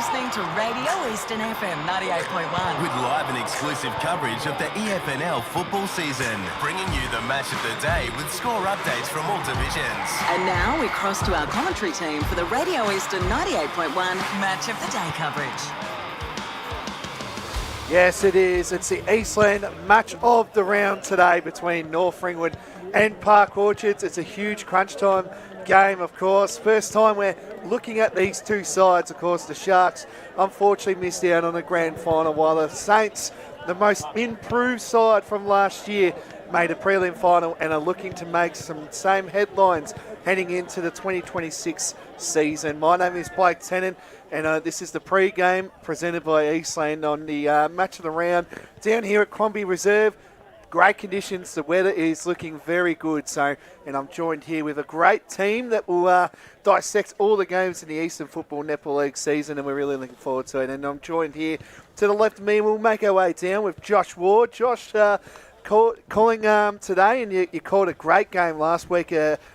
listening to Radio Eastern FM 98.1. With live and exclusive coverage of the EFNL football season, bringing you the match of the day with score updates from all divisions. And now we cross to our commentary team for the Radio Eastern 98.1 Match of the Day coverage. Yes, it is. It's the Eastland match of the round today between North Ringwood and Park Orchards. It's a huge crunch time game, of course. First time we're looking at these two sides. Of course, the Sharks unfortunately missed out on the grand final, while the Saints, the most improved side from last year, made a prelim final and are looking to make some same headlines heading into the 2026 season. My name is Blake Tennant, and this is the pre-game presented by Eastland on the match of the round down here at Quambee Reserve. Great conditions. The weather is looking very good. And I'm joined here with a great team that will dissect all the games in the Eastern Football Netball League season, and we're really looking forward to it. And I'm joined here to the left of me, and we'll make our way down with Josh Ward. Josh, calling today, and you called a great game last week,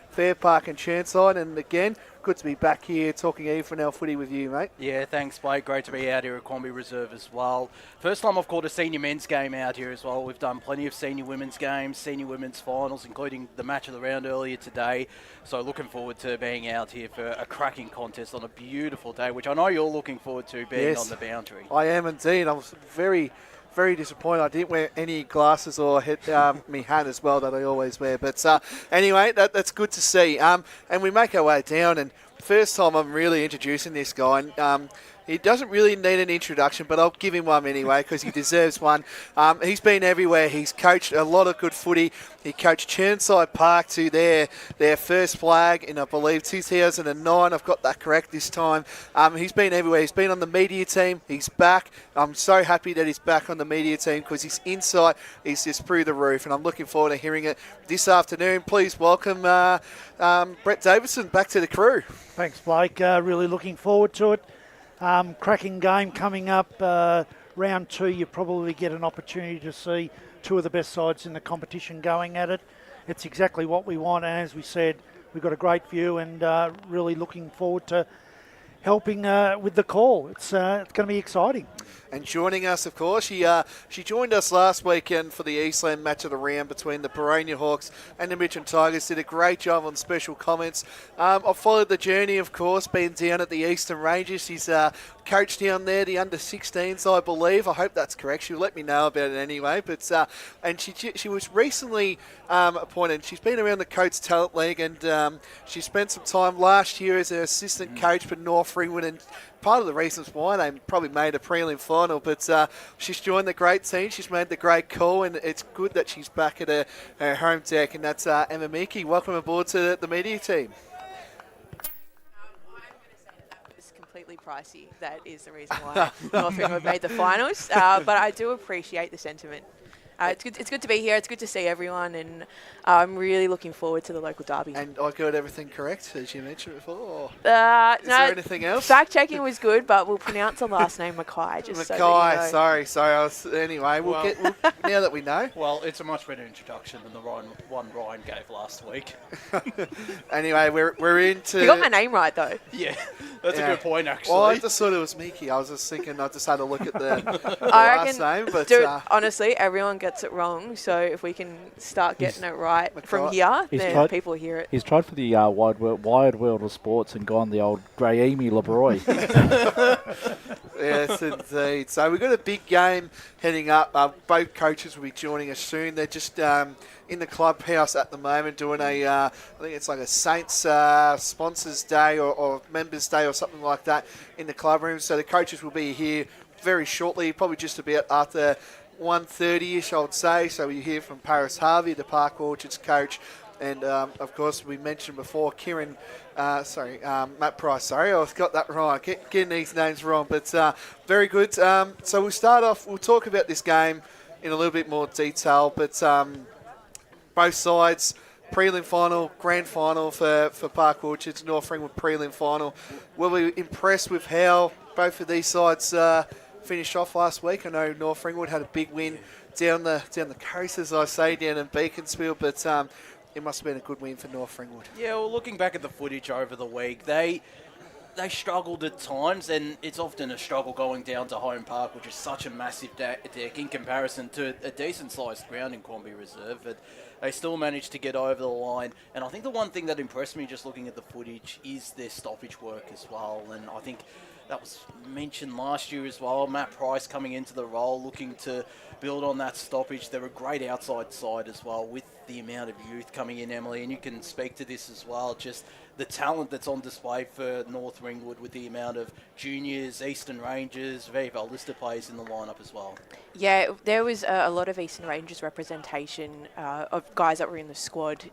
Fair Park and Chermside, and again, good to be back here talking EFNL footy with you, mate. Yeah, thanks, Blake. Great to be out here at Quambee Reserve as well. First time I've called a senior men's game out here as well. We've done plenty of senior women's games, senior women's finals, including the match of the round earlier today. So looking forward to being out here for a cracking contest on a beautiful day, which I know you're looking forward to being on the boundary. I am indeed. I was very disappointed. I didn't wear any glasses or me hat as well that I always wear. But anyway, that's good to see. And we make our way down, and first time I'm really introducing this guy. And, he doesn't really need an introduction, but I'll give him one anyway because he deserves one. He's been everywhere. He's coached a lot of good footy. He coached Chermside Park to their first flag in, I believe, 2009. I've got that correct this time. He's been everywhere. He's been on the media team. He's back. I'm so happy that he's back on the media team because his insight is just through the roof, and I'm looking forward to hearing it this afternoon. Please welcome Brett Davidson back to the crew. Thanks, Blake. Really looking forward to it. Cracking game coming up. Round 2, you probably get an opportunity to see two of the best sides in the competition going at it. It's exactly what we want, and as we said, we've got a great view, and really looking forward to helping with the call. It's going to be exciting. And joining us, of course, she joined us last weekend for the Eastland match of the round between the Boronia Hawks and the Mitcham Tigers. Did a great job on special comments. I've followed the journey, of course, being down at the Eastern Rangers. She's coached down there, the under-16s, I believe. I hope that's correct. She'll let me know about it anyway. But and she was recently appointed. She's been around the Coates Talent League, and she spent some time last year as an assistant coach for North Ringwood, and part of the reasons why they probably made a prelim final, but she's joined the great team. She's made the great call, and it's good that she's back at her home deck, and that's Emma Meekey. Welcome aboard to the media team. Completely pricey. That is the reason why North Ringwood made the finals, but I do appreciate the sentiment. It's good to be here. It's good to see everyone, and I'm really looking forward to the local derby. And I got everything correct, as you mentioned before? Is there anything else? Fact checking was good, but we'll pronounce the last name Mackay. Just Mackay, so that you know. sorry. Anyway, we'll now that we know. Well, it's a much better introduction than the one Ryan gave last week. Anyway, we're into. You got my name right though. Yeah, that's a good point actually. Well, I just thought it was Meekey. I was just thinking. I just had to look at the last name, but dude, honestly, everyone gets it wrong. So if we can start getting it right from here, then people hear it. He's tried for the wide world of sports and gone the old Graeme LeBroy. Yes, indeed. So we've got a big game heading up. Both coaches will be joining us soon. They're just in the clubhouse at the moment doing I think it's like a Saints Sponsors Day or Members Day or something like that in the club room. So the coaches will be here very shortly, probably just about after 1:30ish, I would say. So we hear from Paris Harvey, the Park Orchards coach, and of course we mentioned before Matt Price. Sorry, I've got that wrong. Getting these names wrong, but very good. So we'll start off. We'll talk about this game in a little bit more detail, but both sides. Prelim final, grand final for Park Orchards, North Ringwood prelim final. Were we impressed with how both of these sides finished off last week? I know North Ringwood had a big win down the coast, as I say, down in Beaconsfield, but it must have been a good win for North Ringwood. Yeah, well, looking back at the footage over the week, they they struggled at times, and it's often a struggle going down to home park, which is such a massive deck in comparison to a decent-sized ground in Quambee Reserve, but they still managed to get over the line. And I think the one thing that impressed me just looking at the footage is their stoppage work as well, and I think that was mentioned last year as well. Matt Price coming into the role, looking to build on that stoppage. They're a great outside side as well with the amount of youth coming in, Emily, and you can speak to this as well, just the talent that's on display for North Ringwood with the amount of juniors, Eastern Rangers, very well-listed players in the lineup as well. Yeah, there was a lot of Eastern Rangers representation of guys that were in the squad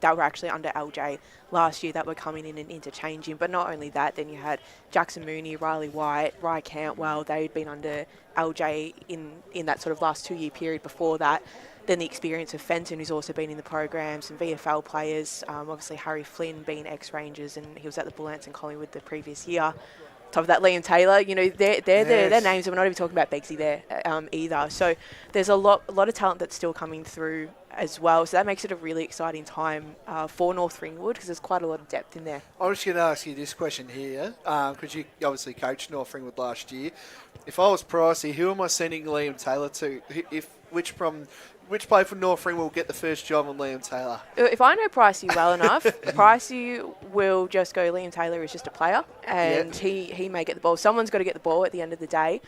that were actually under LJ last year that were coming in and interchanging. But not only that, then you had Jackson Mooney, Riley White, Rye Cantwell. They'd been under LJ in that sort of last 2-year period before that. Then the experience of Fenton, who's also been in the program, some VFL players, obviously Harry Flynn being ex-Rangers, and he was at the Bullants and Collingwood the previous year. Top of that, Liam Taylor, they're their names, and we're not even talking about Begsy there either. So there's a lot of talent that's still coming through as well. So that makes it a really exciting time for North Ringwood, because there's quite a lot of depth in there. I'm just going to ask you this question here, because you obviously coached North Ringwood last year. If I was Pricey, who am I sending Liam Taylor to? Which player from North Ringwood will get the first job on Liam Taylor? If I know Pricey well enough, Pricey will just go, Liam Taylor is just a player, and he may get the ball. Someone's got to get the ball at the end of the day.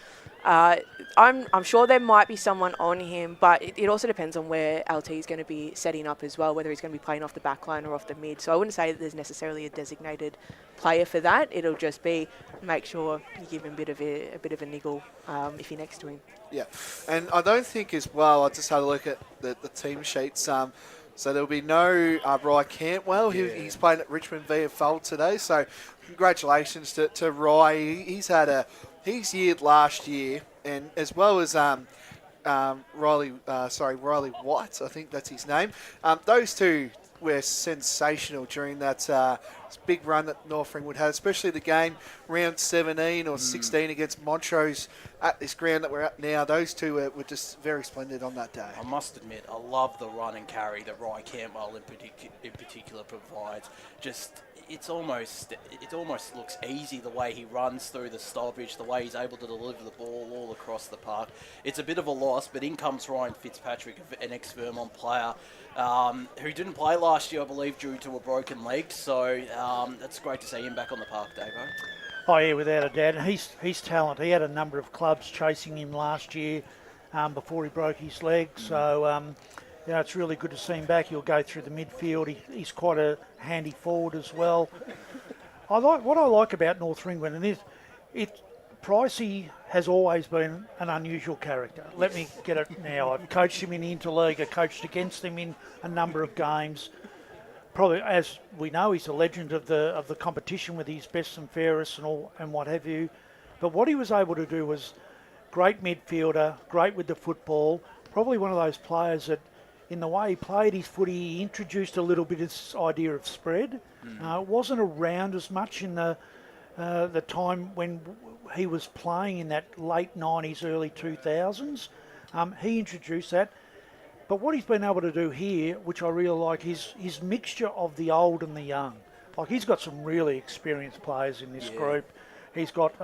I'm sure there might be someone on him, but it also depends on where LT is going to be setting up as well, whether he's going to be playing off the back line or off the mid. So I wouldn't say that there's necessarily a designated player for that. It'll just be make sure you give him a bit of a niggle if you're next to him. Yeah, and I don't think as well, I just had a look at the team sheets. So there'll be no Rye Cantwell. He's playing at Richmond VFL today. So congratulations to Rye. He's yeared last year, and as well as Riley White, I think that's his name. Those two were sensational during that big run that North Ringwood had, especially the game round 17 or 16 against Montrose at this ground that we're at now. Those two were just very splendid on that day. I must admit, I love the run and carry that Rye Cantwell in particular provides. It almost looks easy the way he runs through the stoppage, the way he's able to deliver the ball all across the park. It's a bit of a loss, but in comes Ryan Fitzpatrick, an ex-Vermont player, who didn't play last year, I believe, due to a broken leg. So that's great to see him back on the park, Davo. Oh yeah, without a doubt. He's talent. He had a number of clubs chasing him last year before he broke his leg. So it's really good to see him back. He'll go through the midfield. He's quite a handy forward as well. What I like about North Ringwood, and Pricey has always been an unusual character. Let me get it now. I've coached him in Interleague. I coached against him in a number of games. Probably, as we know, he's a legend of the competition with his best and fairest and what have you. But what he was able to do was great midfielder, great with the football. Probably one of those players that, in the way he played his footy, he introduced a little bit of this idea of spread. It wasn't around as much in the time when he was playing in that late 90s, early 2000s. He introduced that. But what he's been able to do here, which I really like, is his mixture of the old and the young. Like, he's got some really experienced players in this group. He's got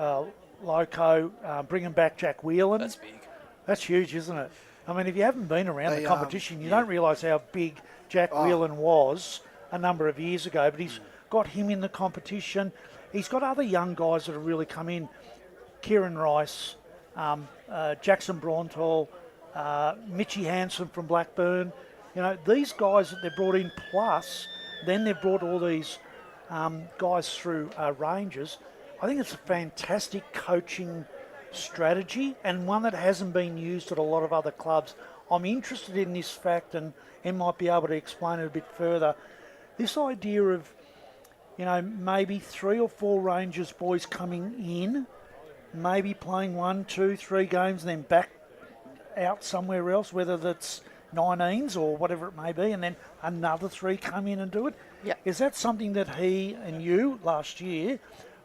Loco, bringing back Jack Whelan. That's big. That's huge, isn't it? I mean, if you haven't been around the competition, you don't realise how big Jack Whelan was a number of years ago. But he's got him in the competition. He's got other young guys that have really come in. Kieran Rice, Jackson Brontal, Mitchie Hansen from Blackburn. These guys that they've brought in, plus then they've brought all these guys through Rangers. I think it's a fantastic coaching strategy, and one that hasn't been used at a lot of other clubs. I'm interested in this fact, and Em might be able to explain it a bit further. This idea of, maybe 3 or 4 Rangers boys coming in, maybe playing 1, 2, 3 games, and then back out somewhere else, whether that's 19s or whatever it may be, and then another 3 come in and do it. Yeah. Is that something that he and you last year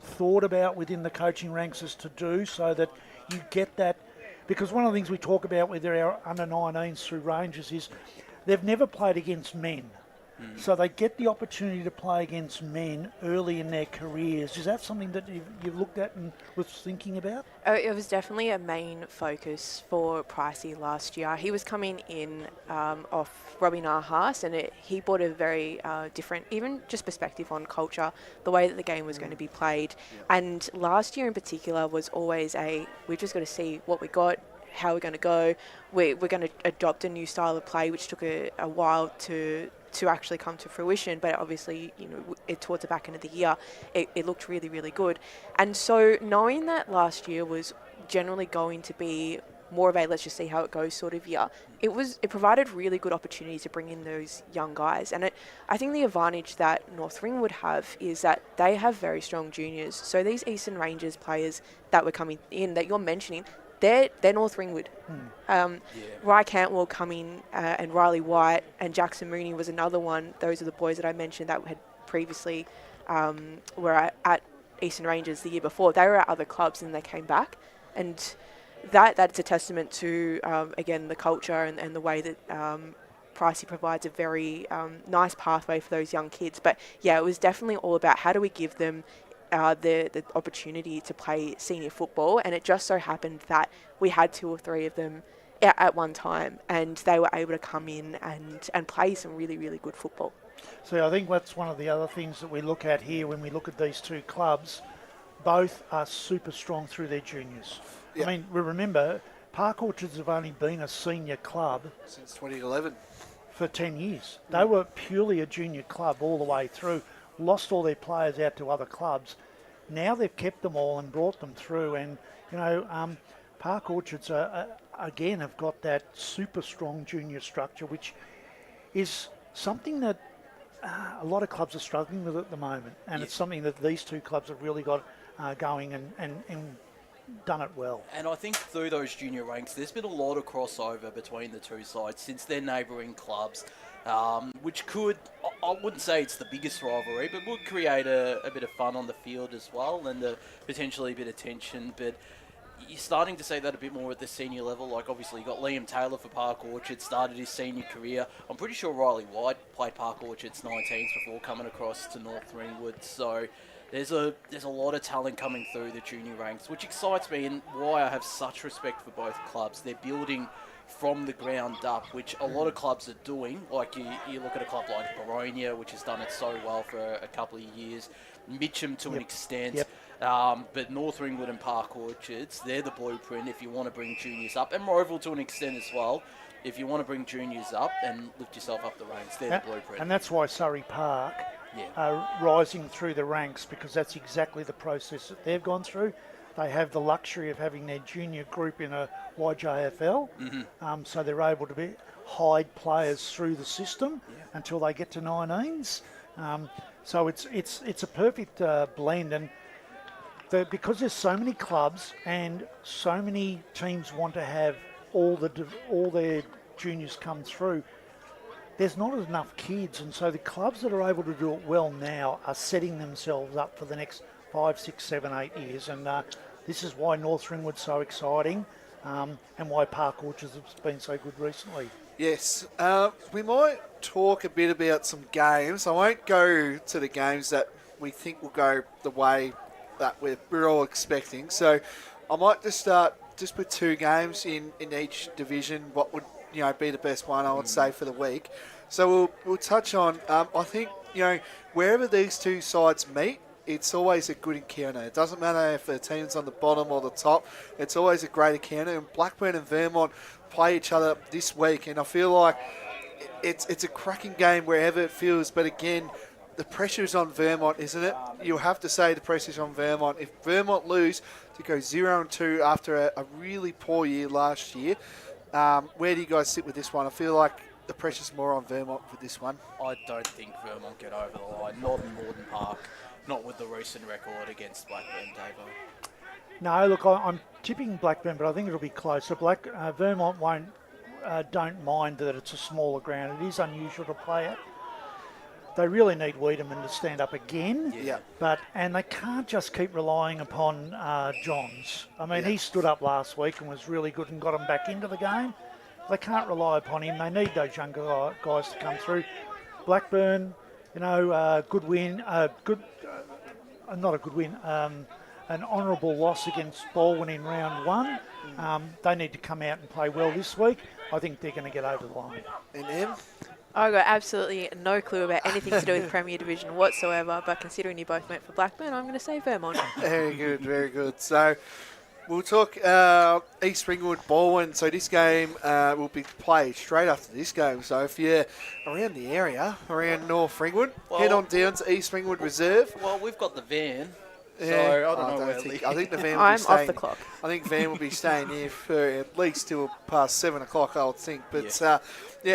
thought about within the coaching ranks as to do, so that you get that? Because one of the things we talk about with our under-19s through Rangers is they've never played against men. So they get the opportunity to play against men early in their careers. Is that something that you've looked at and was thinking about? It was definitely a main focus for Pricey last year. He was coming in off Robbie Nahas, and he brought a very different, even just perspective on culture, the way that the game was going to be played. And last year in particular was always we've just got to see what we got, how we're going to go. We're going to adopt a new style of play, which took a while to actually come to fruition, but obviously, towards the back end of the year, it looked really, really good. And so knowing that last year was generally going to be more of a let's just see how it goes sort of year, it provided really good opportunity to bring in those young guys. And I think the advantage that North Ringwood have is that they have very strong juniors. So these Eastern Rangers players that were coming in that you're mentioning, they're North Ringwood. Rye Cantwell coming and Riley White and Jackson Mooney was another one. Those are the boys that I mentioned that had previously were at Eastern Rangers the year before. They were at other clubs and they came back. And that's a testament to, again, the culture and the way that Pricey provides a very nice pathway for those young kids. But, yeah, it was definitely all about how do we give them the opportunity to play senior football, and it just so happened that we had 2 or 3 of them at one time, and they were able to come in and play some really, really good football. So I think that's one of the other things that we look at here when we look at these 2 clubs. Both are super strong through their juniors. Yep. I mean, we remember Park Orchards have only been a senior club Since 2011. for 10 years. They were purely a junior club all the way through. Lost all their players out to other clubs. Now they've kept them all and brought them through. And, Park Orchards, again, have got that super strong junior structure, which is something that a lot of clubs are struggling with at the moment. And it's something that these 2 clubs have really got going and done it well. And I think through those junior ranks, there's been a lot of crossover between the 2 sides since they're neighbouring clubs. Which could, I wouldn't say it's the biggest rivalry, but would create a bit of fun on the field as well, and potentially a bit of tension. But you're starting to see that a bit more at the senior level. Like, obviously, you got Liam Taylor for Park Orchard, started his senior career. I'm pretty sure Riley White played Park Orchard's 19s before coming across to North Ringwood. So there's a lot of talent coming through the junior ranks, which excites me and why I have such respect for both clubs. They're building from the ground up, which a lot of clubs are doing. Like you look at a club like Baronia, which has done it so well for a couple of years, Mitcham to an extent, but North Ringwood and Park Orchards, they're the blueprint if you want to bring juniors up, and Roeville to an extent as well. If you want to bring juniors up and lift yourself up the ranks, they're the blueprint. And that's why Surrey Park are rising through the ranks, because that's exactly the process that they've gone through. They have the luxury of having their junior group in a YJFL, so they're able to hide players through the system until they get to 19s. So it's a perfect blend, and because there's so many clubs and so many teams want to have all their juniors come through, there's not enough kids, and so the clubs that are able to do it well now are setting themselves up for the next 5, 6, 7, 8 years, and this is why North Ringwood's so exciting, and why Park Orchards has been so good recently. Yes, we might talk a bit about some games. I won't go to the games that we think will go the way that we're all expecting. So I might just start just with 2 games in each division. What would be the best one, I would say, for the week. So we'll touch on. I think wherever these 2 sides meet, it's always a good encounter. It doesn't matter if the team's on the bottom or the top. It's always a great encounter. And Blackburn and Vermont play each other this week, and I feel like it's a cracking game wherever it feels. But again, the pressure's on Vermont, isn't it? You'll have to say the pressure's on Vermont. If Vermont lose to go 0-2 after a really poor year last year, where do you guys sit with this one? I feel like the pressure's more on Vermont with this one. I don't think Vermont get over the line, not in Morden Park. Not with the recent record against Blackburn, Davo. No, look, I'm tipping Blackburn, but I think it'll be closer. Vermont don't mind that it's a smaller ground. It is unusual to play it. They really need Wiedemann to stand up again. And they can't just keep relying upon Johns. I mean, he stood up last week and was really good and got them back into the game. They can't rely upon him. They need those younger guys to come through. Blackburn, good win, not a good win, an honourable loss against Baldwin in round 1. They need to come out and play well this week. I think they're going to get over the line. And Em? I've got absolutely no clue about anything to do with Premier Division whatsoever, but considering you both went for Blackburn, I'm going to say Vermont. Very good, very good. So we'll talk East Ringwood Baldwin. So this game will be played straight after this game. So if you're around the area, around North Ringwood, head on down to East Ringwood Reserve. Well, we've got the van. Yeah, So I don't know where I think the van will be I'm staying. off the clock. I think van will be staying here for at least till past 7 o'clock, I would think. But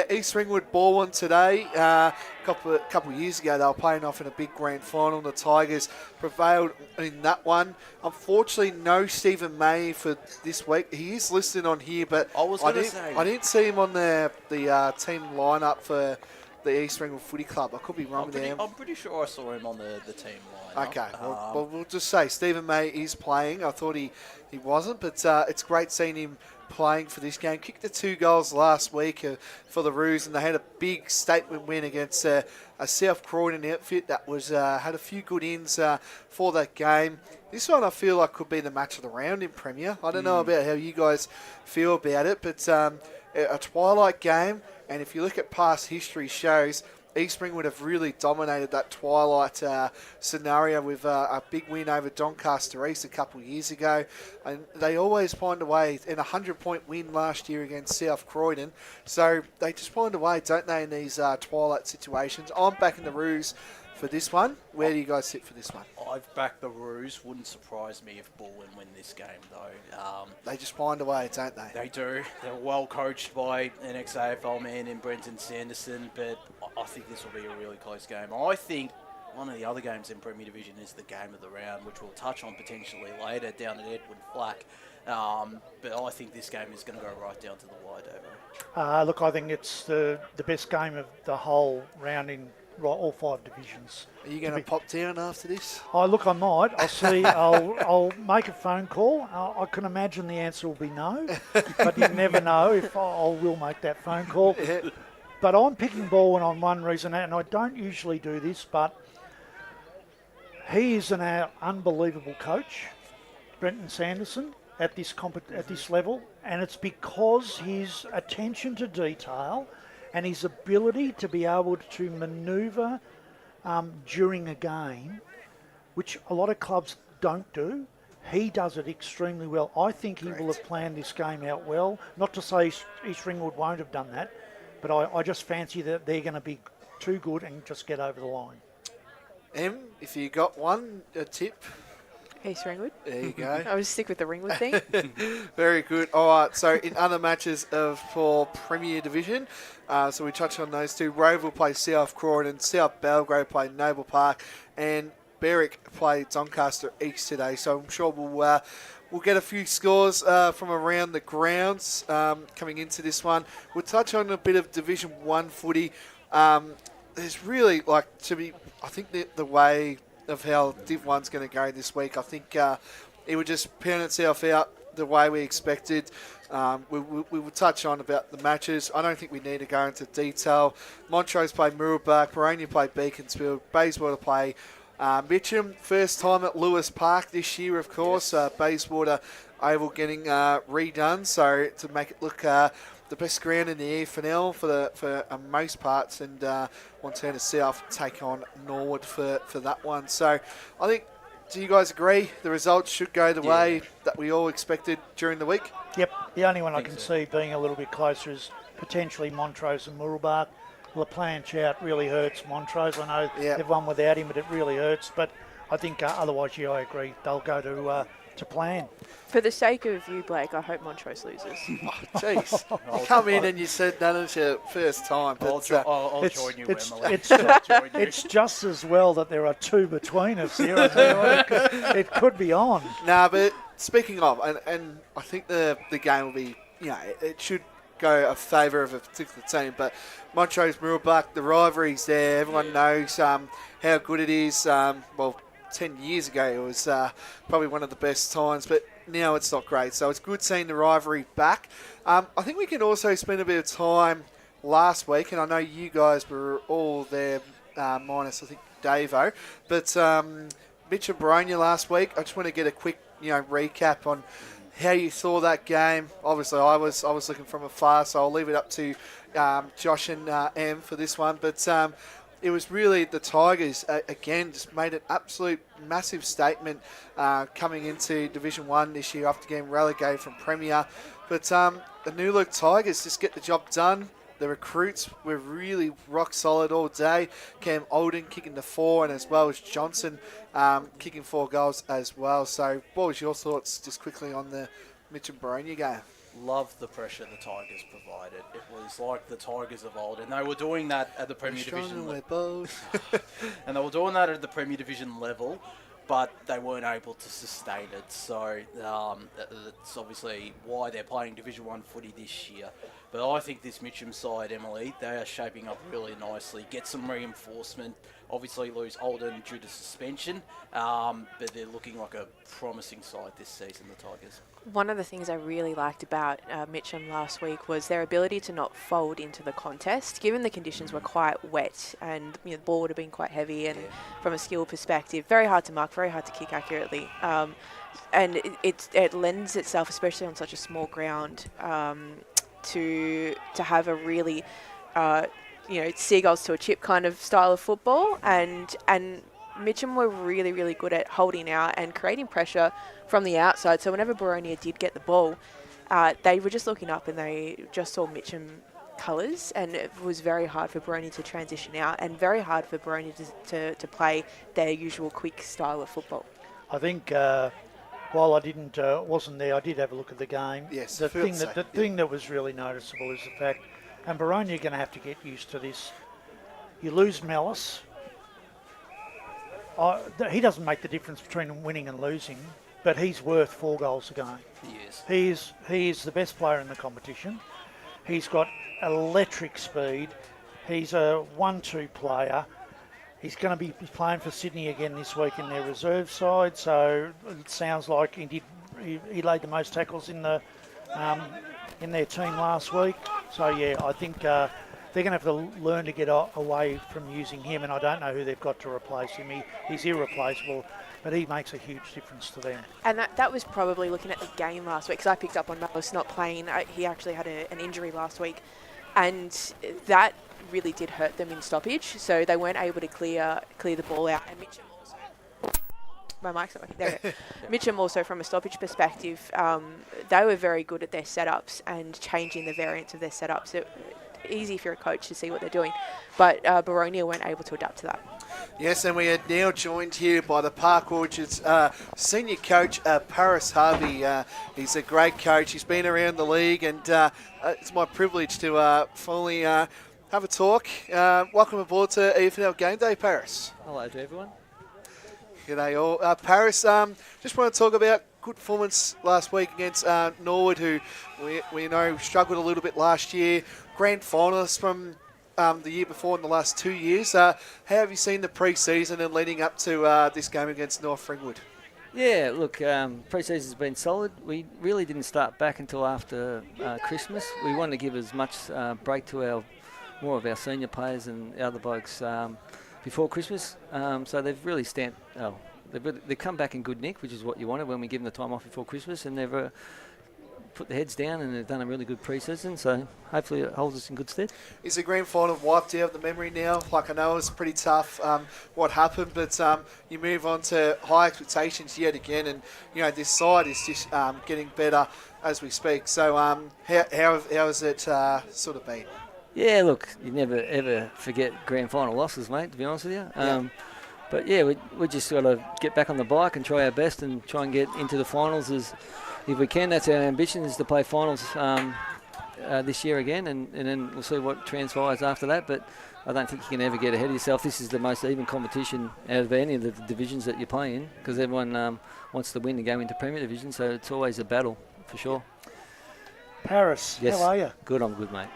East Ringwood Baldwin today. A couple of years ago, they were playing off in a big grand final. The Tigers prevailed in that one. Unfortunately, no Stephen May for this week. He is listed on here, but I didn't see him on the team lineup for the East Ringwood Footy Club. I could be wrong there. I'm pretty sure I saw him on the team line. Okay, well, we'll just say Stephen May is playing. I thought he wasn't, but it's great seeing him playing for this game. Kicked the 2 goals last week for the Roos, and they had a big statement win against a South Croydon outfit that was had a few good ins for that game. This one I feel like could be the match of the round in Premier. I don't know about how you guys feel about it, but a twilight game, and if you look at past history shows, East Ringwood have really dominated that twilight scenario with a big win over Doncaster East a couple of years ago. And they always find a way, in a 100-point win last year against South Croydon. So they just find a way, don't they, in these twilight situations. I'm back in the Roos for this one. Where do you guys sit for this one? I've backed the Roos. Wouldn't surprise me if Baldwin win this game, though. They just find a way, don't they? They do. They're well coached by an ex-AFL man in Brenton Sanderson, but I think this will be a really close game. I think one of the other games in Premier Division is the game of the round, which we'll touch on potentially later down at Edward Flack. But I think this game is going to go right down to the wire, Davo. Look, I think it's the best game of the whole round in all 5 divisions. Are you going to pop down after this? Oh, look, I might. I'll see. I'll make a phone call. I can imagine the answer will be no, but you never know if I will make that phone call. Yeah. But I'm picking Baldwin on one reason, and I don't usually do this, but he is an unbelievable coach, Brenton Sanderson, at this level, and it's because his attention to detail and his ability to be able to manoeuvre during a game, which a lot of clubs don't do. He does it extremely well. I think he will have planned this game out well. Not to say East Ringwood won't have done that, but I just fancy that they're going to be too good and just get over the line. Em, if you got one, a tip. East Ringwood. There you go. I would stick with the Ringwood thing. Very good. All right, so in other matches for Premier Division, so we touched on those two. Rove will play South Croydon, South Belgrade play Noble Park, and Berwick play Doncaster East today. So I'm sure we'll get a few scores from around the grounds coming into this one. We'll touch on a bit of Division 1 footy. There's really, I think the way of how Div 1's going to go this week, I think it would just pound itself out the way we expected. We will touch on about the matches. I don't think we need to go into detail. Montrose play Mooroolbark, Boronia play Beaconsfield, Bayswater play Mitcham. First time at Lewis Park this year, of course. Yes. Bayswater Oval getting redone, so to make it look the best ground in the EFNL for most parts, and Montana South take on Norwood for that one. So I think, do you guys agree the results should go the way that we all expected during the week? Yep. The only one I can see being a little bit closer is potentially Montrose and Mooroolbark. LaPlanche out really hurts Montrose. I know they've won without him, but it really hurts. But I think otherwise, I agree. They'll go to plan. For the sake of you, Blake, I hope Montrose loses. Oh, jeez. You come in and you said that was your first time. I'll join you, Emily. It's just as well that there are 2 between us here. It could be on. Nah, but speaking of, and I think the game will be, it should go a favour of a particular team, but Montrose, Mooroolbark, the rivalry's there. Everyone knows how good it is. 10 years ago it was probably one of the best times, but now it's not great. So it's good seeing the rivalry back. I think we can also spend a bit of time last week, and I know you guys were all there, minus I think Davo, but Mitch and Baronia last week. I just want to get a quick recap on how you saw that game. Obviously, I was looking from afar, so I'll leave it up to Josh and Em for this one. But it was really the Tigers, again, just made an absolute massive statement coming into Division 1 this year after getting relegated from Premier. But the New Look Tigers just get the job done. The recruits were really rock solid all day. Cam Olden kicking the 4, and as well as Johnson kicking 4 goals as well. So what was your thoughts just quickly on the Mitch and Baronia game? Loved the pressure the Tigers provided. It was like the Tigers of old, and they were doing that at the Premier Division level. And they were doing that at the Premier Division level, but they weren't able to sustain it. So that's obviously why they're playing Division 1 footy this year. But I think this Mitcham side, Emily, they are shaping up really nicely. Get some reinforcement. Obviously lose Olden due to suspension, but they're looking like a promising side this season, the Tigers. One of the things I really liked about Mitcham last week was their ability to not fold into the contest, given the conditions were quite wet and the ball would have been quite heavy, and from a skill perspective, very hard to mark, very hard to kick accurately. And it lends itself, especially on such a small ground, to have a really seagulls to a chip kind of style of football, and Mitcham were really, really good at holding out and creating pressure from the outside. So whenever Baronia did get the ball, they were just looking up and they just saw Mitcham colours, and it was very hard for Baronia to transition out and very hard for Baronia to play their usual quick style of football. I think while I wasn't there, I did have a look at the game. Yes, the thing that was really noticeable is the fact, and Baronia are going to have to get used to this. You lose Mellis. He doesn't make the difference between winning and losing, but he's worth 4 goals a game. He is. He is the best player in the competition. He's got electric speed. He's a 1-2 player. He's going to be playing for Sydney again this week in their reserve side, so it sounds like he laid the most tackles in their team last week. So yeah, I think they're going to have to learn to get away from using him, and I don't know who they've got to replace him. He's irreplaceable, but he makes a huge difference to them. And that was probably looking at the game last week, because I picked up on Mellis not playing. He actually had an injury last week, and that really did hurt them in stoppage, so they weren't able to clear the ball out. And Mitcham also, my mic's not working, there we go. Mitcham also, from a stoppage perspective, they were very good at their setups and changing the variants of their setups. So easy for a coach to see what they're doing, but Baronia weren't able to adapt to that. Yes, and we are now joined here by the Park Orchards senior coach, Paris Harvey. He's a great coach. He's been around the league, and it's my privilege to finally have a talk. Welcome aboard to EFNL Game Day, Paris. Hello to everyone. G'day all. Paris, just want to talk about good performance last week against Norwood, who we know struggled a little bit last year. Grand finalists from the year before in the last 2 years. How have you seen the pre-season and leading up to this game against North Ringwood? Yeah, look, pre-season's been solid. We really didn't start back until after Christmas. We wanted to give as much break to more of our senior players and the other blokes before Christmas. So they've really they've come back in good nick, which is what you wanted when we give them the time off before Christmas, and they've put their heads down and they've done a really good pre-season, so hopefully it holds us in good stead. Is the grand final wiped out of the memory now? Like, I know it was pretty tough what happened, but you move on to high expectations yet again, and this side is just getting better as we speak. So how has it sort of been? Yeah, look, you never ever forget grand final losses, mate, to be honest with you. But yeah, we just got to get back on the bike and try our best and try and get into the finals if we can. That's our ambition, is to play finals this year again, and then we'll see what transpires after that. But I don't think you can ever get ahead of yourself. This is the most even competition out of any of the divisions that you play in, because everyone wants to win to go into Premier Division, so it's always a battle, for sure. Paris, yes. How are you? Good, I'm good, mate.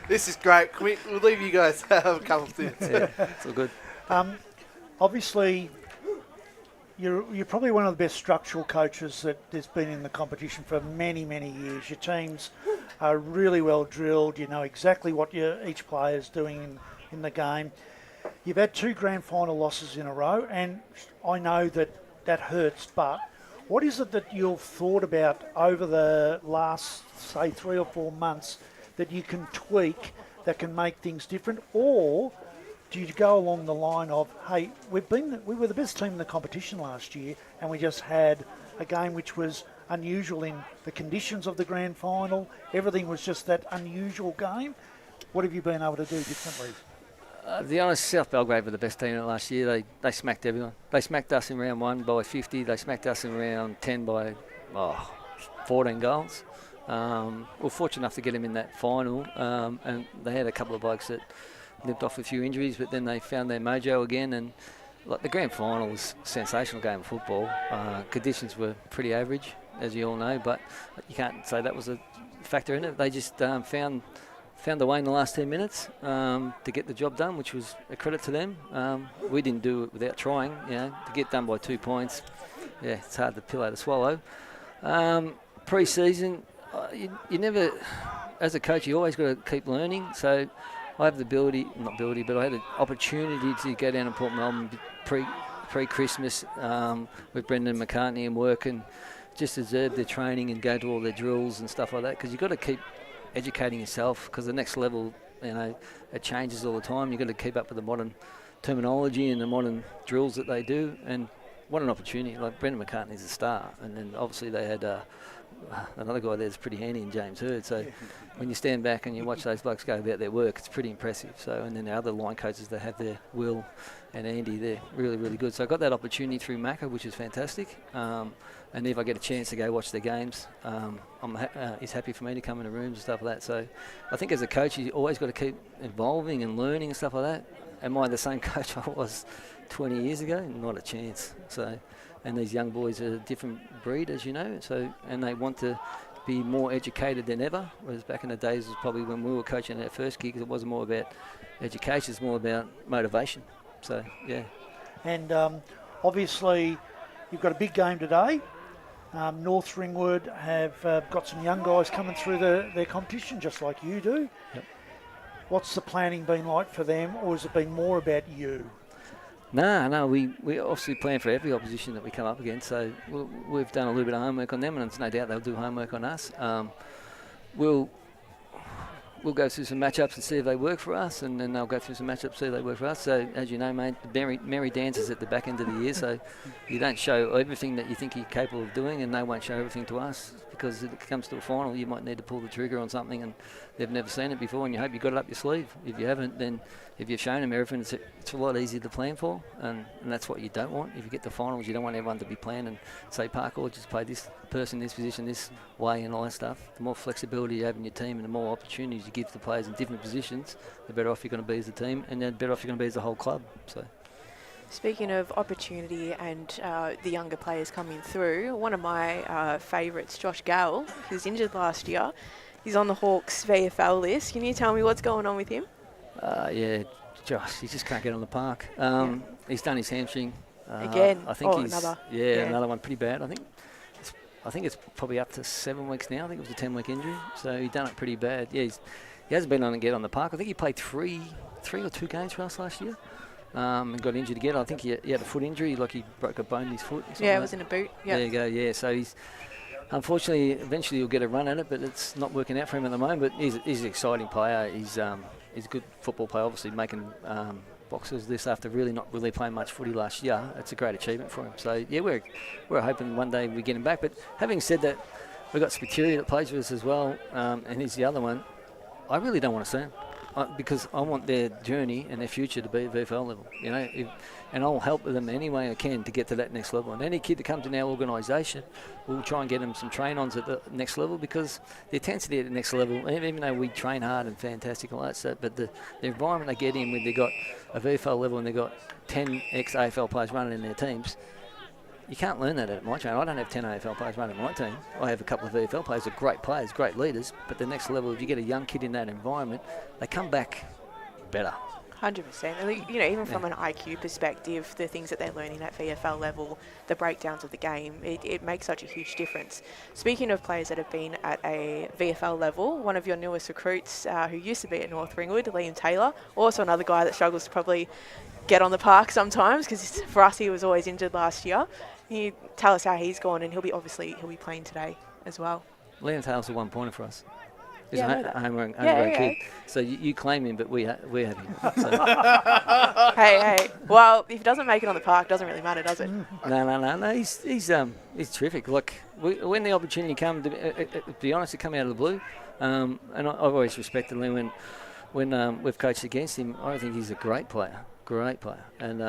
This is great. We'll leave you guys have a couple of things. Yeah, it's all good. Obviously, you're probably one of the best structural coaches that there's been in the competition for many, many years. Your team's are really well drilled. You know exactly what each player is doing in the game. You've had 2 grand final losses in a row, and I know that hurts, but what is it that you've thought about over the last, say, 3 or 4 months that you can tweak that can make things different? Or do you go along the line of, hey, we were the best team in the competition last year, and we just had a game which was unusual in the conditions of the grand final. Everything was just that unusual game. What have you been able to do differently? To be honest, South Belgrade were the best team last year. They smacked everyone. They smacked us in round 1 by 50. They smacked us in round 10 by 14 goals. We're fortunate enough to get them in that final, and they had a couple of blokes that limped off a few injuries, but then they found their mojo again. And like, the grand final was a sensational game of football. Conditions were pretty average, as you all know, but you can't say that was a factor in it. They just found a way in the last 10 minutes to get the job done, which was a credit to them. We didn't do it without trying, to get done by 2 points. Yeah, it's hard to pillow to swallow. Pre-season, you never, as a coach, you always got to keep learning. So I have but I had the opportunity to go down to Port Melbourne pre-Christmas with Brendan McCartney and work, and just observe their training and go to all their drills and stuff like that, because you've got to keep educating yourself, because the next level, it changes all the time. You've got to keep up with the modern terminology and the modern drills that they do. And what an opportunity. Like, Brendan McCartney's a star, and then obviously they had another guy there that's pretty handy in James Hurd. So when you stand back and you watch those blokes go about their work, it's pretty impressive. So, and then the other line coaches that have there, Will and Andy, they're really, really good. So I got that opportunity through Macca, which is fantastic. And if I get a chance to go watch the games, he's happy for me to come in the rooms and stuff like that. So I think as a coach, you always got to keep evolving and learning and stuff like that. Am I the same coach I was 20 years ago? Not a chance. So, and these young boys are a different breed, as you know. So, and they want to be more educated than ever. Whereas back in the days, was probably when we were coaching our first gig, it wasn't more about education; it's more about motivation. So, yeah. And obviously, you've got a big game today. North Ringwood have got some young guys coming through their competition, just like you do. Yep. What's the planning been like for them, or has it been more about you? No, we obviously plan for every opposition that we come up against, so we've done a little bit of homework on them, and there's no doubt they'll do homework on us. We'll go through some matchups and see if they work for us, and then they'll go through some matchups, see if they work for us. So, as you know, mate, the merry dance is at the back end of the year, so you don't show everything that you think you're capable of doing, and they won't show everything to us, because if it comes to a final, you might need to pull the trigger on something, and they've never seen it before, and you hope you've got it up your sleeve. If you haven't, then if you've shown them everything, it's a lot easier to plan for, and that's what you don't want. If you get to finals, you don't want everyone to be playing and say, Parkour, just play this person, this position, this way, and all that stuff. The more flexibility you have in your team and the more opportunities you give the players in different positions, the better off you're going to be as a team, and the better off you're going to be as a whole club. So. Speaking of opportunity and the younger players coming through, one of my favourites, Josh Gale, he was injured last year. He's on the Hawks VFL list. Can you tell me what's going on with him? Yeah, Josh, he just can't get on the park. He's done his hamstring. Again? I think another. Yeah, another one pretty bad. I think it's probably up to 7 weeks now. I think it was a 10-week injury. So he's done it pretty bad. Yeah, he hasn't been on and get on the park. I think he played three or 2 games for us last year. And got injured again. I think he had a foot injury, like he broke a bone in his foot. Yeah, it was in a boot. Yep. There you go, yeah. So he's, unfortunately, eventually he'll get a run at it, but it's not working out for him at the moment. But he's an exciting player. He's a good football player, obviously making boxes this after not really playing much footy last year. It's a great achievement for him. So, yeah, we're hoping one day we get him back. But having said that, we've got Spiteri that plays with us as well, and he's the other one. I really don't want to see him. Because I want their journey and their future to be at VFL level, and I'll help them any way I can to get to that next level. And any kid that comes in our organisation, we'll try and get them some train-ons at the next level, because the intensity at the next level, even though we train hard and fantastic and all that stuff, but the environment they get in when they've got a VFL level and they've got 10 ex-AFL players running in their teams, you can't learn that at my team. I don't have 10 AFL players running my team. I have a couple of VFL players who are great players, great leaders, but the next level, if you get a young kid in that environment, they come back better. 100%. And, even from an IQ perspective, the things that they're learning at VFL level, the breakdowns of the game, it makes such a huge difference. Speaking of players that have been at a VFL level, one of your newest recruits who used to be at North Ringwood, Liam Taylor, also another guy that struggles to probably get on the park sometimes, because for us he was always injured last year. Can you tell us how he's gone? And he'll be playing today as well. Liam Taylor's a one-pointer for us. He's Yeah, I know a that. homegrown Yeah. kid. So you claim him, but we have him. So. Hey. Well, if he doesn't make it on the park, doesn't really matter, does it? No. He's terrific. Look, when the opportunity came, to be honest, it came out of the blue. And I've always respected him when we've coached against him. I think he's a great player. And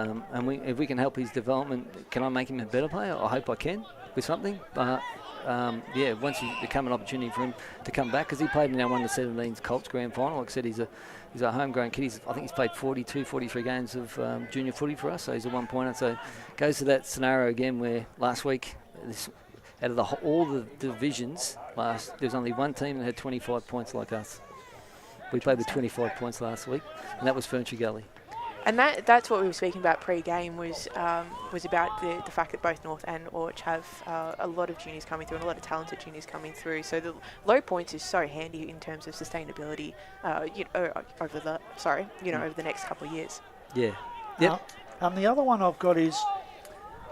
if we can help his development, can I make him a better player? I hope I can with something. But once you become an opportunity for him to come back, because he played in our 1-17 Colts grand final. Like I said, he's a homegrown kid. I think he's played 43 games of junior footy for us, so he's a one-pointer. So goes to that scenario again where last week, out of all the divisions, there was only one team that had 25 points like us. We played with 25 points last week, and that was Ferntree Gully. And that's what we were speaking about pre-game was about the fact that both North and Orch have a lot of juniors coming through and a lot of talented juniors coming through. So the low points is so handy in terms of sustainability over the next couple of years. Yeah. Yep. The other one I've got is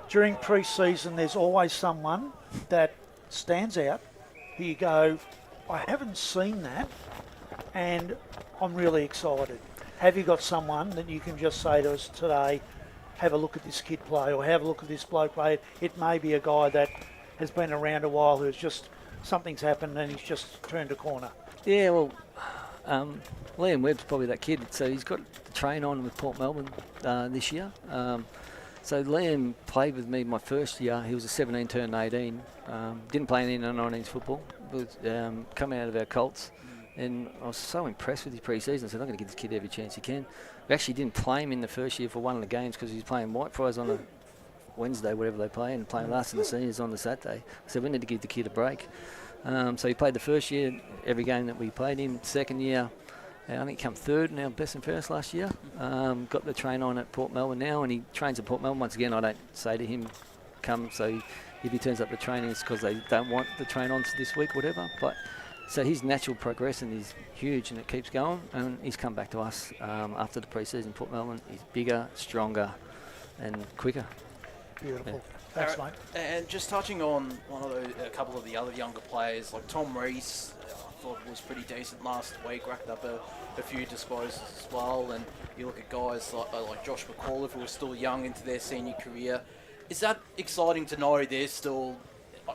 during pre-season there's always someone that stands out. Here you go, I haven't seen that and I'm really excited. Have you got someone that you can just say to us today, have a look at this kid play or have a look at this bloke play? It may be a guy that has been around a while who's just, something's happened and he's just turned a corner. Yeah, well, Liam Webb's probably that kid. So he's got the train on with Port Melbourne this year. So Liam played with me my first year. He was a 17, turned 18. Didn't play any under-19s football. Was coming out of our Colts. And I was so impressed with his pre-season. I said, I'm going to give this kid every chance he can. We actually didn't play him in the first year for one of the games because he was playing Whitefriars on a Wednesday, whatever they play, and playing last in the seniors on the Saturday. So we need to give the kid a break. So he played the first year, every game that we played him. Second year, I think he came third in our best and fairest last year. Got the train on at Port Melbourne now, and he trains at Port Melbourne. Once again, I don't say to him, come. So if he turns up to training, it's because they don't want the train on this week, whatever. But so his natural progression is huge and it keeps going, and he's come back to us after the pre-season Port Melbourne. He's bigger, stronger and quicker. Beautiful. Yeah. Thanks, mate. And just touching on a couple of the other younger players, like Tom Rees, I thought was pretty decent last week, racked up a few disposals as well. And you look at guys like Josh McAuliffe, who are still young into their senior career. Is that exciting to know they're still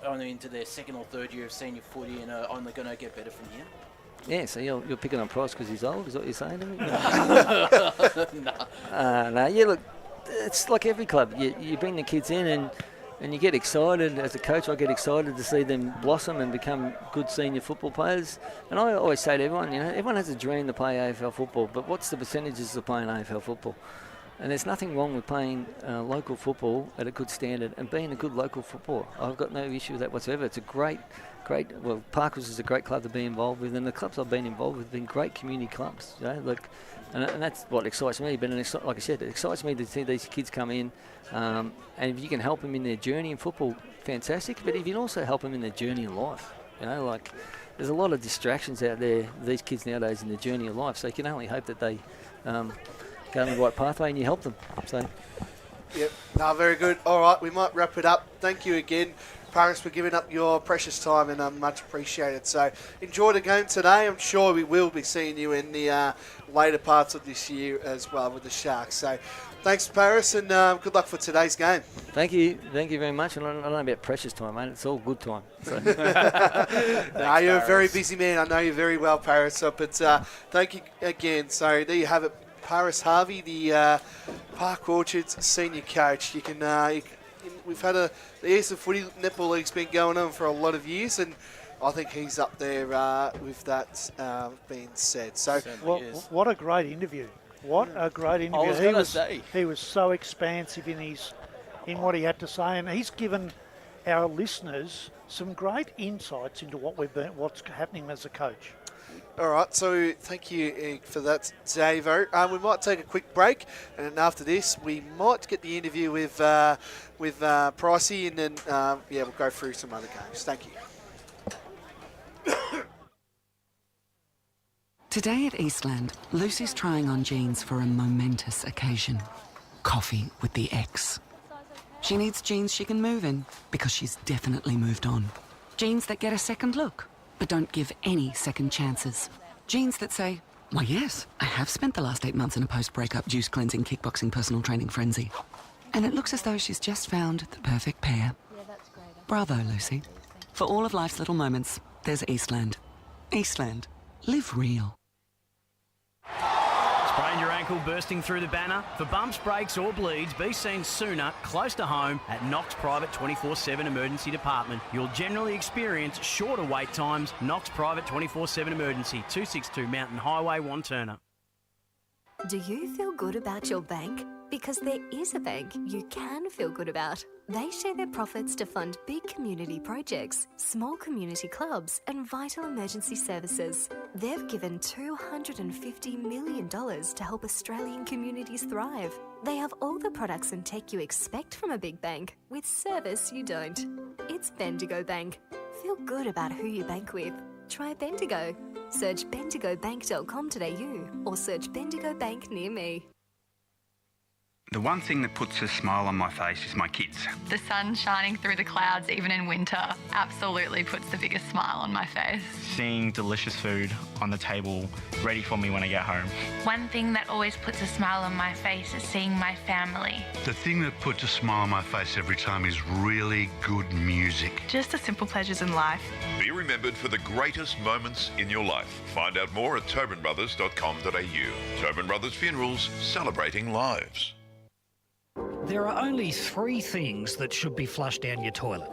only into their second or third year of senior footy and are only going to get better from here? Yeah, so you're picking on Price because he's old, is what you're saying to me? No. Yeah, look, it's like every club. You bring the kids in and you get excited. As a coach, I get excited to see them blossom and become good senior football players. And I always say to everyone, everyone has a dream to play AFL football, but what's the percentages of playing AFL football? And there's nothing wrong with playing local football at a good standard and being a good local footballer. I've got no issue with that whatsoever. It's a great, well, Parkers is a great club to be involved with, and the clubs I've been involved with have been great community clubs. And that's what excites me. But like I said, it excites me to see these kids come in, and if you can help them in their journey in football, fantastic. But if you can also help them in their journey in life, there's a lot of distractions out there, these kids nowadays in their journey of life. So you can only hope that they go on the right pathway and you help them. So. Yep. No, very good. All right, we might wrap it up. Thank you again, Paris, for giving up your precious time, and much appreciated. So enjoy the game today. I'm sure we will be seeing you in the later parts of this year as well with the Sharks. So thanks, Paris, and good luck for today's game. Thank you very much. And I don't know about precious time, mate. It's all good time. So. No, you're a very busy man. I know you very well, Paris. So, but thank you again. So there you have it. Paris Harvey, the Park Orchards senior coach. We've had the Eastland Footy Netball League's been going on for a lot of years, and I think he's up there with that being said. So, what a great interview! What a great interview! I was going to say he was so expansive in what he had to say, and he's given our listeners some great insights into what's happening as a coach. All right, so thank you for that, Davo. We might take a quick break, and after this, we might get the interview with Pricey, and then we'll go through some other games. Thank you. Today at Eastland, Lucy's trying on jeans for a momentous occasion. Coffee with the ex. She needs jeans she can move in because she's definitely moved on. Jeans that get a second look, but don't give any second chances. Jeans that say, why yes, I have spent the last 8 months in a post-breakup juice cleansing, kickboxing, personal training frenzy. And it looks as though she's just found the perfect pair. Bravo, Lucy. For all of life's little moments, there's Eastland. Eastland. Live real. Sprained your ankle bursting through the banner? For bumps, breaks or bleeds, be seen sooner, close to home, at Knox Private 24/7 Emergency Department. You'll generally experience shorter wait times. Knox Private 24/7 Emergency, 262 Mountain Highway, Wanturna. Do you feel good about your bank? Because there is a bank you can feel good about. They share their profits to fund big community projects, small community clubs and vital emergency services. They've given $250 million to help Australian communities thrive. They have all the products and tech you expect from a big bank, with service you don't. It's Bendigo Bank. Feel good about who you bank with. Try Bendigo. Search bendigobank.com.au or search Bendigo Bank near me. The one thing that puts a smile on my face is my kids. The sun shining through the clouds even in winter absolutely puts the biggest smile on my face. Seeing delicious food on the table ready for me when I get home. One thing that always puts a smile on my face is seeing my family. The thing that puts a smile on my face every time is really good music. Just the simple pleasures in life. Be remembered for the greatest moments in your life. Find out more at tobinbrothers.com.au. Tobin Brothers Funerals, celebrating lives. There are only 3 things that should be flushed down your toilet.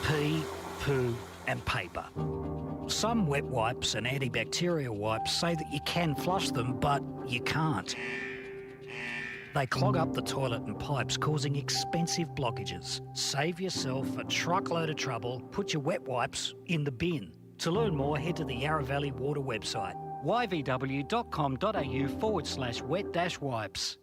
Pee, poo and paper. Some wet wipes and antibacterial wipes say that you can flush them, but you can't. They clog up the toilet and pipes, causing expensive blockages. Save yourself a truckload of trouble. Put your wet wipes in the bin. To learn more, head to the Yarra Valley Water website, yvw.com.au/wet-wipes.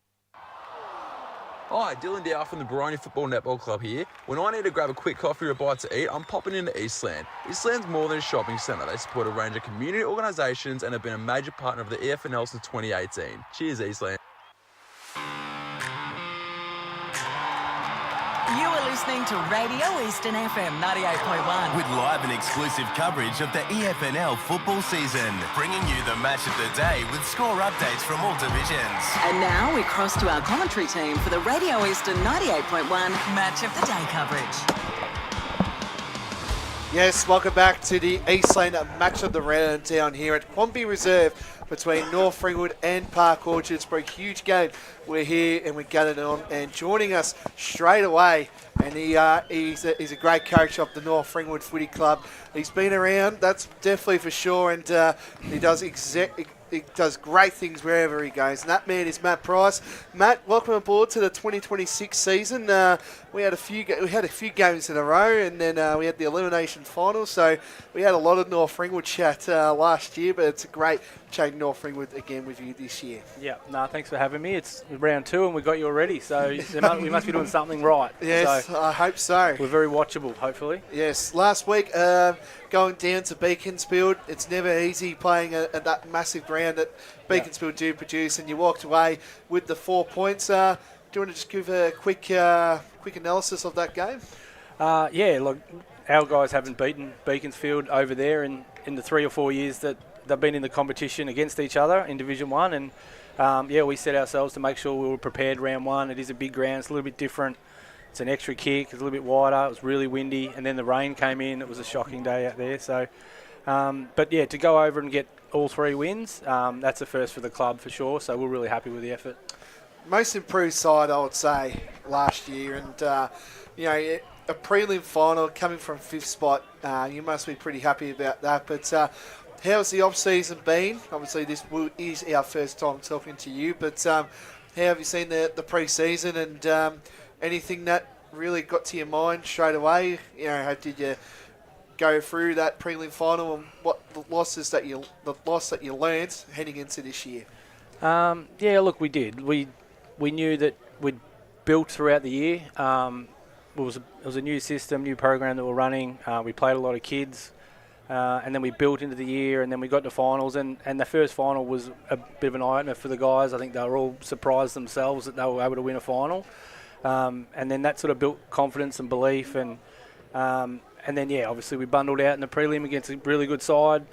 Hi, Dylan Dow from the Baroni Football Netball Club here. When I need to grab a quick coffee or a bite to eat, I'm popping into Eastland. Eastland's more than a shopping centre. They support a range of community organisations and have been a major partner of the EFNL since 2018. Cheers, Eastland. You are listening to Radio Eastern FM 98.1. With live and exclusive coverage of the EFNL football season, bringing you the match of the day with score updates from all divisions. And now we cross to our commentary team for the Radio Eastern 98.1 Match of the Day coverage. Yes, welcome back to the Eastland Match of the Round down here at Quambee Reserve between North Ringwood and Park Orchards for a huge game. We're here and we're gathered on, and joining us straight away, and he's a great character of the North Ringwood Footy Club. He's been around, that's definitely for sure, and he does great things wherever he goes. And that man is Matt Price. Matt, welcome aboard to the 2026 season. We had a few games in a row, and then we had the elimination final. So we had a lot of North Ringwood chat last year, but it's a great chatting North Ringwood again with you this year. Yeah, no, thanks for having me. It's round 2 and we got you already, so we must be doing something right. Yes, so I hope so. We're very watchable, hopefully. Yes, last week going down to Beaconsfield, it's never easy playing at that massive ground that Beaconsfield do produce, and you walked away with the 4 points. Do you want to just give a quick analysis of that game? Look, our guys haven't beaten Beaconsfield over there in the 3 or 4 years that they've been in the competition against each other in Division 1, and we set ourselves to make sure we were prepared round 1. It is a big ground, it's a little bit different. It's an extra kick, it's a little bit wider, it was really windy, and then the rain came in. It was a shocking day out there. So, to go over and get all 3 wins, that's a first for the club for sure, so we're really happy with the effort. Most improved side, I would say, last year, and a prelim final coming from 5th spot, you must be pretty happy about that. But how's the off-season been? Obviously, this is our first time talking to you, but how have you seen the pre-season, and anything that really got to your mind straight away? Did you go through that prelim final and what the loss that you learned heading into this year? Yeah, look, we did. We knew that we'd built throughout the year. It was a new system, new program that we're running. We played a lot of kids, and then we built into the year, and then we got to finals, and the first final was a bit of an eye-opener for the guys. I think they were all surprised themselves that they were able to win a final, and then that sort of built confidence and belief, and then obviously we bundled out in the prelim against a really good side.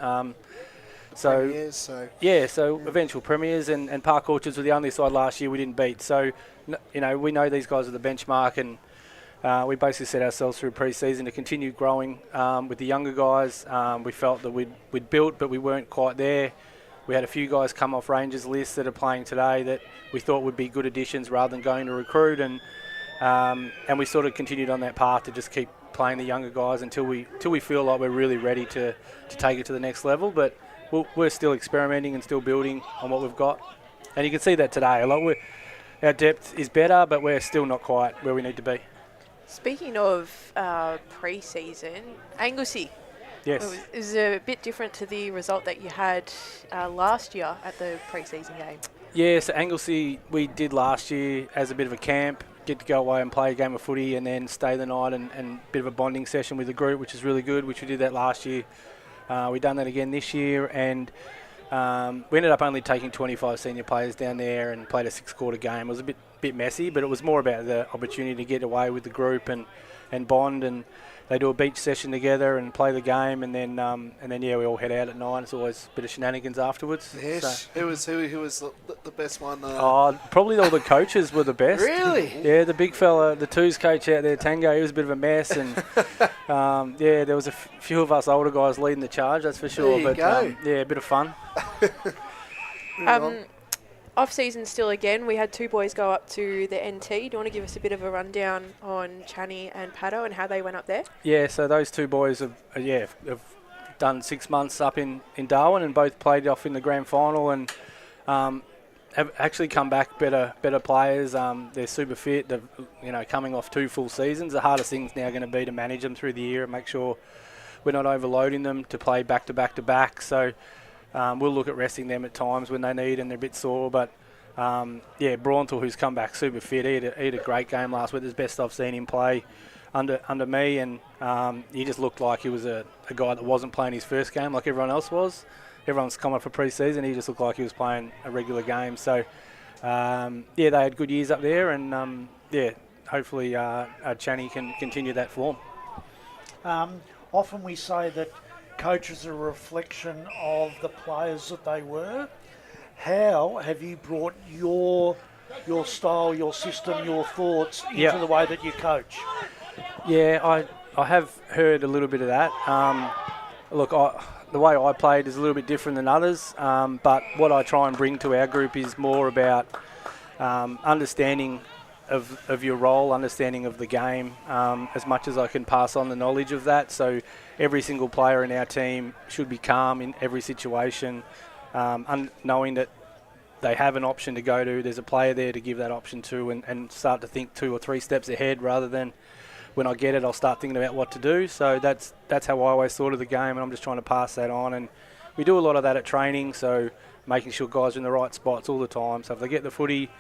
Premiers, so eventual premiers, and Park Orchards were the only side last year we didn't beat. So, we know these guys are the benchmark, and we basically set ourselves through pre-season to continue growing with the younger guys. We felt that we'd built, but we weren't quite there. We had a few guys come off Rangers lists that are playing today that we thought would be good additions rather than going to recruit, and we sort of continued on that path to just keep playing the younger guys until we feel like we're really ready to take it to the next level. But we're still experimenting and still building on what we've got. And you can see that today. Our depth is better, but we're still not quite where we need to be. Speaking of pre-season, Anglesey. Yes. It was a bit different to the result that you had last year at the pre-season game. Yeah, so Anglesey we did last year as a bit of a camp, get to go away and play a game of footy and then stay the night and a bit of a bonding session with the group, which is really good, which we did that last year. We've done that again this year, and we ended up only taking 25 senior players down there and played a 6-quarter game. It was a bit messy, but it was more about the opportunity to get away with the group and bond, and they do a beach session together and play the game, and then we all head out at 9. It's always a bit of shenanigans afterwards. Yes. Who was the best one? Probably all the coaches were the best. Really? Yeah, the big fella, the twos coach out there, Tango, he was a bit of a mess, and there was a few of us older guys leading the charge, that's for sure. There you go. A bit of fun. Off-season still again, we had 2 boys go up to the NT. Do you want to give us a bit of a rundown on Channy and Pato and how they went up there? Yeah, so those 2 boys have done 6 months up in Darwin and both played off in the grand final, and have actually come back better players. They're super fit. They're coming off 2 full seasons. The hardest thing's now going to be to manage them through the year and make sure we're not overloading them to play back to back to back. So we'll look at resting them at times when they need and they're a bit sore. But Braunthal, who's come back super fit, he had a great game last week. It's the best I've seen him play under me, and he just looked like he was a guy that wasn't playing his first game like everyone else was. Everyone's come up for pre-season. He just looked like he was playing a regular game. So they had good years up there, and hopefully Channy can continue that form. Often we say that coaches are a reflection of the players that they were. How have you brought your style, your system, your thoughts into the way that you coach? Yeah, I have heard a little bit of that. The way I played is a little bit different than others, but what I try and bring to our group is more about understanding of your role, understanding of the game, as much as I can pass on the knowledge of that. So every single player in our team should be calm in every situation, knowing that they have an option to go to. There's a player there to give that option to, and start to think 2 or 3 steps ahead rather than when I get it, I'll start thinking about what to do. So that's how I always thought of the game, and I'm just trying to pass that on. And we do a lot of that at training, so making sure guys are in the right spots all the time. So if they get the footy,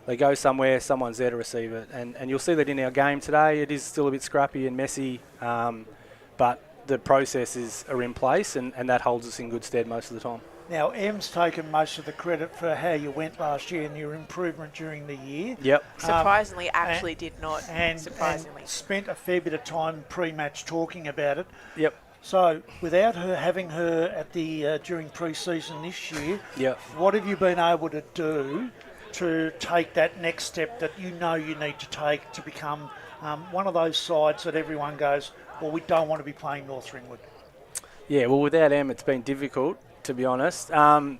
they go somewhere, someone's there to receive it. And you'll see that in our game today. It is still a bit scrappy and messy, but the processes are in place, and that holds us in good stead most of the time. Now, Em's taken most of the credit for how you went last year and your improvement during the year. Yep. Surprisingly, did not. Surprisingly. And spent a fair bit of time pre-match talking about it. Yep. So, without having her at the during pre-season this year, yep, what have you been able to do to take that next step that you know you need to take to become one of those sides that everyone goes, well, we don't want to be playing North Ringwood? Yeah, well, without Em, it's been difficult, to be honest. Em's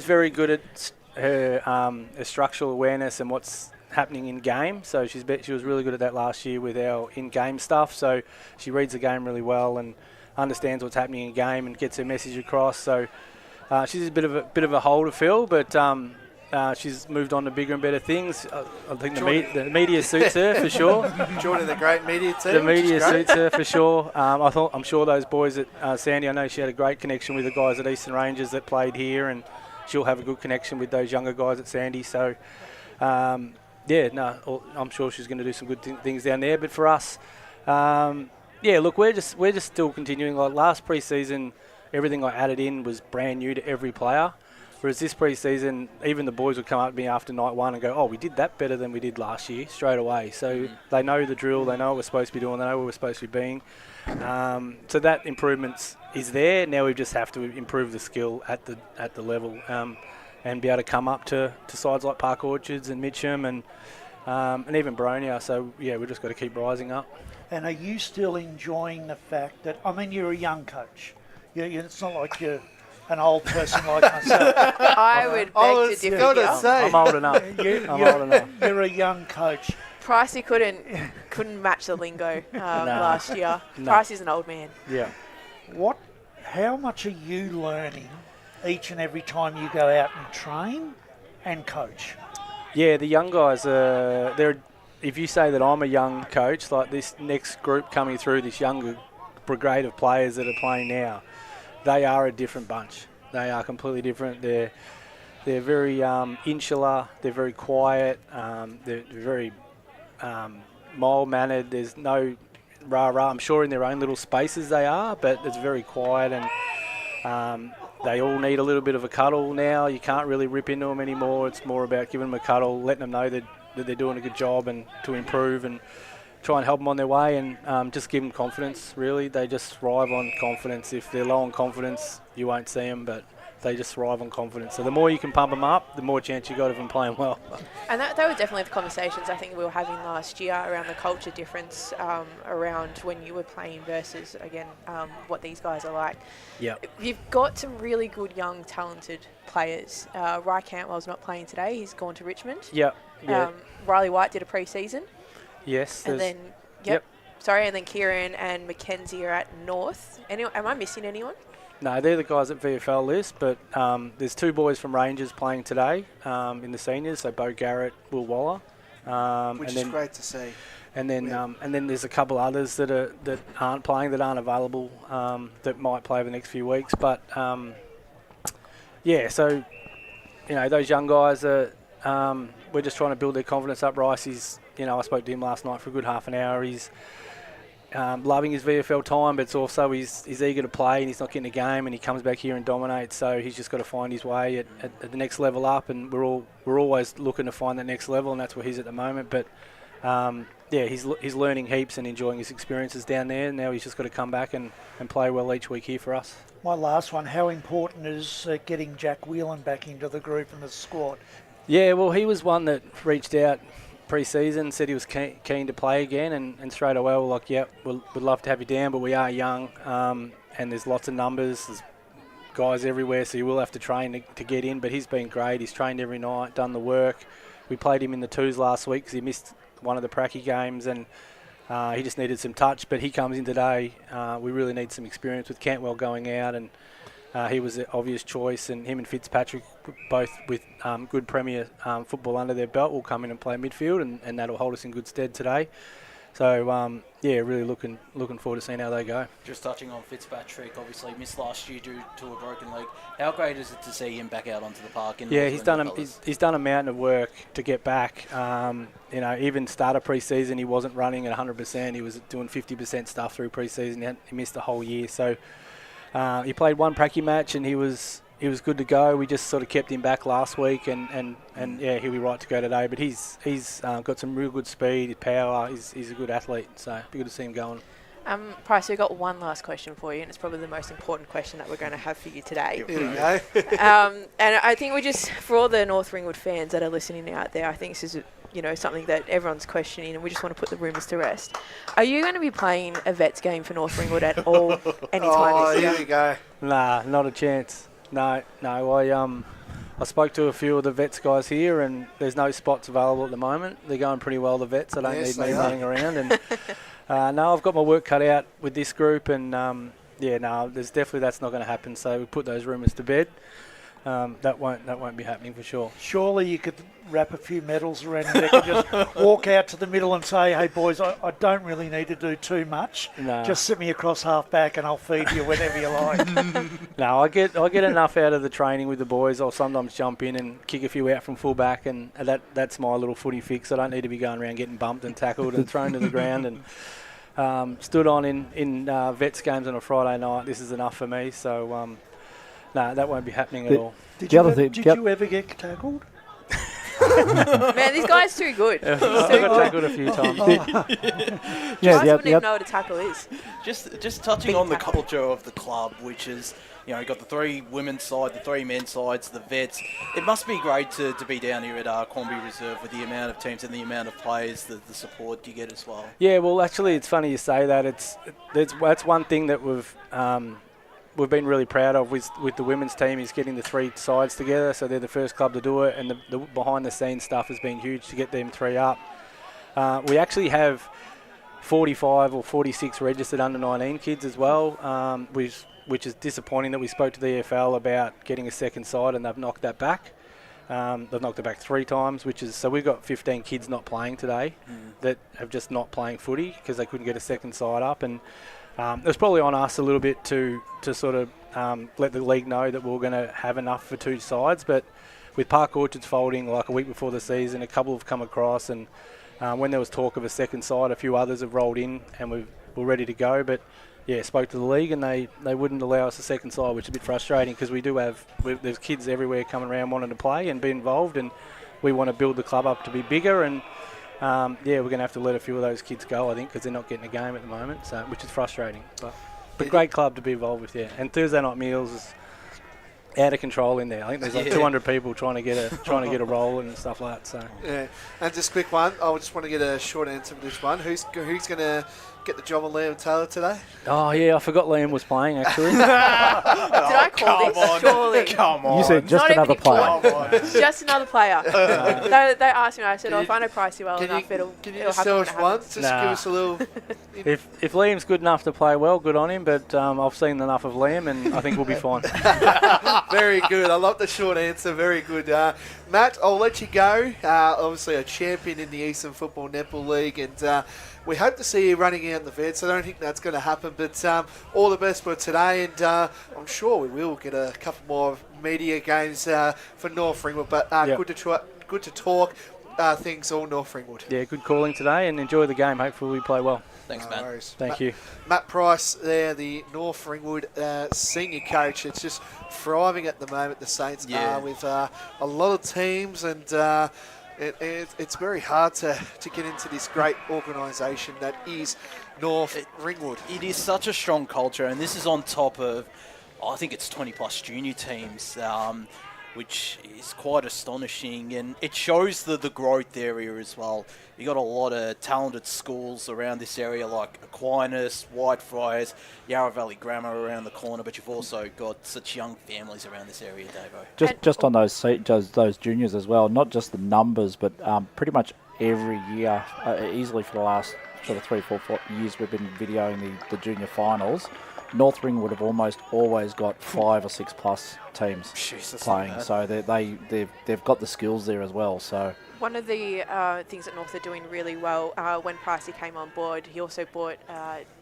very good at her structural awareness and what's happening in game. So she was really good at that last year with our in-game stuff. So she reads the game really well and understands what's happening in game and gets her message across. So she's a bit of a hole to fill, but she's moved on to bigger and better things. I think the media suits her for sure. Joining the great media team. The media suits her for sure. I'm sure those boys at Sandy, I know she had a great connection with the guys at Eastern Rangers that played here, and she'll have a good connection with those younger guys at Sandy. So, I'm sure she's going to do some good things down there. But for us, look, we're just still continuing. Like last pre-season, everything I added in was brand new to every player. Whereas this pre-season, even the boys would come up to me after night one and go, "Oh, we did that better than we did last year," straight away. So they know the drill, they know what we're supposed to be doing, they know where we're supposed to be being. So that improvement is there. Now we just have to improve the skill at the level and be able to come up to sides like Park Orchards and Mitcham and even Bronia. So yeah, we've just got to keep rising up. And are you still enjoying the fact that, I mean, you're a young coach. It's not like you're an old person like myself. I would beg to differ. I'm old enough. You're a young coach. Pricey couldn't match the lingo last year. No. Pricey's an old man. Yeah. How much are you learning each and every time you go out and train and coach? Yeah, the young guys, if you say that I'm a young coach, like this next group coming through, this younger brigade of players that are playing now, they are a different bunch. They are completely different. They're very insular. They're very quiet. They're very mild-mannered. There's no rah-rah. I'm sure in their own little spaces they are, but it's very quiet, and they all need a little bit of a cuddle now. You can't really rip into them anymore. It's more about giving them a cuddle, letting them know that they're doing a good job and to improve and try and help them on their way, and just give them confidence, really. They just thrive on confidence. If they're low on confidence, you won't see them, but they just thrive on confidence. So the more you can pump them up, the more chance you got of them playing well. And that were definitely the conversations I think we were having last year around the culture difference around when you were playing versus, again, what these guys are like. Yep. You've got some really good, young, talented players. Rye Cantwell's not playing today. He's gone to Richmond. Yep. Riley White did a pre-season. Yes. And then, and then Kieran and Mackenzie are at North. Am I missing anyone? No, they're the guys at VFL list, but there's two boys from Rangers playing today in the seniors, so Bo Garrett, Will Waller. Which is great to see. And then there's a couple others that aren't playing, that aren't available, that might play over the next few weeks. But, so, those young guys, we're just trying to build their confidence up. Rice, I spoke to him last night for a good half an hour. He's loving his VFL time, but it's also he's eager to play and he's not getting a game, and he comes back here and dominates. So he's just got to find his way at the next level up, and we're always looking to find that next level, and that's where he's at the moment. But he's learning heaps and enjoying his experiences down there. Now he's just got to come back and play well each week here for us. My last one, how important is getting Jack Whelan back into the group and the squad? Yeah, well, he was one that reached out pre-season, said he was keen to play again, and straight away we're like, we'd love to have you down, but we are young, and there's lots of numbers, there's guys everywhere, so you will have to train to get in. But he's been great. He's trained every night, done the work. We played him in the twos last week because he missed one of the pracky games, and he just needed some touch, but he comes in today. We really need some experience with Cantwell going out, and he was the obvious choice, and him and Fitzpatrick, both with good Premier football under their belt, will come in and play midfield, and that'll hold us in good stead today. So, really looking forward to seeing how they go. Just touching on Fitzpatrick, obviously missed last year due to a broken leg. How great is it to see him back out onto the park? He's done a mountain of work to get back. Even start of pre-season, he wasn't running at 100%. He was doing 50% stuff through pre-season. He missed the whole year. So he played one pracky match, and he was good to go. We just sort of kept him back last week, and he'll be right to go today. But he's got some real good speed, power. He's a good athlete, so it'd be good to see him going. Price, we've got one last question for you, and it's probably the most important question that we're going to have for you today. Here we go. And I think for all the North Ringwood fans that are listening out there, I think this is something that everyone's questioning, and we just want to put the rumours to rest. Are you going to be playing a Vets game for North Ringwood at all anytime this year? Here we go. Nah, not a chance. No. I spoke to a few of the Vets guys here, and there's no spots available at the moment. They're going pretty well, the Vets. I don't need me running around. And I've got my work cut out with this group, and there's definitely that's not going to happen. So we put those rumours to bed. that won't be happening for sure. Surely you could wrap a few medals around your neck and just walk out to the middle and say, hey, boys, I don't really need to do too much. No. Just sit me across half back and I'll feed you whenever you like. No, I get enough out of the training with the boys. I'll sometimes jump in and kick a few out from full back, and that's my little footy fix. I don't need to be going around getting bumped and tackled and thrown to the ground. And stood on in Vets games on a Friday night. This is enough for me. So, no, that won't be happening at all. Did you ever get tackled? Man, this guy's too good. I got tackled a few times. I wouldn't even know what a tackle is. Just touching on the culture of the club, which is, you know, you've got the 3 women's side, the 3 men's sides, the Vets. It must be great to be down here at Quambee Reserve with the amount of teams and the amount of players, the support you get as well. Yeah, well, actually, it's funny you say that. That's one thing that we've been really proud of with the women's team is getting the 3 sides together. So they're the first club to do it, and the behind-the-scenes stuff has been huge to get them 3 up. We actually have 45 or 46 registered under-19 kids as well, which is disappointing that we spoke to the EFL about getting a second side, and they've knocked that back. They've knocked it back 3 times, so we've got 15 kids not playing today that have just not playing footy because they couldn't get a second side up. And it was probably on us a little bit to sort of let the league know that we were going to have enough for 2 sides. But with Park Orchards folding like a week before the season, a couple have come across, and when there was talk of a second side, a few others have rolled in, and we're ready to go. But yeah, spoke to the league, and they wouldn't allow us a second side, which is a bit frustrating because there's kids everywhere coming around wanting to play and be involved, and we want to build the club up to be bigger. And we're going to have to let a few of those kids go, I think, because they're not getting a game at the moment, so which is frustrating. But great club to be involved with, yeah. And Thursday night meals is out of control in there. I think there's like 200 people trying to get a roll and stuff like that. So yeah, and just a quick one. I just want to get a short answer for this one. Who's going to get the job on Liam Taylor today? Oh yeah, I forgot Liam was playing actually. Did I call this? Surely. Come on. You said just another player. Just another player. They asked me. I said, if I know Pricey well enough, it'll just tell us once? Just give us a little. If Liam's good enough to play well, good on him. But I've seen enough of Liam, and I think we'll be fine. Very good. I love the short answer. Very good. Matt, I'll let you go. Obviously a champion in the Eastern Football Netball League, and we hope to see you running out in the Vets. I don't think that's going to happen, but all the best for today, and I'm sure we will get a couple more media games for North Ringwood, but good to talk things all North Ringwood. Yeah, good calling today, and enjoy the game. Hopefully we play well. Thanks, Matt. Thank you. Matt Price there, the North Ringwood senior coach. It's just thriving at the moment, the Saints are, with a lot of teams, and it's very hard to get into this great organisation that is North Ringwood. It is such a strong culture, and this is on top of, I think it's 20-plus junior teams, which is quite astonishing, and it shows the growth area as well. You got a lot of talented schools around this area like Aquinas, Whitefriars, Yarra Valley Grammar around the corner, but you've also got such young families around this area, Davo. Just on those juniors as well, not just the numbers, but pretty much every year, easily for the last sort of 3-4 years, we've been videoing the junior finals. North Ringwood have almost always got 5 or 6 plus teams playing, so they've got the skills there as well. So one of the things that North are doing really well, when Pricey came on board, he also brought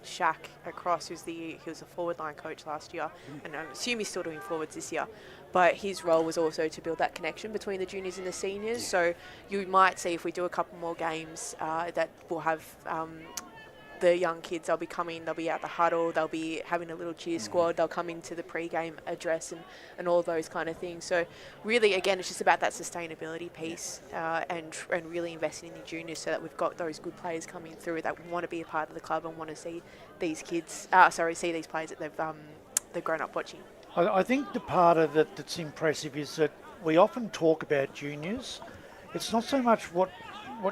Shaq across, he was a forward line coach last year, and I assume he's still doing forwards this year. But his role was also to build that connection between the juniors and the seniors. So you might see, if we do a couple more games, that we'll have the young kids, they'll be out the huddle, they'll be having a little cheer squad, they'll come into the pre-game address and all those kind of things. So really, again, it's just about that sustainability piece and really investing in the juniors so that we've got those good players coming through that want to be a part of the club and want to see these kids, see these players that they've grown up watching. I think the part of it that's impressive is that we often talk about juniors. It's not so much what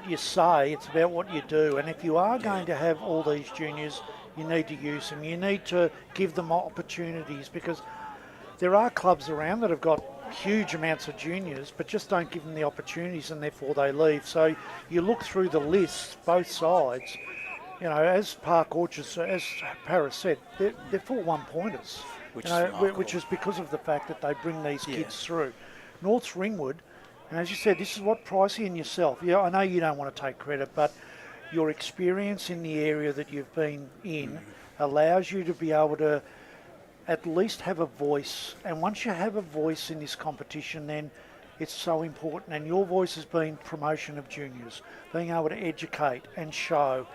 you say, it's about what you do. And if you are going to have all these juniors, you need to use them. You need to give them opportunities, because there are clubs around that have got huge amounts of juniors but just don't give them the opportunities, and therefore they leave. So you look through the list, both sides, you know, as Park Orchards, as Paris said, they're full one-pointers. which is because of the fact that they bring these kids through. North Ringwood, and as you said, this is what Pricey and yourself, I know you don't want to take credit, but your experience in the area that you've been in allows you to be able to at least have a voice. And once you have a voice in this competition, then it's so important. And your voice has been promotion of juniors, being able to educate and show.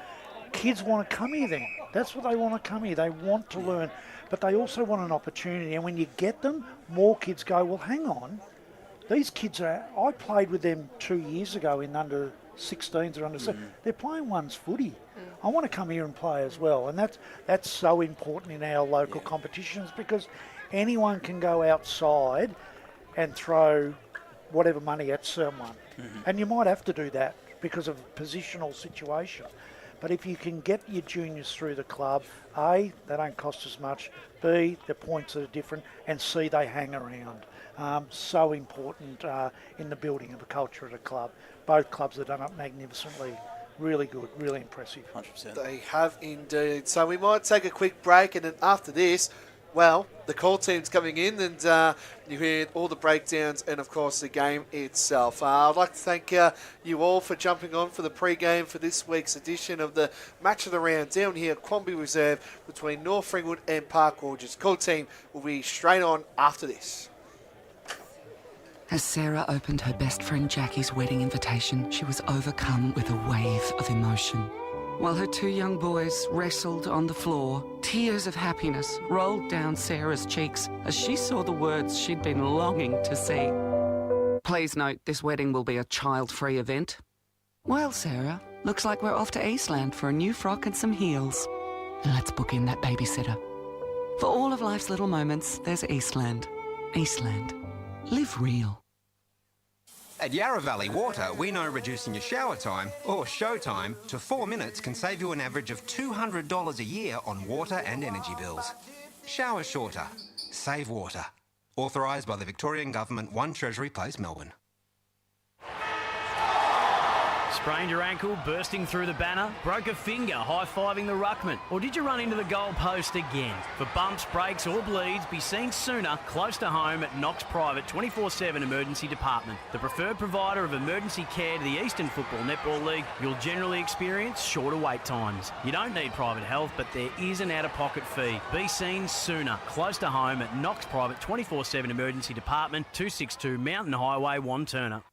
Kids want to come here then. That's what they want to come here. They want to learn, but they also want an opportunity. And when you get them, more kids go, well, hang on. These kids I played with them 2 years ago in under 16s or under 17s. They're playing one's footy. I want to come here and play as well. And that's so important in our local competitions, because anyone can go outside and throw whatever money at someone. And you might have to do that because of a positional situation. But if you can get your juniors through the club, A, they don't cost as much, B, the points are different, and C, they hang around. So important in the building of a culture at a club. Both clubs have done it magnificently. Really good, really impressive. 100%. They have indeed. So we might take a quick break, and then after this, well, the call team's coming in, and you hear all the breakdowns and, of course, the game itself. I'd like to thank you all for jumping on for the pre-game for this week's edition of the Match of the Round down here at Quambee Reserve between North Ringwood and Park Orchards. Call team will be straight on after this. As Sarah opened her best friend Jackie's wedding invitation, she was overcome with a wave of emotion. While her two young boys wrestled on the floor, tears of happiness rolled down Sarah's cheeks as she saw the words she'd been longing to see. Please note, this wedding will be a child-free event. Well, Sarah, looks like we're off to Eastland for a new frock and some heels. Let's book in that babysitter. For all of life's little moments, there's Eastland. Eastland. Live real. At Yarra Valley Water, we know reducing your shower time, or show time, to 4 minutes can save you an average of $200 a year on water and energy bills. Shower shorter. Save water. Authorised by the Victorian Government, 1 Treasury Place, Melbourne. Sprained your ankle, bursting through the banner, broke a finger, high-fiving the ruckman, or did you run into the goal post again? For bumps, breaks or bleeds, be seen sooner, close to home at Knox Private 24/7 Emergency Department. The preferred provider of emergency care to the Eastern Football Netball League. You'll generally experience shorter wait times. You don't need private health, but there is an out-of-pocket fee. Be seen sooner, close to home at Knox Private 24/7 Emergency Department, 262 Mountain Highway, Wantirna.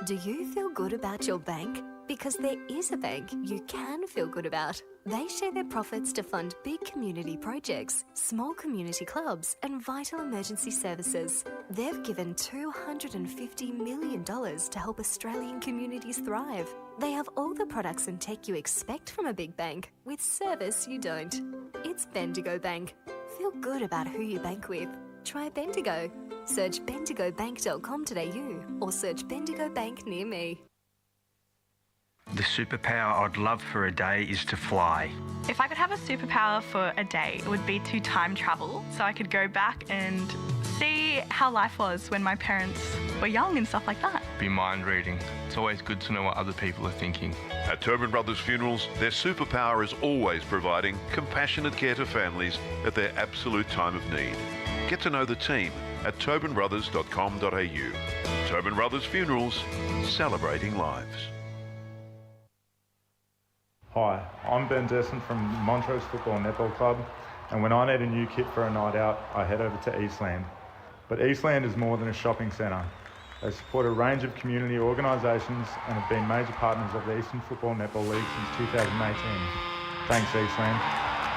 Do you feel good about your bank? Because there is a bank you can feel good about. They share their profits to fund big community projects, small community clubs, and vital emergency services. They've given $250 million to help Australian communities thrive. They have all the products and tech you expect from a big bank, with service you don't. It's Bendigo Bank. Feel good about who you bank with. Try Bendigo. Search bendigobank.com.au or search Bendigo Bank near me. The superpower I'd love for a day is to fly. If I could have a superpower for a day, it would be to time travel so I could go back and see how life was when my parents were young and stuff like that. Be mind reading. It's always good to know what other people are thinking. At Tobin Brothers Funerals, their superpower is always providing compassionate care to families at their absolute time of need. Get to know the team at tobinbrothers.com.au. Tobin Brothers Funerals, celebrating lives. Hi, I'm Ben Desson from Montrose Football Netball Club, and when I need a new kit for a night out, I head over to Eastland. But Eastland is more than a shopping centre. They support a range of community organisations and have been major partners of the Eastern Football Netball League since 2018. Thanks, Eastland.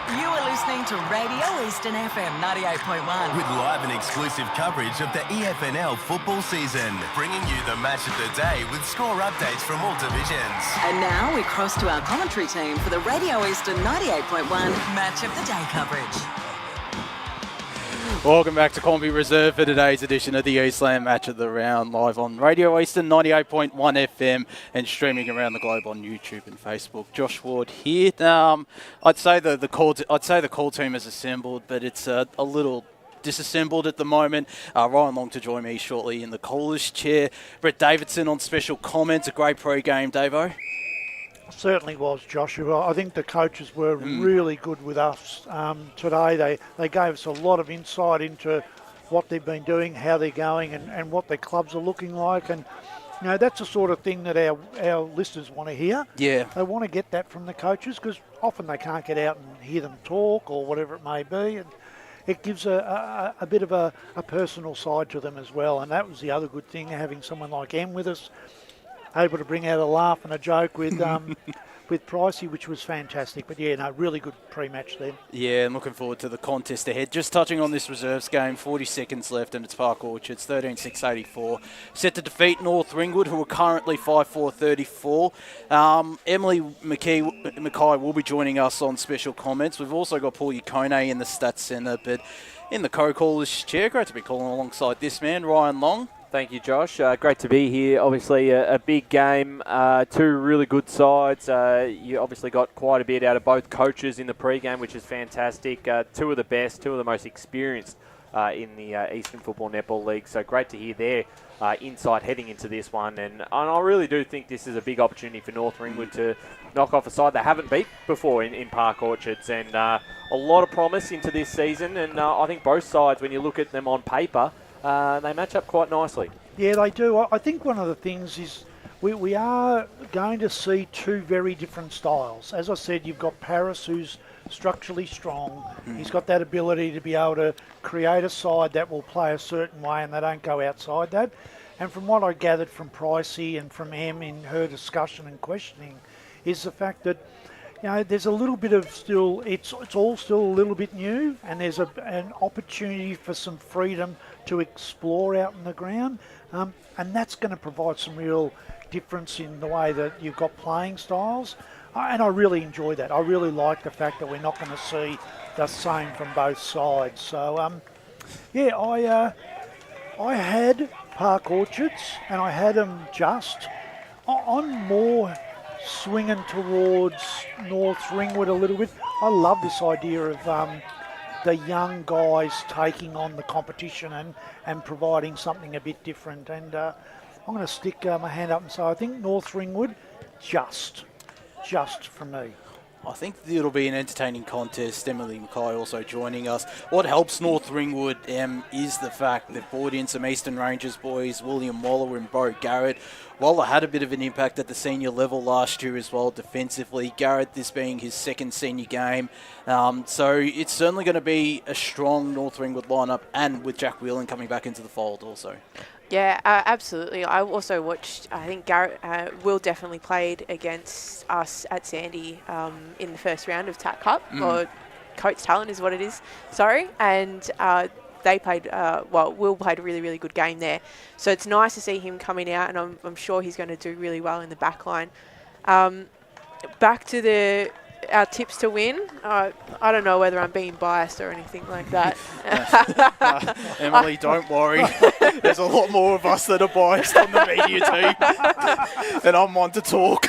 You are listening to Radio Eastern FM 98.1. With live and exclusive coverage of the EFNL football season, bringing you the match of the day with score updates from all divisions. And now we cross to our commentary team for the Radio Eastern 98.1 Match of the Day coverage. Welcome back to Quambee Reserve for today's edition of the Eastland Match of the Round, live on Radio Eastern 98.1 FM and streaming around the globe on YouTube and Facebook. Josh Ward here. I'd say the call team is assembled, but it's a little disassembled at the moment. Ryan Long to join me shortly in the caller's chair. Brett Davidson on special comments. A great pre-game, Davo. Certainly was, Joshua. I think the coaches were really good with us today. They gave us a lot of insight into what they've been doing, how they're going, and what their clubs are looking like. And that's the sort of thing that our listeners want to hear. Yeah. They want to get that from the coaches because often they can't get out and hear them talk or whatever it may be. And it gives a bit of a personal side to them as well. And that was the other good thing, having someone like Em with us, able to bring out a laugh and a joke with with Pricey, which was fantastic. But really good pre-match there. Yeah, and looking forward to the contest ahead. Just touching on this reserves game, 40 seconds left, and it's Park Orchards, 13-6-84. Set to defeat North Ringwood, who are currently 5-4-34. Emily Mackay will be joining us on special comments. We've also got Paul Yukone in the Stats Centre, but in the co-caller's chair, great to be calling alongside this man, Ryan Long. Thank you, Josh. Great to be here. Obviously, a big game. Two really good sides. You obviously got quite a bit out of both coaches in the pre-game, which is fantastic. Two of the best, two of the most experienced in the Eastern Football Netball League. So great to hear their insight heading into this one. And I really do think this is a big opportunity for North Ringwood to knock off a side they haven't beat before in Park Orchards. And a lot of promise into this season. And I think both sides, when you look at them on paper, they match up quite nicely. Yeah, they do. I think one of the things is we are going to see two very different styles. As I said, you've got Paris, who's structurally strong. He's got that ability to be able to create a side that will play a certain way and they don't go outside that. And from what I gathered from Pricey and from Em in her discussion and questioning is the fact that there's a little bit of still, it's all still a little bit new, and there's an opportunity for some freedom to explore out in the ground, and that's going to provide some real difference in the way that you've got playing styles, and I really enjoy that. I really like the fact that we're not going to see the same from both sides. So, I had Park Orchards, and I had them just on more swinging towards North Ringwood a little bit. I love this idea of the young guys taking on the competition and providing something a bit different. And I'm going to stick my hand up and say I think North Ringwood just for me. I think it'll be an entertaining contest. Emily Mackay also joining us. What helps North Ringwood, is the fact they've brought in some Eastern Rangers boys, William Waller and Bo Garrett. Waller had a bit of an impact at the senior level last year as well defensively. Garrett, this being his second senior game. So it's certainly going to be a strong North Ringwood lineup, and with Jack Whelan coming back into the fold also. Yeah, absolutely. I also watched, I think Garrett Will definitely played against us at Sandy in the first round of TAC Cup, or Coates Talent is what it is, sorry. And they played, Will played a really, really good game there. So it's nice to see him coming out, and I'm sure he's going to do really well in the back line. Back to our tips to win. I don't know whether I'm being biased or anything like that. Emily, don't worry. There's a lot more of us that are biased on the media team, and I'm one to talk.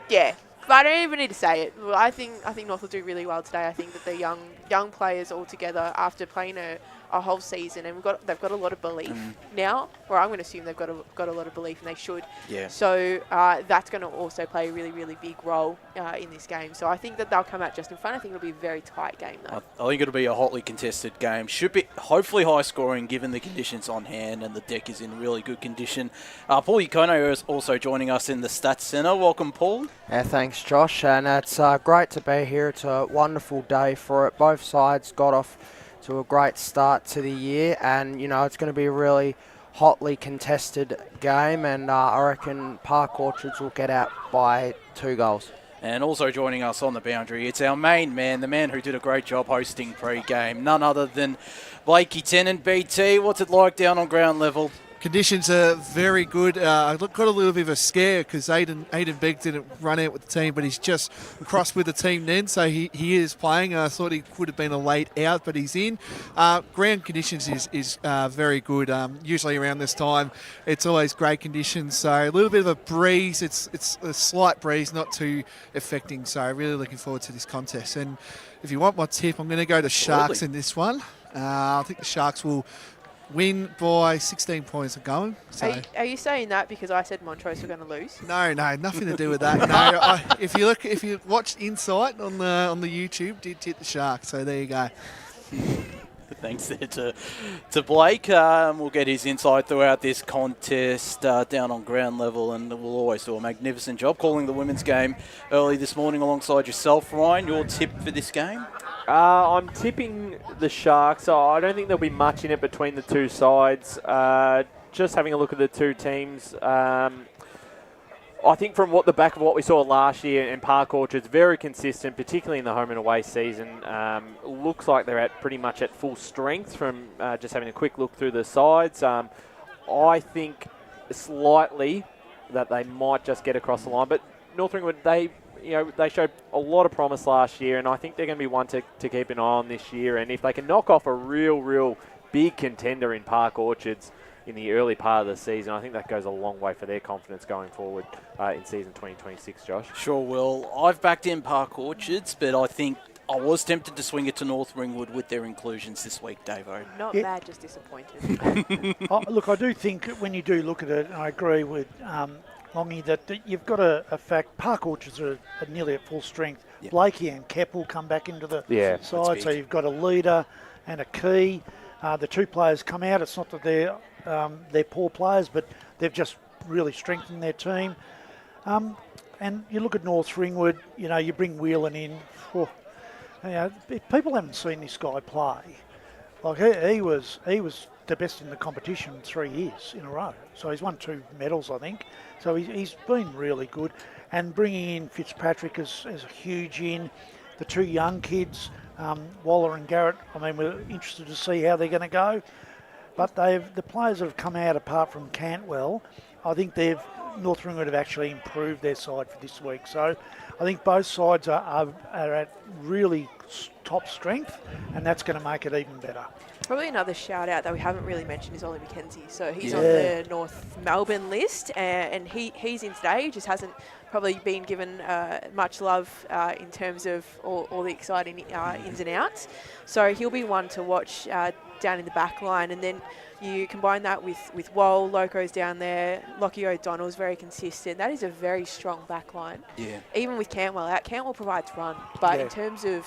Yeah, but I don't even need to say it. I think North will do really well today. I think that the young players all together after playing a whole season, and they've got a lot of belief now, or I'm going to assume they've got a lot of belief, and they should. Yeah. So that's going to also play a really, really big role in this game. So I think that they'll come out just in front. I think it'll be a very tight game, though. I think it'll be a hotly contested game. Should be hopefully high scoring given the conditions on hand, and the deck is in really good condition. Paul Yukone is also joining us in the Stats Centre. Welcome, Paul. Yeah, thanks, Josh. And it's great to be here. It's a wonderful day for it. Both sides got off to a great start to the year, and it's going to be a really hotly contested game, and I reckon Park Orchards will get out by 2 goals. And also joining us on the boundary, it's our main man, the man who did a great job hosting pre-game, none other than Blakey Tennant. BT, what's it like down on ground level? Conditions are very good. I got a little bit of a scare because Aiden Begg didn't run out with the team, but he's just crossed with the team then, so he is playing. I thought he could have been a late out, but he's in. Ground conditions is very good. Usually around this time, it's always great conditions. So a little bit of a breeze. It's a slight breeze, not too affecting. So really looking forward to this contest. And if you want my tip, I'm going to go to Sharks in this one. I think the Sharks will win by 16 points. I'm going. So. Are you saying that because I said Montrose were going to lose? No, nothing to do with that. No, if you watched Insight on the YouTube, did tip the Sharks. So there you go. Thanks there to Blake. We'll get his insight throughout this contest down on ground level, and we'll always do a magnificent job calling the women's game early this morning alongside yourself, Ryan. Your tip for this game? I'm tipping the Sharks. I don't think there'll be much in it between the two sides. Just having a look at the two teams, I think from the back of what we saw last year in Park Orchard's very consistent, particularly in the home and away season. Looks like they're pretty much at full strength from just having a quick look through the sides. I think slightly that they might just get across the line, but North Ringwood, they showed a lot of promise last year, and I think they're going to be one to keep an eye on this year. And if they can knock off a real big contender in Park Orchards in the early part of the season, I think that goes a long way for their confidence going forward in season 2026, Josh. Sure will. I've backed in Park Orchards, but I think I was tempted to swing it to North Ringwood with their inclusions this week, Davo. Not bad, just disappointed. Look, I do think when you do look at it, and I agree with Longy, that you've got a fact, Park Orchards are nearly at full strength. Yep. Blakey and Kepp will come back into the side, so you've got a leader and a key. The two players come out. It's not that they're poor players, but they've just really strengthened their team. And you look at North Ringwood, you bring Whelan in. People haven't seen this guy play. Like he was the best in the competition 3 years in a row. So he's won 2 medals, I think. So he's been really good. And bringing in Fitzpatrick is a huge in. The 2 young kids, Waller and Garrett, we're interested to see how they're going to go. But the players that have come out, apart from Cantwell, I think North Ringwood have actually improved their side for this week. So I think both sides are at really top strength, and that's going to make it even better. Probably another shout out that we haven't really mentioned is Ollie McKenzie. So he's on the North Melbourne list, and he's in today. Just hasn't probably been given much love in terms of all the exciting ins and outs. So he'll be one to watch down in the back line, and then you combine that with Woll, Loco's down there, Lockie O'Donnell's very consistent. That is a very strong back line. Yeah. Even with Cantwell out, Cantwell provides run, but in terms of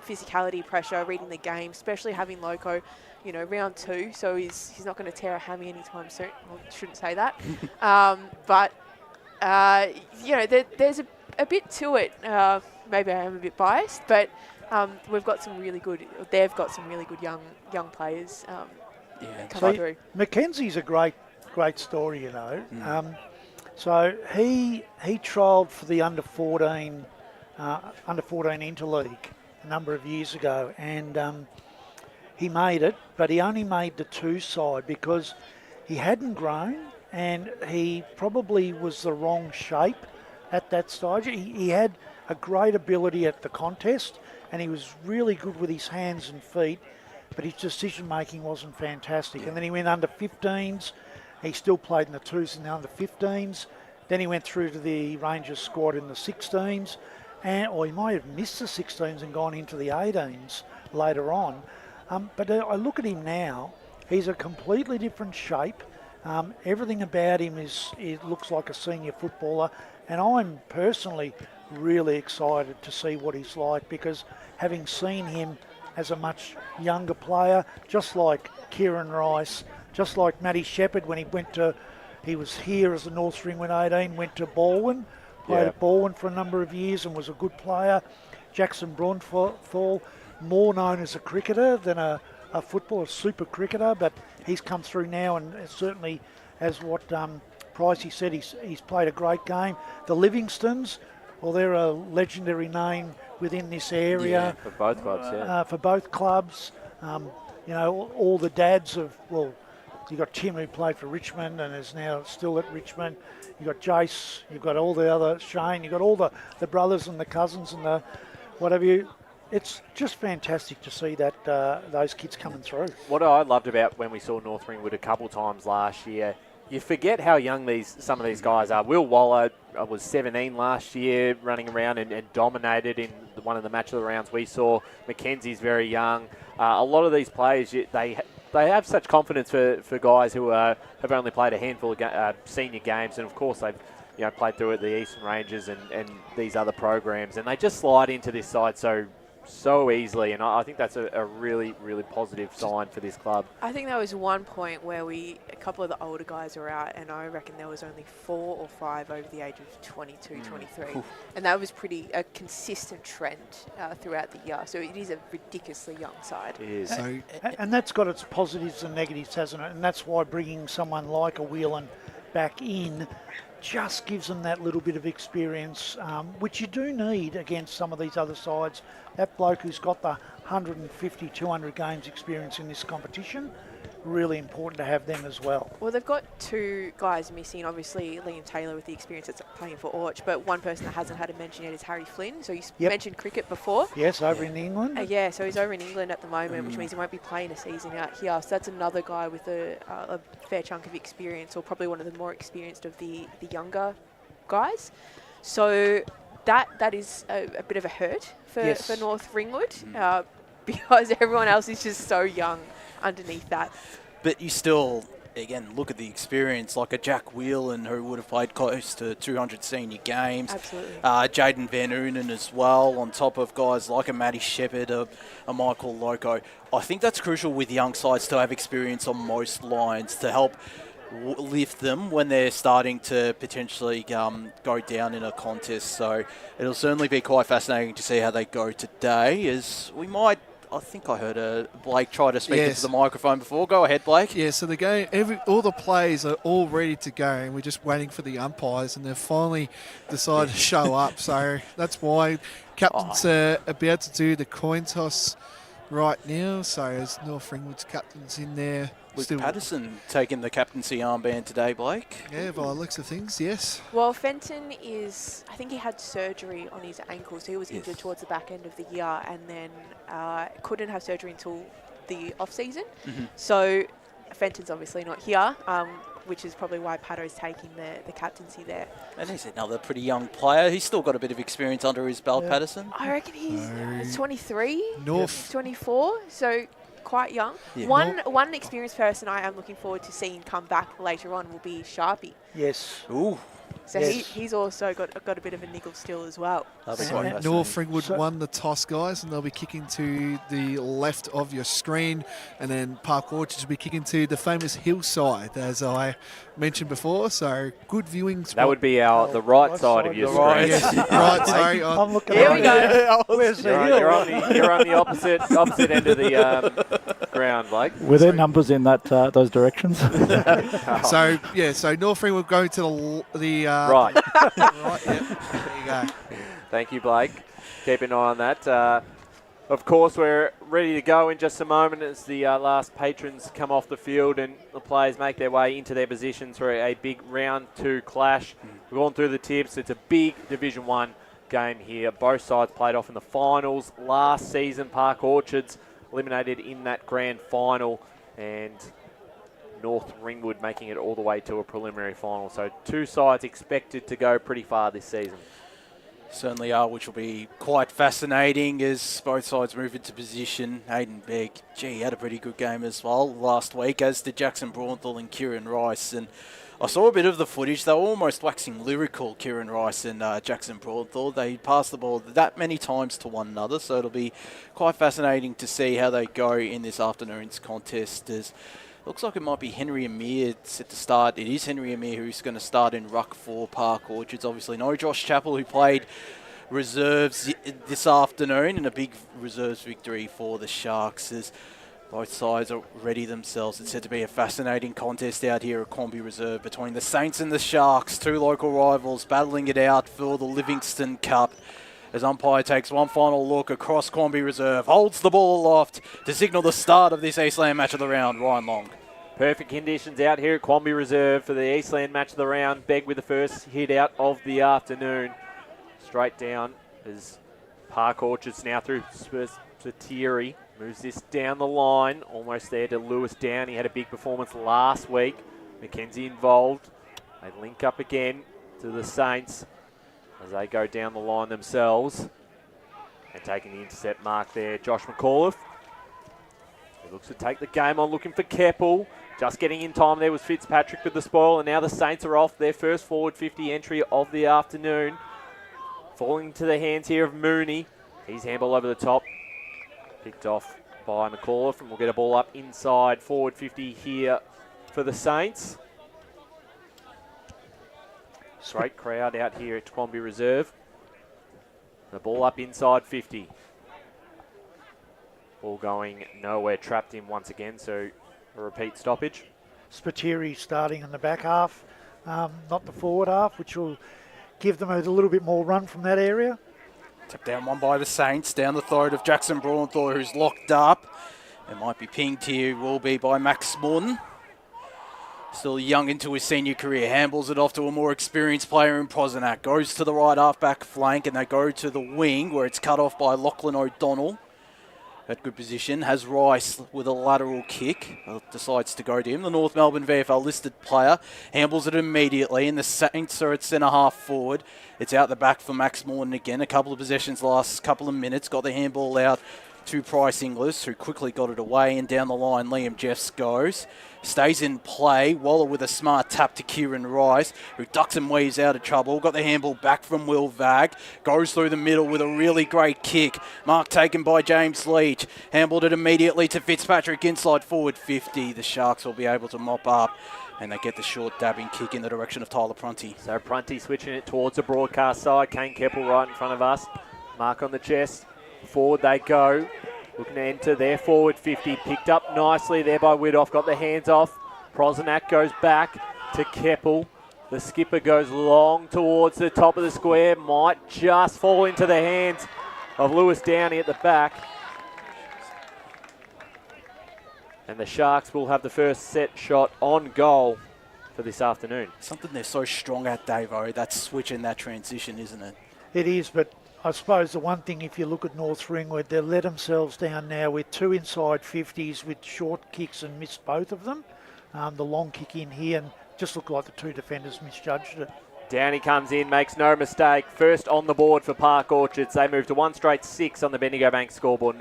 physicality, pressure, reading the game, especially having Loco, round 2, so he's not going to tear a hammy anytime soon. Well, shouldn't say that. But there's a bit to it. Maybe I am a bit biased, but they've got some really good young players coming through. Mackenzie's a great story, So he trialled for the under 14 interleague a number of years ago, and he made it, but he only made the 2 side because he hadn't grown, and he probably was the wrong shape at that stage. He had a great ability at the contest, and he was really good with his hands and feet, but his decision making wasn't fantastic. Yeah. And then he went under 15s. He still played in the 2s in the under 15s. Then he went through to the Rangers squad in the 16s, or he might have missed the 16s and gone into the 18s later on. But I look at him now, he's a completely different shape. Everything about him looks like a senior footballer, and I'm personally really excited to see what he's like, because having seen him as a much younger player, just like Kieran Rice, just like Matty Shepherd when he was here as a North Ringwood 18, went to Baldwin, played at Baldwin for a number of years and was a good player. Jackson Braunthal, more known as a cricketer than a footballer, super cricketer, but he's come through now, and certainly, as what Pricey said, he's played a great game. The Livingstons, well, they're a legendary name within this area. Yeah, for both clubs, for both clubs. All the dads of, you got Tim, who played for Richmond and is now still at Richmond. You got Jace, you've got all the other, Shane, you've got all the brothers and the cousins and the whatever. It's just fantastic to see that those kids coming through. What I loved about when we saw North Ringwood a couple times last year, you forget how young some of these guys are. Will Waller was 17 last year, running around and dominated in one of the match of the rounds we saw. Mackenzie's very young. A lot of these players, they they have such confidence for guys who have only played a handful of senior games, and of course they've played through at the Eastern Rangers and these other programs, and they just slide into this side so easily, and I think that's a really, really positive sign for this club. I think there was one point where a couple of the older guys were out, and I reckon there was only 4 or 5 over the age of 22, 23. And that was a consistent trend throughout the year. So it is a ridiculously young side. It is. And that's got its positives and negatives, hasn't it? And that's why bringing someone like a Whelan back in just gives them that little bit of experience, which you do need against some of these other sides. That bloke who's got the 150, 200 games experience in this competition, really important to have them as well. Well, they've got 2 guys missing, obviously Liam Taylor with the experience that's playing for Orch, but one person that hasn't had a mention yet is Harry Flynn. So you mentioned cricket before. Yes, over in England. Yeah, so he's over in England at the moment, which means he won't be playing a season out here. So that's another guy with a fair chunk of experience, or probably one of the more experienced of the younger guys. So that is a bit of a hurt for North Ringwood because everyone else is just so young underneath that. But you still, again, look at the experience, like a Jack Whelan who would have played close to 200 senior games. Absolutely. Jaden Van Oonen as well, on top of guys like a Matty Shepherd, a Michael Loco. I think that's crucial with young sides to have experience on most lines to help lift them when they're starting to potentially go down in a contest. So it'll certainly be quite fascinating to see how they go today, as we might... I think I heard Blake try to speak into the microphone before. Go ahead, Blake. Yeah, so the game, all the players are all ready to go, and we're just waiting for the umpires, and they've finally decided to show up. So that's why captains are about to do the coin toss right now. So as North Ringwood's captain's in there. Luke Patterson taking the captaincy armband today, Blake. Yeah, by the looks of things, yes. Well, Fenton I think he had surgery on his ankle, so he was injured towards the back end of the year, and then couldn't have surgery until the off-season. So Fenton's obviously not here, which is probably why Pato's taking the captaincy there. And he's another pretty young player. He's still got a bit of experience under his belt, Patterson. I reckon he's 23, North 24, so quite young. Yeah. One experienced person I am looking forward to seeing come back later on will be Sharpie. Yes. Ooh. So he's also got a bit of a niggle still as well. North Ringwood won the toss, guys, and they'll be kicking to the left of your screen, and then Park Orchards will be kicking to the famous hillside, as I mentioned before. So good viewing spot. That would be the right side of your screen. Yes, right, sorry. I'm looking Here we go. Where's the hill? You're on the opposite end of the ground, Blake. Were there numbers in those directions? So North Ringwood going to the right. Right, yep. There you go. Thank you, Blake. Keep an eye on that. Of course, we're ready to go in just a moment as the last patrons come off the field and the players make their way into their positions for a big round 2 clash. We've gone through the tips. It's a big Division 1 game here. Both sides played off in the finals last season. Park Orchards eliminated in that grand final, and North Ringwood making it all the way to a preliminary final. So 2 sides expected to go pretty far this season. Certainly are, which will be quite fascinating as both sides move into position. Hayden Begg, had a pretty good game as well last week, as did Jackson Braunthal and Kieran Rice. And I saw a bit of the footage. They were almost waxing lyrical, Kieran Rice and Jackson Braunthal. They passed the ball that many times to one another, so it'll be quite fascinating to see how they go in this afternoon's contest. As looks like it might be Henry Amir set to start. It is Henry Amir who's going to start in ruck for Park Orchards. Obviously no Josh Chappell, who played reserves this afternoon in a big reserves victory for the Sharks, as both sides are ready themselves. It's said to be a fascinating contest out here at Quambee Reserve between the Saints and the Sharks, 2 local rivals battling it out for the Livingston Cup. As umpire takes one final look across Quambee Reserve, holds the ball aloft to signal the start of this Eastland match of the round. Ryan Long. Perfect conditions out here at Quambee Reserve for the Eastland match of the round. Begg with the first hit out of the afternoon. Straight down as Park Orchards now through Satiri. Moves this down the line, almost there to Lewis Down. He had a big performance last week. Mackenzie involved. They link up again to the Saints as they go down the line themselves. And taking the intercept mark there, Josh McAuliffe. He looks to take the game on, looking for Keppel. Just getting in time there was Fitzpatrick with the spoil, and now the Saints are off their first forward 50 entry of the afternoon. Falling into the hands here of Mooney. He's handball over the top. Picked off by McAuliffe, and we'll get a ball up inside forward 50 here for the Saints. Great crowd out here at Quambee Reserve. The ball up inside 50. Ball going nowhere, trapped in once again, so a repeat stoppage. Spiteri starting in the back half, not the forward half, which will give them a little bit more run from that area. Tap down one by the Saints, down the throat of Jackson Braunthor, who's locked up. It might be pinged here, will be by Max Morton. Still young into his senior career, handballs it off to a more experienced player in Prozenak. Goes to the right half-back flank, and they go to the wing, where it's cut off by Lachlan O'Donnell. At good position, has Rice with a lateral kick. Decides to go to him. The North Melbourne VFL listed player handballs it immediately, and the Saints are at centre half forward. It's out the back for Max Morton again. A couple of possessions last couple of minutes. Got the handball out to Price Inglis, who quickly got it away, and down the line Liam Jeffs goes. Stays in play. Waller with a smart tap to Kieran Rice, who ducks and weaves out of trouble. Got the handball back from Will Vag. Goes through the middle with a really great kick. Mark taken by James Leach. Handballed it immediately to Fitzpatrick inside forward 50. The Sharks will be able to mop up, and they get the short dabbing kick in the direction of Tyler Prunty. So Prunty switching it towards the broadcast side. Kane Keppel right in front of us. Mark on the chest. Forward they go. Looking to enter their forward 50. Picked up nicely there by Widoff. Got the hands off. Prozenak goes back to Keppel. The skipper goes long towards the top of the square. Might just fall into the hands of Lewis Downey at the back. And the Sharks will have the first set shot on goal for this afternoon. Something they're so strong at, Davo, that switch and that transition, isn't it? It is, but I suppose the one thing, if you look at North Ringwood, they've let themselves down now with two inside 50s with short kicks and missed both of them. The long kick in here, and just looked like the two defenders misjudged it. Downey comes in, makes no mistake. First on the board for Park Orchards. They move to 1 straight 6 on the Bendigo Bank scoreboard.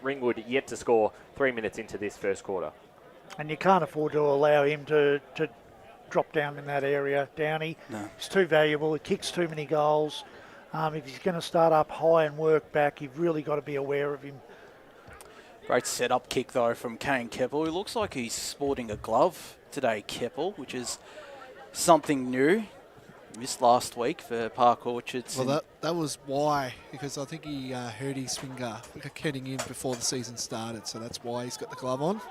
Ringwood yet to score 3 minutes into this first quarter. And you can't afford to allow him to drop down in that area, Downey. No. He's too valuable. He kicks too many goals. If he's going to start up high and work back, you've really got to be aware of him. Great setup kick, though, from Kane Keppel. He looks like he's sporting a glove today, Keppel, which is something new. Missed last week for Park Orchards. Well, that was why, because I think he hurt his finger heading in before the season started, so that's why he's got the glove on.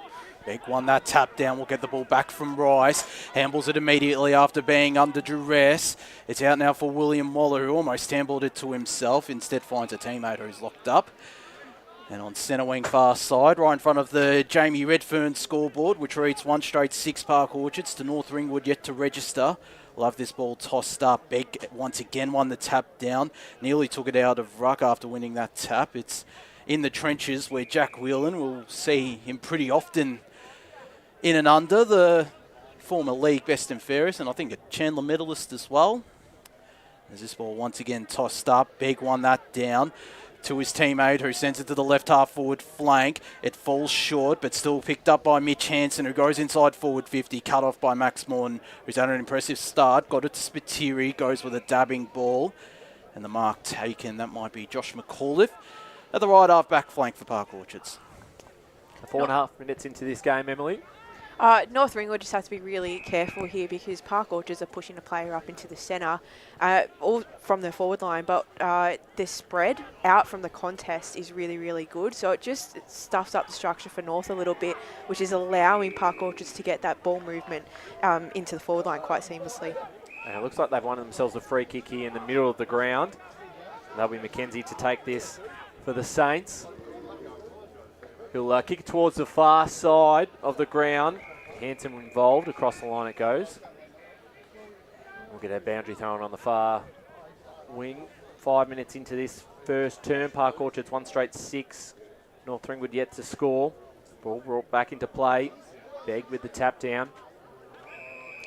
Big one, that tap down. We'll get the ball back from Rice. Handballs it immediately after being under duress. It's out now for William Waller, who almost handballed it to himself. Instead finds a teammate who's locked up. And on centre wing far side, right in front of the Jamie Redfern scoreboard, which reads 1 straight 6 Park Orchards to North Ringwood yet to register. Love this ball tossed up. Begg once again won the tap down. Nearly took it out of ruck after winning that tap. It's in the trenches where Jack Whelan, will see him pretty often in and under, the former league best and fairest, and I think a Chandler medalist as well. As this ball once again tossed up. Begg won that down to his teammate, who sends it to the left half forward flank. It falls short, but still picked up by Mitch Hansen, who goes inside forward 50, cut off by Max Morton, who's had an impressive start. Got it to Spiteri, goes with a dabbing ball, and the mark taken. That might be Josh McAuliffe at the right half back flank for Park Orchards. 4.5 minutes into this game, Emily. North Ringwood just has to be really careful here, because Park Orchards are pushing a player up into the centre, all from the forward line, but the spread out from the contest is really, really good. So it just stuffs up the structure for North a little bit, which is allowing Park Orchards to get that ball movement into the forward line quite seamlessly. And it looks like they've won themselves a free kick here in the middle of the ground. That'll be Mackenzie to take this for the Saints. He'll kick it towards the far side of the ground. Hanson involved, across the line it goes. We'll get our boundary thrown on the far wing. 5 minutes into this first term. Park Orchards 1 straight 6. North Ringwood yet to score. Ball brought back into play. Begg with the tap down.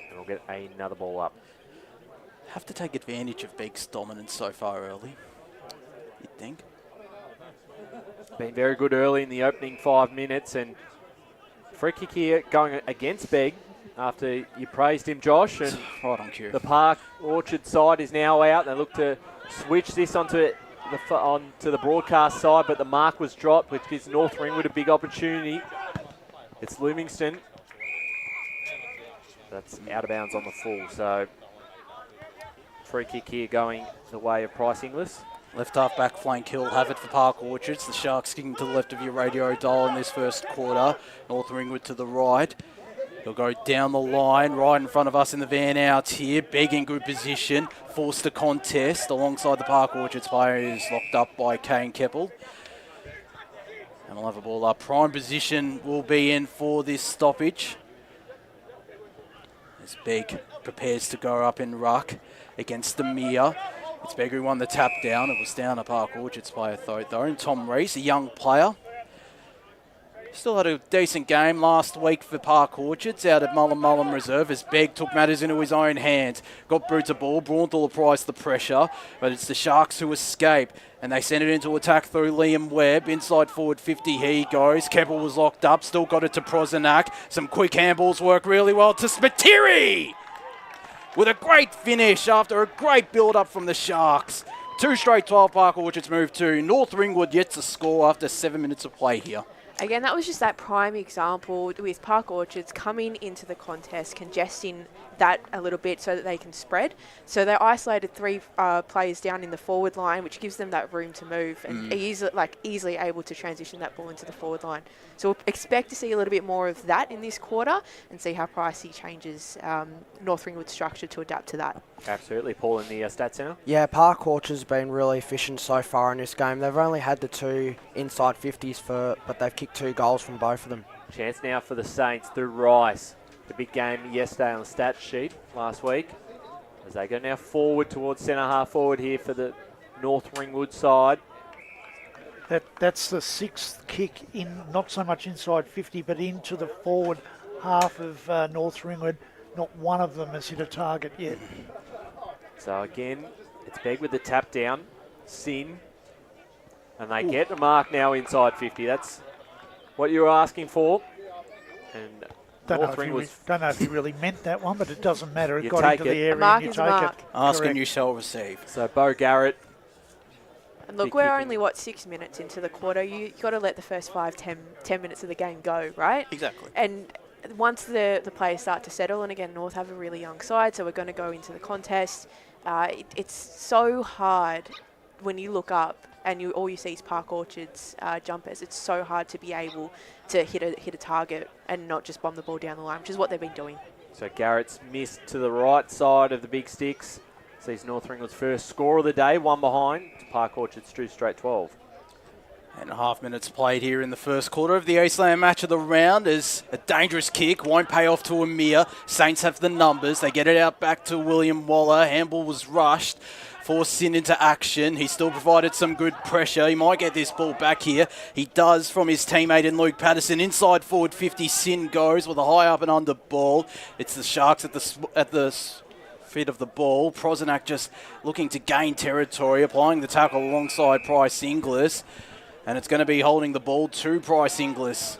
And we'll get another ball up. Have to take advantage of Begg's dominance so far early, you'd think. Been very good early in the opening 5 minutes, and free kick here going against Begg after you praised him, Josh. And right on cue. The Park Orchard side is now out. They look to switch this onto the broadcast side, but the mark was dropped, which gives North Ringwood a big opportunity. It's Livingston. That's out of bounds on the full. So free kick here going the way of Price Inglis. Left half back flank Hill have it for Park Orchards. The Sharks kicking to the left of your radio dial in this first quarter. North Ringwood to the right. He'll go down the line, right in front of us in the van out here. Begg in good position, forced a contest alongside the Park Orchards player who's locked up by Kane Keppel. And we'll have a ball up. Prime position will be in for this stoppage. As Begg prepares to go up in ruck against the Mir. It's Begg who won the tap down. It was down a Park Orchards player though. And Tom Rees, a young player. Still had a decent game last week for Park Orchards out at Mullen Reserve as Begg took matters into his own hands. Got Brutes a ball. Braunthal applies the pressure, but it's the Sharks who escape. And they send it into attack through Liam Webb. Inside forward 50, he goes. Keppel was locked up. Still got it to Prozenak. Some quick handballs work really well to Spiteri with a great finish after a great build-up from the Sharks. 2 straight 12 Park Orchards move to. North Ringwood yet to score after 7 minutes of play here. Again, that was just that prime example with Park Orchards coming into the contest, congesting that a little bit so that they can spread. So they isolated 3 players down in the forward line, which gives them that room to move and easily able to transition that ball into the forward line. So we'll expect to see a little bit more of that in this quarter and see how Pricey changes North Ringwood's structure to adapt to that. Absolutely. Paul in the stats centre. Yeah, Park Orchard's has been really efficient so far in this game. They've only had the 2 inside 50s but they've kicked 2 goals from both of them. Chance now for the Saints through Rice. The big game yesterday on the stats sheet last week. As they go now forward towards centre half forward here for the North Ringwood side. That's the 6th kick in, not so much inside 50, but into the forward half of North Ringwood. Not one of them has hit a target yet. So again, it's Begg with the tap down. Sin. And they get the mark now inside 50. That's what you were asking for. And don't know if he really meant that one, but it doesn't matter. It got into the area and you take it. Ask and you shall receive. So Bo Garrett. And look, we're only, 6 minutes into the quarter. You've got to let the first 10 minutes of the game go, right? Exactly. And once the players start to settle, and again, North have a really young side, so we're going to go into the contest. It's so hard when you look up and all you see is Park Orchard's jumpers. It's so hard to be able to hit a target and not just bomb the ball down the line, which is what they've been doing. So Garrett's missed to the right side of the big sticks. Sees North Ringwood's first score of the day, 1 behind to Park Orchard's 2 straight 12. 8.5 minutes played here in the first quarter of the Eastland match of the round as a dangerous kick won't pay off to Amir. Saints have the numbers. They get it out back to William Waller. Handball was rushed. Forced Sin into action. He still provided some good pressure. He might get this ball back here. He does from his teammate in Luke Patterson. Inside forward 50, Sin goes with a high up and under ball. It's the Sharks at the feet of the ball. Prozenak just looking to gain territory, applying the tackle alongside Price Inglis. And it's going to be holding the ball to Price Inglis.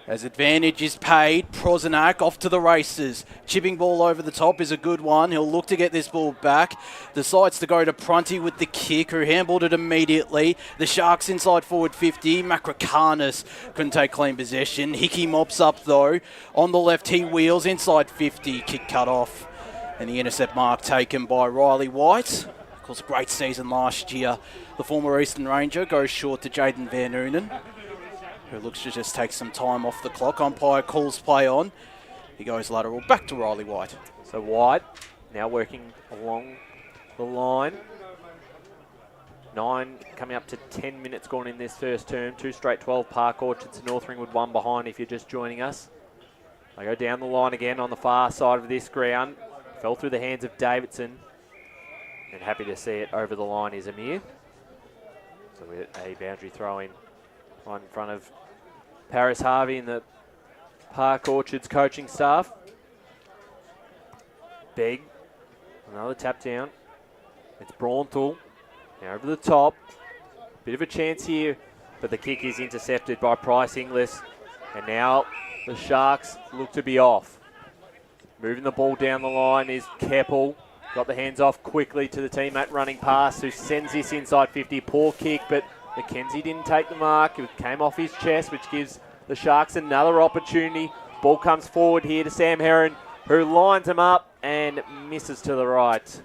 As advantage is paid, Prozenak off to the races. Chipping ball over the top is a good one. He'll look to get this ball back. Decides to go to Prunty with the kick, who handballed it immediately. The Sharks inside forward 50. Makrakanis couldn't take clean possession. Hickey mops up though. On the left he wheels inside 50. Kick cut off. And the intercept mark taken by Riley White. Of course, a great season last year. The former Eastern Ranger goes short to Jaden Van Noonen, who looks to just take some time off the clock. Umpire calls play on. He goes lateral back to Riley White. So White now working along the line. 9 coming up to 10 minutes gone in this first term. 2 straight 12 Park Orchards to North Ringwood, 1 behind if you're just joining us. They go down the line again on the far side of this ground. Fell through the hands of Davidson. And happy to see it over the line is Amir. So with a boundary throw in right in front of Paris Harvey and the Park Orchards coaching staff. Begg, another tap down. It's Braunthal, now over the top. Bit of a chance here, but the kick is intercepted by Price Inglis. And now the Sharks look to be off. Moving the ball down the line is Keppel. Got the hands off quickly to the teammate running past, who sends this inside 50. Poor kick, but McKenzie didn't take the mark. It came off his chest, which gives the Sharks another opportunity. Ball comes forward here to Sam Heron, who lines him up and misses to the right.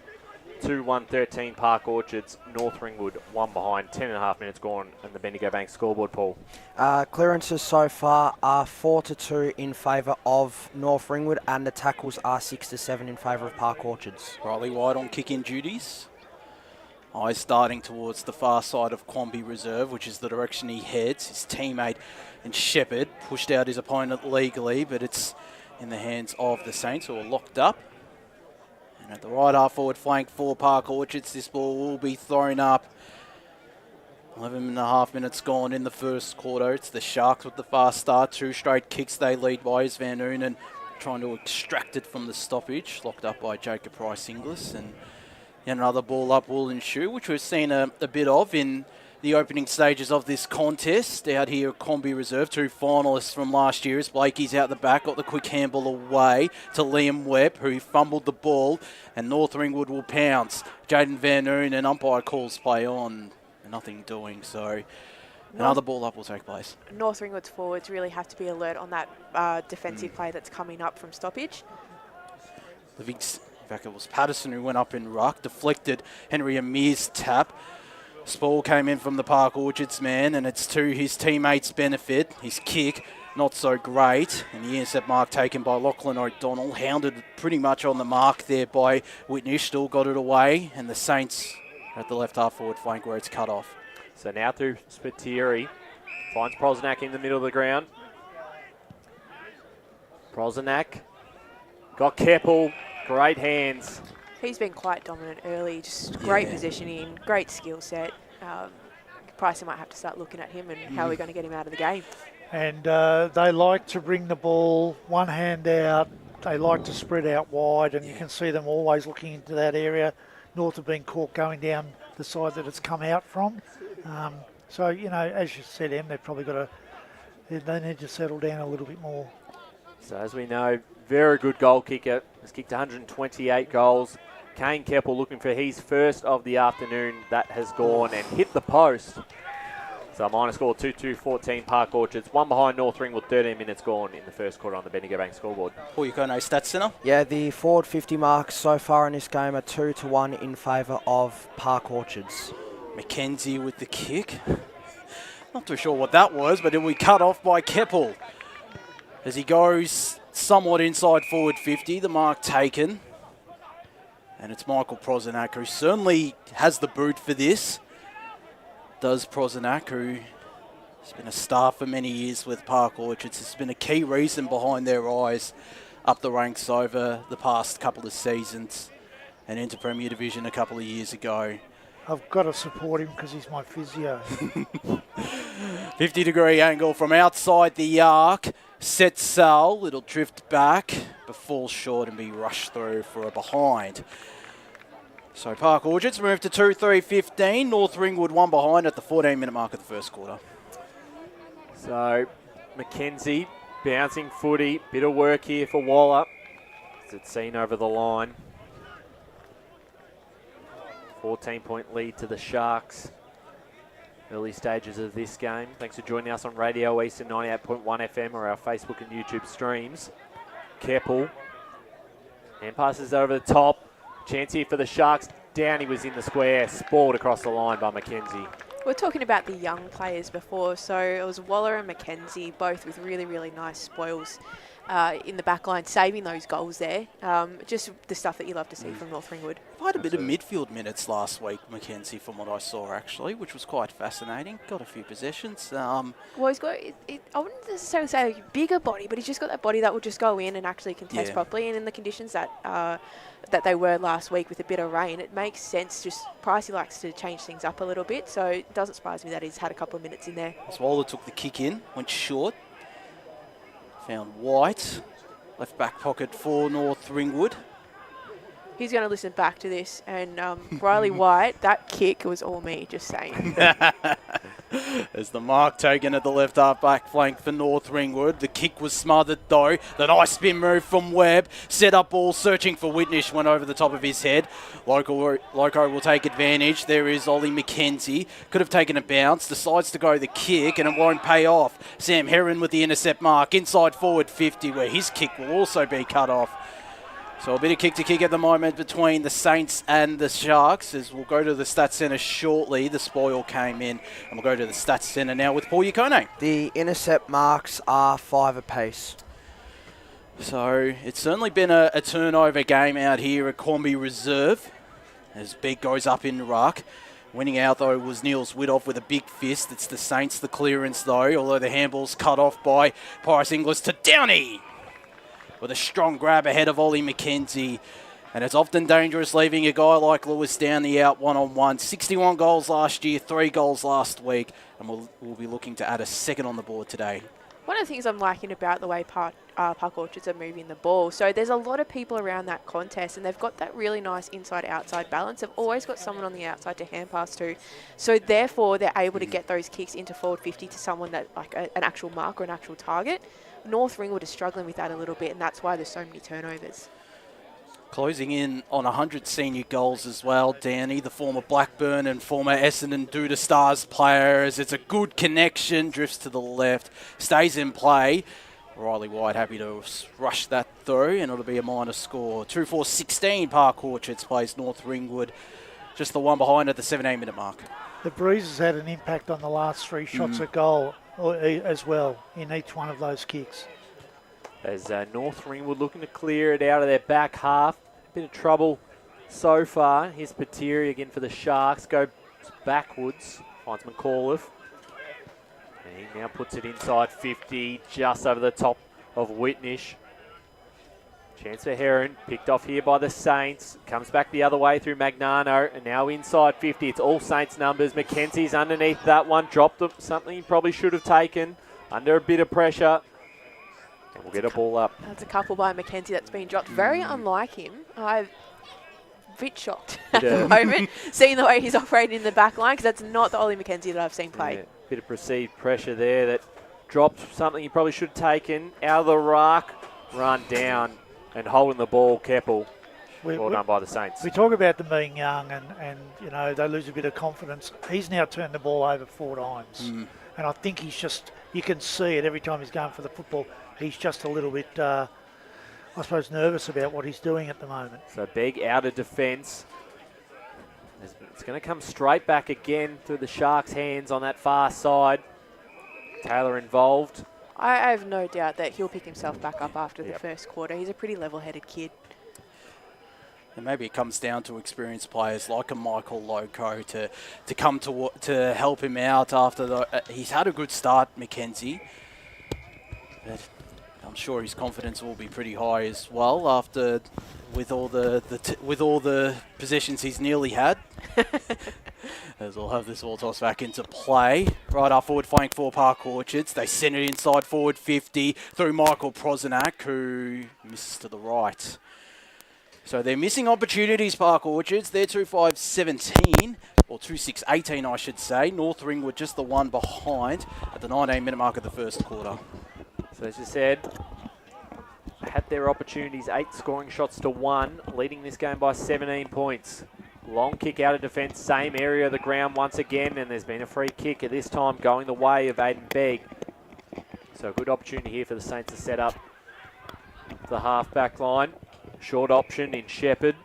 2-1-13 Park Orchards, North Ringwood, one behind, 10.5 minutes gone, and the Bendigo Bank scoreboard, Paul. Clearances so far are 4-2 in favour of North Ringwood, and the tackles are 6-7 in favour of Park Orchards. Riley White on kick-in duties. Eyes starting towards the far side of Quambee Reserve, which is the direction he heads. His teammate and Shepherd pushed out his opponent legally, but it's in the hands of the Saints, who are locked up. And at the right half forward flank for Park Orchards, this ball will be thrown up. 11.5 minutes gone in the first quarter. It's the Sharks with the fast start. 2 straight kicks they lead by is Van Noonan trying to extract it from the stoppage. Locked up by Jacob Price-Inglis. And another ball up will ensue, which we've seen a bit of in the opening stages of this contest. Out here at Quambee Reserve, 2 finalists from last year as Blakey's out the back, got the quick handball away to Liam Webb, who fumbled the ball, and North Ringwood will pounce. Jaden Van Noon and umpire calls play on, nothing doing, so another ball up will take place. North Ringwood's forwards really have to be alert on that defensive play that's coming up from stoppage. In fact, it was Patterson who went up in ruck, deflected Henry Amir's tap. Spall came in from the Park Orchards man, and it's to his teammates' benefit. His kick, not so great, and the intercept mark taken by Lachlan O'Donnell. Hounded pretty much on the mark there by Whitney, still got it away, and the Saints are at the left half forward flank where it's cut off. So now through Spiteri, finds Prosnak in the middle of the ground. Prosnak got Keppel, great hands. He's been quite dominant early, just great positioning, great skill set. Pricey might have to start looking at him and how we're going to get him out of the game. And they like to bring the ball one hand out. They like to spread out wide, and you can see them always looking into that area. North have been caught going down the side that it's come out from. So, you know, as you said, Em, they've probably got they need to settle down a little bit more. So as we know, very good goal kicker. Has kicked 128 goals. Kane Keppel looking for his first of the afternoon. That has gone and hit the post. So minor score 2-2-14 Park Orchards. One behind North Ringwood, 13 minutes gone in the first quarter on the Bendigo Bank scoreboard. Paul, you got no stats center? Yeah, the forward 50 marks so far in this game are 2-1 in favour of Park Orchards. McKenzie with the kick. Not too sure what that was, but it'll be cut off by Keppel as he goes somewhat inside forward 50, the mark taken. And it's Michael Prosnak, who certainly has the boot for this. Does Prosnak, who has been a star for many years with Park Orchards, has been a key reason behind their rise up the ranks over the past couple of seasons and into Premier Division a couple of years ago. I've got to support him because he's my physio. 50-degree angle from outside the arc. Set Sal, it'll drift back, but falls short and be rushed through for a behind. So Park Orchards move to 2-3-15. North Ringwood one behind at the 14-minute mark of the first quarter. So McKenzie bouncing footy, bit of work here for Waller. As it's seen over the line. 14-point lead to the Sharks. Early stages of this game. Thanks for joining us on Radio Eastern 98.1 FM or our Facebook and YouTube streams. Keppel. And passes over the top. Chance here for the Sharks. Downey was in the square. Spalled across the line by McKenzie. We're talking about the young players before, so it was Waller and McKenzie, both with really, really nice spoils in the back line, saving those goals there. Just the stuff that you love to see from North Ringwood. He had a bit of midfield minutes last week, McKenzie, from what I saw, actually, which was quite fascinating. Got a few possessions. Well, he's got, I wouldn't necessarily say a bigger body, but he's just got that body that will just go in and actually contest properly. And in the conditions that that they were last week with a bit of rain, it makes sense. Just Pricey likes to change things up a little bit, so it doesn't surprise me that he's had a couple of minutes in there. Waller took the kick in, went short. Found White, left back pocket for North Ringwood. He's going to listen back to this, and Riley White, that kick was all me, just saying. As the mark taken at the left half back flank for North Ringwood. The kick was smothered though. The nice spin move from Webb. Set up ball searching for Whitnish. Went over the top of his head. Loco will take advantage. There is Ollie McKenzie. Could have taken a bounce. Decides to go the kick and it won't pay off. Sam Heron with the intercept mark. Inside forward 50 where his kick will also be cut off. So a bit of kick-to-kick at the moment between the Saints and the Sharks as we'll go to the Stats Centre shortly. The spoil came in and we'll go to the Stats Centre now with Paul Yacone. The intercept marks are 5 apiece. So it's certainly been a turnover game out here at Quambee Reserve as Beg goes up in ruck. Winning out though was Niels Widoff with a big fist. It's the Saints, the clearance though, although the handball's cut off by Price Inglis to Downey. With a strong grab ahead of Ollie McKenzie. And it's often dangerous leaving a guy like Lewis Downey out one-on-one. 61 goals last year, 3 goals last week. And we'll be looking to add a second on the board today. One of the things I'm liking about the way Park Orchards are moving the ball, so there's a lot of people around that contest and they've got that really nice inside-outside balance. They've always got someone on the outside to hand pass to. So therefore, they're able to get those kicks into forward 50 to someone that like an actual mark or an actual target. North Ringwood is struggling with that a little bit, and that's why there's so many turnovers. Closing in on 100 senior goals as well, Danny, the former Blackburn and former Essendon Duda Stars player, as it's a good connection, drifts to the left, stays in play. Riley White happy to rush that through, and it'll be a minor score. 2-4-16, Park Orchards plays North Ringwood, just the one behind at the 17-minute mark. The breeze has had an impact on the last 3 shots at goal as well in each one of those kicks. As North Ringwood looking to clear it out of their back half. Bit of trouble so far. Here's Patiri again for the Sharks. Go backwards. Finds McAuliffe. And he now puts it inside 50, just over the top of Whitnish. Chance for Heron, picked off here by the Saints. Comes back the other way through Magnano, and now inside 50. It's all Saints numbers. McKenzie's underneath that one. Dropped something he probably should have taken. Under a bit of pressure. And we'll get a ball up. That's a couple by McKenzie that's been dropped. Very unlike him. I'm a bit shocked at the moment, seeing the way he's operating in the back line, because that's not the Ollie McKenzie that I've seen play. Yeah, bit of perceived pressure there that dropped something he probably should have taken. Out of the ruck, run down. And holding the ball, Keppel. Well done by the Saints. We talk about them being young and you know, they lose a bit of confidence. He's now turned the ball over 4 times. And I think he's just, you can see it every time he's going for the football. He's just a little bit, I suppose, nervous about what he's doing at the moment. So Beg out of defence. It's going to come straight back again through the Sharks' hands on that far side. Taylor involved. I have no doubt that he'll pick himself back up after the first quarter. He's a pretty level-headed kid. And maybe it comes down to experienced players like a Michael Loco to come to help him out after he's had a good start, McKenzie. But I'm sure his confidence will be pretty high as well after with all the possessions he's nearly had. As we'll have this ball tossed back into play. Right up forward flank for Park Orchards. They send it inside forward 50 through Michael Prozanak, who misses to the right. So they're missing opportunities, Park Orchards. They're 2-5-17, or 2-6-18, I should say. North Ringwood just the one behind at the 19-minute mark of the first quarter. So as you said, had their opportunities, 8 scoring shots to 1, leading this game by 17 points. Long kick out of defence, same area of the ground once again, and there's been a free kick at this time going the way of Aiden Begg. So a good opportunity here for the Saints to set up the half-back line. Short option in Shepherd,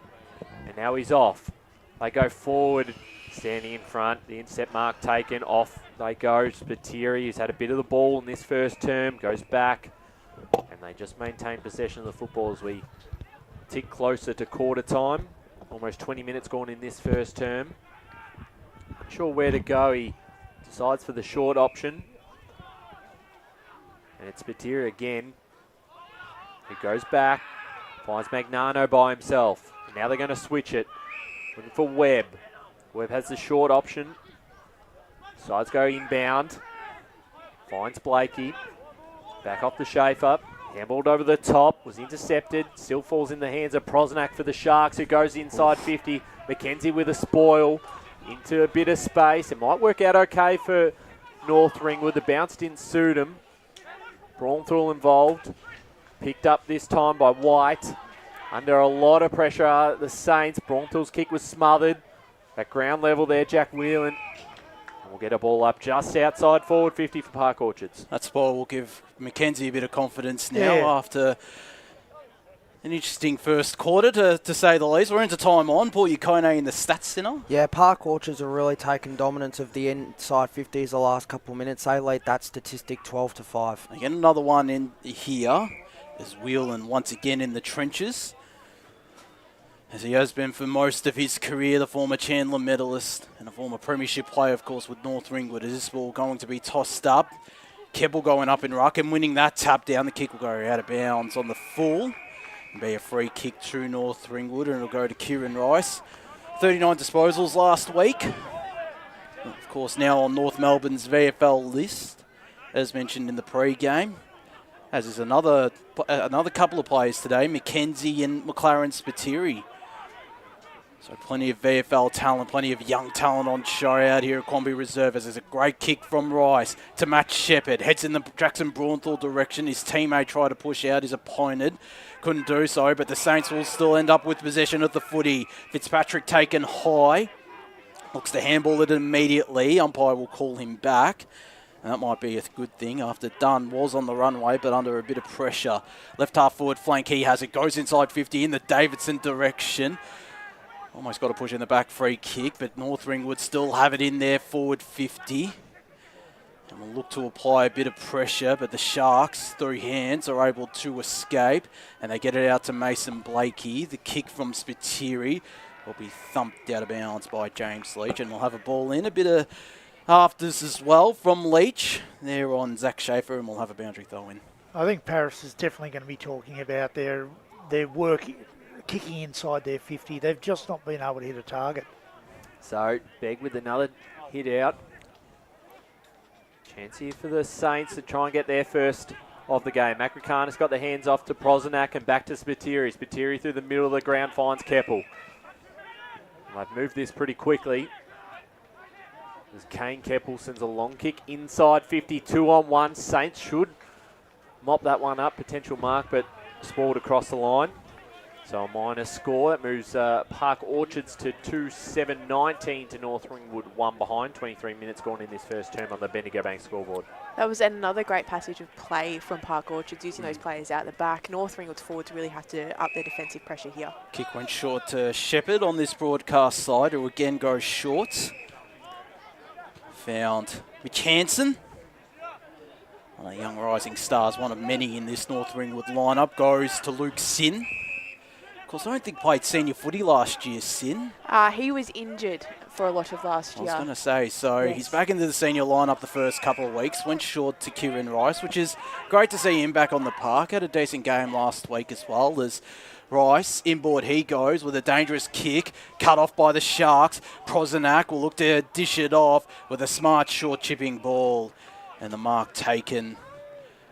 and now he's off. They go forward, standing in front, the intercept mark taken, off they go. Spiteri, who's had a bit of the ball in this first term, goes back, and they just maintain possession of the football as we tick closer to quarter time. Almost 20 minutes gone in this first term. Not sure where to go. He decides for the short option. And it's Spiteri again. He goes back. Finds Magnano by himself. And now they're going to switch it. Looking for Webb. Webb has the short option. Sides go inbound. Finds Blakey. Back off the Schaefer. Handballed over the top, was intercepted, still falls in the hands of Prozanak for the Sharks, who goes inside 50. McKenzie with a spoil into a bit of space. It might work out okay for North Ringwood. The bounce didn't suit him. Braunthal involved. Picked up this time by White. Under a lot of pressure are the Saints. Braunthul's kick was smothered. At ground level there, Jack Whelan. We'll get a ball up just outside forward 50 for Park Orchards. That spot will give Mackenzie a bit of confidence now after an interesting first quarter, to say the least. We're into time on. Paul Yukone in the stats centre. Yeah, Park Orchards are really taking dominance of the inside 50s the last couple of minutes. They lead that statistic 12-5. Again, another one in here. There's Whelan once again in the trenches, as he has been for most of his career, the former Chandler medalist and a former premiership player, of course, with North Ringwood. Is this ball going to be tossed up? Keppel going up in ruck and winning that tap down. The kick will go out of bounds on the full. It'll be a free kick to North Ringwood, and it'll go to Kieran Rice. 39 disposals last week. Of course, now on North Melbourne's VFL list, as mentioned in the pre-game. As is another couple of players today, Mackenzie and McLaren Spiteri. So plenty of VFL talent, plenty of young talent on show out here at Quambee Reserve, as there's a great kick from Rice to Matt Shepherd. Heads in the Jackson Braunthal direction. His teammate tried to push out his opponent. Couldn't do so, but the Saints will still end up with possession of the footy. Fitzpatrick taken high. Looks to handball it immediately. Umpire will call him back. And that might be a good thing after Dunn was on the runway, but under a bit of pressure. Left half forward flank, he has it. Goes inside 50 in the Davidson direction. Almost got to push in the back, free kick, but North Ringwood still have it in there, forward 50. And we'll look to apply a bit of pressure, but the Sharks, through hands, are able to escape. And they get it out to Mason Blakey. The kick from Spiteri will be thumped out of bounds by James Leach. And we'll have a ball in. A bit of afters as well from Leach. There on Zach Schaefer, and we'll have a boundary throw in. I think Paris is definitely going to be talking about their work kicking inside their 50. They've just not been able to hit a target. So, Begg with another hit out. Chance here for the Saints to try and get their first of the game. Makrikana's got the hands off to Prozanak and back to Spiteri. Spiteri through the middle of the ground finds Keppel. They've moved this pretty quickly. As Kane Keppel sends a long kick inside 50, 2-on-1. Saints should mop that one up, potential mark, but spoiled across the line. So a minus score. That moves Park Orchards to 2-7-19 to North Ringwood, 1 behind. 23 minutes gone in this first term on the Bendigo Bank scoreboard. That was another great passage of play from Park Orchards, using those players out the back. North Ringwood's forwards really have to up their defensive pressure here. Kick went short to Shepherd on this broadcast side, who again goes short. Found Mitch Hansen. One of the young rising stars, one of many in this North Ringwood lineup, goes to Luke Sin. Of course, I don't think played senior footy last year, Sin. He was injured for a lot of last year. I was going to say, so he's back into the senior lineup the first couple of weeks. Went short to Kieran Rice, which is great to see him back on the park. Had a decent game last week as well. As Rice, inboard he goes with a dangerous kick, cut off by the Sharks. Prozanak will look to dish it off with a smart short chipping ball. And the mark taken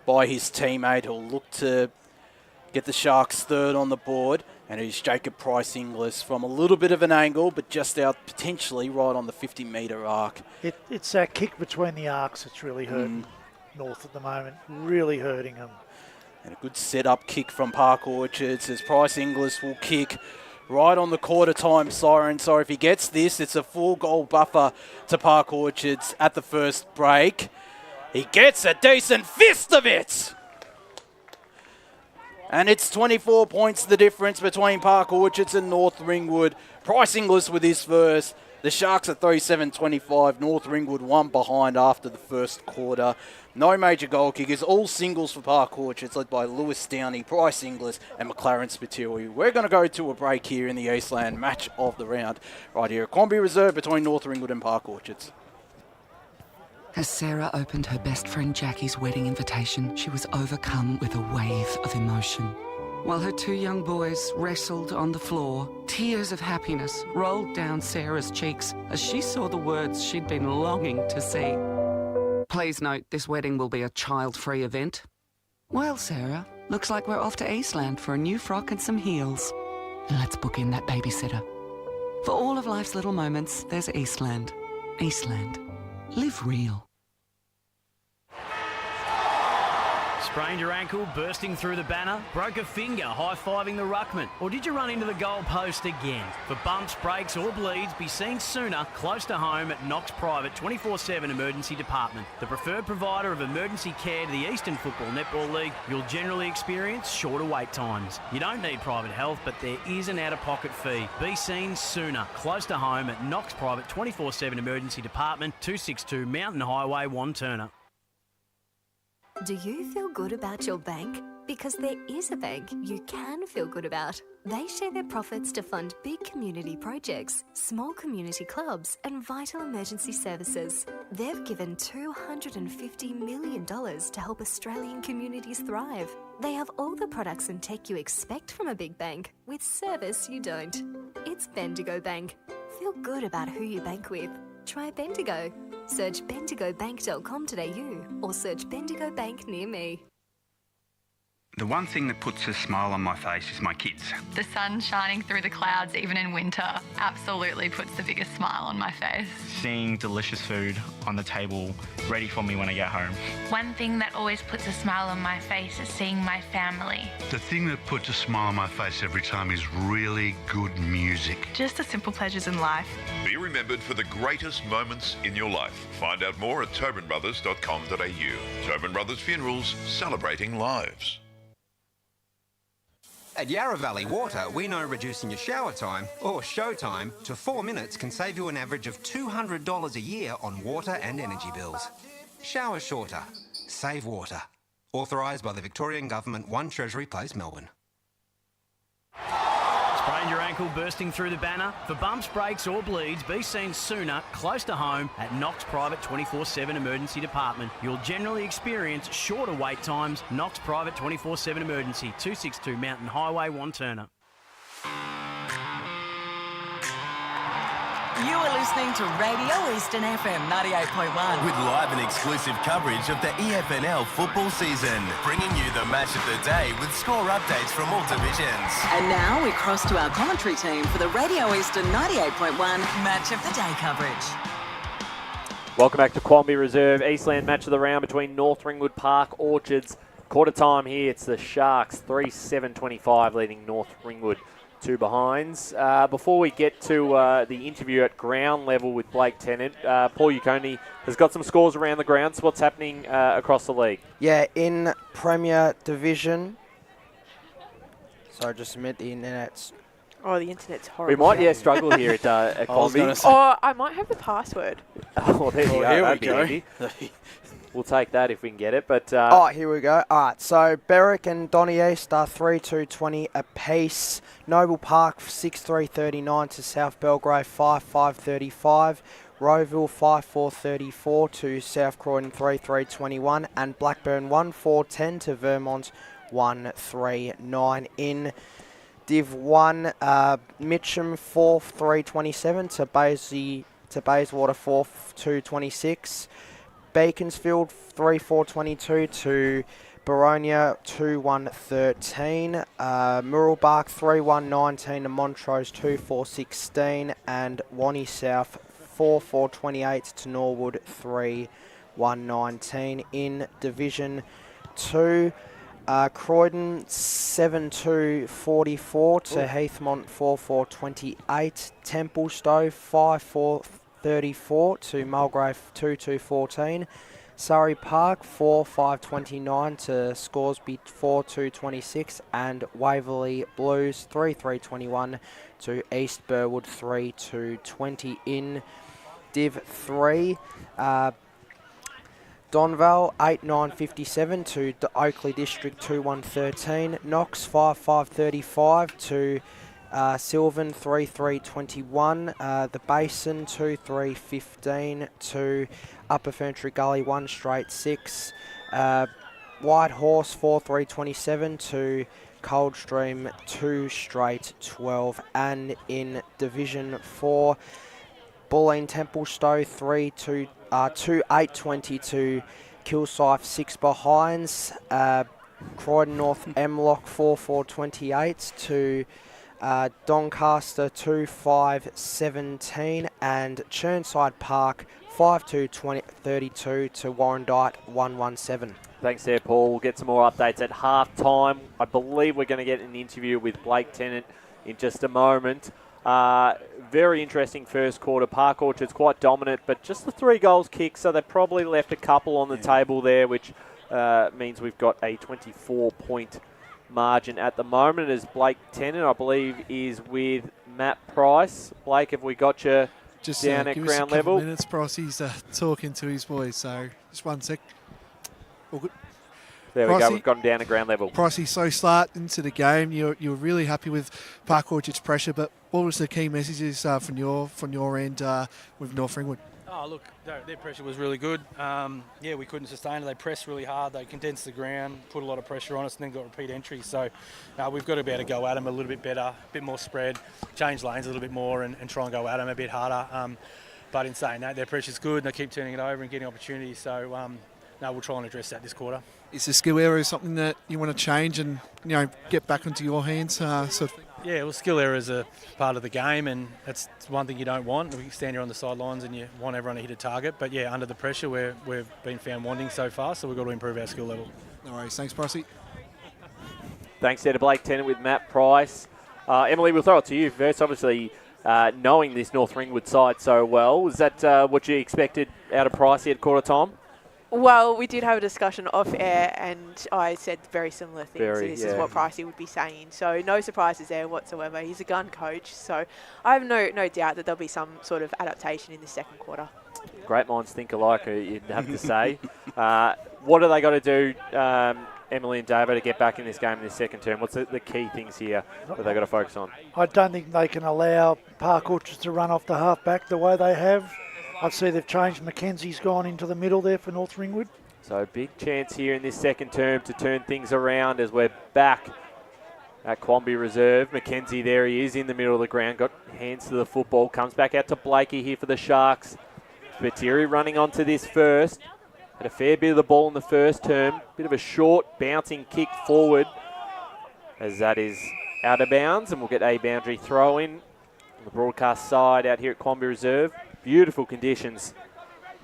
by his teammate, who'll look to get the Sharks third on the board. And it's Jacob Price-Inglis from a little bit of an angle, but just out potentially right on the 50-metre arc. It's that kick between the arcs that's really hurting North at the moment. Really hurting them. And a good set-up kick from Park Orchards as Price-Inglis will kick right on the quarter-time siren. So if he gets this, it's a 4-goal buffer to Park Orchards at the first break. He gets a decent fist of it! And it's 24 points the difference between Park Orchards and North Ringwood. Price-Inglis with his first. The Sharks are 3-7-25. North Ringwood 1 behind after the first quarter. No major goal kickers. All singles for Park Orchards, led by Lewis Downey, Price-Inglis and McLaren Spiteri. We're going to go to a break here in the Eastland match of the round. Right here at Quambee Reserve between North Ringwood and Park Orchards. As Sarah opened her best friend Jackie's wedding invitation, she was overcome with a wave of emotion. While her 2 young boys wrestled on the floor, tears of happiness rolled down Sarah's cheeks as she saw the words she'd been longing to see. Please note, this wedding will be a child-free event. Well, Sarah, looks like we're off to Eastland for a new frock and some heels. Let's book in that babysitter. For all of life's little moments, there's Eastland. Eastland. Live real. Sprained your ankle bursting through the banner? Broke a finger high-fiving the ruckman? Or did you run into the goal post again? For bumps, breaks or bleeds, be seen sooner close to home at Knox Private 24/7 Emergency Department. The preferred provider of emergency care to the Eastern Football Netball League. You'll generally experience shorter wait times. You don't need private health, but there is an out-of-pocket fee. Be seen sooner close to home at Knox Private 24/7 Emergency Department, 262 Mountain Highway, Wanturna. Do you feel good about your bank? Because there is a bank you can feel good about. They share their profits to fund big community projects, small community clubs, and vital emergency services. They've given $250 million to help Australian communities thrive. They have all the products and tech you expect from a big bank, with service you don't. It's Bendigo Bank. Feel good about who you bank with. Try Bendigo. Search bendigobank.com.au or search Bendigo Bank near me. The one thing that puts a smile on my face is my kids. The sun shining through the clouds even in winter absolutely puts the biggest smile on my face. Seeing delicious food on the table ready for me when I get home. One thing that always puts a smile on my face is seeing my family. The thing that puts a smile on my face every time is really good music. Just the simple pleasures in life. Be remembered for the greatest moments in your life. Find out more at tobinbrothers.com.au. Tobin Brothers Funerals, celebrating lives. At Yarra Valley Water, we know reducing your shower time, or show time, to 4 minutes can save you an average of $200 a year on water and energy bills. Shower shorter. Save water. Authorised by the Victorian Government, 1 Treasury Place, Melbourne. Sprained your ankle bursting through the banner? For bumps, breaks or bleeds, be seen sooner close to home at Knox Private 24/7 Emergency Department. You'll generally experience shorter wait times. Knox Private 24/7 Emergency, 262 Mountain Highway, Wanturna. You are listening to Radio Eastern FM 98.1. With live and exclusive coverage of the EFNL football season, bringing you the match of the day with score updates from all divisions. And now we cross to our commentary team for the Radio Eastern 98.1 Match of the Day coverage. Welcome back to Quambee Reserve. Eastland match of the round between North Ringwood Park Orchards. Quarter time here, it's the Sharks 3-7-25 leading North Ringwood 2 behinds. Before we get to the interview at ground level with Blake Tennant, Paul Uconi has got some scores around the ground. So what's happening across the league? Yeah, in Premier Division. So just admit the internet's... Oh, the internet's horrible. We might, struggle here at Quambee. Or I might have the password. Oh, there you go. Here That'd we be go. handy. We'll take that if we can get it. But here we go. All right, so Berwick and Donny East are 3-2-20 apiece. Noble Park 6-3-39 to South Belgrave 5-5-35. Rowville 5-4-34 to South Croydon 3-3-21. And Blackburn 1-4-10 to Vermont 1-3-9 in Div 1. Mitcham 4-3-27 to Bayswater 4-2-26. Beaconsfield 3-4-22 to Baronia 2-1-13. Murrelbach 3-1-19 to Montrose 2-4-16. And Wanney South 4-4-28 to Norwood 3-1-19 in Division 2. Croydon 7-2-44 to Heathmont 4-4-28. Templestowe 5-4-34 to Mulgrave 2-2-14. Surrey Park 4-5-29 to Scoresby 4-2-26. And Waverley Blues 3-3-21 to East Burwood 3-2-20 in Div 3. Donvale 8-9-57 to the Oakley District 2-1-13. Knox 5-5-35 to Sylvan 3-3-21. The Basin 2-3-15 to Upper Ferntree Gully 1-6. White Horse 4-3-27 to Coldstream 2-12. And in Division 4, Bulleen Templestowe 2-8-20 to Kilsyth 6 behinds. Croydon North Emlock 4-4-28 to Doncaster 2-5-17. And Churnside Park 5-2-32 to Warrandyte 1-1-7. Thanks there, Paul. We'll get some more updates at half-time. I believe we're going to get an interview with Blake Tennant in just a moment. Very interesting first quarter. Park Orchard's quite dominant, but just the 3 goals kicked, so they probably left a couple on the table there, which means we've got a 24-point margin at the moment, as Blake Tennant, I believe, is with Matt Price. Blake, have we got you just down at give ground us a couple level? Minutes, Bryce. He's talking to his boys, so just 1 sec. All good. There we go, Pricey, we've got him down at ground level. Pricey, so start into the game, you're really happy with Park Orchard's pressure, but what was the key messages from your end with North Ringwood? Oh, look, their pressure was really good. We couldn't sustain it. They pressed really hard. They condensed the ground, put a lot of pressure on us, and then got repeat entry. So we've got to be able to go at them a little bit better, a bit more spread, change lanes a little bit more, and try and go at them a bit harder. But in saying that, their pressure's good, and they keep turning it over and getting opportunities. So we'll try and address that this quarter. Is the skill area something that you want to change and get back into your hands, sort of thing? Yeah, well, skill errors are part of the game, and that's one thing you don't want. We stand here on the sidelines and you want everyone to hit a target. But, under the pressure, we've been found wanting so far, so we've got to improve our skill level. No worries. Thanks, Pricey. Thanks there to Blake Tennant with Matt Price. Emily, we'll throw it to you first. Obviously, knowing this North Ringwood side so well, is that what you expected out of Pricey at quarter time? Well, we did have a discussion off air, and I said very similar things. This is what Pricey would be saying. So no surprises there whatsoever. He's a gun coach, so I have no doubt that there'll be some sort of adaptation in the second quarter. Great minds think alike, you'd have to say. What are they got to do, Emily and David, to get back in this game in this second term? What's the key things here that they've got to focus on? I don't think they can allow Park Orchard to run off the half-back the way they have. I see they've changed. Mackenzie's gone into the middle there for North Ringwood. So big chance here in this second term to turn things around as we're back at Quambee Reserve. Mackenzie, there he is in the middle of the ground, got hands to the football, comes back out to Blakey here for the Sharks. Spiteri running onto this first. Had a fair bit of the ball in the first term. Bit of a short bouncing kick forward as that is out of bounds, and we'll get a boundary throw in on the broadcast side out here at Quambee Reserve. Beautiful conditions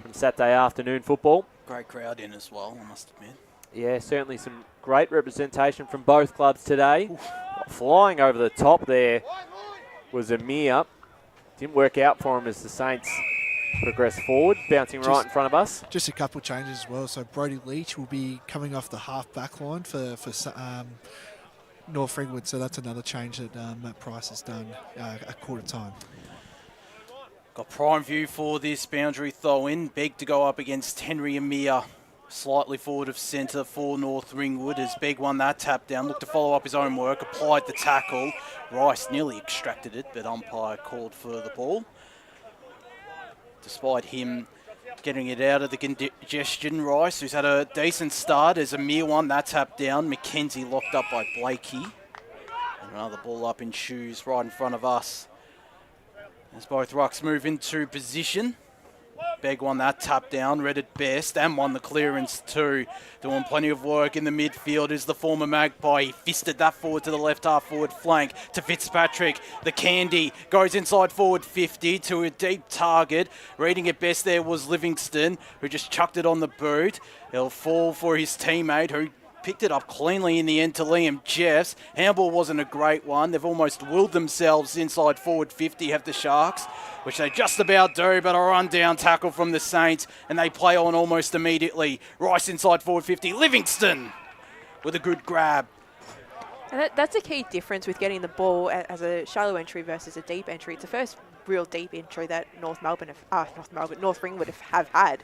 from Saturday afternoon football. Great crowd in as well, I must admit. Yeah, certainly some great representation from both clubs today. Flying over the top there was Amir. Didn't work out for him as the Saints progress forward, bouncing right in front of us. Just a couple of changes as well. So Brody Leach will be coming off the half-back line for North Ringwood. So that's another change that Matt Price has done at quarter time. Got prime view for this boundary throw-in. Begg to go up against Henry Amir. Slightly forward of centre for North Ringwood as Begg won that tap down. Looked to follow up his own work. Applied the tackle. Rice nearly extracted it, but umpire called for the ball. Despite him getting it out of the congestion, Rice, who's had a decent start, as Amir won that tap down. Mackenzie locked up by Blakey. And another ball up in shoes right in front of us. As both rucks move into position. Begg won that tap down, read it best, and won the clearance too. Doing plenty of work in the midfield is the former Magpie. He fisted that forward to the left half forward flank to Fitzpatrick. The Candy goes inside forward 50 to a deep target. Reading it best there was Livingston, who just chucked it on the boot. He'll fall for his teammate, who picked it up cleanly in the end to Liam Jeffs. Handball wasn't a great one. They've almost willed themselves inside forward 50, have the Sharks, which they just about do, but a run-down tackle from the Saints, and they play on almost immediately. Rice inside forward 50. Livingston with a good grab. And that's a key difference with getting the ball as a shallow entry versus a deep entry. It's the first real deep entry that North Ringwood have had.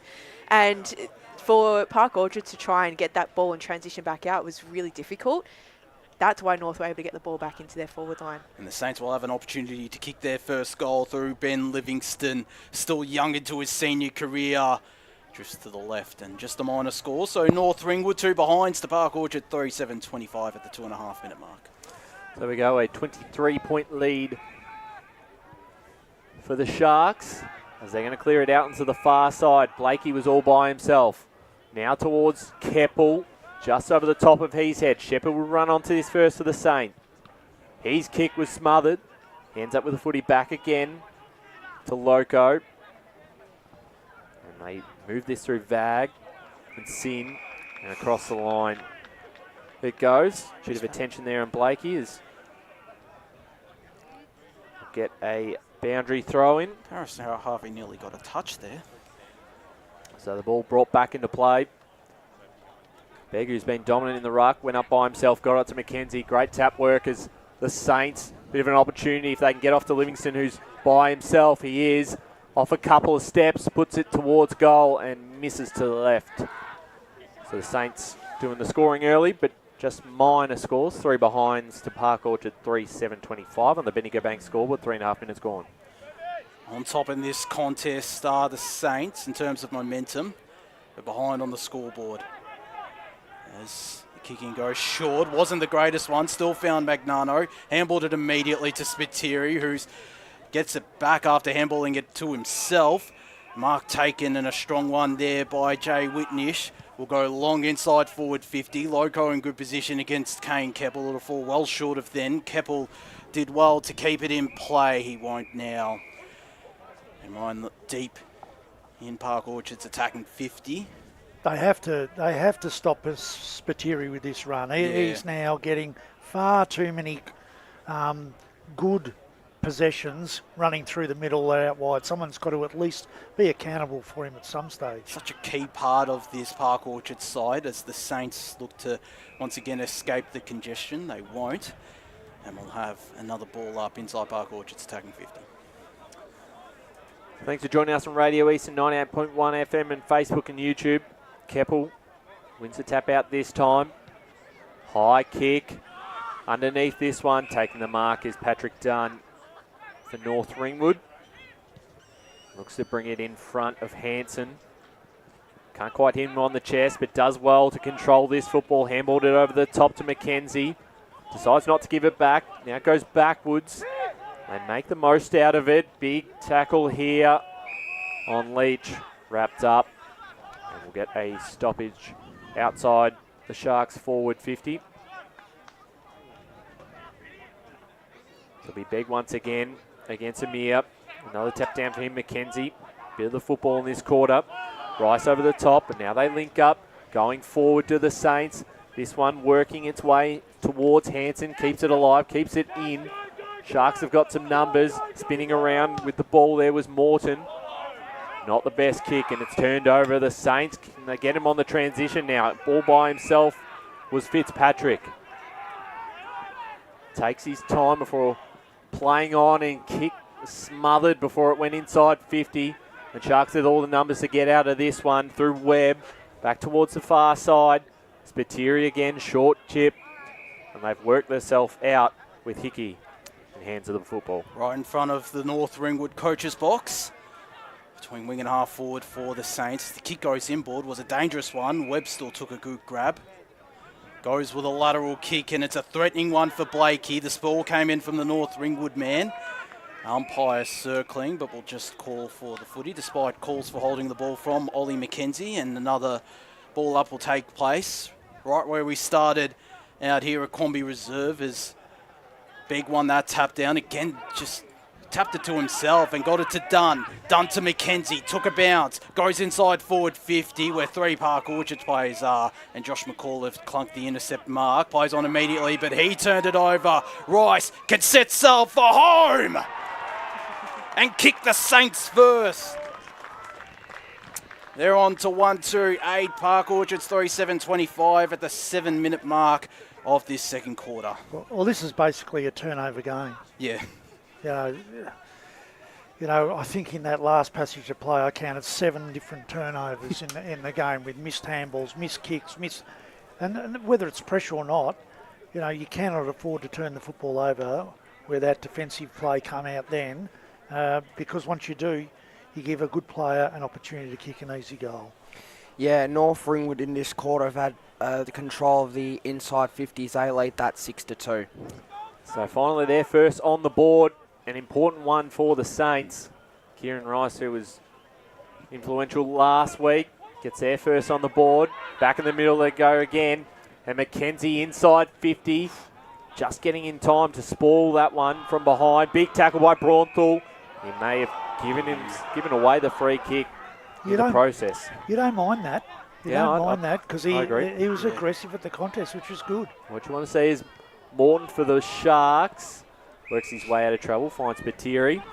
And for Park Orchard to try and get that ball and transition back out was really difficult. That's why North were able to get the ball back into their forward line. And the Saints will have an opportunity to kick their first goal through Ben Livingston, still young into his senior career. Drifts to the left and just a minor score. So North Ringwood 2 behinds to Park Orchard 37-25 at the 2.5 minute mark. There we go, a 23-point lead for the Sharks as they're going to clear it out into the far side. Blakey was all by himself. Now towards Keppel, just over the top of his head. Shepherd will run onto this first for the Saints. His kick was smothered. He ends up with the footy back again to Loco. And they move this through Vag and Sin. And across the line it goes. Bit of attention there on Blakey as get a boundary throw in. Paris Harvey nearly got a touch there. So the ball brought back into play. Begg, who's been dominant in the ruck, went up by himself, got it to McKenzie. Great tap work as the Saints, bit of an opportunity if they can get off to Livingston, who's by himself. He is off a couple of steps, puts it towards goal and misses to the left. So the Saints doing the scoring early, but just minor scores. 3 behinds to Park Orchard, 3-7-25 on the Bendigo Bank scoreboard. 3.5 minutes gone. On top in this contest are the Saints in terms of momentum. They're behind on the scoreboard. As the kicking goes short, wasn't the greatest one, still found Magnano. Handballed it immediately to Spiteri, who gets it back after handballing it to himself. Mark taken and a strong one there by Jay Whitnish. Will go long inside forward 50. Loco in good position against Kane Keppel. It'll fall well short of then. Keppel did well to keep it in play. He won't now. And mine deep in Park Orchard's attacking 50. They have to stop Spiteri with this run. He's now getting far too many good possessions running through the middle out wide. Someone's got to at least be accountable for him at some stage. Such a key part of this Park Orchard side as the Saints look to once again escape the congestion. They won't. And we'll have another ball up inside Park Orchard's attacking 50. Thanks for joining us on Radio Eastern 98.1 FM and Facebook and YouTube. Keppel wins the tap out this time. High kick. Underneath this one, taking the mark is Patrick Dunn for North Ringwood. Looks to bring it in front of Hanson. Can't quite hit him on the chest, but does well to control this football. Handballed it over the top to McKenzie. Decides not to give it back. Now it goes backwards. They make the most out of it. Big tackle here on Leach. Wrapped up. And we'll get a stoppage outside the Sharks forward 50. It'll be Begg once again against Amir. Another tap down for him, McKenzie. Bit of the football in this quarter. Rice over the top, and now they link up. Going forward to the Saints. This one working its way towards Hanson. Keeps it alive, keeps it in. Sharks have got some numbers. Spinning around with the ball there was Morton. Not the best kick, and it's turned over the Saints. Can they get him on the transition now? Ball by himself was Fitzpatrick. Takes his time before playing on and kick smothered before it went inside 50. The Sharks with all the numbers to get out of this one through Webb. Back towards the far side. Spiteri again, short chip. And they've worked themselves out with Hickey in hands of the football. Right in front of the North Ringwood coach's box. Between wing and half forward for the Saints. The kick goes inboard, was a dangerous one. Webb still took a good grab. Goes with a lateral kick, and it's a threatening one for Blakey. The ball came in from the North Ringwood man. Umpire circling, but will just call for the footy, despite calls for holding the ball from Ollie McKenzie. And another ball up will take place. Right where we started out here at Quambee Reserve as Begg won that tap down. Again, just tapped it to himself and got it to Dunn. Dunn to McKenzie, took a bounce, goes inside forward 50 where 3 Park Orchard players are, and Josh McAuliffe clunked the intercept mark, plays on immediately, but he turned it over. Rice can set sail for home and kick the Saints first. They're on to 1-2-8. Park Orchard's 3-7-25 at the 7-minute mark of this second quarter. Well, this is basically a turnover game. Yeah. You know, I think in that last passage of play, I counted 7 different turnovers in the game with missed handballs, missed kicks, and whether it's pressure or not, you know, you cannot afford to turn the football over where that defensive play come out then, because once you do, you give a good player an opportunity to kick an easy goal. Yeah, North Ringwood in this quarter have had the control of the inside 50s. They lead that 6-2. So finally they're first on the board. An important one for the Saints. Kieran Rice, who was influential last week, gets their first on the board. Back in the middle they go again. And McKenzie inside 50. Just getting in time to spoil that one from behind. Big tackle by Braunthal. He may have given away the free kick in the process. You don't mind that. You Yeah, don't I- mind that because I agree. he was aggressive at the contest, which was good. What you want to see is Morton for the Sharks. Works his way out of trouble, finds Batiri.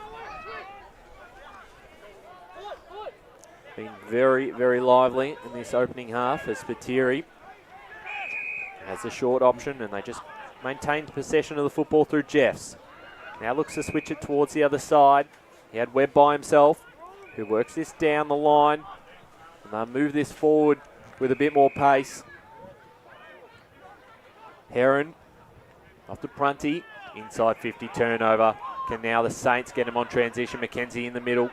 Been very, very lively in this opening half as Batiri has the short option, and they just maintained possession of the football through Jeffs. Now looks to switch it towards the other side. He had Webb by himself, who works this down the line. And they'll move this forward with a bit more pace. Heron off to Prunty. Inside 50 turnover. Can now the Saints get him on transition? McKenzie in the middle.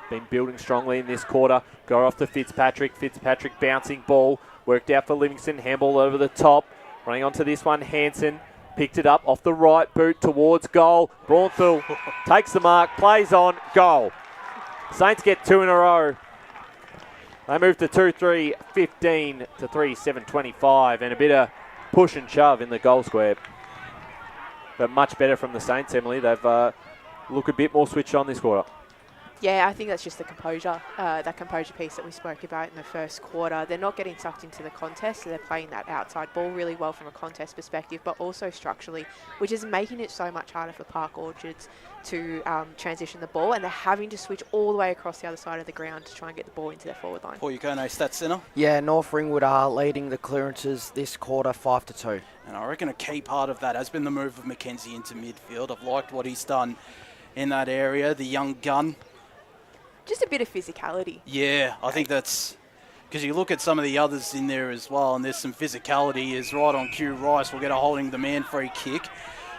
Been building strongly in this quarter. Go off to Fitzpatrick. Fitzpatrick bouncing ball. Worked out for Livingston. Handball over the top. Running onto this one, Hansen. Picked it up off the right boot towards goal. Braunthal takes the mark. Plays on. Goal. Saints get 2 in a row. They move to 2-3-15 to 3-7-25. And a bit of push and shove in the goal square. But much better from the Saints, Emily. They've looked a bit more switched on this quarter. Yeah, I think that's just the composure, that composure piece that we spoke about in the first quarter. They're not getting sucked into the contest, so they're playing that outside ball really well from a contest perspective, but also structurally, which is making it so much harder for Park Orchards to transition the ball, and they're having to switch all the way across the other side of the ground to try and get the ball into their forward line. Paul Yukone, Stats Centre. Yeah, North Ringwood are leading the clearances this quarter 5-2. And I reckon a key part of that has been the move of McKenzie into midfield. I've liked what he's done in that area, the young gun. Just a bit of physicality. Yeah, I think that's because you look at some of the others in there as well, and there's some physicality. Is right on cue. Rice will get a holding the man free kick,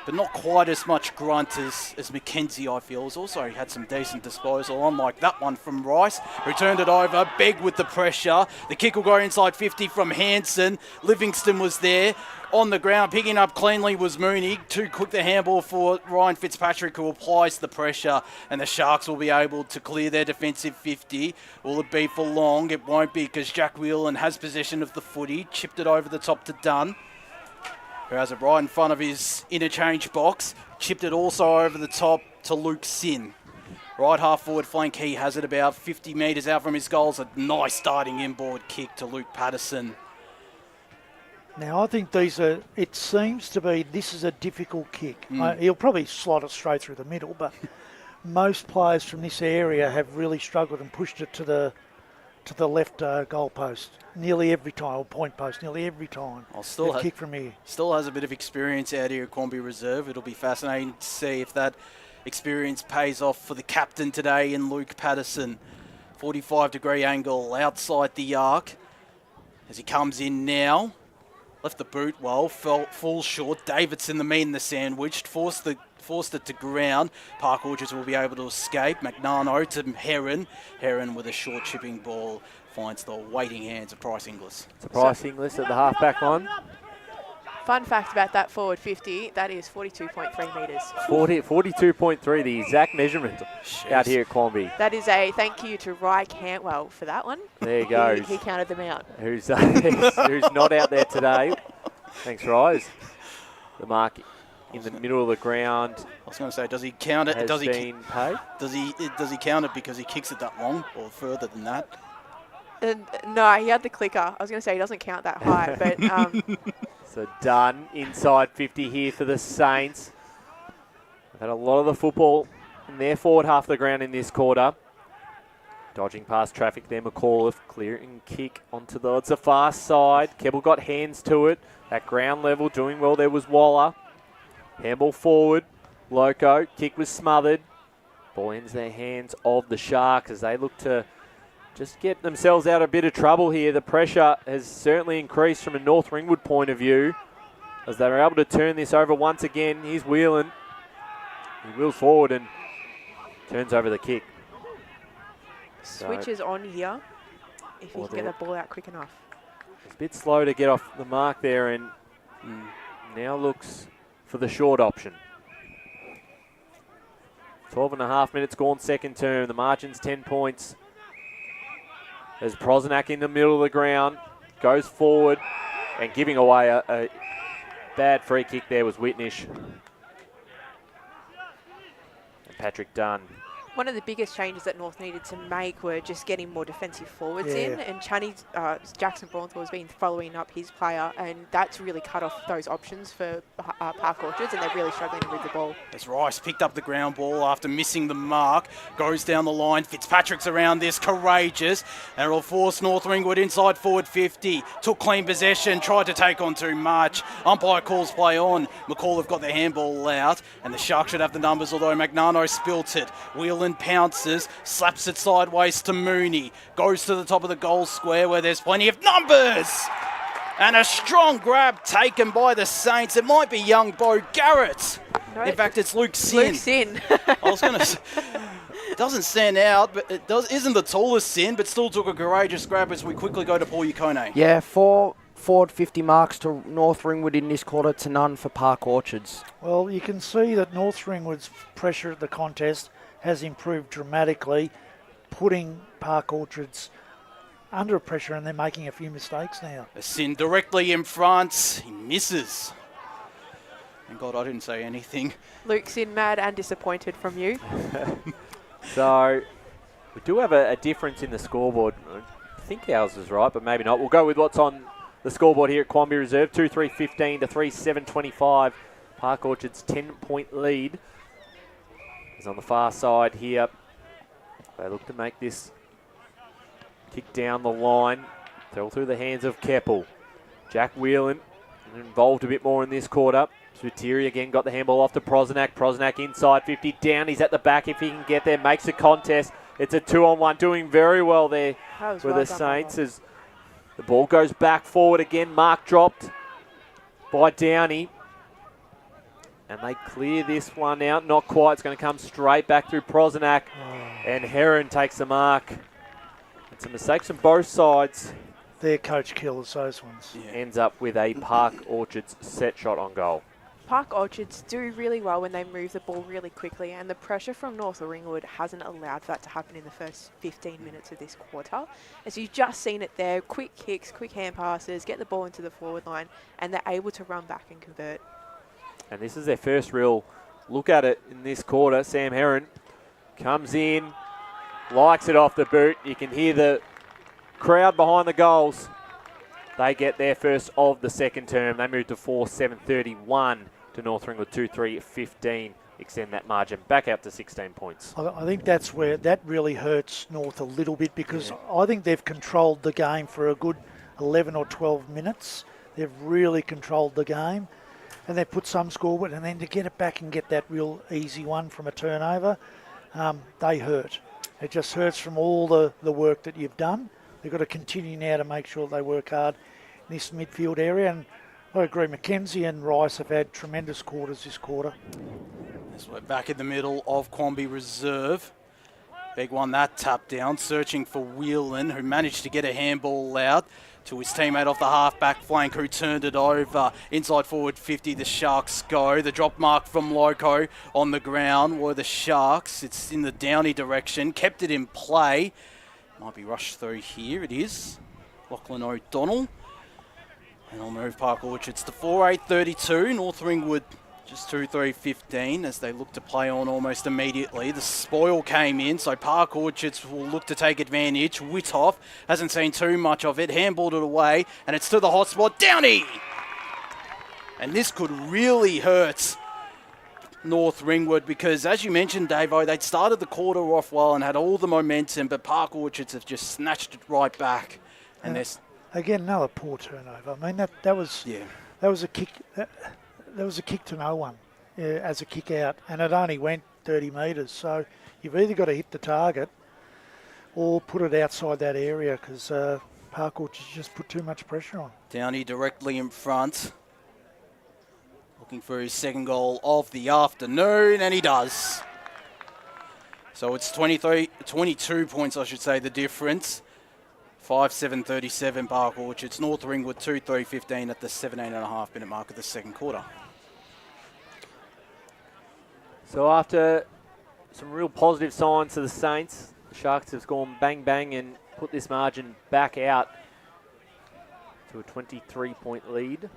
but not quite as much grunt as McKenzie, I feel. Has also had some decent disposal, unlike that one from Rice, who turned it over. Begg with the pressure. The kick will go inside 50 from Hansen. Livingston was there. On the ground, picking up cleanly was Mooney. Too quick the handball for Ryan Fitzpatrick, who applies the pressure, and the Sharks will be able to clear their defensive 50. Will it be for long? It won't be, because Jack Whelan has possession of the footy. Chipped it over the top to Dunn, who has it right in front of his interchange box. Chipped it also over the top to Luke Sin. Right half forward flank, he has it about 50 metres out from his goals. A nice starting inboard kick to Luke Patterson. Now, I think it seems to be, this is a difficult kick. He'll probably slot it straight through the middle, but most players from this area have really struggled and pushed it to the left goal post nearly every time, or point post nearly every time. Kick from here. Still has a bit of experience out here at Quambee Reserve. It'll be fascinating to see if that experience pays off for the captain today in Luke Patterson. 45-degree angle outside the arc as he comes in now. Left the boot well, falls short. Davidson, the mean the sandwiched, forced it to ground. Park Orchards will be able to escape. McNano to Heron. Heron with a short chipping ball finds the waiting hands of Price Inglis. It's Price Inglis at the half-back line. Fun fact about that forward 50, that is 42.3 metres. 42.3, the exact measurement out here at Quambee. That is a thank you to Rye Cantwell for that one. There you go. He counted them out. Who's not out there today. Thanks, Rise. The mark in the middle of the ground. I was going to say, does he count it? Does he paid? Does he count it because he kicks it that long or further than that? No, he had the clicker. I was going to say he doesn't count that high, but... So Dunn inside 50 here for the Saints. They've had a lot of the football in their forward half of the ground in this quarter. Dodging past traffic there, McAuliffe clearing kick onto the far side. Kebble got hands to it. At ground level, doing well there was Waller. Handball forward. Loco, kick was smothered. Ball ends their hands of the Sharks as they look to just get themselves out of a bit of trouble here. The pressure has certainly increased from a North Ringwood point of view as they were able to turn this over once again. Here's Whelan. He wheels forward and turns over the kick. Switches on here if he can get that ball out quick enough. It's a bit slow to get off the mark there and now looks for the short option. 12.5 minutes gone second term. The margin's 10 points. There's Prosnak in the middle of the ground, goes forward, and giving away a bad free kick there was Whitnish. And Patrick Dunn One of the biggest changes that North needed to make were just getting more defensive forwards in, and Jackson Braunthal has been following up his player, and that's really cut off those options for Park Orchards, and they're really struggling to move the ball. As Rice picked up the ground ball after missing the mark, goes down the line. Fitzpatrick's around this, courageous, and it'll force North Ringwood inside forward 50. Took clean possession, tried to take on too much. Umpire calls play on. McCall have got the handball out, and the Sharks should have the numbers, although Magnano spilt it. Whelan pounces, slaps it sideways to Mooney. Goes to the top of the goal square where there's plenty of numbers. And a strong grab taken by the Saints. It might be young Bo Garrett. No, in fact, it's Luke Sin. Luke Sin. I was going to... It doesn't stand out, but it isn't the tallest Sin, but still took a courageous grab as we quickly go to Paul Yukone. Yeah, 4 forward 50 marks to North Ringwood in this quarter to none for Park Orchards. Well, you can see that North Ringwood's pressure at the contest has improved dramatically, putting Park Orchards under pressure, and they're making a few mistakes now. A Sin directly in front. He misses. Thank God I didn't say anything. Luke Sin, mad and disappointed from you. So we do have a difference in the scoreboard. I think ours is right, but maybe not. We'll go with what's on the scoreboard here at Quambee Reserve. 2-3-15 to 3-7-25. Park Orchard's 10-point lead is on the far side here. They look to make this kick down the line. Fell through the hands of Keppel. Jack Whelan involved a bit more in this quarter. Sutiri again got the handball off to Prosnack. Prosnack inside 50. Down. He's at the back if he can get there. Makes a contest. It's a 2-on-1. Doing very well there for the Saints as the ball goes back forward again. Mark dropped by Downey. And they clear this one out. Not quite. It's going to come straight back through Prosnack. And Heron takes the mark. And some mistakes from both sides. Their coach kills those ones. Ends up with a Park Orchards set shot on goal. Park Orchards do really well when they move the ball really quickly, and the pressure from North Ringwood hasn't allowed for that to happen in the first 15 minutes of this quarter. As you've just seen it there, quick kicks, quick hand passes, get the ball into the forward line, and they're able to run back and convert. And this is their first real look at it in this quarter. Sam Heron comes in, likes it off the boot. You can hear the crowd behind the goals. They get their first of the second term. They move to 4-7-31 to North Ringwood 2-3-15. Extend that margin back out to 16 points. I think that's where that really hurts North a little bit, because I think they've controlled the game for a good 11 or 12 minutes. They've really controlled the game, and they've put some scoreboard, and then to get it back and get that real easy one from a turnover, they hurt. It just hurts from all the work that you've done. They've got to continue now to make sure they work hard in this midfield area. And I agree, Mackenzie and Rice have had tremendous quarters this quarter. As we're back in the middle of Quambee Reserve. Big one that tap down, searching for Whelan, who managed to get a handball out to his teammate off the half-back flank, who turned it over. Inside forward 50, the Sharks go. The drop mark from Loco on the ground were the Sharks. It's in the Downey direction, kept it in play. Might be rushed through here. It is. Lachlan O'Donnell. And I'll move Park Orchards to 4-8-32. North Ringwood just 2-3-15 as they look to play on almost immediately. The spoil came in, so Park Orchards will look to take advantage. Withoff hasn't seen too much of it. Handballed it away, and it's to the hot spot. Downey! And this could really hurt North Ringwood, because as you mentioned, Davo, they'd started the quarter off well and had all the momentum, but Park Orchards have just snatched it right back. And there's again another poor turnover. I mean that was a kick. That was a kick to no one as a kick out, and it only went 30 metres. So you've either got to hit the target or put it outside that area, because Park Orchards just put too much pressure on. Downey directly in front. Looking for his second goal of the afternoon, and he does. So it's 22 points, I should say, the difference. 5-7-37 Park Orchards. North Ringwood 2-3-15 at the 17.5 minute mark of the second quarter. So after some real positive signs to the Saints, the Sharks have gone bang bang and put this margin back out to a 23-point lead.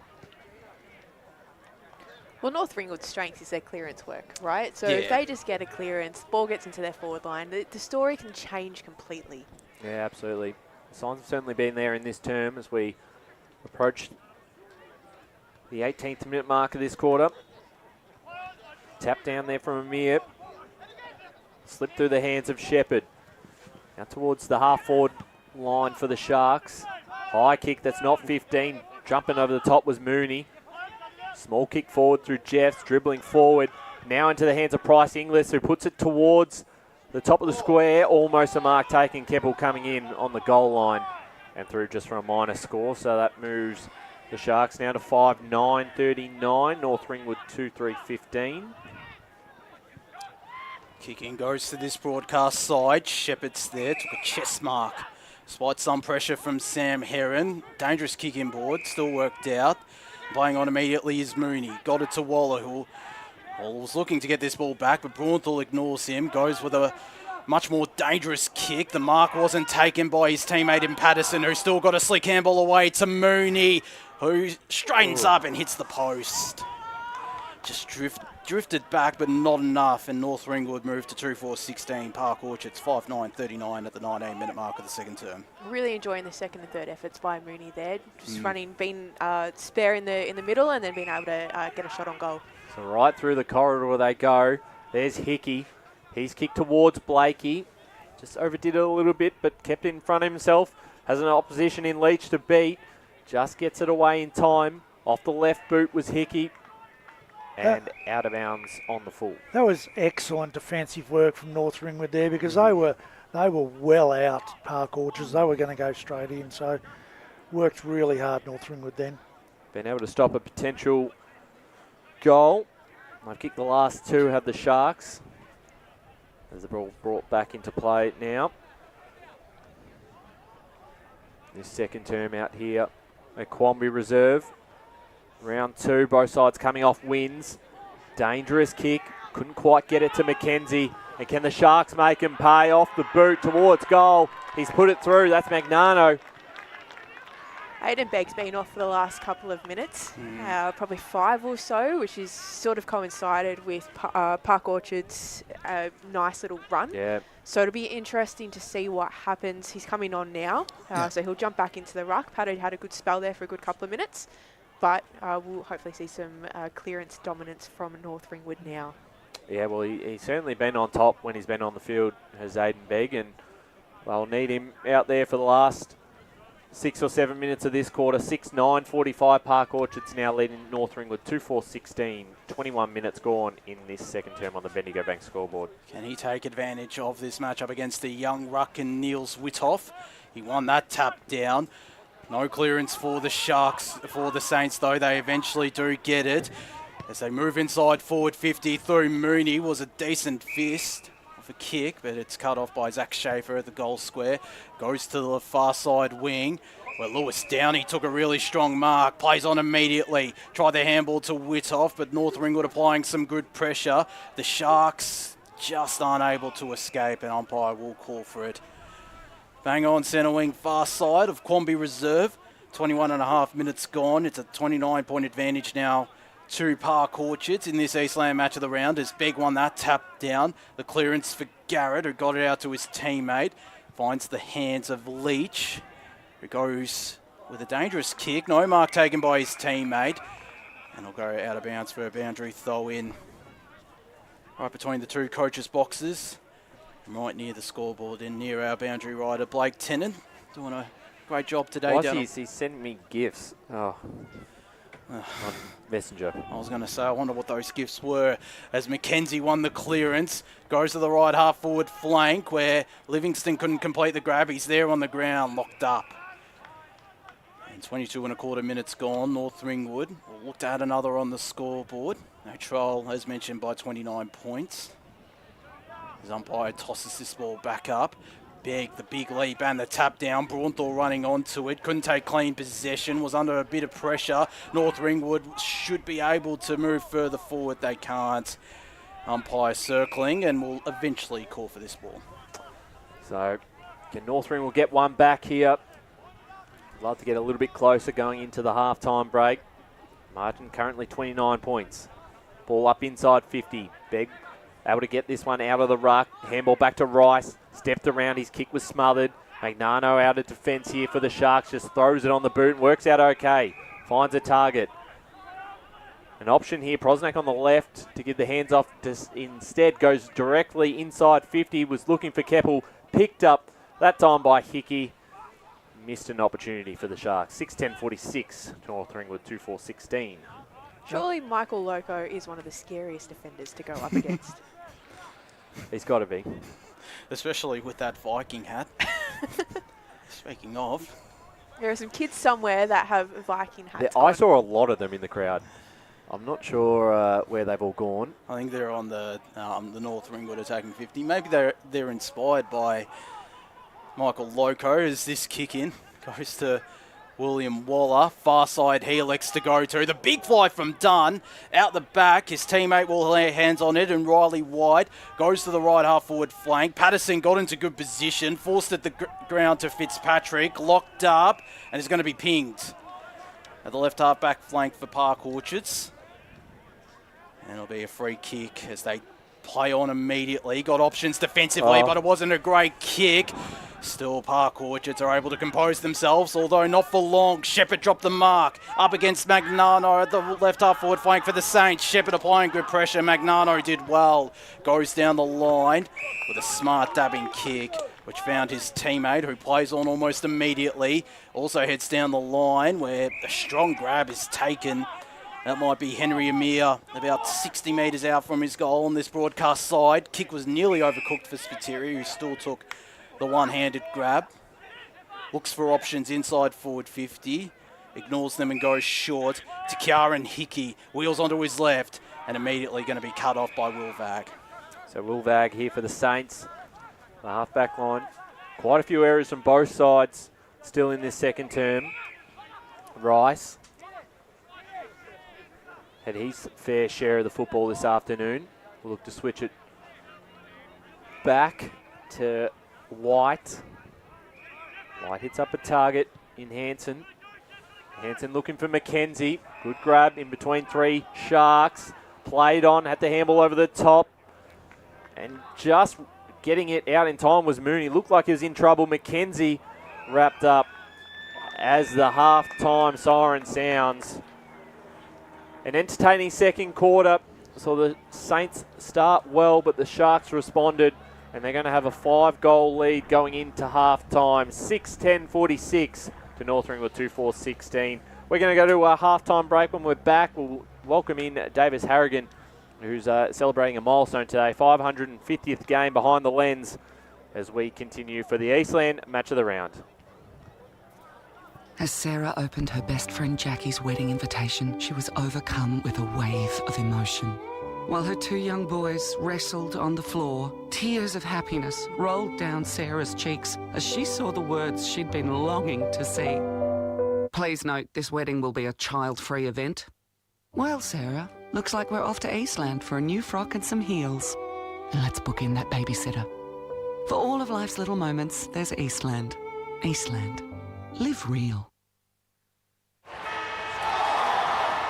Well, North Ringwood's strength is their clearance work, right? So Yeah. if they just get a clearance, ball gets into their forward line, the story can change completely. Yeah, absolutely. The signs have certainly been there in this term as we approach the 18th minute mark of this quarter. Tap down there from Amir. Slip through the hands of Shepherd. Now towards the half-forward line for the Sharks. High kick, that's not 15. Jumping over the top was Mooney. Small kick forward through Jeffs, dribbling forward. Now into the hands of Price Inglis, who puts it towards the top of the square. Almost a mark taken. Keppel coming in on the goal line and through just for a minor score. So that moves the Sharks now to 5-9-39. North Ringwood 2-3-15. Kick in goes to this broadcast side. Shepherd's there, took a chest mark. Despite some pressure from Sam Heron. Dangerous kick in board, still worked out. Playing on immediately is Mooney. Got it to Waller, who was looking to get this ball back, but Braunthal ignores him. Goes with a much more dangerous kick. The mark wasn't taken by his teammate in Patterson, who still got a slick handball away to Mooney, who straightens up and hits the post. Just drifted back, but not enough, and North Ringwood moved to 2-4-16. Park Orchards 5-9-39 at the 19-minute mark of the second term. Really enjoying the second and third efforts by Mooney there. Just running, being spare in the middle, and then being able to get a shot on goal. So right through the corridor they go. There's Hickey. He's kicked towards Blakey. Just overdid it a little bit, but kept it in front of himself. Has an opposition in Leach to beat. Just gets it away in time. Off the left boot was Hickey. And out of bounds on the full. That was excellent defensive work from North Ringwood there, because they were well out, Park Orchards. They were going to go straight in, so worked really hard, North Ringwood then. Been able to stop a potential goal. They've kicked the last two, have the Sharks. As the ball brought back into play now. This second term out here at Quambee Reserve. Round two, both sides coming off wins. Dangerous kick, couldn't quite get it to McKenzie. And can the Sharks make him pay? Off the boot towards goal. He's put it through, that's Magnano. Aiden Begg's been off for the last couple of minutes, probably 5 or so, which is sort of coincided with Park Orchard's nice little run. Yeah. So it'll be interesting to see what happens. He's coming on now, so he'll jump back into the ruck. Paddy had a good spell there for a good couple of minutes. But we'll hopefully see some clearance dominance from North Ringwood now. Yeah, well, he's certainly been on top when he's been on the field, has Aiden Begg, and they'll need him out there for the last 6 or 7 minutes of this quarter. 6-9-45, Park Orchards now leading North Ringwood 2-4-16. 21 minutes gone in this second term on the Bendigo Bank scoreboard. Can he take advantage of this matchup against the young ruck and Niels Withoff? He won that tap down. No clearance for the Sharks, for the Saints, though. They eventually do get it. As they move inside forward 50 through Mooney, was a decent fist of a kick, but it's cut off by Zach Schaefer at the goal square. Goes to the far side wing, where Lewis Downey took a really strong mark. Plays on immediately. Tried the handball to Withoff, but North Ringwood applying some good pressure. The Sharks just unable to escape, and umpire will call for it. Bang on centre wing far side of Quambee Reserve. 21.5 minutes gone. It's a 29-point advantage now to Park Orchards in this Eastland match of the round as Begg won that tap down. The clearance for Garrett, who got it out to his teammate. Finds the hands of Leach, who goes with a dangerous kick. No mark taken by his teammate. And he'll go out of bounds for a boundary throw in. Right between the two coaches' boxes. Right near the scoreboard and near our boundary rider, Blake Tennant. Doing a great job today. He sent me gifts. Oh. On Messenger. I was going to say, I wonder what those gifts were. As McKenzie won the clearance, goes to the right half forward flank where Livingston couldn't complete the grab. He's there on the ground, locked up. And 22.25 minutes gone. North Ringwood will look to add another on the scoreboard. No trial, as mentioned, by 29 points. His umpire tosses this ball back up. Begg, the big leap and the tap down. Braunthal running onto it. Couldn't take clean possession. Was under a bit of pressure. North Ringwood should be able to move further forward. They can't. Umpire circling and will eventually call for this ball. So can North Ringwood get one back here? Love to get a little bit closer going into the halftime break. Martin currently 29 points. Ball up inside 50. Begg able to get this one out of the ruck. Handball back to Rice. Stepped around. His kick was smothered. Magnano out of defence here for the Sharks. Just throws it on the boot. Works out okay. Finds a target. An option here. Prosnak on the left to give the hands off. Instead goes directly inside 50. Was looking for Keppel. Picked up that time by Hickey. Missed an opportunity for the Sharks. 6-10-46 to North Ringwood 2-4-16. Surely Michael Loco is one of the scariest defenders to go up against. He's got to be. Especially with that Viking hat. Speaking of. There are some kids somewhere that have Viking hats I saw a lot of them in the crowd. I'm not sure where they've all gone. I think they're on the North Ringwood attacking 50. Maybe they're inspired by Michael Loco as this kick in goes to William Waller. Far side helix to go to. The big fly from Dunn. Out the back. His teammate will lay hands on it, and Riley White goes to the right half forward flank. Patterson got into good position. Forced at the ground to Fitzpatrick. Locked up and is going to be pinged at the left half back flank for Park Orchards. And it'll be a free kick as they play on immediately. Got options defensively, but it wasn't a great kick. Still, Park Orchards are able to compose themselves, although not for long. Shepherd dropped the mark. Up against Magnano at the left half forward flank for the Saints. Shepherd applying good pressure. Magnano did well. Goes down the line with a smart dabbing kick, which found his teammate, who plays on almost immediately. Also heads down the line where a strong grab is taken. That might be Henry Amir, about 60 metres out from his goal on this broadcast side. Kick was nearly overcooked for Spiteri, who still took the one-handed grab. Looks for options inside forward 50. Ignores them and goes short to Kieran Hickey. Wheels onto his left and immediately going to be cut off by Will Vag. So Will Vag here for the Saints. The half-back line. Quite a few errors from both sides still in this second term. Rice had his fair share of the football this afternoon. We'll look to switch it back to White. White hits up a target in Hanson. Hanson looking for McKenzie. Good grab in between three Sharks. Played on, had the handball over the top. And just getting it out in time was Mooney. Looked like he was in trouble. McKenzie wrapped up as the half-time siren sounds. An entertaining second quarter. So the Saints start well, but the Sharks responded. And they're going to have a 5-goal lead going into half-time. 6-10-46 to North Ringwood 2-4-16. We're going to go to a half-time break. When we're back, we'll welcome in Davis Harrigan, who's celebrating a milestone today. 550th game behind the lens as we continue for the Eastland match of the round. As Sarah opened her best friend Jackie's wedding invitation, she was overcome with a wave of emotion. While her two young boys wrestled on the floor, tears of happiness rolled down Sarah's cheeks as she saw the words she'd been longing to see. Please note, this wedding will be a child-free event. Well, Sarah, looks like we're off to Eastland for a new frock and some heels. And let's book in that babysitter. For all of life's little moments, there's Eastland. Eastland. Live real.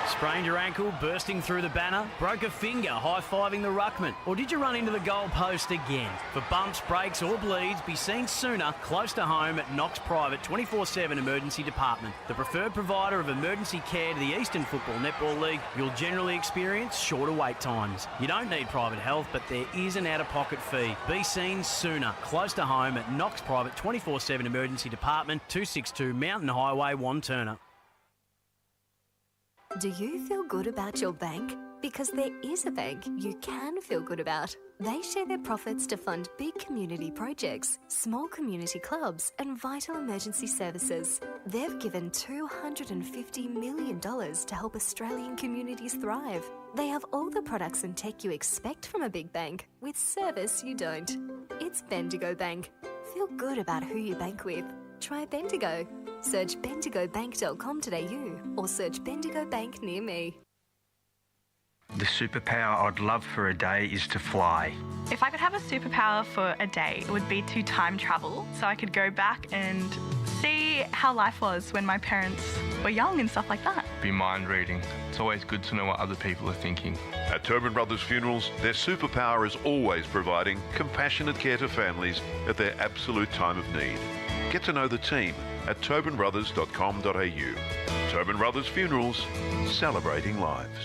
Sprained your ankle, bursting through the banner, broke a finger, high-fiving the ruckman, or did you run into the goal post again? For bumps, breaks or bleeds, be seen sooner, close to home at Knox Private 24/7 Emergency Department. The preferred provider of emergency care to the Eastern Football Netball League, you'll generally experience shorter wait times. You don't need private health, but there is an out-of-pocket fee. Be seen sooner, close to home at Knox Private 24/7 Emergency Department, 262 Mountain Highway, Wanturna. Do you feel good about your bank? Because there is a bank you can feel good about. They share their profits to fund big community projects, small community clubs, and vital emergency services. They've given $250 million to help Australian communities thrive. They have all the products and tech you expect from a big bank, with service you don't. It's Bendigo Bank. Feel good about who you bank with. Try Bendigo. Search bendigobank.com.au or search Bendigo Bank near me. The superpower I'd love for a day is to fly. If I could have a superpower for a day, it would be to time travel, so I could go back and see how life was when my parents were young and stuff like that. Be mind reading. It's always good to know what other people are thinking. At Tobin Brothers Funerals, their superpower is always providing compassionate care to families at their absolute time of need. Get to know the team at tobinbrothers.com.au. Tobin Brothers Funerals, celebrating lives.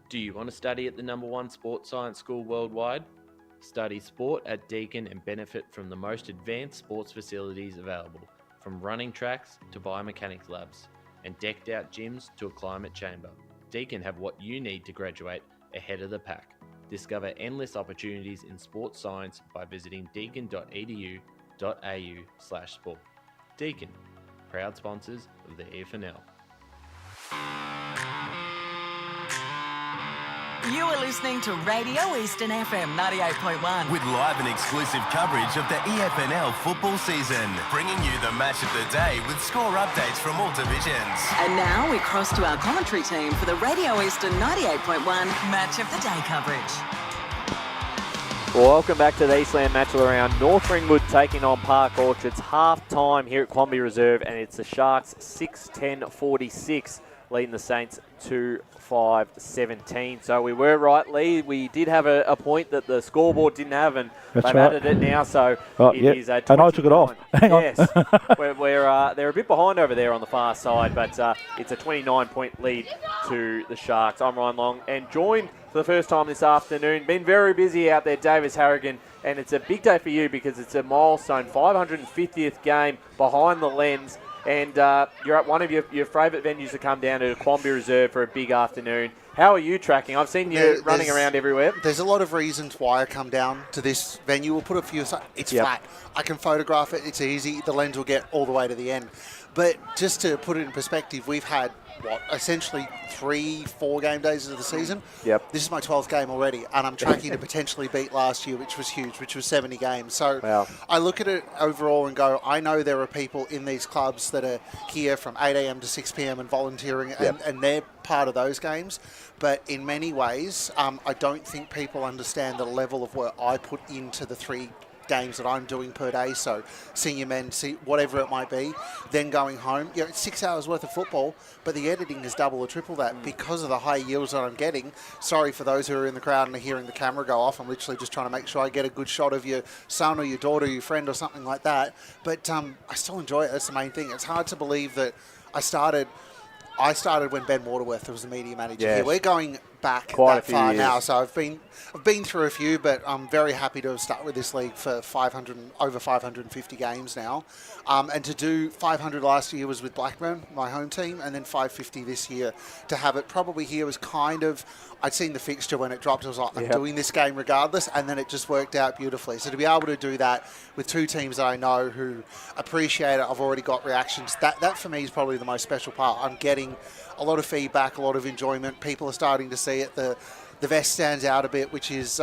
Do you want to study at the #1 sports science school worldwide? Study sport at Deakin and benefit from the most advanced sports facilities available, from running tracks to biomechanics labs, and decked out gyms to a climate chamber. Deakin have what you need to graduate ahead of the pack. Discover endless opportunities in sports science by visiting deakin.edu.au/sport. Deakin, proud sponsors of the EFNL. You are listening to Radio Eastern FM 98.1. With live and exclusive coverage of the EFNL football season, bringing you the match of the day with score updates from all divisions. And now we cross to our commentary team for the Radio Eastern 98.1 Match of the Day coverage. Welcome back to the Eastland match all around. North Ringwood taking on Park Orchards. Half time here at Quambee Reserve, and it's the Sharks 6-10-46 leading the Saints 2-5-17. So we were right, Lee. We did have a point that the scoreboard didn't have, and they've added it now. So it is a 29. And I took it off. Hang on. Yes. They're a bit behind over there on the far side, but it's a 29-point lead to the Sharks. I'm Ryan Long, and joined for the first time this afternoon. Been very busy out there, Davis Harrigan, and it's a big day for you because it's a milestone 550th game behind the lens. And you're at one of your favourite venues to come down to Quambee Reserve for a big afternoon. How are you tracking? I've seen you running around everywhere. There's a lot of reasons why I come down to this venue. We'll put a few aside. It's flat. I can photograph it. It's easy. The lens will get all the way to the end. But just to put it in perspective, we've had, essentially 3-4 game days of the season. Yep. This is my 12th game already, and I'm tracking to potentially beat last year, which was huge, which was 70 games. So I look at it overall and go, I know there are people in these clubs that are here from 8 a.m. to 6 p.m. and volunteering, and they're part of those games. But in many ways, I don't think people understand the level of work I put into the 3 games that I'm doing per day. So senior men, whatever it might be, then going home. It's 6 hours worth of football, but the editing is double or triple that because of the high yields that I'm getting. Sorry for those who are in the crowd and are hearing the camera go off. I'm literally just trying to make sure I get a good shot of your son or your daughter or your friend or something like that. But I still enjoy it. That's the main thing. It's hard to believe that I started when Ben Waterworth was the media manager here. We're going back quite that far now, so I've been through a few, but I'm very happy to have started with this league for over 550 games now. And to do 500 last year was with Blackburn, my home team, and then 550 this year. To have it probably here was kind of, I'd seen the fixture when it dropped. I was like, I'm doing this game regardless, and then it just worked out beautifully. So to be able to do that with 2 teams that I know who appreciate it, I've already got reactions. That for me is probably the most special part. I'm getting a lot of feedback, a lot of enjoyment. People are starting to see it. The vest stands out a bit, which is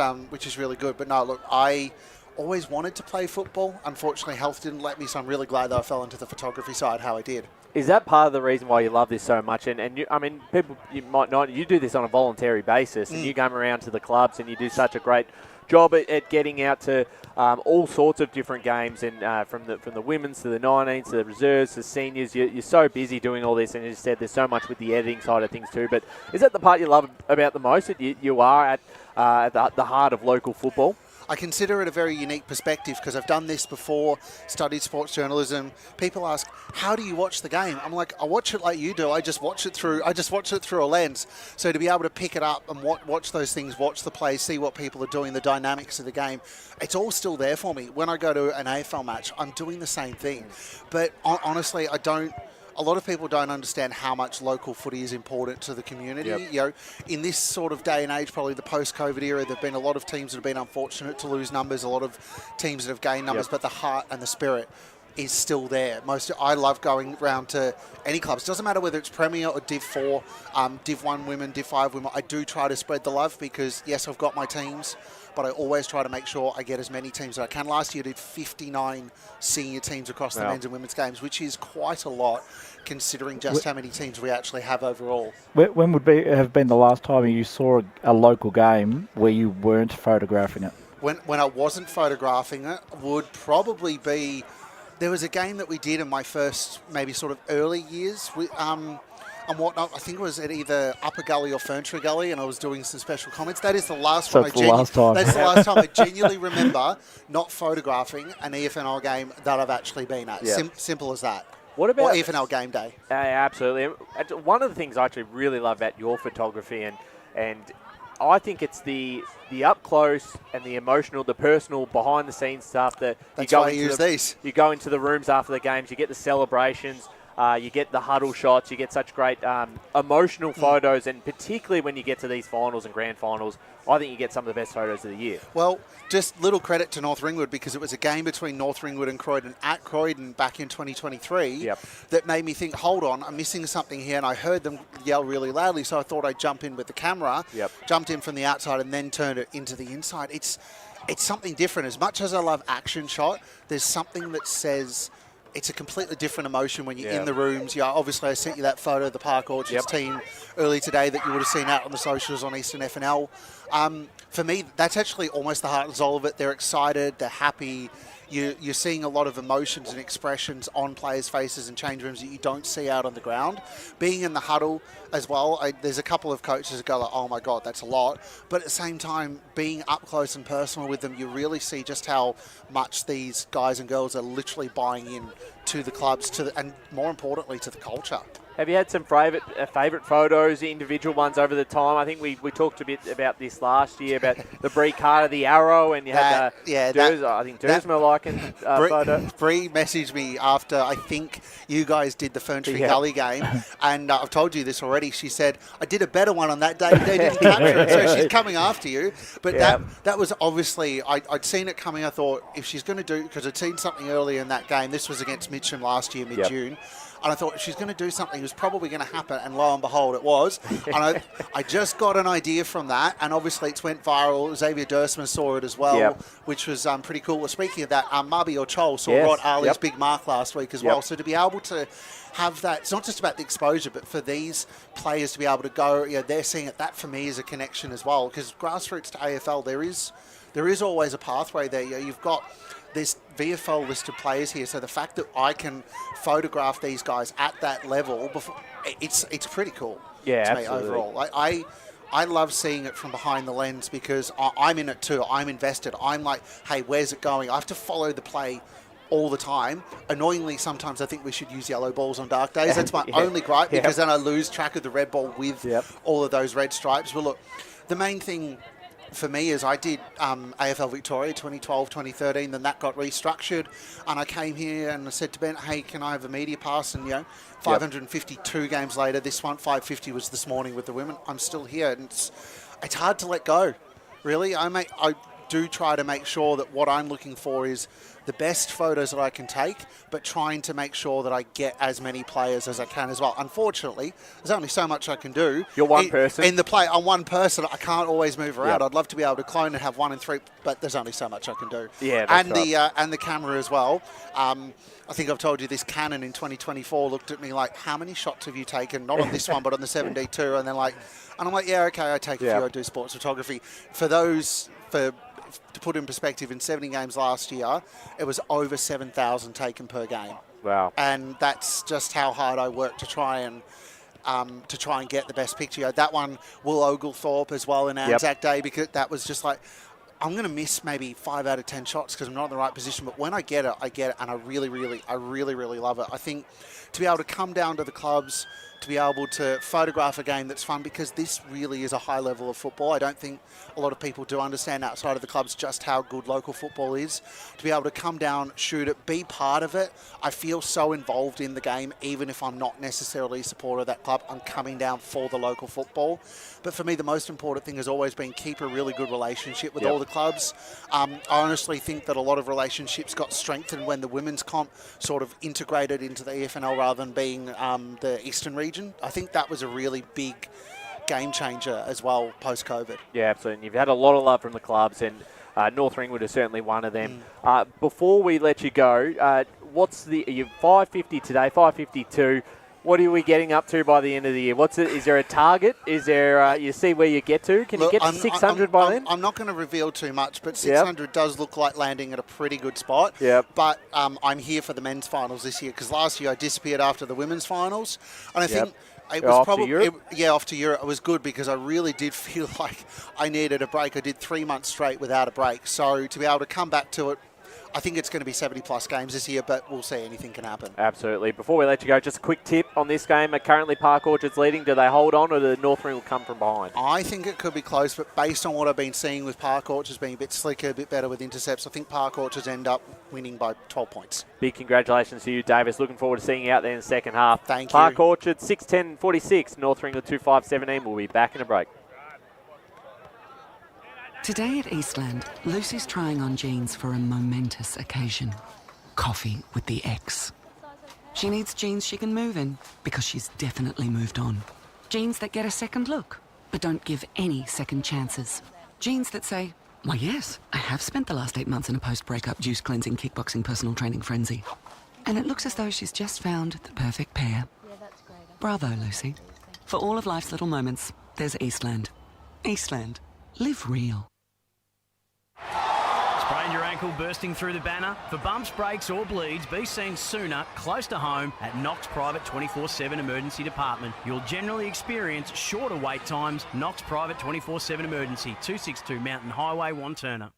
really good. But no, look, I always wanted to play football. Unfortunately, health didn't let me, so I'm really glad that I fell into the photography side how I did. Is that part of the reason why you love this so much? And you, I mean, people, you might not, you do this on a voluntary basis, and you come around to the clubs and you do such a great job at getting out to all sorts of different games, and from the women's to the 19s to the reserves to seniors. You're so busy doing all this, and as you said, there's so much with the editing side of things too. But is that the part you love about the most, that you are at the heart of local football? I consider it a very unique perspective because I've done this before, studied sports journalism. People ask, how do you watch the game? I'm like, I watch it like you do. I just watch it through a lens. So to be able to pick it up and watch those things, watch the plays, see what people are doing, the dynamics of the game, it's all still there for me. When I go to an AFL match, I'm doing the same thing. But honestly, a lot of people don't understand how much local footy is important to the community. You know, in this sort of day and age, probably the post-COVID era, there have been a lot of teams that have been unfortunate to lose numbers, a lot of teams that have gained numbers, but the heart and the spirit is still there. I love going around to any clubs. Doesn't matter whether it's Premier or Div 4, Div 1 women, Div 5 women. I do try to spread the love because, yes, I've got my teams, but I always try to make sure I get as many teams as I can. Last year I did 59 senior teams across the men's and women's games, which is quite a lot considering just how many teams we actually have overall. When would have been the last time you saw a local game where you weren't photographing it? When I wasn't photographing it would probably be there was a game that we did in my first maybe sort of early years and whatnot. I think it was at either Upper Gully or Ferntree Gully, and I was doing some special comments. That is the last So one. it's the last time. That's the last time I genuinely remember not photographing an EFNL game that I've actually been at. Yeah. Simple as that. What about or EFNL game day? Absolutely. One of the things I actually really love about your photography, and I think it's the up close and the emotional, the personal, behind the scenes stuff that That's why I use these. You go into the rooms after the games, you get the celebrations. You get the huddle shots. You get such great emotional photos, and particularly when you get to these finals and grand finals, I think you get some of the best photos of the year. Well, just little credit to North Ringwood, because it was a game between North Ringwood and Croydon at Croydon back in 2023 that made me think, hold on, I'm missing something here, and I heard them yell really loudly, so I thought I'd jump in with the camera, jumped in from the outside and then turned it into the inside. It's something different. As much as I love action shot, there's something that says it's a completely different emotion when you're in the rooms. Yeah, obviously I sent you that photo of the Park Orchards team early today that you would have seen out on the socials on Eastern FNL. For me, that's actually almost the heart and soul of it. They're excited, they're happy. You're seeing a lot of emotions and expressions on players' faces and change rooms that you don't see out on the ground. Being in the huddle as well, there's a couple of coaches that go like, oh my God, that's a lot. But at the same time, being up close and personal with them, you really see just how much these guys and girls are literally buying in to the clubs, and more importantly, to the culture. Have you had some favourite photos, individual ones over the time? I think we talked a bit about this last year, about the Bree Carter, the arrow, and you had I think Dersma liking photo. Bree messaged me after I think you guys did the Ferntree Gully game, and I've told you this already. She said, I did a better one on that day. They didn't capture it, so she's coming after you. But that was obviously, I'd seen it coming. I thought, if she's going to do, because I'd seen something earlier in that game, this was against Mitcham last year, mid-June, and I thought, if she's going to do something, it was probably going to happen, and lo and behold, it was. And I just got an idea from that, and obviously it's went viral. Xavier Dersma saw it as well, which was pretty cool. Well, speaking of that, Mabi or Chol saw Rod Ali's big mark last week as well. So to be able to have that, it's not just about the exposure, but for these players to be able to go, they're seeing it. That for me is a connection as well, because grassroots to AFL, there is always a pathway there. You've got this VFL listed players here, so the fact that I can photograph these guys at that level, it's pretty cool to me overall. I love seeing it from behind the lens, because I'm in it too. I'm invested. I'm like, hey, where's it going? I have to follow the play all the time. Annoyingly, sometimes I think we should use yellow balls on dark days. That's my only gripe, because then I lose track of the red ball with all of those red stripes. Well, look, the main thing for me is I did AFL Victoria 2012, 2013, then that got restructured, and I came here and I said to Ben, hey, can I have a media pass? And 552 games later, this one, 550 was this morning with the women. I'm still here, and it's hard to let go, really. I do try to make sure that what I'm looking for is the best photos that I can take, but trying to make sure that I get as many players as I can as well. Unfortunately, there's only so much I can do. You're one person. In the play, I'm one person. I can't always move around. I'd love to be able to clone and have 1 and 3, but there's only so much I can do. Yeah, that's right. And the camera as well. I think I've told you this, Canon in 2024 looked at me like, how many shots have you taken? Not on this one, but on the 7D2. And I'm like, yeah, okay, I take a few. I do sports photography. To put in perspective, in 70 games last year, it was over 7,000 taken per game. Wow. And that's just how hard I work to try and get the best picture. That one, Will Oglethorpe as well in Anzac Day, because that was just like, I'm going to miss maybe 5 out of 10 shots because I'm not in the right position. But when I get it, and I really, really love it. I think to be able to come down to the clubs, to be able to photograph a game that's fun, because this really is a high level of football. I don't think a lot of people do understand outside of the clubs just how good local football is. To be able to come down, shoot it, be part of it, I feel so involved in the game, even if I'm not necessarily a supporter of that club. I'm coming down for the local football. But for me, the most important thing has always been keep a really good relationship with all the clubs. I honestly think that a lot of relationships got strengthened when the women's comp sort of integrated into the EFNL rather than being the Eastern region. I think that was a really big game changer as well post-COVID. Yeah, absolutely. And you've had a lot of love from the clubs, and North Ringwood is certainly one of them. Before we let you go, what's you're 550 today, 552. What are we getting up to by the end of the year? Is there a target? Is there, you see where you get to? Can you get to 600 by then? I'm not going to reveal too much, but 600 does look like landing at a pretty good spot. Yep. But I'm here for the men's finals this year because last year I disappeared after the women's finals. And I think it was probably off to Europe. It was good because I really did feel like I needed a break. I did 3 months straight without a break. So to be able to come back to it, I think it's going to be 70-plus games this year, but we'll see. Anything can happen. Absolutely. Before we let you go, just a quick tip on this game. Currently, Park Orchard's leading. Do they hold on, or do North Ringwood come from behind? I think it could be close, but based on what I've been seeing with Park Orchards being a bit slicker, a bit better with intercepts, I think Park Orchards end up winning by 12 points. Big congratulations to you, Davis. Looking forward to seeing you out there in the second half. Thank you. Park Orchard, 6-10-46. North Ringwood 2-5-17. We'll be back in a break. Today at Eastland, Lucy's trying on jeans for a momentous occasion. Coffee with the ex. She needs jeans she can move in because she's definitely moved on. Jeans that get a second look, but don't give any second chances. Jeans that say, why yes, I have spent the last 8 months in a post-breakup juice cleansing, kickboxing, personal training frenzy. And it looks as though she's just found the perfect pair. Bravo, Lucy. For all of life's little moments, there's Eastland. Eastland. Live real. Sprained your ankle bursting through the banner? For bumps, breaks or bleeds, be seen sooner, close to home, at Knox Private 24/7 Emergency Department. You'll generally experience shorter wait times. Knox Private 24/7 Emergency, 262 Mountain Highway, Wanturna.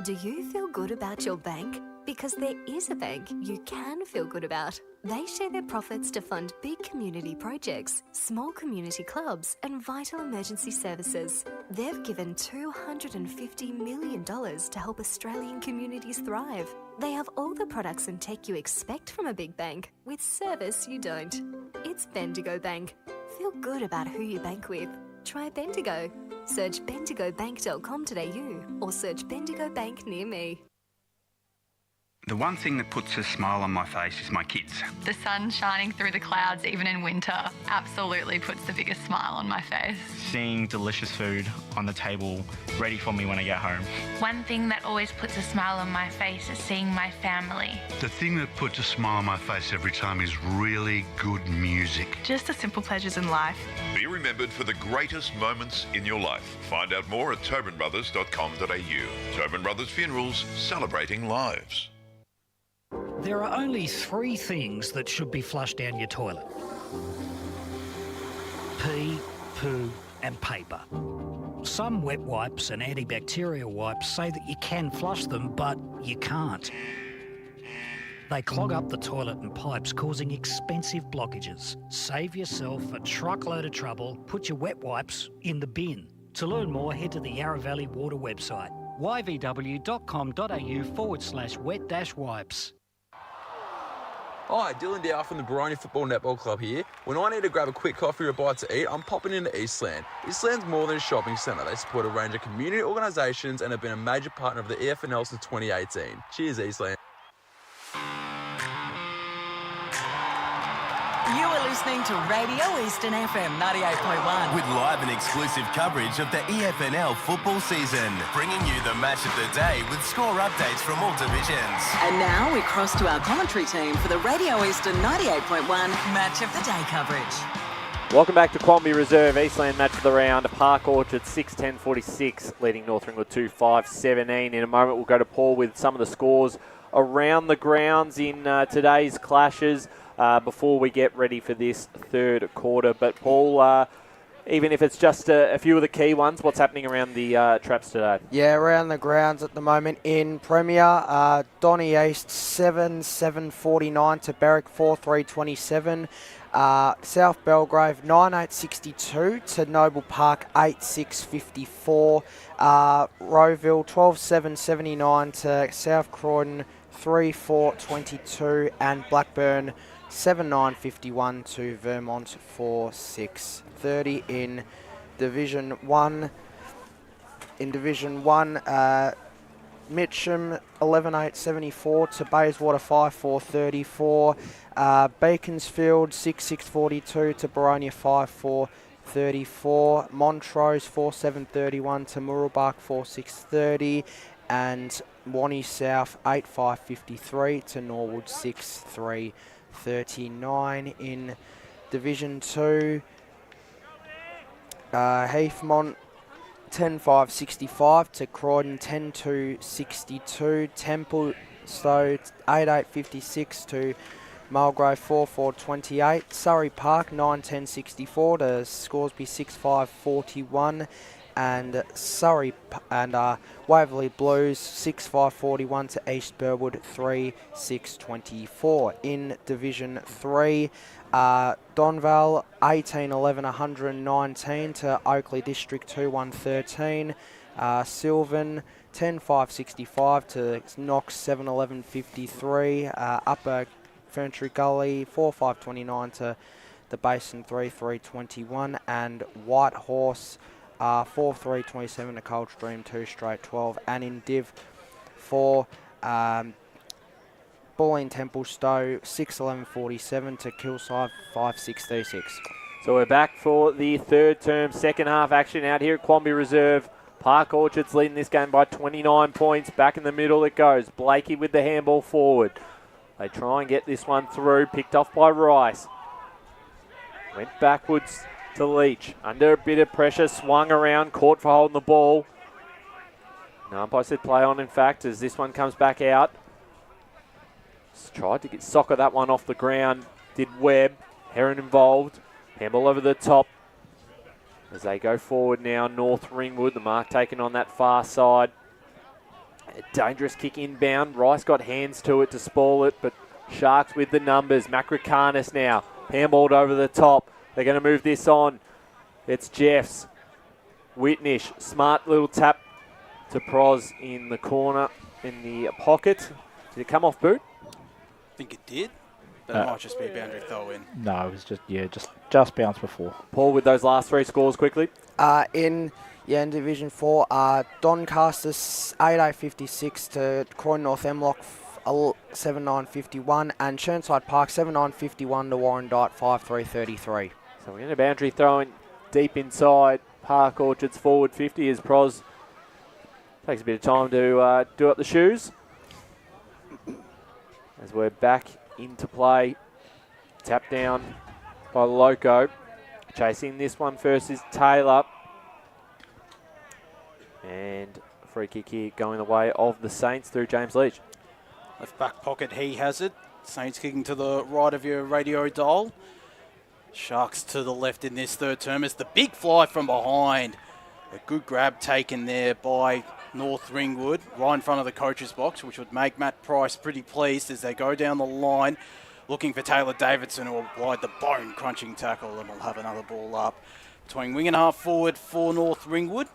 Do you feel good about your bank? Because there is a bank you can feel good about. They share their profits to fund big community projects, small community clubs and vital emergency services. They've given $250 million to help Australian communities thrive. They have all the products and tech you expect from a big bank, with service you don't. It's Bendigo Bank. Feel good about who you bank with. Try Bendigo. Search bendigobank.com.au or search Bendigo Bank near me. The one thing that puts a smile on my face is my kids. The sun shining through the clouds, even in winter, absolutely puts the biggest smile on my face. Seeing delicious food on the table ready for me when I get home. One thing that always puts a smile on my face is seeing my family. The thing that puts a smile on my face every time is really good music. Just the simple pleasures in life. Be remembered for the greatest moments in your life. Find out more at tobinbrothers.com.au. Tobin Brothers Funerals, celebrating lives. There are only 3 things that should be flushed down your toilet. Pee, poo and paper. Some wet wipes and antibacterial wipes say that you can flush them, but you can't. They clog up the toilet and pipes, causing expensive blockages. Save yourself a truckload of trouble. Put your wet wipes in the bin. To learn more, head to the Yarra Valley Water website, yvw.com.au/wet-wipes. Hi, Dylan Dow from the Baroni Football Netball Club here. When I need to grab a quick coffee or a bite to eat, I'm popping into Eastland. Eastland's more than a shopping centre. They support a range of community organisations and have been a major partner of the EFNL since 2018. Cheers, Eastland. You are listening to Radio Eastern FM 98.1. With live and exclusive coverage of the EFNL football season, bringing you the match of the day with score updates from all divisions. And now we cross to our commentary team for the Radio Eastern 98.1 Match of the Day coverage. Welcome back to Quambee Reserve, Eastland match of the round. Park Orchard 6-10-46, leading North Ringwood 2-5-17. In a moment, we'll go to Paul with some of the scores around the grounds in today's clashes. Before we get ready for this third quarter. But Paul, even if it's just a few of the key ones, what's happening around the traps today? Yeah, around the grounds at the moment in Premier, Donny East 7-7-49 to Berwick 4-3-27. South Belgrave 9-8-62 to Noble Park 8-6-54. Rowville 12-7-79 to South Croydon 3-4-22, and Blackburn 7-9-51 to Vermont 4-6-30 in Division 1. In Division 1, Mitcham 11-8-74 to Bayswater 5-4-34. Beaconsfield 6-6-42 to Boronia 5-4-34. Montrose 4-7-31 to Mooroolbark 4-6-30. And Wanney South 8-5-53 to Norwood 6-3 39 in Division 2. Heathmont 10-5-65 to Croydon 10-2-62. Templestowe 8-8-56 to Mulgrave 4-4-28. Surrey Park 9-10-64 to Scoresby 6-5-41. And Waverley Blues 6-5-41 to East Burwood 3-6-24. In Division 3, Donvale 18-11-119 to Oakley District 2-1-13. Sylvan 10-5-65 to Knox 7-11-53. Upper Ferntree Gully 4-5-29 to the Basin 3-3-21. And Whitehorse 4-3-27 to Coldstream 2-12. And in Div 4, Bulleen Templestowe 6-11-47 to Kilsyde 5-6-36. So we're back for the third term, second half action out here at Quambee Reserve. Park Orchards leading this game by 29 points. Back in the middle it goes. Blakey with the handball forward. They try and get this one through. Picked off by Rice. Went backwards to Leach. Under a bit of pressure. Swung around. Caught for holding the ball. No, umpire said play on, in fact, as this one comes back out. Just tried to get soccer that one off the ground. Did Webb. Heron involved. Handball over the top. As they go forward now, North Ringwood. The mark taken on that far side. A dangerous kick inbound. Rice got hands to it to spoil it, but Sharks with the numbers. Macricanis now. Handballed over the top. They're going to move this on. It's Jeffs. Whitnish. Smart little tap to Pros in the corner, in the pocket. Did it come off boot? I think it did. But it might just be a boundary throw in. No, it was just bounced before. Paul, with those last three scores quickly. In Division 4, Doncaster 8-8-56 to Croydon North Emlock 7-9-51, and Churnside Park 7-9-51 to Warrandyte 5-3-33. So we're going to boundary throwing deep inside Park Orchards forward 50 as Pros takes a bit of time to do up the shoes. As we're back into play. Tap down by Loco. Chasing this one first is Taylor. And a free kick here going the way of the Saints through James Leach. Left back pocket, he has it. Saints kicking to the right of your radio dial. Sharks to the left in this third term as the big fly from behind. A good grab taken there by North Ringwood, right in front of the coach's box, which would make Matt Price pretty pleased as they go down the line, looking for Taylor Davidson, who will apply the bone-crunching tackle and will have another ball up. Between wing and half forward for North Ringwood.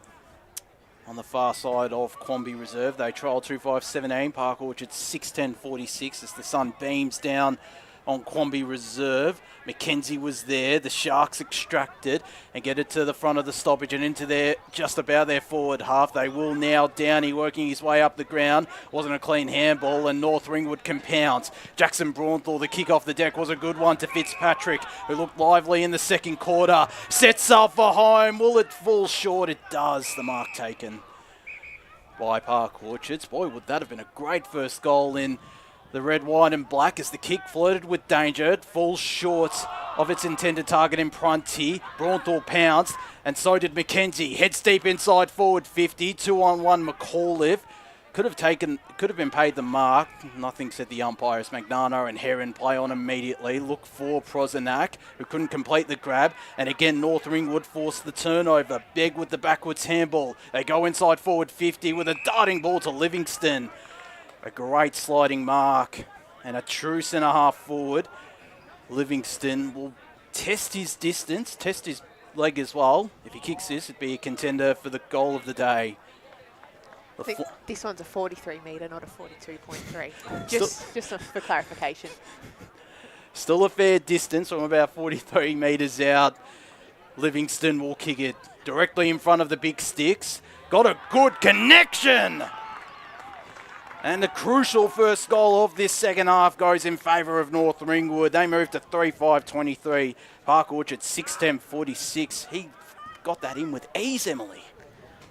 On the far side of Quambee Reserve, they trial 2-5-17, Park Orchard 6-10-46 as the sun beams down on Quambee Reserve. Mackenzie was there. The Sharks extracted and get it to the front of the stoppage and into their just about their forward half. They will now. Downey working his way up the ground. Wasn't a clean handball and North Ringwood compounds. Jackson Braunthal, the kick off the deck was a good one to Fitzpatrick, who looked lively in the second quarter. Sets up for home. Will it fall short? It does. The mark taken by Park Orchards. Boy, would that have been a great first goal in the red, white and black as the kick flirted with danger. It falls short of its intended target in Prunty. Braunthal pounced, and so did Mackenzie. Heads deep inside forward 50. 2-on-1 McAuliffe. Could have been paid the mark. Nothing, said the umpires. Magnano and Heron play on immediately. Look for Prozanak, who couldn't complete the grab. And again, North Ringwood forced the turnover. Begg with the backwards handball. They go inside forward 50 with a darting ball to Livingston. A great sliding mark and a true centre-half forward. Livingston will test his distance, test his leg as well. If he kicks this, it'd be a contender for the goal of the day. I think this one's a 43 metre, not a 42.3. Just for clarification. Still a fair distance from about 43 metres out. Livingston will kick it directly in front of the big sticks. Got a good connection! And the crucial first goal of this second half goes in favour of North Ringwood. They move to 3-5-23. Park Orchard 6-10-46. He got that in with ease, Emily.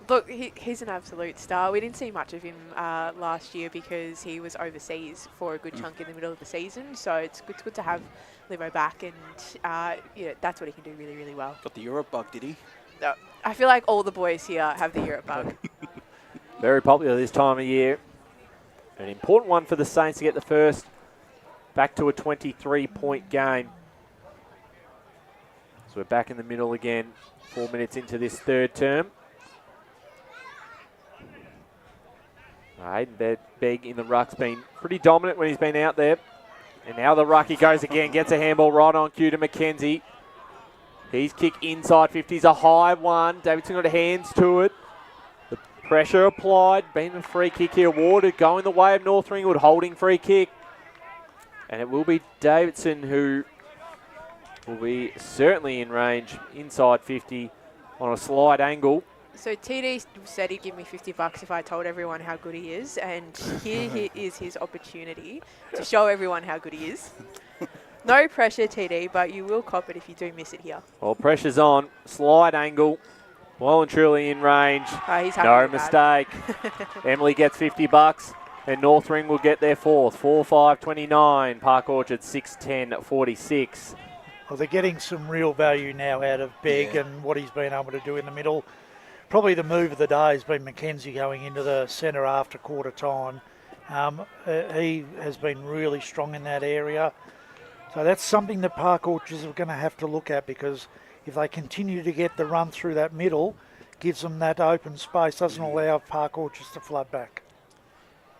Look, he's an absolute star. We didn't see much of him last year because he was overseas for a good chunk in the middle of the season. So it's good to have Livo back, and that's what he can do really, really well. Got the Europe bug, did he? I feel like all the boys here have the Europe bug. Very popular this time of year. An important one for the Saints to get the first back to a 23-point game. So we're back in the middle again, 4 minutes into this third term. Hayden Begg in the ruck's been pretty dominant when he's been out there. And now the ruck he goes again, gets a handball right on cue to McKenzie. His kick inside 50 is a high one. Davidson got hands to it. The pressure applied. Been a free kick here awarded. Going the way of North Ringwood, holding free kick. And it will be Davidson who will be certainly in range inside 50 on a slide angle. So TD said he'd give me $50 if I told everyone how good he is, and here is his opportunity to show everyone how good he is. No pressure, TD, but you will cop it if you do miss it here. Well, pressure's on. Slide angle. Well and truly in range. He's happy no with mistake. Emily gets $50, and North Ring will get their fourth. 4-5-29. Park Orchard 6-10-46. Well, they're getting some real value now out of Begg and what he's been able to do in the middle. Probably the move of the day has been McKenzie going into the centre after quarter time. He has been really strong in that area. So that's something that Park Orchards are going to have to look at, because if they continue to get the run through that middle, gives them that open space, doesn't allow Park Orchards to flood back.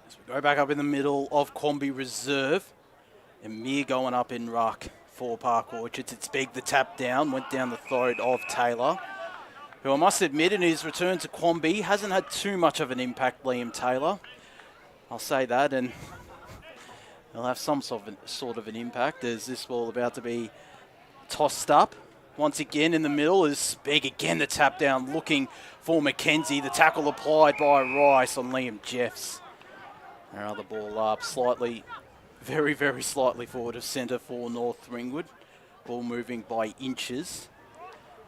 As we go back up in the middle of Quambee Reserve, and Mir going up in ruck for Park Orchards. It's Begg the tap down, went down the throat of Taylor, who I must admit in his return to Quambee hasn't had too much of an impact, Liam Taylor. I'll say that, and he'll have some sort of an impact as this ball about to be tossed up. Once again in the middle is Begg again, the tap down, looking for McKenzie. The tackle applied by Rice on Liam Jeffs. Now the ball up slightly, very, very slightly forward of centre for North Ringwood. Ball moving by inches.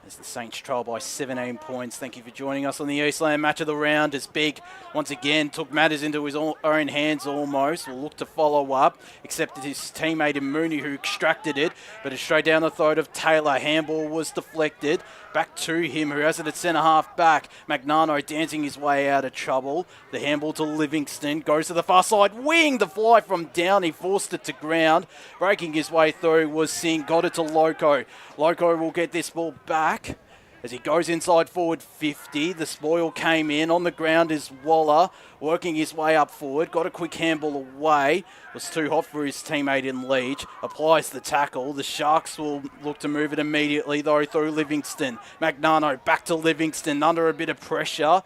As the Saints trail by 17 points. Thank you for joining us on the Eastland match of the round as Begg once again took matters into his own hands almost. Will look to follow up, except his teammate in Mooney who extracted it, but it's straight down the throat of Taylor. Handball was deflected. Back to him, who has it at centre half back. Magnano dancing his way out of trouble. The handball to Livingston. Goes to the far side wing. The fly from down. He forced it to ground. Breaking his way through was Singh. Got it to Loco. Loco will get this ball back as he goes inside forward 50. The spoil came in. On the ground is Waller, working his way up forward. Got a quick handball away. Was too hot for his teammate in Leach. Applies the tackle. The Sharks will look to move it immediately, though, through Livingston. Magnano back to Livingston under a bit of pressure.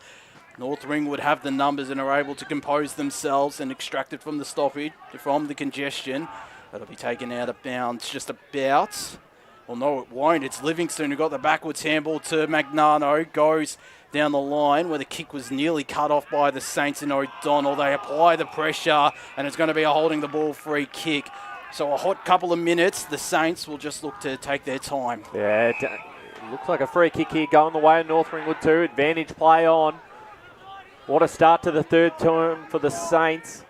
North Ringwood have the numbers and are able to compose themselves and extract it from the stoppage, from the congestion. That'll be taken out of bounds just about. Well, no, it won't. It's Livingston who got the backwards handball to Magnano. Goes down the line where the kick was nearly cut off by the Saints and O'Donnell. They apply the pressure, and it's going to be a holding the ball free kick. So a hot couple of minutes. The Saints will just look to take their time. Yeah, it looks like a free kick here going the way of North Ringwood too. Advantage play on. What a start to the third term for the Saints.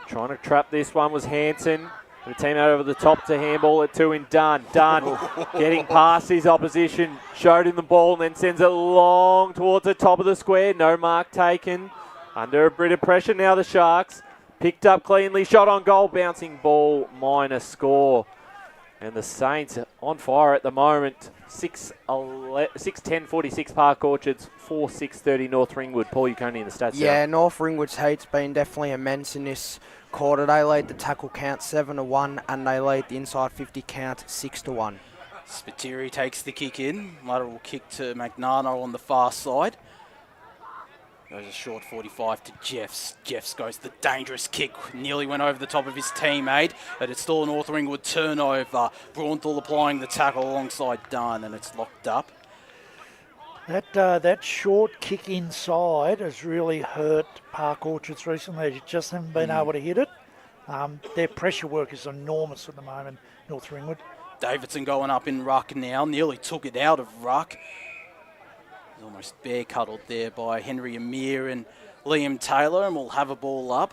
Trying to trap this one was Hanson. The team out over the top to handball it to in Dunn. Dunn getting past his opposition, showed him the ball and then sends it long towards the top of the square. No mark taken. Under a bit of pressure now the Sharks. Picked up cleanly, shot on goal, bouncing ball, minus score. And the Saints on fire at the moment. 6-10-46 Park Orchards, 4-6-30 North Ringwood. Paul, you currently in the stats. Yeah, North Ringwood's heat's been definitely immense in this quarter. They lead the tackle count 7-1 and they lead the inside 50 count 6-1. Spiteri takes the kick in. Lateral kick to Magnano on the far side. Goes a short 45 to Jeffs. Jeffs goes the dangerous kick. Nearly went over the top of his teammate, but it's still a North Ringwood turnover. Braunthal applying the tackle alongside Dunn, and it's locked up. That short kick inside has really hurt Park Orchards recently. They just haven't been able to hit it. Their pressure work is enormous at the moment, North Ringwood. Davidson going up in ruck now. Nearly took it out of ruck. Almost bare cuddled there by Henry Amir and Liam Taylor, and we'll have a ball up.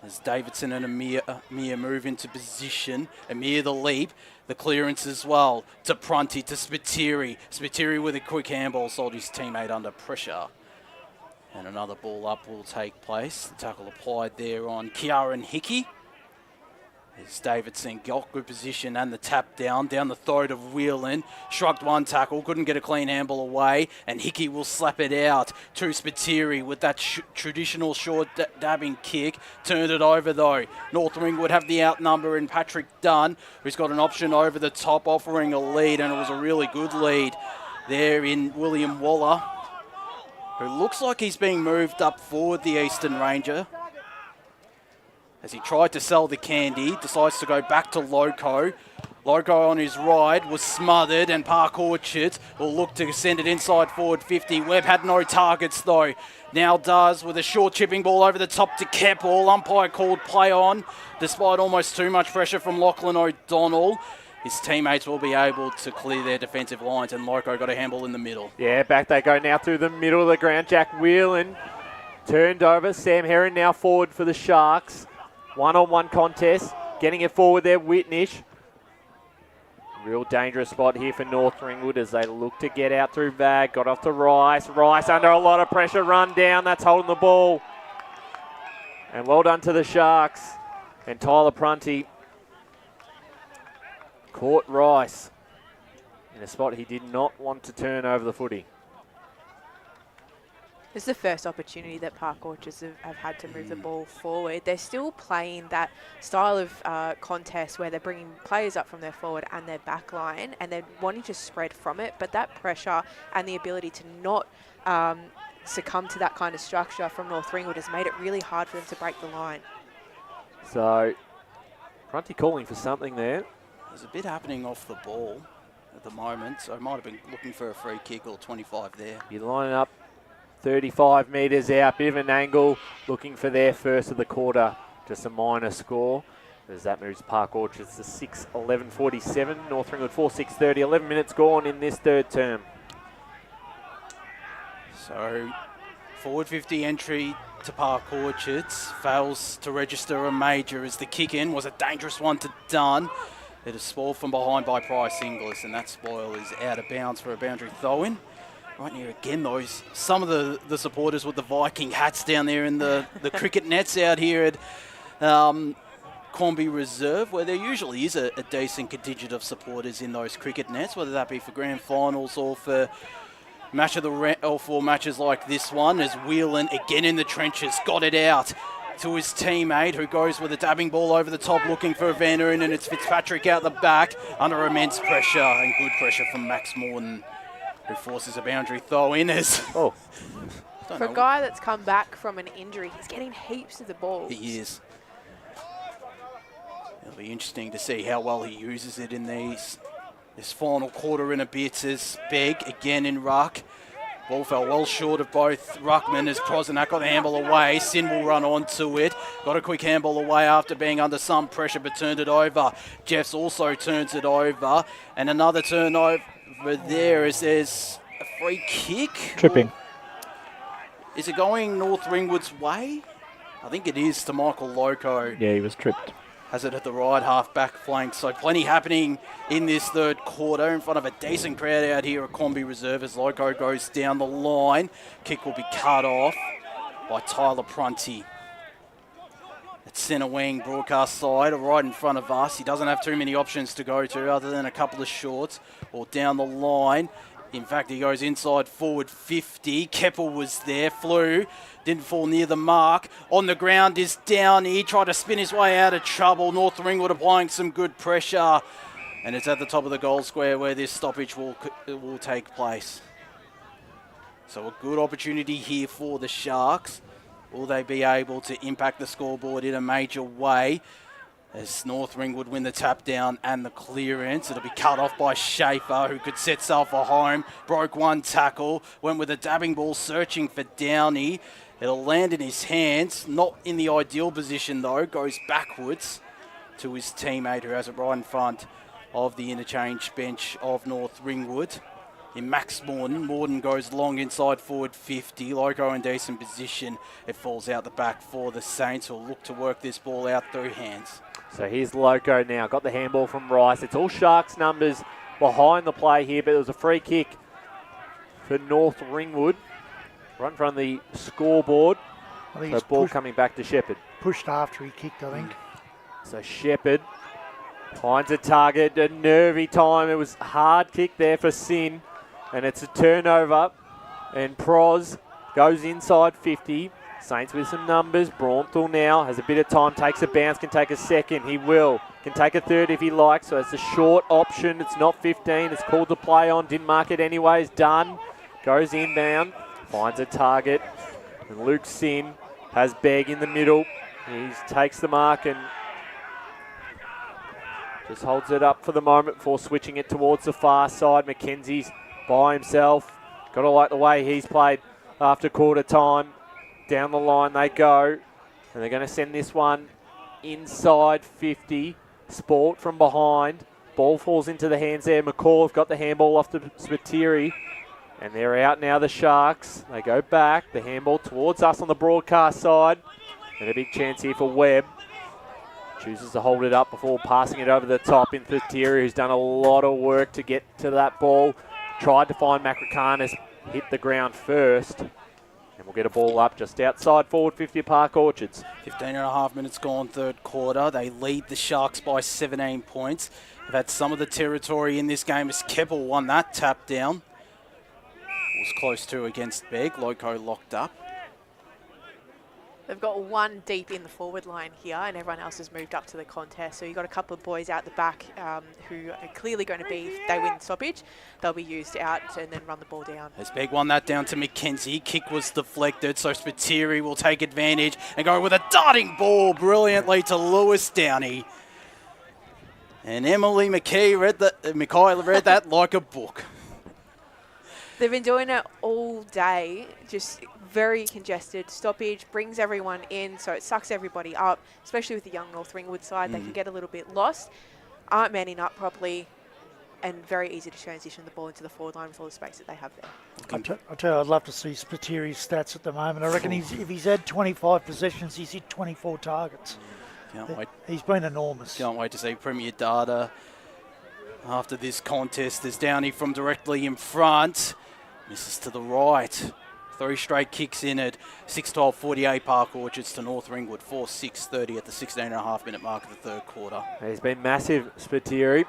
As Davidson and Amir move into position. Amir the leap, the clearance as well to Prunty, to Spiteri. Spiteri with a quick handball, sold his teammate under pressure. And another ball up will take place. The tackle applied there on Kieran Hickey. As Davidson got good position and the tap down the throat of Whelan. Shrugged one tackle, couldn't get a clean handball away, and Hickey will slap it out to Spiteri with that traditional short dabbing kick. Turned it over though. North Ringwood have the outnumber in Patrick Dunn, who's got an option over the top, offering a lead, and it was a really good lead there in William Waller, who looks like he's being moved up forward, the Eastern Ranger. As he tried to sell the candy, decides to go back to Loco. Loco on his ride was smothered, and Park Orchards will look to send it inside forward 50. Webb had no targets though. Now does with a short chipping ball over the top to Keppel. Umpire called play on, despite almost too much pressure from Lachlan O'Donnell. His teammates will be able to clear their defensive lines, and Loco got a handball in the middle. Yeah, back they go now through the middle of the ground. Jack Whelan turned over. Sam Heron now forward for the Sharks. One-on-one contest. Getting it forward there, Whitnish. Real dangerous spot here for North Ringwood as they look to get out through Vag. Got off to Rice. Rice under a lot of pressure. Run down. That's holding the ball. And well done to the Sharks. And Tyler Prunty caught Rice in a spot he did not want to turn over the footy. This is the first opportunity that Park Orchards have had to move the ball forward. They're still playing that style of contest where they're bringing players up from their forward and their back line, and they're wanting to spread from it. But that pressure and the ability to not succumb to that kind of structure from North Ringwood has made it really hard for them to break the line. So, Prunty calling for something there. There's a bit happening off the ball at the moment, so might have been looking for a free kick or 25 there. You're lining up 35 metres out, bit of an angle, looking for their first of the quarter. Just a minor score as that moves Park Orchards to 6-11-47. North Ringwood 4-6-30, 11 minutes gone in this third term. So, forward 50 entry to Park Orchards, fails to register a major as the kick in was a dangerous one to Dunn. It is spoiled from behind by Price Inglis, and that spoil is out of bounds for a boundary throw-in. Right near again, though, some of the supporters with the Viking hats down there in the cricket nets out here at Quambee Reserve, where there usually is a decent contingent of supporters in those cricket nets, whether that be for grand finals or for matches like this one, as Whelan again in the trenches got it out to his teammate, who goes with a dabbing ball over the top looking for a Van Uren, and it's Fitzpatrick out the back under immense pressure, and good pressure from Max Morton, who forces a boundary throw in as... For a guy that's come back from an injury, he's getting heaps of the ball. He is. It'll be interesting to see how well he uses it in this final quarter and a bit, as Begg again in ruck. Ball fell well short of both ruckmen as Prozenak got the handball away. Sin will run onto it. Got a quick handball away after being under some pressure, but turned it over. Jeffs also turns it over. And another turnover there as there's a free kick. Tripping. Is it going North Ringwood's way? I think it is, to Michael Loco. Yeah, he was tripped. Has it at the right half back flank. So plenty happening in this third quarter in front of a decent crowd out here at Quambee Reserve as Loco goes down the line. Kick will be cut off by Tyler Prunty. At centre wing broadcast side, right in front of us. He doesn't have too many options to go to other than a couple of shorts or down the line. In fact, he goes inside forward 50. Keppel was there, flew, didn't fall near the mark. On the ground is Downey, tried to spin his way out of trouble. North Ringwood applying some good pressure. And it's at the top of the goal square where this stoppage will take place. So a good opportunity here for the Sharks. Will they be able to impact the scoreboard in a major way? As North Ringwood win the tap down and the clearance. It'll be cut off by Schaefer, who could set self a home. Broke one tackle, went with a dabbing ball searching for Downey. It'll land in his hands, not in the ideal position though. Goes backwards to his teammate, who has it right in front of the interchange bench of North Ringwood. in Max Morden. Morden goes long inside forward 50. Loco in decent position. It falls out the back for the Saints, who'll look to work this ball out through hands. So here's Loco now. Got the handball from Rice. It's all Sharks numbers behind the play here, but it was a free kick for North Ringwood. Right in front of the scoreboard. So ball coming back to Shepherd. Pushed after he kicked, I think. So Shepherd finds a target, a nervy time. It was a hard kick there for Sin. And it's a turnover. And Proz goes inside 50. Saints with some numbers. Braunthal now has a bit of time, takes a bounce, can take a second. He will. Can take a third if he likes. So it's a short option. It's not 15. It's called to play on. Didn't mark it anyways. Done. Goes inbound. Finds a target. And Luke Sin has Begg in the middle. He takes the mark and just holds it up for the moment before switching it towards the far side. Mackenzie's by himself. Got to like the way he's played after quarter time. Down the line they go. And they're going to send this one inside 50. Sport from behind. Ball falls into the hands there. McCall have got the handball off to Spiteri. And they're out now, the Sharks. They go back. The handball towards us on the broadcast side. And a big chance here for Webb. Chooses to hold it up before passing it over the top in Spiteri, who's done a lot of work to get to that ball. Tried to find Macricanis, hit the ground first. And we'll get a ball up just outside forward 50 Park Orchards. 15 and a half minutes gone third quarter. They lead the Sharks by 17 points. They've had some of the territory in this game as Keppel won that tap down. Was close to against Begg. Loco locked up. They've got one deep in the forward line here, and everyone else has moved up to the contest. So you've got a couple of boys out the back who are clearly going to be, if they win stoppage, they'll be used out and then run the ball down. As Begg won that down to Mackenzie. Kick was deflected, so Spiteri will take advantage and go with a darting ball brilliantly to Lewis Downey. And Emily Mackay read that like a book. They've been doing it all day, just very congested. Stoppage brings everyone in, so it sucks everybody up, especially with the young North Ringwood side. They can get a little bit lost, aren't manning up properly, and very easy to transition the ball into the forward line with all the space that they have there. I tell you, I'd love to see Spiteri's stats at the moment. I reckon if he's had 25 possessions, he's hit 24 targets. Can't wait. He's been enormous. Can't wait to see Premier data after this contest. There's Downey from directly in front. Misses to the right. 3 straight kicks in at 6-12-48 Park Orchards to North Ringwood. 4-6-30 at the 16.5 minute mark of the third quarter. He's been massive, Spiteri.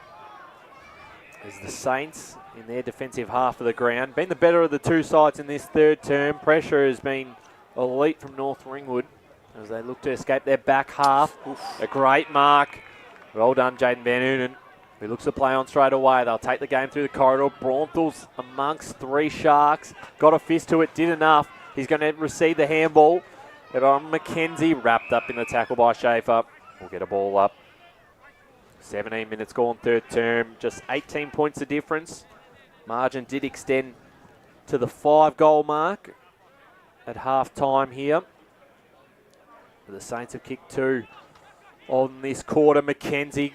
As the Saints in their defensive half of the ground. Been the better of the two sides in this third term. Pressure has been elite from North Ringwood as they look to escape their back half. A great mark. Well done, Jaden Van Unen. He looks to play on straight away. They'll take the game through the corridor. Braunthal's amongst 3 Sharks. Got a fist to it, did enough. He's going to receive the handball. But on Mackenzie, wrapped up in the tackle by Schaefer. We'll get a ball up. 17 minutes gone third term. Just 18 points of difference. Margin did extend to the 5-goal mark at half time here. But the Saints have kicked 2 on this quarter. Mackenzie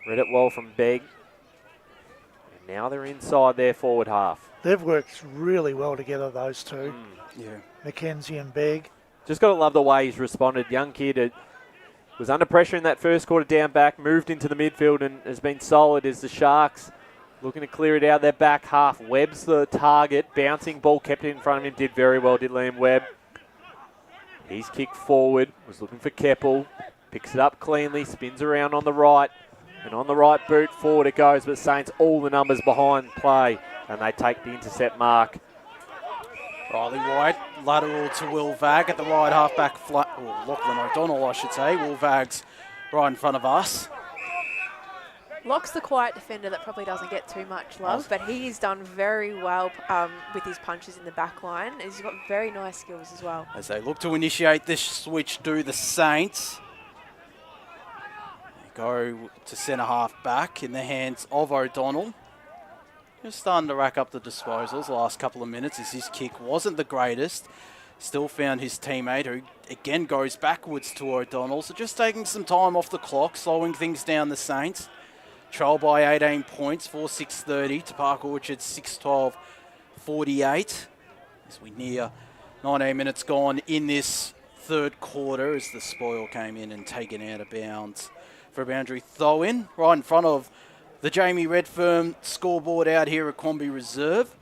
read it well from Begg. And now they're inside their forward half. They've worked really well together, those two. Yeah. Mackenzie and Begg. Just got to love the way he's responded. Young kid was under pressure in that first quarter down back, moved into the midfield and has been solid as the Sharks looking to clear it out their back half. Webb's the target. Bouncing ball kept it in front of him. Did very well, did Liam Webb. He's kicked forward. Was looking for Keppel. Picks it up cleanly. Spins around on the right. And on the right boot, forward it goes, but Saints all the numbers behind play, and they take the intercept mark. Riley White, lateral to Will Vag at the right half-back flat. Lachlan O'Donnell, I should say. Will Vag's right in front of us. Locke's the quiet defender that probably doesn't get too much love, but he's done very well with his punches in the back line. He's got very nice skills as well. As they look to initiate this switch, do the Saints. Go to centre half back in the hands of O'Donnell. Just starting to rack up the disposals the last couple of minutes as his kick wasn't the greatest. Still found his teammate who again goes backwards to O'Donnell. So just taking some time off the clock, slowing things down the Saints. trail by 18 points, 4-6-30 to Park Orchard 6-12-48. As we near 19 minutes gone in this third quarter as the spoil came in and taken out of bounds for a boundary throw-in right in front of the Jamie Redfern scoreboard out here at Quambee Reserve.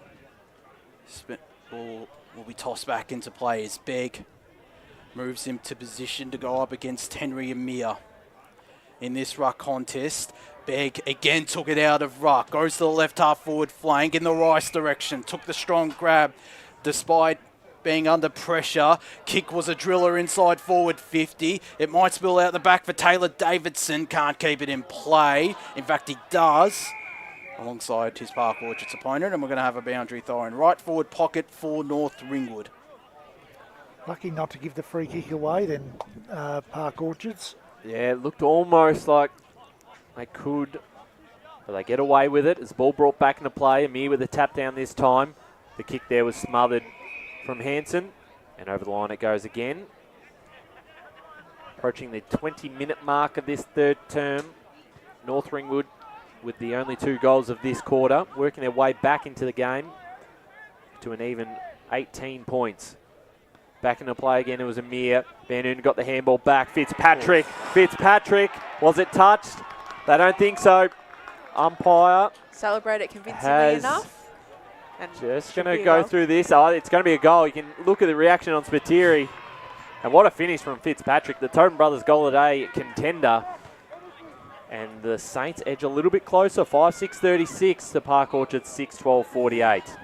Ball will be tossed back into play as Begg moves him to position to go up against Henry Amir. In this ruck contest, Begg again took it out of ruck, goes to the left half forward flank in the Rice direction, took the strong grab despite being under pressure. Kick was a driller inside forward 50. It might spill out the back for Taylor Davidson, can't keep it in play. In fact, he does, alongside his Park Orchard's opponent, and we're going to have a boundary throw in right forward pocket for North Ringwood. Lucky not to give the free kick away then, Park Orchards. Yeah, it looked almost like they could, but they get away with it. As the ball brought back into play, Amir with a tap down this time. The kick there was smothered from Hanson, and over the line it goes again. Approaching the 20-minute mark of this third term. North Ringwood with the only 2 goals of this quarter, working their way back into the game to an even 18 points. Back into play again, it was Amir. Van Unen got the handball back. Fitzpatrick, was it touched? They don't think so. Umpire Celebrate it convincingly enough. And just going to go through this. Oh, it's going to be a goal. You can look at the reaction on Spiteri. And what a finish from Fitzpatrick. The Tobin Brothers goal of the day contender. And the Saints edge a little bit closer. 5-6-36 to Park Orchard 6-12-48.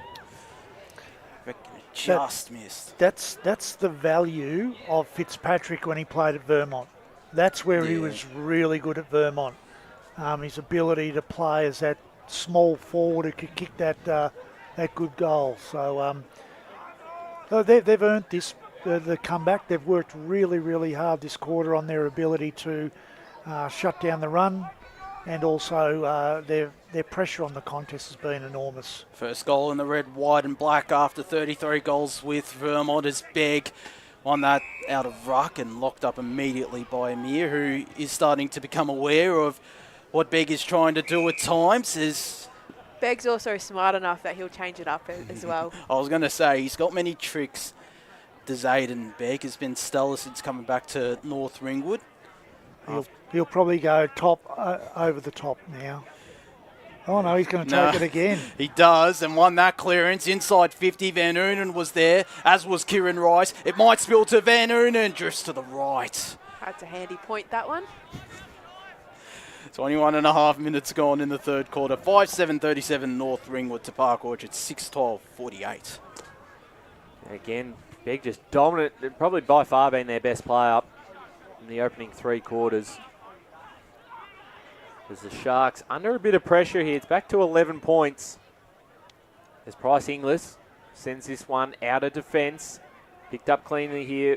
Just missed. That's the value of Fitzpatrick when he played at Vermont. That's where he was really good at Vermont. His ability to play as that small forward who could kick that good goal. So they've earned this the comeback. They've worked really, really hard this quarter on their ability to shut down the run, and also their pressure on the contest has been enormous. First goal in the red, white and black after 33 goals with Vermont as Begg won that out of ruck and locked up immediately by Amir, who is starting to become aware of what Begg is trying to do at times. Begg's also smart enough that he'll change it up as well. I was going to say, he's got many tricks. Zayden Begg has been stellar since coming back to North Ringwood. He'll probably go over the top now. Oh no, he's going to take it again. He does, and won that clearance. Inside 50, Van Unen was there, as was Kieran Rice. It might spill to Van Unen, just to the right. That's a handy point, that one. 21 and a half minutes gone in the third quarter. 5-7-37 North Ringwood to Park Orchard, 6-12-48. Again, Begg just dominant, probably by far been their best player in the opening 3 quarters. As the Sharks under a bit of pressure here. It's back to 11 points. As Price Inglis sends this one out of defence. Picked up cleanly here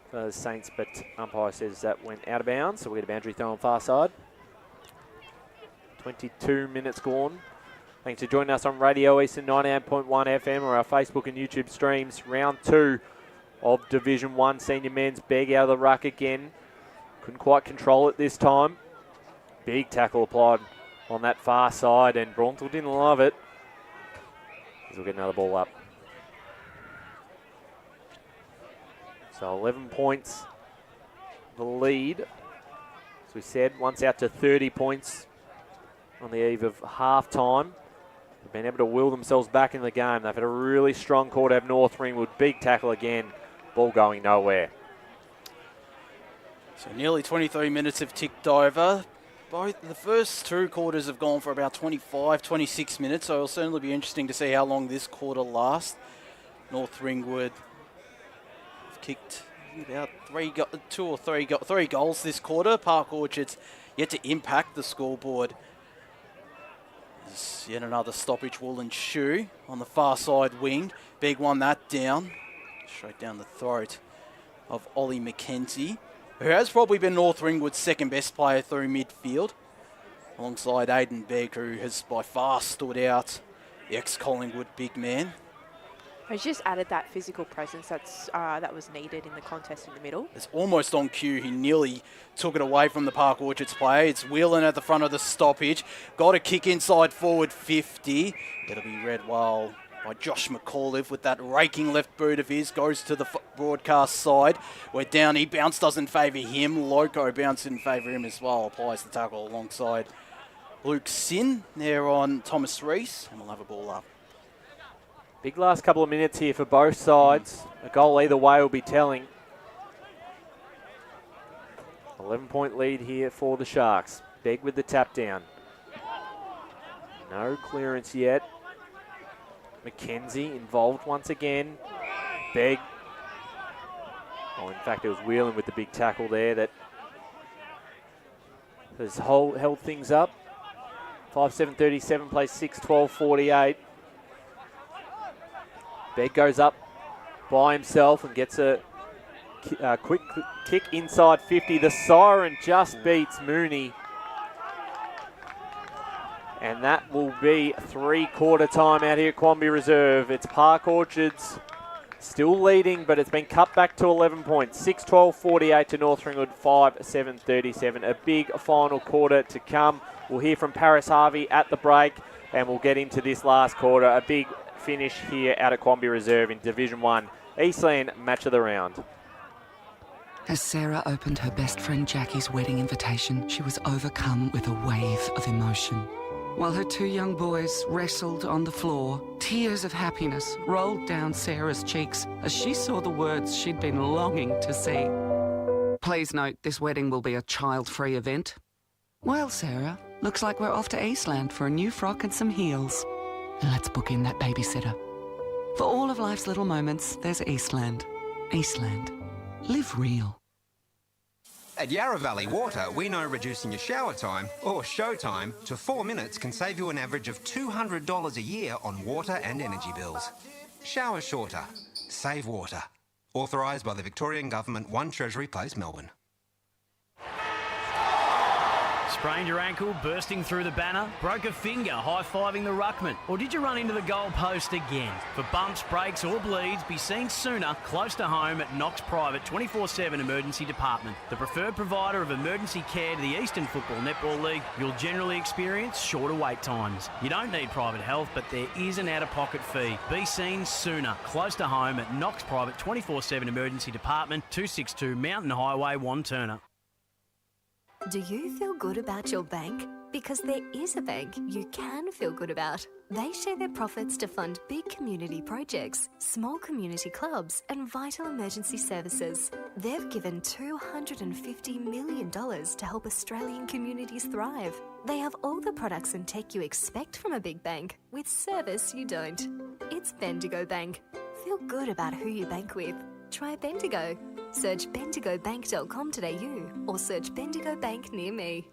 for the Saints, but umpire says that went out of bounds, so we get a boundary throw on far side. 22 minutes gone. Thanks for joining us on Radio Eastern 98.1 FM or our Facebook and YouTube streams. Round 2 of Division 1 Senior Men's. Begg out of the ruck again. Couldn't quite control it this time. Big tackle applied on that far side, and Braunthal didn't love it. We'll get another ball up. So 11 points, the lead. As we said, once out to 30 points on the eve of half-time. They've been able to will themselves back in the game. They've had a really strong quarter of North Ringwood. Big tackle again. Ball going nowhere. So nearly 23 minutes have ticked over. The first 2 quarters have gone for about 25, 26 minutes, so it'll certainly be interesting to see how long this quarter lasts. North Ringwood have kicked about 3 goals this quarter. Park Orchard's yet to impact the scoreboard. There's yet another stoppage, wool and shoe on the far side wing. Begg won that down, straight down the throat of Ollie McKenzie, who has probably been North Ringwood's second best player through midfield, alongside Aidan Begg, who has by far stood out, the ex-Collingwood big man. He's just added that physical presence that was needed in the contest in the middle. It's almost on cue. He nearly took it away from the Park Orchards player. It's Whelan at the front of the stoppage. Got a kick inside forward 50. It'll be read well by Josh McAuliffe with that raking left boot of his. Goes to the broadcast side where Downey bounce doesn't favour him. Loco bounce didn't favour him as well. Applies the tackle alongside Luke Sin there on Thomas Rees. And we'll have a ball up. Big last couple of minutes here for both sides. A goal either way will be telling. 11-point lead here for the Sharks. Begg with the tap down. No clearance yet. McKenzie involved once again. Begg. Oh, in fact, it was Whelan with the big tackle there that has held things up. 5-7-37 plays 6-12-48. Begg goes up by himself and gets a quick kick inside 50. The siren just beats Mooney. And that will be 3-quarter time out here at Quambee Reserve. It's Park Orchards still leading, but it's been cut back to 11 points. 6-12-48 to North Ringwood, 5-7-37. A big final quarter to come. We'll hear from Paris Harvey at the break, and we'll get into this last quarter. A big finish here out at Quambee Reserve in Division 1. Eastland match of the round. As Sarah opened her best friend Jackie's wedding invitation, she was overcome with a wave of emotion. While her 2 young boys wrestled on the floor, tears of happiness rolled down Sarah's cheeks as she saw the words she'd been longing to see. Please note, this wedding will be a child-free event. Well, Sarah, looks like we're off to Eastland for a new frock and some heels. Let's book in that babysitter. For all of life's little moments, there's Eastland. Eastland. Live real. At Yarra Valley Water, we know reducing your shower time, or show time, to 4 minutes can save you an average of $200 a year on water and energy bills. Shower shorter. Save water. Authorised by the Victorian Government, 1 Treasury Place, Melbourne. Sprained your ankle, bursting through the banner, broke a finger, high-fiving the ruckman, or did you run into the goal post again? For bumps, breaks or bleeds, be seen sooner, close to home at Knox Private 24/7 Emergency Department. The preferred provider of emergency care to the Eastern Football Netball League, you'll generally experience shorter wait times. You don't need private health, but there is an out-of-pocket fee. Be seen sooner, close to home at Knox Private 24/7 Emergency Department, 262 Mountain Highway, Wantirna. Do you feel good about your bank? Because there is a bank you can feel good about. They share their profits to fund big community projects, small community clubs, and vital emergency services. They've given $250 million to help Australian communities thrive. They have all the products and tech you expect from a big bank, with service you don't. It's Bendigo Bank. Feel good about who you bank with. Try Bendigo. Search bendigobank.com.au or search Bendigo Bank near me.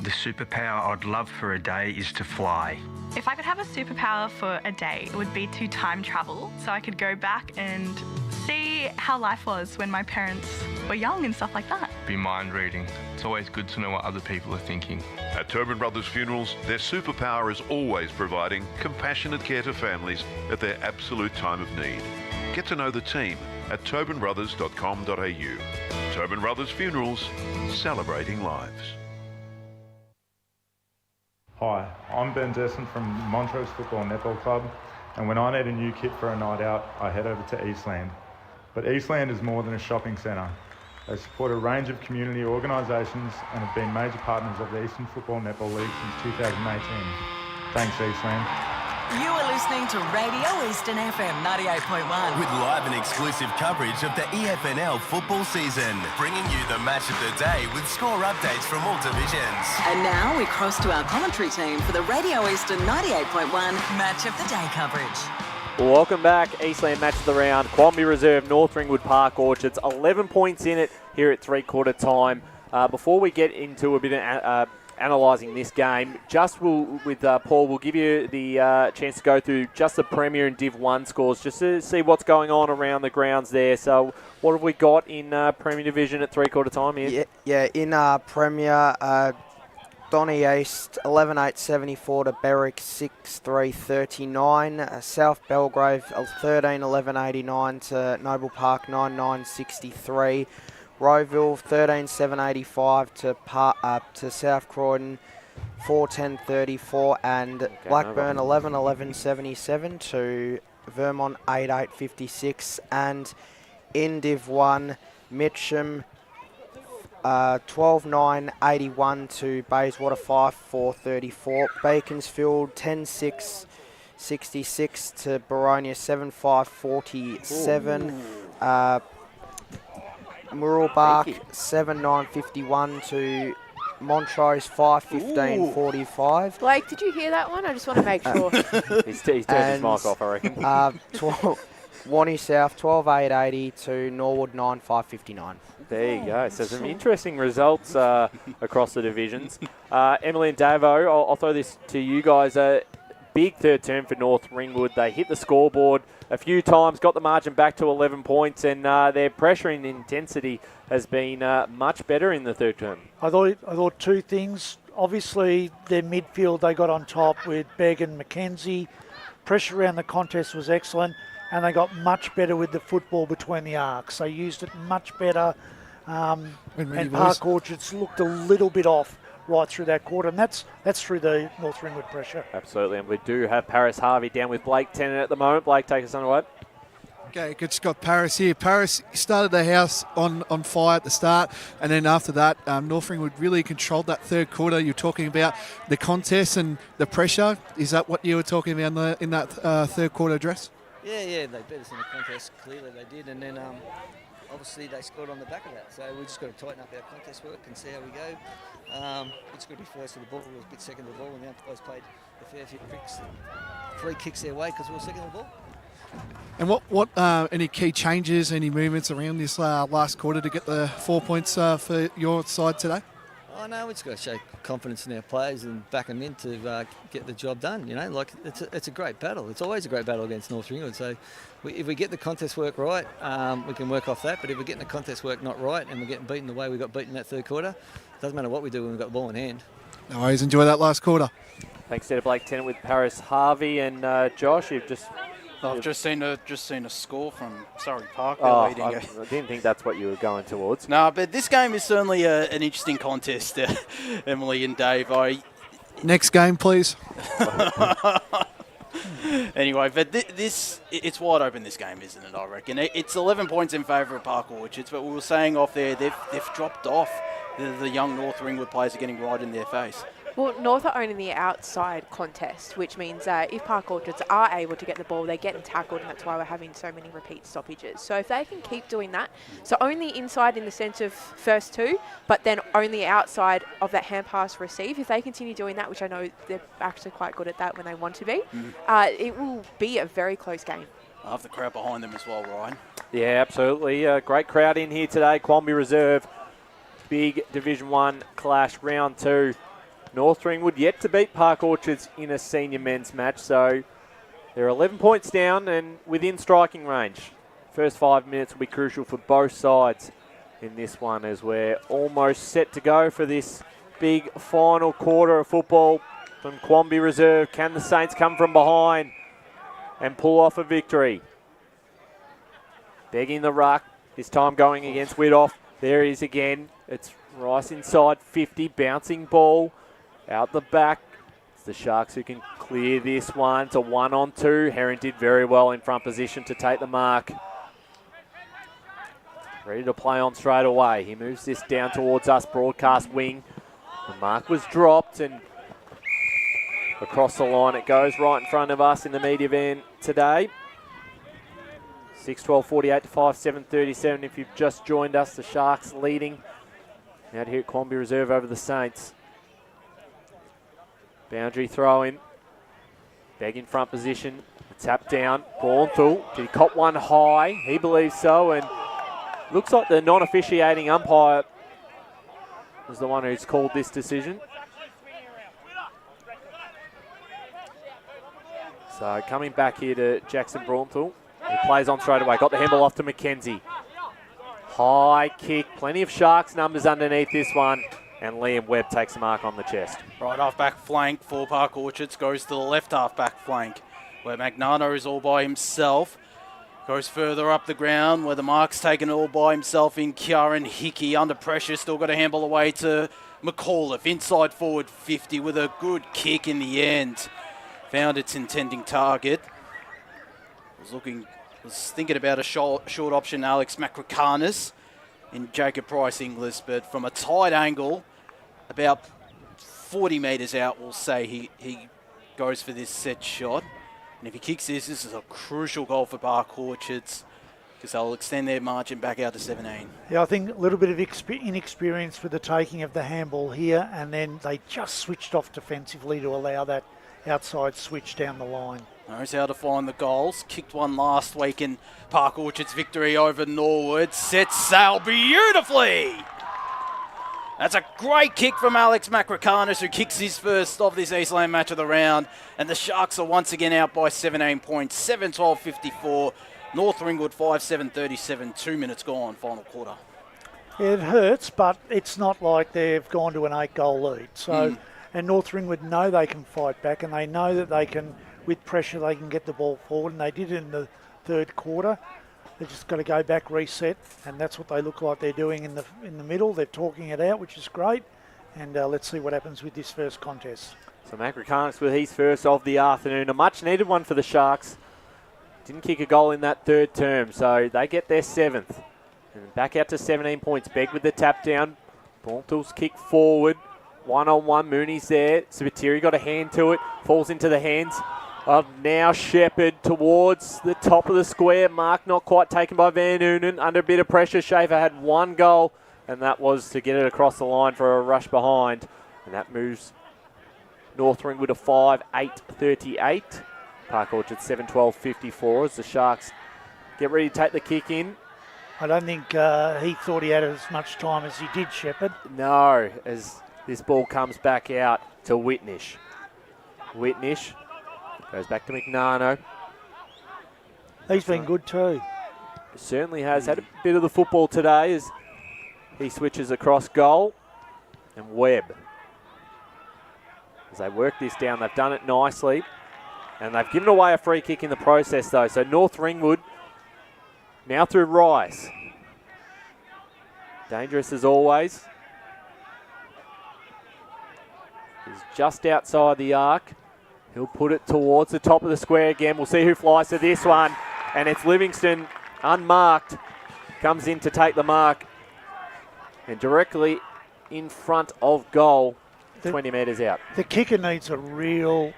The superpower I'd love for a day is to fly. If I could have a superpower for a day, it would be to time travel so I could go back and see how life was when my parents were young and stuff like that. Be mind reading. It's always good to know what other people are thinking. At Tobin Brothers Funerals, their superpower is always providing compassionate care to families at their absolute time of need. Get to know the team at tobinbrothers.com.au. Tobin Brothers Funerals, celebrating lives. Hi, I'm Ben Desson from Montrose Football Netball Club, and when I need a new kit for a night out, I head over to Eastland. But Eastland is more than a shopping centre. They support a range of community organisations and have been major partners of the Eastern Football Netball League since 2018. Thanks, Eastland. You are listening to Radio Eastern FM 98.1. With live and exclusive coverage of the EFNL football season, bringing you the match of the day with score updates from all divisions. And now we cross to our commentary team for the Radio Eastern 98.1 Match of the Day coverage. Welcome back. Eastland match of the round. Quambee Reserve, North Ringwood, Park Orchards. 11 points in it here at 3-quarter time. Before we get into a bit of analysing this game, with Paul, we'll give you the chance to go through just the Premier and Div 1 scores, just to see what's going on around the grounds there. So what have we got in Premier Division at 3-quarter time here? Yeah, in Premier, Donny East 11.874 to Berwick 6.339. South Belgrave 13.1189 to Noble Park 9.963. Rowville 13.785 to South Croydon 4.1034, and Blackburn 11.1177 to Vermont 8.856, and in Div 1 Mitcham 12.981 to Bayswater 5.434. Beaconsfield 10.666 to Baronia 7.547. Murrelbark 7.951 to Montrose 5.1545. Blake, did you hear that one? I just want to make sure. He's turned his mic off, I reckon. Wanney South 12.880 to Norwood 9.559. There you go. So some interesting results across the divisions. Emily and Davo, I'll throw this to you guys. Big third term for North Ringwood. They hit the scoreboard a few times, got the margin back to 11 points, and their pressure and intensity has been much better in the third term. I thought two things. Obviously, their midfield, they got on top with Begg and McKenzie. Pressure around the contest was excellent, and they got much better with the football between the arcs. They used it much better, and Park Orchards looked a little bit off right through that quarter, and that's through the North Ringwood pressure. Absolutely, and we do have Paris Harvey down with Blake Tennant at the moment. Blake, take us underway. Okay, good. Got Paris here. Paris started the house on fire at the start, and then after that, North Ringwood really controlled that third quarter. You're talking about the contest and the pressure. Is that what you were talking about in that third quarter address? Yeah, they beat us in the contest. Clearly they did, and then obviously they scored on the back of that. So we just got to tighten up our contest work and see how we go. It's good to be first to the ball. We were a bit second to the ball, and the umpires played a fair few free kicks their way because we were second to the ball. And what any key changes, any movements around this last quarter to get the 4 points for your side today? Oh no, we just got to show confidence in our players and back them in to get the job done. You know, like it's a great battle. It's always a great battle against North Ringwood. So if we get the contest work right, we can work off that. But if we're getting the contest work not right and we're getting beaten the way we got beaten in that third quarter, doesn't matter what we do when we've got the ball in hand. No worries. Enjoy that last quarter. Thanks to Blake Tennant with Paris Harvey, and Josh, you've just. I've just seen a score from Surrey Park. I didn't think that's what you were going towards. No, but this game is certainly an interesting contest, Emily and Dave. Next game, please. Anyway, but it's wide open, this game, isn't it, I reckon? It's 11 points in favour of Park Orchards, but we were saying off there, they've dropped off. The young North Ringwood players are getting right in their face. Well, North are owning the outside contest, which means if Park Orchards are able to get the ball, they're getting tackled, and that's why we're having so many repeat stoppages. So if they can keep doing that, so own the inside in the sense of first two, but then own the outside of that hand pass receive, if they continue doing that, which I know they're actually quite good at that when they want to be, it will be a very close game. I have the crowd behind them as well, Ryan. Yeah, absolutely. Great crowd in here today. Quambee Reserve, big Division 1 clash, round 2. North Ringwood yet to beat Park Orchards in a senior men's match, so they're 11 points down and within striking range. First 5 minutes will be crucial for both sides in this one, as we're almost set to go for this big final quarter of football from Quambee Reserve. Can the Saints come from behind and pull off a victory? Begging the ruck, this time going against Widoff. There he is again. It's Rice inside 50, bouncing ball. Out the back, it's the Sharks who can clear this one. It's a 1-on-2. Herring did very well in front position to take the mark. Ready to play on straight away. He moves this down towards us, broadcast wing. The mark was dropped, and across the line it goes right in front of us in the media van today. 6-12-48 to 5-7-37 if you've just joined us. The Sharks leading out here at Quambee Reserve over the Saints. Boundary throw in. Begg in front position. Tap down. Braunthal. Did he cop one high? He believes so. And looks like the non-officiating umpire is the one who's called this decision. So coming back here to Jackson Braunthal. He plays on straight away. Got the handball off to McKenzie. High kick. Plenty of Sharks numbers underneath this one. and Liam Webb takes the mark on the chest. Right half-back flank for Park Orchards goes to the left half-back flank, where Magnano is all by himself. Goes further up the ground, where the mark's taken all by himself in Kieran Hickey. Under pressure, still got a handball away to McAuliffe. Inside forward 50 with a good kick in the end. Found its intending target. Was thinking about a short option, Alex Macricanis in Jacob Price Inglis, but from a tight angle, about 40 metres out, we'll say he goes for this set shot. And if he kicks this is a crucial goal for Park Orchards, because they'll extend their margin back out to 17. Yeah, I think a little bit of inexperience with the taking of the handball here, and then they just switched off defensively to allow that outside switch down the line. Knows how to find the goals. Kicked one last week in Park Orchard's victory over Norwood. Sets sail beautifully. That's a great kick from Alex Macricanis, who kicks his first of this Eastland match of the round. And the Sharks are once again out by 17 points, 7-12-54. North Ringwood 5-7-37, 2 minutes gone, final quarter. Yeah, it hurts, but it's not like they've gone to an 8-goal lead. So, and North Ringwood know they can fight back, and they know that they can, with pressure, they can get the ball forward, and they did it in the third quarter. They've just got to go back, reset, and that's what they look like they're doing in the middle. They're talking it out, which is great, and let's see what happens with this first contest. So Macricanis with his first of the afternoon, a much-needed one for the Sharks. Didn't kick a goal in that third term, so they get their 7th. And back out to 17 points. Begg with the tap down. Bortles kick forward. One-on-one, Mooney's there. Sabatieri got a hand to it, falls into the hands of now Shepherd towards the top of the square. Mark not quite taken by Van Noonan. Under a bit of pressure, Schaefer had one goal, and that was to get it across the line for a rush behind. And that moves North Ringwood to 5-8-38. Park Orchard 7-12-54 as the Sharks get ready to take the kick in. I don't think he thought he had as much time as he did, Shepherd. No, as this ball comes back out to Whitnish. Whitnish goes back to McNarno. He's been good too. Certainly has had a bit of the football today as he switches across goal. And Webb. As they work this down, they've done it nicely. And they've given away a free kick in the process though. So North Ringwood now through Rice. Dangerous as always. He's just outside the arc. He'll put it towards the top of the square again. We'll see who flies to this one. And it's Livingston, unmarked, comes in to take the mark. And directly in front of goal, 20 metres out. The kicker needs a real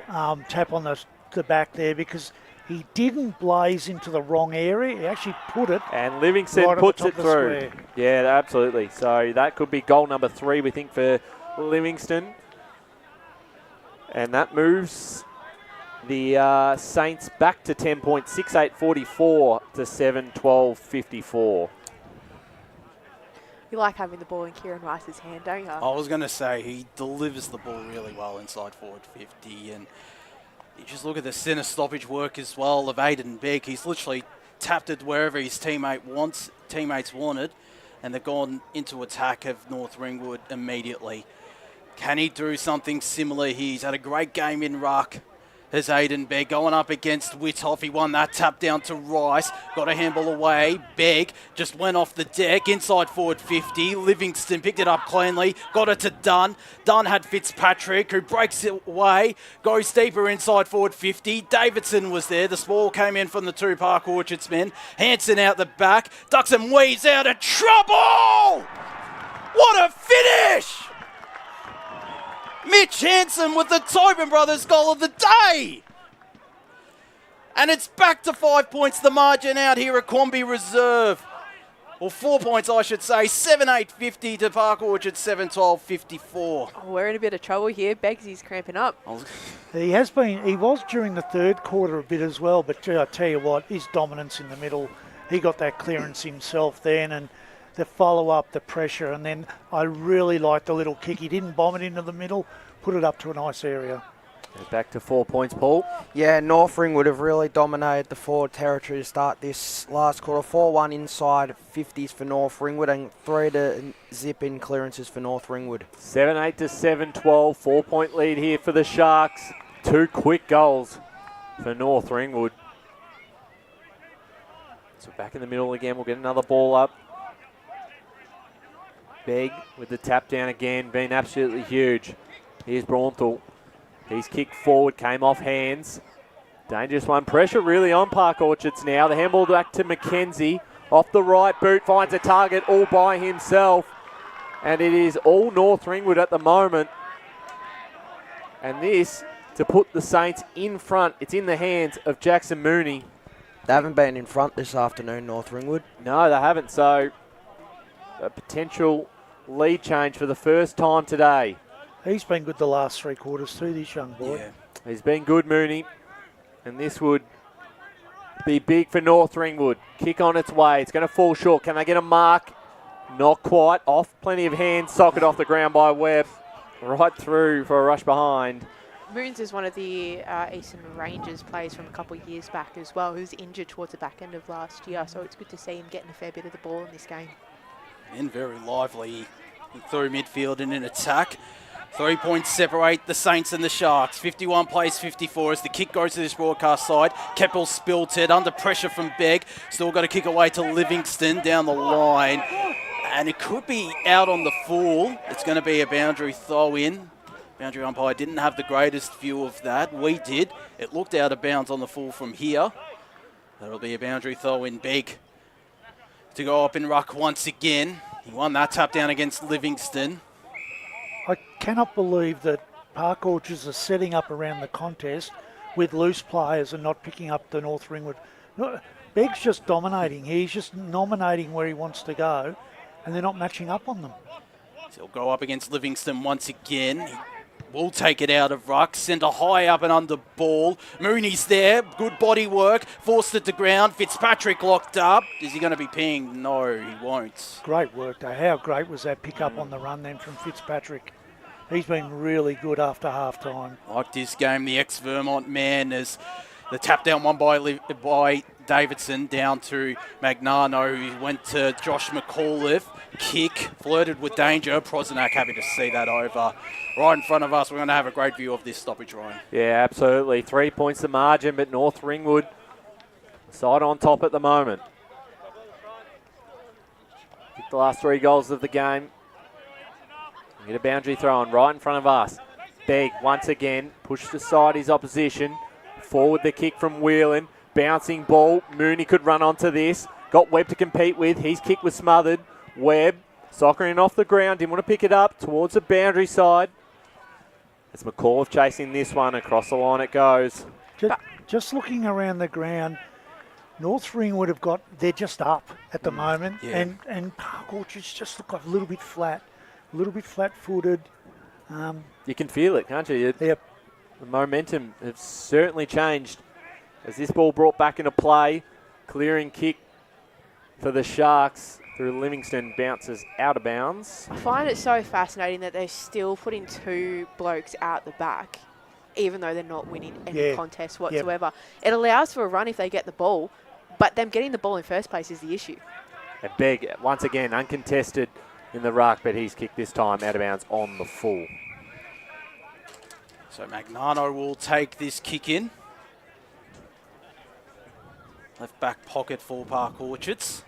tap on the back there, because he didn't blaze into the wrong area. He actually put it. And Livingston right puts it through. Yeah, absolutely. So that could be goal number 3, we think, for Livingston. And that moves the Saints back to 10 points, 6-8-44 to 7-12-54. You like having the ball in Kieran Rice's hand, don't you? I was going to say, he delivers the ball really well inside forward 50. And you just look at the centre stoppage work as well of Aiden Begg. He's literally tapped it wherever his teammates wanted, and they've gone into attack of North Ringwood immediately. Can he do something similar here? He's had a great game in ruck. Has Aiden Begg going up against Withoff. He won that tap down to Rice. Got a handball away. Begg just went off the deck. Inside forward 50. Livingston picked it up cleanly. Got it to Dunn. Dunn had Fitzpatrick, who breaks it away. Goes deeper inside forward 50. Davidson was there. The ball came in from the 2 Park Orchards men. Hanson out the back. Ducks and weaves out of trouble! What a finish! Mitch Hanson with the Tobin Brothers goal of the day. And it's back to 5 points, the margin out here at Quambee Reserve. Or 4 points, I should say. 7-8-50 to Park Orchard, 7-12-54. Oh, we're in a bit of trouble here. Beggsy's cramping up. He has been. He was during the third quarter a bit as well, but I tell you what, his dominance in the middle, he got that clearance himself then, and the follow-up, the pressure, and then I really liked the little kick. He didn't bomb it into the middle, put it up to a nice area. Goes back to 4 points, Paul. Yeah, North Ringwood have really dominated the forward territory to start this last quarter. 4-1 inside, 50s for North Ringwood, and 3 to zip in clearances for North Ringwood. 7-8 to 7-12. 4 point lead here for the Sharks. 2 quick goals for North Ringwood. So back in the middle again. We'll get another ball up. Begg with the tap down again, been absolutely huge. Here's Braunthal. He's kicked forward, came off hands. Dangerous one. Pressure really on Park Orchards now. The handball back to Mackenzie. Off the right boot, finds a target all by himself. And it is all North Ringwood at the moment. And this to put the Saints in front. It's in the hands of Jackson Mooney. They haven't been in front this afternoon, North Ringwood. No, they haven't. So a potential lead change for the first time today. He's been good the last 3 quarters too, this young boy. Yeah. He's been good, Mooney. And this would be big for North Ringwood. Kick on its way. It's going to fall short. Can they get a mark? Not quite. Off. Plenty of hands. Socket off the ground by Webb. Right through for a rush behind. Moons is one of the Eastern Rangers players from a couple of years back as well, who's injured towards the back end of last year. So it's good to see him getting a fair bit of the ball in this game. And very lively through midfield and in attack. 3 points separate the Saints and the Sharks. 51 plays 54 as the kick goes to this broadcast side. Keppel spilt it under pressure from Begg. Still got to kick away to Livingston down the line. And it could be out on the full. It's going to be a boundary throw in. Boundary umpire didn't have the greatest view of that. We did. It looked out of bounds on the full from here. That'll be a boundary throw in. Begg to go up in ruck once again. He won that tap down against Livingston. I cannot believe that Park Orchards are setting up around the contest with loose players and not picking up the North Ringwood. No, Begg's just dominating. He's just nominating where he wants to go, and they're not matching up on them. So he'll go up against Livingston once again. He will take it out of ruck. Centre high up and under ball. Mooney's there. Good body work. Forced it to ground. Fitzpatrick locked up. Is he going to be pinged? No, he won't. Great work, though. How great was that pick up on the run then from Fitzpatrick? He's been really good after half-time. Like this game, the ex-Vermont man, as the tap down one by Davidson down to Magnano, who went to Josh McAuliffe. Kick, flirted with danger. Prozenak happy to see that over. Right in front of us, we're going to have a great view of this stoppage, Ryan. Yeah, absolutely. 3 points the margin, but North Ringwood side on top at the moment. Kick the last 3 goals of the game. Get a boundary throw on right in front of us. Begg once again, pushed aside his opposition. Forward the kick from Whelan. Bouncing ball. Mooney could run onto this. Got Webb to compete with. His kick was smothered. Webb soccering off the ground. Didn't want to pick it up towards the boundary side. It's McAuliffe chasing this one. Across the line it goes. Just looking around the ground, North Ringwood have got, they're just up at the moment. Yeah. And Park Orchards just look a little bit flat. A little bit flat-footed. You can feel it, can't you? Yep. The momentum has certainly changed as this ball brought back into play. Clearing kick for the Sharks through Livingston, bounces out of bounds. I find it so fascinating that they're still putting 2 blokes out the back, even though they're not winning any contest whatsoever. It allows for a run if they get the ball, but them getting the ball in first place is the issue. And Begg, once again, uncontested in the ruck, but he's kicked this time out of bounds on the full. So Magnano will take this kick in. Left back pocket for Park Orchards.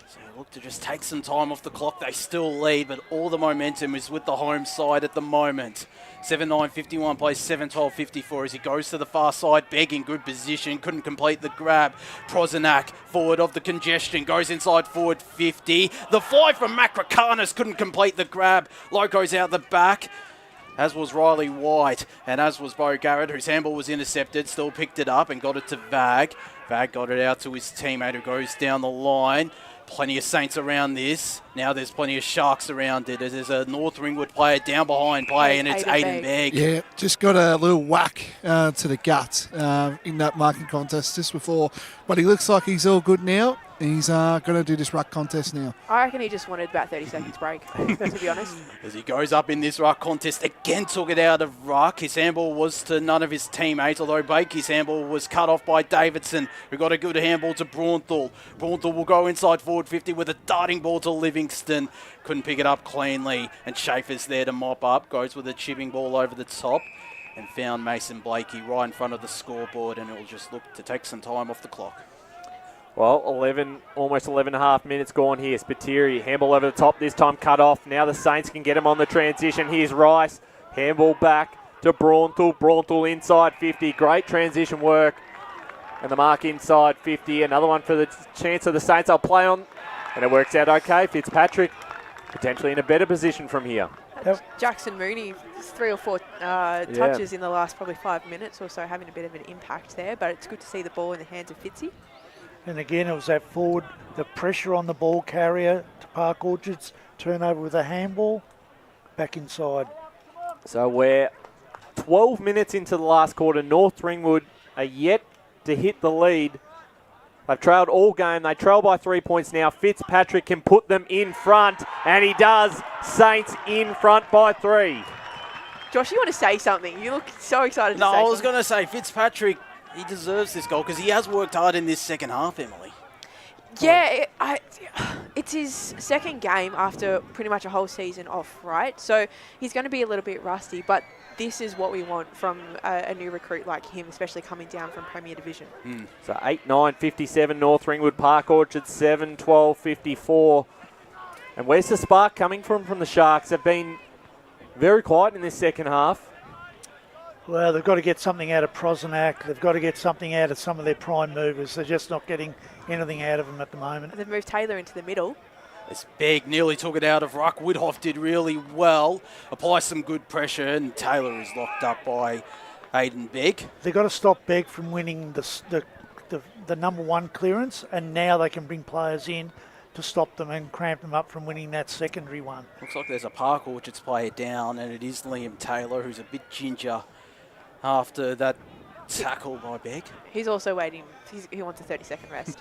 So look to just take some time off the clock. They still lead, but all the momentum is with the home side at the moment. 7-9, 51 plays 7-12, 54 as he goes to the far side. Begg in good position, couldn't complete the grab. Prozenak, forward of the congestion, goes inside forward 50. The fly from Macricanis, couldn't complete the grab. Loco's out the back, as was Riley White, and as was Bo Garrett, whose handball was intercepted, still picked it up and got it to Vag. Vag got it out to his teammate who goes down the line. Plenty of Saints around this. Now there's plenty of Sharks around it. There's a North Ringwood player down behind play, and it's Aiden Begg. Yeah, just got a little whack to the gut in that marking contest just before. But he looks like he's all good now. He's going to do this ruck contest now. I reckon he just wanted about 30 seconds break, to be honest. As he goes up in this ruck contest, again took it out of ruck. His handball was to none of his teammates, although Bakey's handball was cut off by Davidson, who got a good handball to Braunthal. Braunthal will go inside forward 50 with a darting ball to Livingston. Couldn't pick it up cleanly, and Schaefer's there to mop up. Goes with a chipping ball over the top and found Mason Blakey right in front of the scoreboard, and it'll just look to take some time off the clock. Well, almost 11 and a half minutes gone here. Spiteri, handball over the top, this time cut off. Now the Saints can get him on the transition. Here's Rice, handball back to Braunthal. Braunthal inside 50, great transition work. And the mark inside 50, another one for the chance of the Saints. I'll play on, and it works out okay. Fitzpatrick potentially in a better position from here. Jackson Mooney, 3 or 4 touches in the last probably 5 minutes or so, having a bit of an impact there, but it's good to see the ball in the hands of Fitzy. And again, it was that forward, the pressure on the ball carrier to Park Orchards, turnover with a handball, back inside. So we're 12 minutes into the last quarter. North Ringwood are yet to hit the lead. They've trailed all game. They trail by 3 points now. Fitzpatrick can put them in front, and he does. Saints in front by 3. Josh, you want to say something? You look so excited to say No, I was something. going to say Fitzpatrick, he deserves this goal because he has worked hard in this second half, Emily. Yeah, it's his second game after pretty much a whole season off, right? So he's going to be a little bit rusty, but this is what we want from a new recruit like him, especially coming down from Premier Division. So 8-9-57 North Ringwood, Park Orchard 7-12-54. And where's the spark coming from the Sharks? They've been very quiet in this second half. Well, they've got to get something out of Prosenac. They've got to get something out of some of their prime movers. They're just not getting anything out of them at the moment. They've moved Taylor into the middle. This Begg nearly took it out of ruck. Woodhoff did really well. Apply some good pressure, and Taylor is locked up by Aidan Begg. They've got to stop Begg from winning the number one clearance, and now they can bring players in to stop them and cramp them up from winning that secondary one. Looks like there's a Park Orchards player down, and it is Liam Taylor, who's a bit ginger after that tackle by Begg. He's also waiting. He wants a 30-second rest.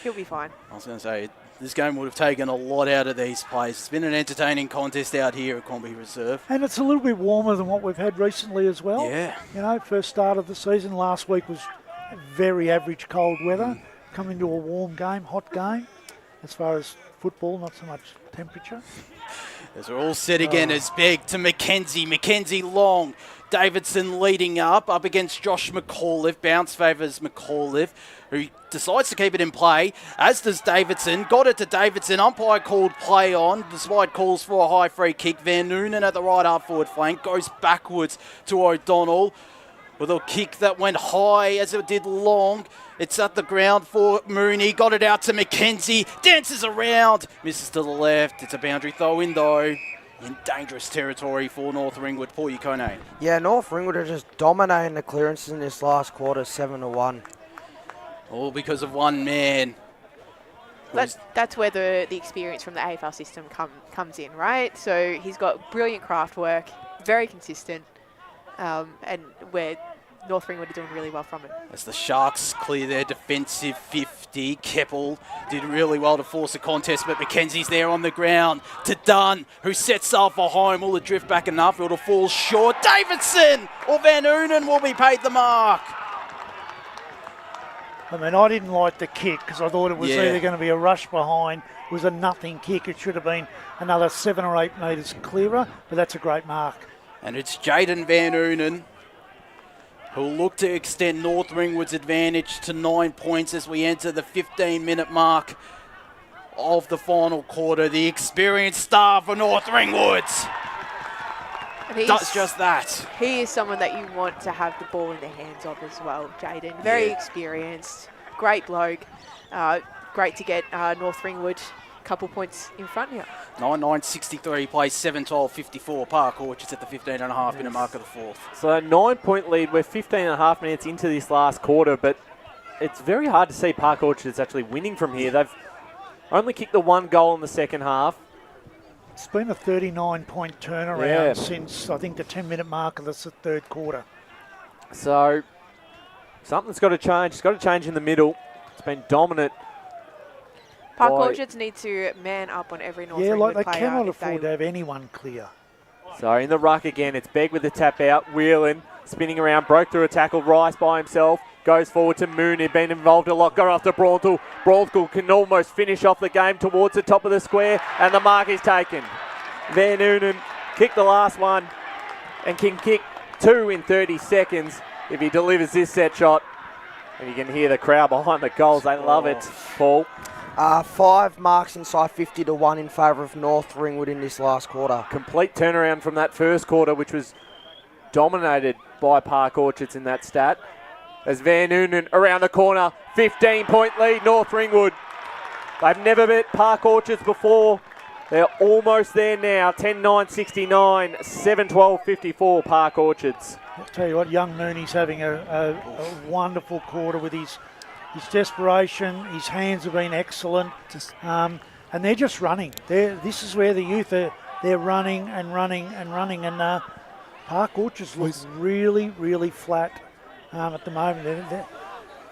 He'll be fine. I was going to say, this game would have taken a lot out of these players. It's been an entertaining contest out here at Quambee Reserve. And it's a little bit warmer than what we've had recently as well. Yeah. You know, first start of the season. Last week was very average cold weather. Come into a warm game, hot game. As far as football, not so much temperature. As we're all set again, as Begg to Mackenzie. Mackenzie long. Davidson leading up against Josh McAuliffe. Bounce favours McAuliffe, who decides to keep it in play, as does Davidson. Got it to Davidson. Umpire called play on, despite calls for a high free kick. Van Noonan at the right half forward flank. Goes backwards to O'Donnell with a kick that went high as it did long. It's at the ground for Mooney. Got it out to Mackenzie. Dances around. Misses to the left. It's a boundary throw in though. In dangerous territory for North Ringwood. Paul Yukone. Yeah, North Ringwood are just dominating the clearances in this last quarter, 7-1. All because of one man. That's where the experience from the AFL system comes in, right? So he's got brilliant craft work, very consistent, and where North Ringwood are doing really well from it. As the Sharks clear their defensive 50, Keppel did really well to force a contest, but Mackenzie's there on the ground to Dunn, who sets up for home. Will it drift back enough? It'll fall short. Davidson or Van Oonen will be paid the mark. I mean, I didn't like the kick because I thought it was either going to be a rush behind. It was a nothing kick. It should have been another 7 or 8 metres clearer, but that's a great mark. And it's Jaden Van Oonen who'll look to extend North Ringwood's advantage to 9 points as we enter the 15-minute mark of the final quarter. The experienced star for North Ringwood does just that. He is someone that you want to have the ball in the hands of as well, Jaden. Very experienced, great bloke. Great to get North Ringwood a couple points in front here. 9-9-63, plays 7-12-54. Park Orchards at the 15.5-minute mark of the fourth. So a 9-point lead. We're 15.5 minutes into this last quarter, but it's very hard to see Park Orchards actually winning from here. They've only kicked the 1 goal in the second half. It's been a 39-point turnaround since, I think, the 10-minute mark of the third quarter. So something's got to change. It's got to change in the middle. It's been dominant. Park by- Orchards need to man up on every North Yeah, Ringwood like they player cannot if they- afford to have anyone clear. So in the ruck again, it's Begg with the tap out. Whelan spinning around, broke through a tackle. Rice by himself. Goes forward to Moon, who'd been involved a lot. Go after Braunthal. Braunthal can almost finish off the game towards the top of the square, and the mark is taken. Van Noonan kicked the last one and can kick 2 in 30 seconds if he delivers this set shot. And you can hear the crowd behind the goals. They love it, Paul. 5 marks inside 50 to 1 in favour of North Ringwood in this last quarter. Complete turnaround from that first quarter, which was dominated by Park Orchards in that stat. As Van Noonan around the corner, 15-point lead, North Ringwood. They've never met Park Orchards before. They're almost there now, 10-9-69, 7-12-54, Park Orchards. I'll tell you what, young Mooney's having a wonderful quarter with his desperation. His hands have been excellent, and they're just running. This is where the youth are. They're running and running and running, and Park Orchards look really, really flat at the moment.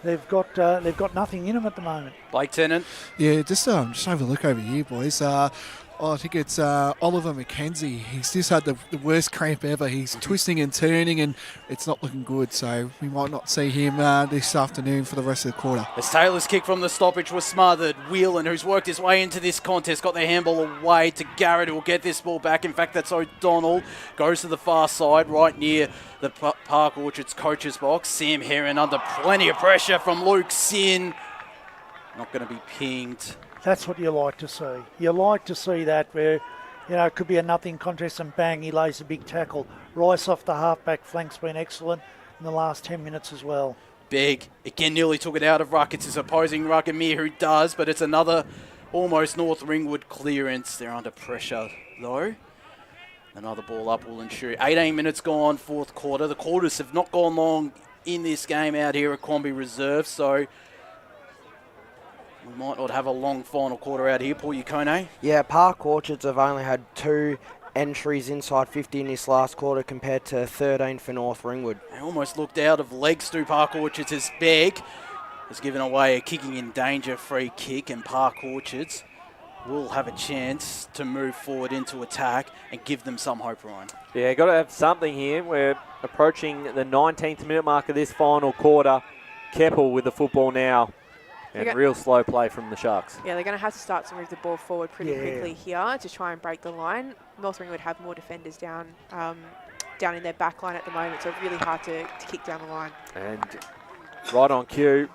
They've got nothing in them at the moment. Blake Tennant. Yeah, just have a look over here, boys. I think it's Oliver McKenzie. He's just had the worst cramp ever. He's twisting and turning, and it's not looking good. So we might not see him this afternoon for the rest of the quarter. As Taylor's kick from the stoppage was smothered, Whelan, who's worked his way into this contest, got their handball away to Garrett, who will get this ball back. In fact, that's O'Donnell. Goes to the far side, right near the Park Orchards coach's box. Sam Heron under plenty of pressure from Luke Sin. Not going to be pinged. That's what you like to see. You like to see that where, it could be a nothing contest and bang, he lays a big tackle. Rice off the halfback flank's been excellent in the last 10 minutes as well. Begg, again, nearly took it out of ruck. It's his opposing ruck, Amir, who does, but it's another almost North Ringwood clearance. They're under pressure, though. Another ball up will ensure. 18 minutes gone, fourth quarter. The quarters have not gone long in this game out here at Quambee Reserve, so we might not have a long final quarter out here. Paul Yukone. Yeah, Park Orchards have only had 2 entries inside 50 in this last quarter compared to 13 for North Ringwood. They almost looked out of legs through Park Orchards as Begg has given away a kicking in danger free kick, and Park Orchards will have a chance to move forward into attack and give them some hope, Ryan. Yeah, got to have something here. We're approaching the 19th minute mark of this final quarter. Keppel with the football now. And real slow play from the Sharks. Yeah, they're going to have to start to move the ball forward pretty quickly here to try and break the line. North Ringwood have more defenders down in their back line at the moment, so it's really hard to kick down the line. And right on cue,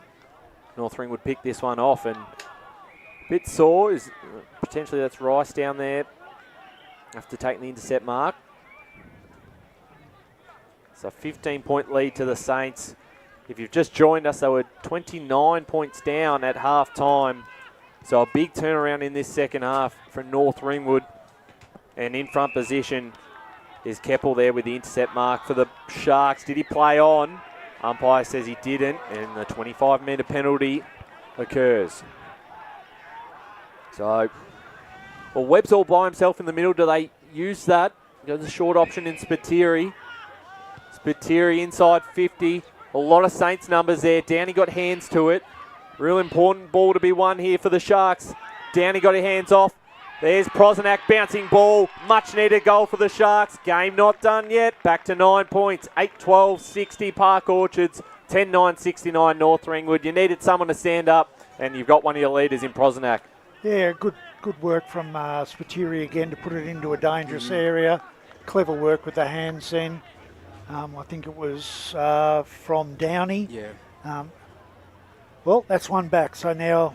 North Ringwood picked this one off, and a bit sore is potentially that's Rice down there. Have to take the intercept mark. So 15-point lead to the Saints. If you've just joined us, they were 29 points down at half-time. So a big turnaround in this second half for North Ringwood. And in front position is Keppel there with the intercept mark for the Sharks. Did he play on? Umpire says he didn't, and the 25-metre penalty occurs. So, well, Webb's all by himself in the middle. Do they use that? There's a short option in Spiteri. Spiteri inside 50. A lot of Saints numbers there. Downey got hands to it. Real important ball to be won here for the Sharks. Downey got his hands off. There's Prosenak bouncing ball. Much needed goal for the Sharks. Game not done yet. Back to 9 points. 8-12-60 Park Orchards. 10-9-69 North Ringwood. You needed someone to stand up, and you've got one of your leaders in Prosenak. Yeah, good work from Spiteri again to put it into a dangerous area. Clever work with the hands then. I think it was from Downey. Yeah. Well, that's one back. So now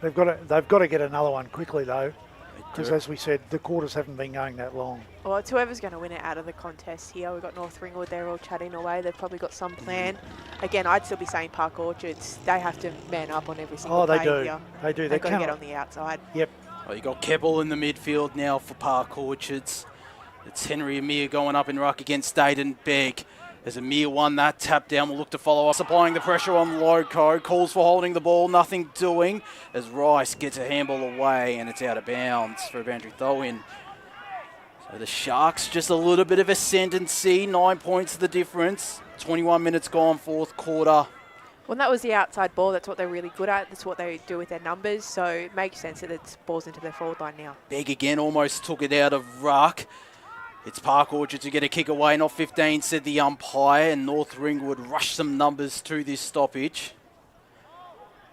they've got to get another one quickly though, because as we said, the quarters haven't been going that long. Well, it's whoever's going to win it out of the contest here. We've got North Ringwood. They're all chatting away. They've probably got some plan. Again, I'd still be saying Park Orchards. They have to man up on every single play here. They do. They've got to get on the outside. Yep. Well, you got Keppel in the midfield now for Park Orchards. It's Henry Amir going up in ruck against Dayton Begg. As Amir won that tap down, will look to follow up, applying the pressure on Loco. Calls for holding the ball, nothing doing. As Rice gets a handball away and it's out of bounds for a boundary throw-in. So the Sharks just a little bit of ascendancy. 9 points the difference. 21 minutes gone, fourth quarter. Well, that was the outside ball. That's what they're really good at. That's what they do with their numbers. So it makes sense that it's balls into their forward line now. Beg again, almost took it out of ruck. It's Park Orchard to get a kick away, not 15, said the umpire, and North Ringwood rush some numbers to this stoppage.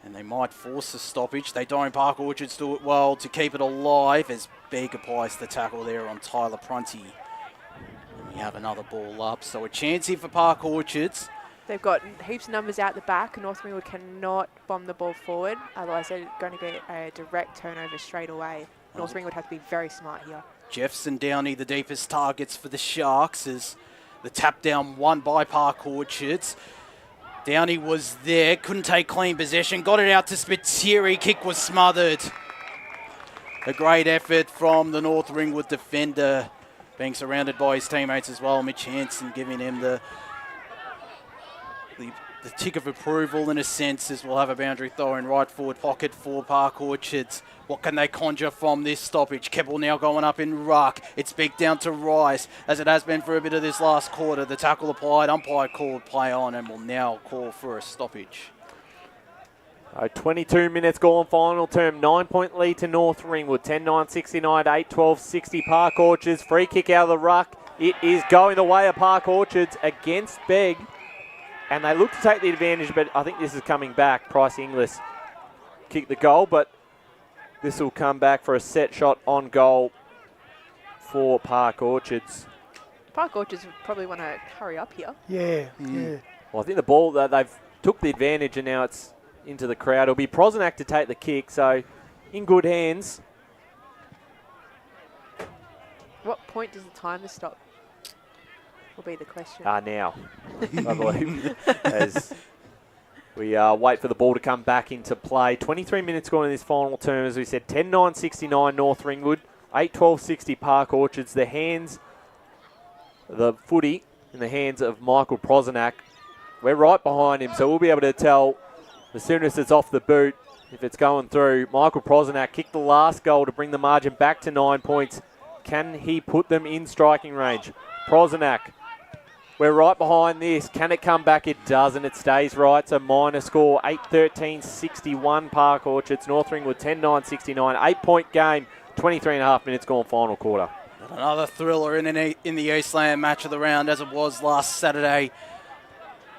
And they might force a stoppage. They don't. Park Orchards do it well to keep it alive as Beg applies the tackle there on Tyler Prunty. And we have another ball up, so a chance here for Park Orchards. They've got heaps of numbers out the back. North Ringwood cannot bomb the ball forward. Otherwise, they're going to get a direct turnover straight away. North Ringwood have to be very smart here. Jeffson Downey, the deepest targets for the Sharks, as the tap down won by Park Orchards. Downey was there, couldn't take clean possession, got it out to Spiteri, kick was smothered. A great effort from the North Ringwood defender, being surrounded by his teammates as well. Mitch Hansen giving him the tick of approval in a sense, as we'll have a boundary throw in right forward pocket for Park Orchards. What can they conjure from this stoppage? Keppel now going up in ruck. It's big down to Rice, as it has been for a bit of this last quarter. The tackle applied, umpire called play on, and will now call for a stoppage. 22 minutes gone, final term. 9-point lead to North Ringwood. 10-9-69, 8-12-60 Park Orchards. Free kick out of the ruck. It is going the way of Park Orchards against Beg. And they look to take the advantage, but I think this is coming back. Price Inglis kicked the goal, but this will come back for a set shot on goal for Park Orchards. Park Orchards probably want to hurry up here. Yeah. Well, I think the ball, they've took the advantage and now it's into the crowd. It'll be Prosenak to take the kick, so in good hands. What point does the timer stop? Will be the question. Now, I believe, as we wait for the ball to come back into play. 23 minutes gone in this final term, as we said. 10-9-69 North Ringwood, 8-12-60 Park Orchards. The footy in the hands of Michael Prosenak. We're right behind him, so we'll be able to tell as soon as it's off the boot if it's going through. Michael Prosenak kicked the last goal to bring the margin back to 9 points. Can he put them in striking range? Prosenak. We're right behind this. Can it come back? It doesn't. It stays right. So minor score, 8-13-61 Park Orchards. North Ringwood 10-9-69. 8-point game. 23.5 minutes gone final quarter. Another thriller in the Eastland match of the round, as it was last Saturday.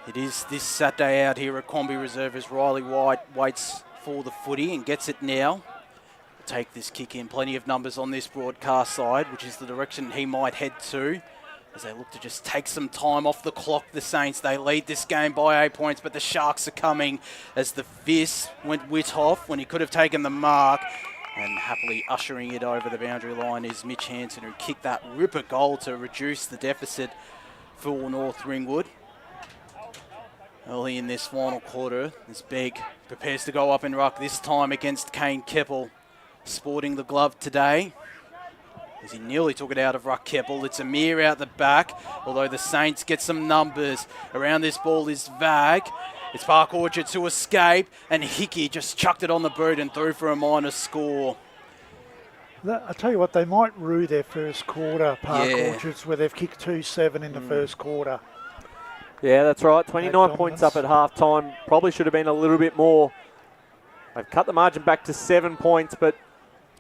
It is this Saturday out here at Quambee Reserve as Riley White waits for the footy and gets it now. Take this kick in. Plenty of numbers on this broadcast side, which is the direction he might head to, as they look to just take some time off the clock. The Saints, they lead this game by 8 points, but the Sharks are coming as the fist went Whithoff when he could have taken the mark. And happily ushering it over the boundary line is Mitch Hansen, who kicked that ripper goal to reduce the deficit for North Ringwood. Early in this final quarter, this Beg prepares to go up in ruck, this time against Kane Keppel, sporting the glove today, as he nearly took it out of ruck Keppel. It's Amir out the back, although the Saints get some numbers. Around this ball is Vag. It's Park Orchard to escape, and Hickey just chucked it on the boot and threw for a minor score. I tell you what, they might rue their first quarter, Park Orchards, where they've kicked 2-7 in the first quarter. Yeah, that's right. 29 points up at half-time. Probably should have been a little bit more. They've cut the margin back to 7 points, but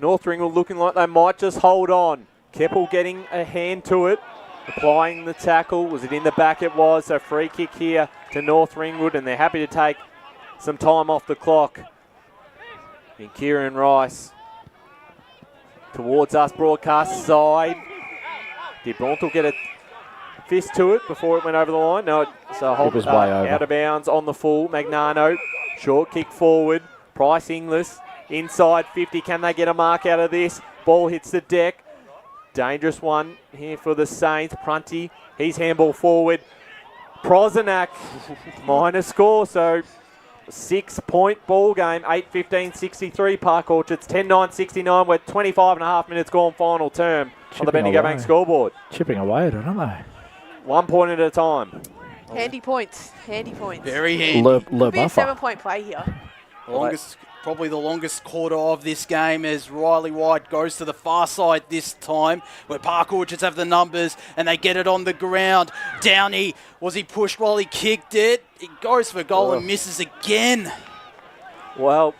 North Ringwood looking like they might just hold on. Keppel getting a hand to it, applying the tackle. Was it in the back? It was. So free kick here to North Ringwood, and they're happy to take some time off the clock. And Kieran Rice towards us, broadcast side. Did Brontel get a fist to it before it went over the line? No, it's a hold, it was way over. Out of bounds on the full. Magnano, short kick forward. Price Inglis, inside 50. Can they get a mark out of this? Ball hits the deck. Dangerous one here for the Saints. Prunty, he's handball forward. Prosenak, minor score, so 6-point ball game. 8-15-63 Park Orchards. 10-9-69. We're 25.5 minutes gone final term on the Bendigo Bank scoreboard. Chipping away at it, aren't they? 1 point at a time. Handy points. Handy points. Very handy. Le Could be a buffer. 7-point play here. Longest probably the longest quarter of this game as Riley White goes to the far side this time where Park Orchards have the numbers and they get it on the ground. Downey, was he pushed while he kicked it? He goes for goal and misses again. Well,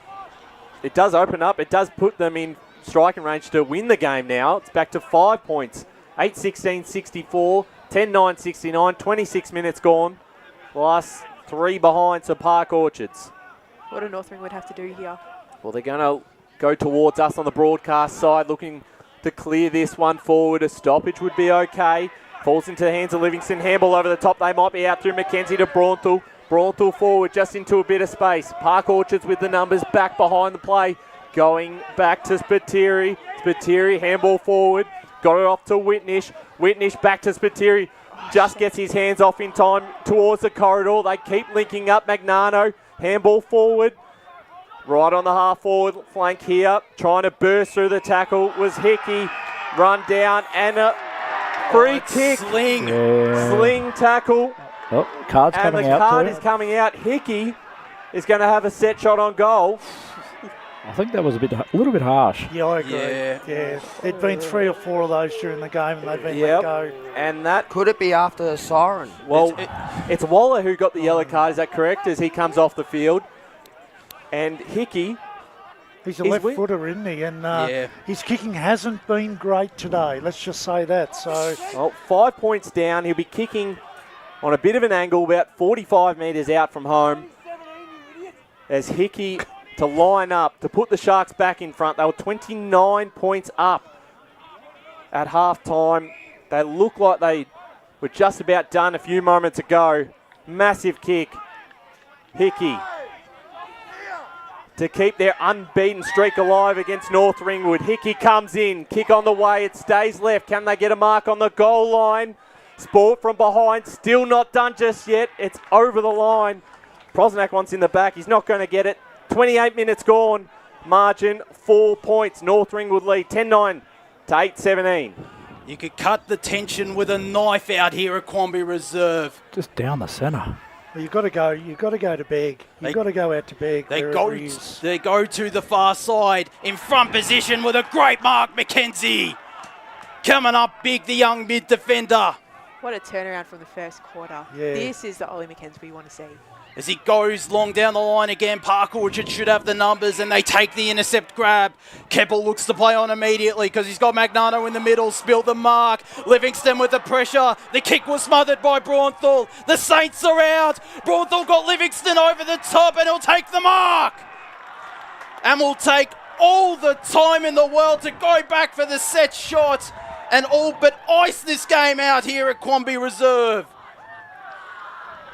it does open up. It does put them in striking range to win the game now. It's back to 5 points. 8-16-64, 10-9-69, 26 minutes gone. The last 3 behind to Park Orchards. What do North Ringwood have to do here? Well, they're going to go towards us on the broadcast side, looking to clear this one forward. A stoppage would be okay. Falls into the hands of Livingston. Handball over the top. They might be out through Mackenzie to Braunthal. Braunthal forward just into a bit of space. Park Orchards with the numbers back behind the play. Going back to Spiteri. Spiteri, handball forward. Got it off to Whitnish. Whitnish back to Spiteri. Just gets his hands off in time towards the corridor. They keep linking up. Magnano, handball forward. Right on the half forward flank here. Trying to burst through the tackle was Hickey. Run down and a free kick. Sling tackle. Oh, card's and coming the out. card is coming out. Hickey is going to have a set shot on goal. I think that was a little bit harsh. Yeah, I agree. Yeah. There'd been 3 or 4 of those during the game and they've been let go. And that could it be after the siren? Well, it's Waller who got the yellow card. Is that correct? As he comes off the field, and Hickey. He's a left footer, isn't he? And his kicking hasn't been great today. Let's just say that. So, well, 5 points down. He'll be kicking on a bit of an angle, about 45 metres out from home. As Hickey to line up to put the Sharks back in front. They were 29 points up at half time. They look like they were just about done a few moments ago. Massive kick. Hickey to keep their unbeaten streak alive against North Ringwood. Hickey comes in. Kick on the way. It stays left. Can they get a mark on the goal line? Sport from behind. Still not done just yet. It's over the line. Prosnak wants in the back. He's not going to get it. 28 minutes gone. Margin 4 points. North Ringwood lead 10-9 to 8-17. You could cut the tension with a knife out here at Quambee Reserve. Just down the centre. Well, you've got to go to Begg. You've got to go out to Begg. They go to the far side in front position with a great mark, Mackenzie. Coming up big, the young mid defender. What a turnaround from the first quarter. Yeah. This is the Ollie Mackenzie we want to see. As he goes long down the line again, Park Orchard should have the numbers and they take the intercept grab. Keppel looks to play on immediately because he's got Magnano in the middle, spilled the mark. Livingston with the pressure. The kick was smothered by Braunthal. The Saints are out. Braunthal got Livingston over the top and he'll take the mark. And will take all the time in the world to go back for the set shot and all but ice this game out here at Quambee Reserve.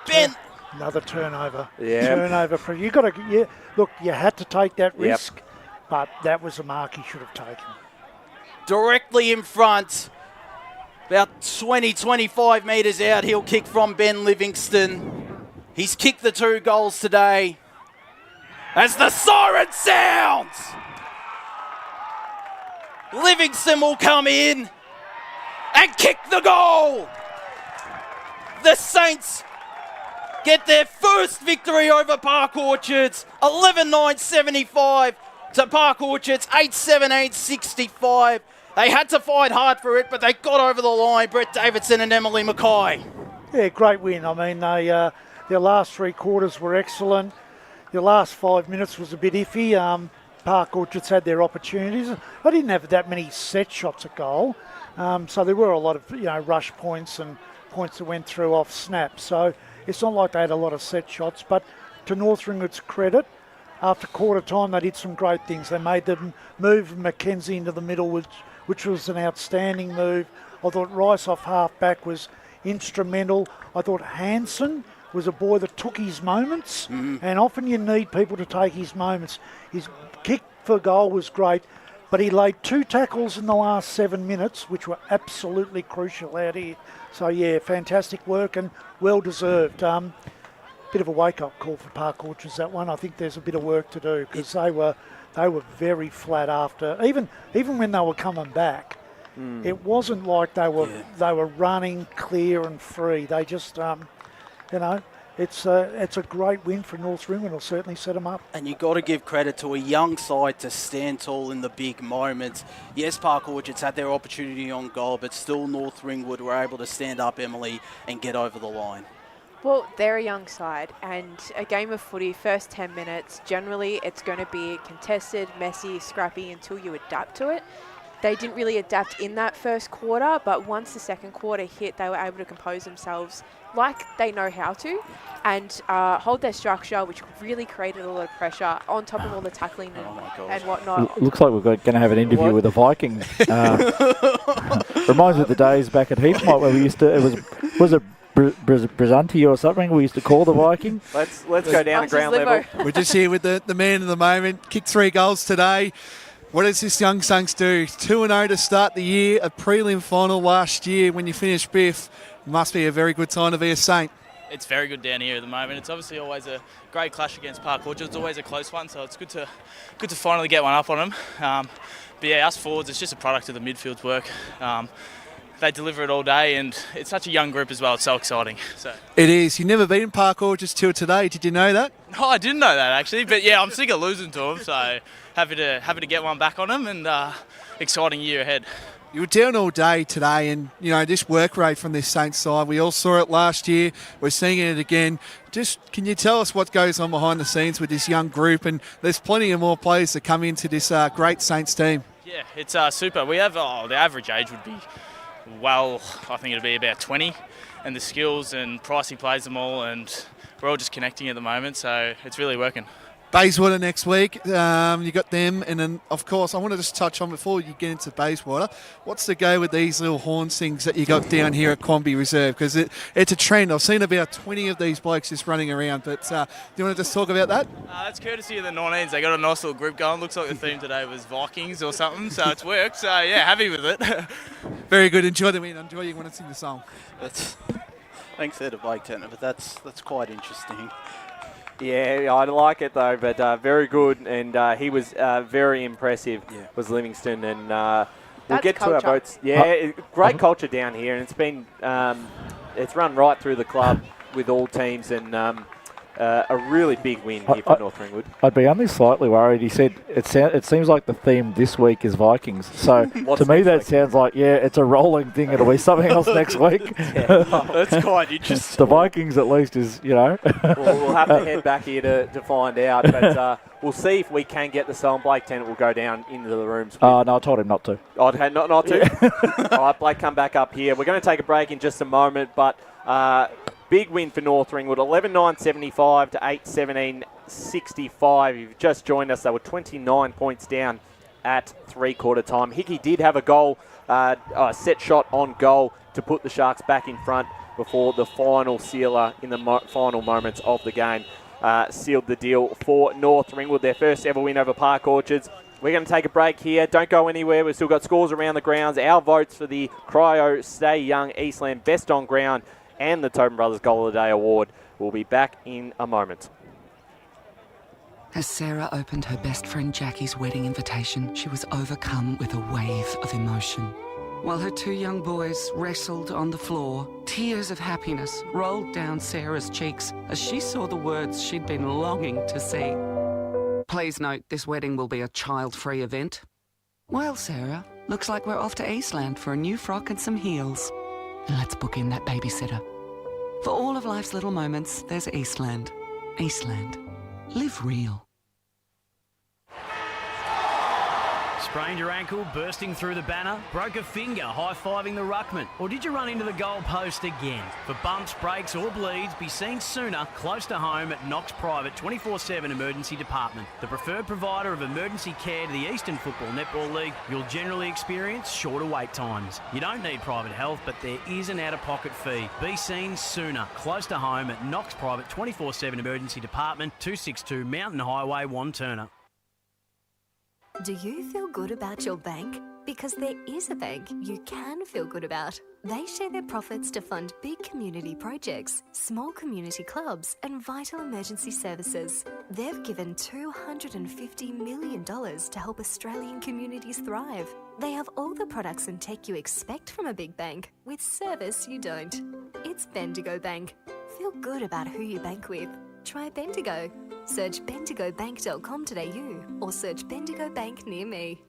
Ben... Another turnover. Yeah. Turnover. You got to. Look, you had to take that risk, but that was a mark he should have taken. Directly in front, about 20, 25 metres out, he'll kick from Ben Livingston. He's kicked the 2 goals today. As the siren sounds, Livingston will come in and kick the goal. The Saints get their first victory over Park Orchards, 11-9-75 to Park Orchards, 8-17-65. They had to fight hard for it, but they got over the line, Brett Davidson and Emily Mackay. Yeah, great win. I mean, their last 3 quarters were excellent. Their last 5 minutes was a bit iffy. Park Orchards had their opportunities. They didn't have that many set shots at goal, so there were a lot of rush points and points that went through off snaps. So it's not like they had a lot of set shots, but to North Ringwood's credit, after quarter time they did some great things. They made them move Mackenzie into the middle, which was an outstanding move. I thought Rice off half back was instrumental. I thought Hansen was a boy that took his moments, and often you need people to take his moments. His kick for goal was great, but he laid 2 tackles in the last 7 minutes, which were absolutely crucial out here. So, yeah, fantastic work and well-deserved. Bit of a wake-up call for Park Orchards, that one. I think there's a bit of work to do because they were very flat after. Even when they were coming back, it wasn't like they were running clear and free. They just, it's a great win for North Ringwood. It'll certainly set them up. And you've got to give credit to a young side to stand tall in the big moments. Yes, Park Orchards had their opportunity on goal, but still North Ringwood were able to stand up, Emily, and get over the line. Well, they're a young side, and a game of footy, first 10 minutes, generally it's going to be contested, messy, scrappy until you adapt to it. They didn't really adapt in that first quarter, but once the second quarter hit, they were able to compose themselves like they know how to and hold their structure, which really created a lot of pressure on top of all the tackling and whatnot. Looks like we're going to have an interview with the Vikings. Reminds me of the days back at Heathmont where we used to, was it Brizanti or something we used to call the Viking? Let's go down to ground level. We're just here with the man of the moment. Kicked 3 goals today. What does this young Sunks do? 2-0 to start the year, a prelim final last year when you finished Biff. Must be a very good time to be a Saint. It's very good down here at the moment. It's obviously always a great clash against Park Orchard. It's always a close one, so it's good to finally get one up on them. But yeah, us forwards, it's just a product of the midfield's work. They deliver it all day, and it's such a young group as well. It's so exciting. So it is. You've never been in Park Orchards till today. Did you know that? No, I didn't know that actually. But yeah, I'm sick of losing to them. So happy to get one back on them, and exciting year ahead. You were down all day today, and this work rate from this Saints side. We all saw it last year. We're seeing it again. Just can you tell us what goes on behind the scenes with this young group? And there's plenty of more players that come into this great Saints team. Yeah, it's super. We have the average age would be. Well, I think it'll be about 20, and the skills and Pricey plays them all, and we're all just connecting at the moment, so it's really working. Bayswater next week, you got them, and then of course I want to just touch on before you get into Bayswater, what's the go with these little horns things that you got down here at Quambee Reserve? Because it's a trend. I've seen about 20 of these blokes just running around, but do you want to just talk about that? That's courtesy of the 19s. They got a nice little group going. Looks like the theme today was Vikings or something, so it's worked. So yeah, happy with it. Very good. Enjoy the win. Enjoy you want to sing the song. Thanks there to Blake Turner, but that's quite interesting. Yeah, I like it though, but very good, and he was very impressive, was Livingston, and we'll get to our votes. Yeah, great culture down here, and it's been it's run right through the club with all teams, and a really big win here for North Ringwood. I'd be only slightly worried. He said it seems like the theme this week is Vikings. So to me that sounds like, it's a rolling thing. It'll be something else next week. That's quite interesting. The Vikings at least is, We'll have to head back here to find out. But we'll see if we can get the song. Blake Tennant will go down into the rooms. No, I told him not to. Okay, not to? Yeah. All right, Blake, come back up here. We're going to take a break in just a moment, but... big win for North Ringwood, 11-9-75 to 8-17-65. You've just joined us. They were 29 points down at three-quarter time. Hickey did have a goal, a set shot on goal to put the Sharks back in front before the final sealer in the final moments of the game sealed the deal for North Ringwood, their first ever win over Park Orchards. We're going to take a break here. Don't go anywhere. We've still got scores around the grounds. Our votes for the Cryo Stay Young Eastland Best on Ground and the Tobin Brothers Goal of the Day Award. We'll be back in a moment. As Sarah opened her best friend Jackie's wedding invitation, she was overcome with a wave of emotion. While her 2 young boys wrestled on the floor, tears of happiness rolled down Sarah's cheeks as she saw the words she'd been longing to see. Please note, this wedding will be a child-free event. Well, Sarah, looks like we're off to Eastland for a new frock and some heels. And let's book in that babysitter. For all of life's little moments, there's Eastland. Eastland. Live real. Sprained your ankle, bursting through the banner, broke a finger, high-fiving the ruckman, or did you run into the goal post again? For bumps, breaks or bleeds, be seen sooner, close to home at Knox Private 24/7 Emergency Department. The preferred provider of emergency care to the Eastern Football Netball League, you'll generally experience shorter wait times. You don't need private health, but there is an out-of-pocket fee. Be seen sooner, close to home at Knox Private 24/7 Emergency Department, 262 Mountain Highway, Wanturna. Do you feel good about your bank? Because there is a bank you can feel good about. They share their profits to fund big community projects, small community clubs, and vital emergency services. They've given $250 million to help Australian communities thrive. They have all the products and tech you expect from a big bank, with service you don't. It's Bendigo Bank. Feel good about who you bank with. Try Bendigo. Search bendigobank.com.au or search Bendigo Bank near me.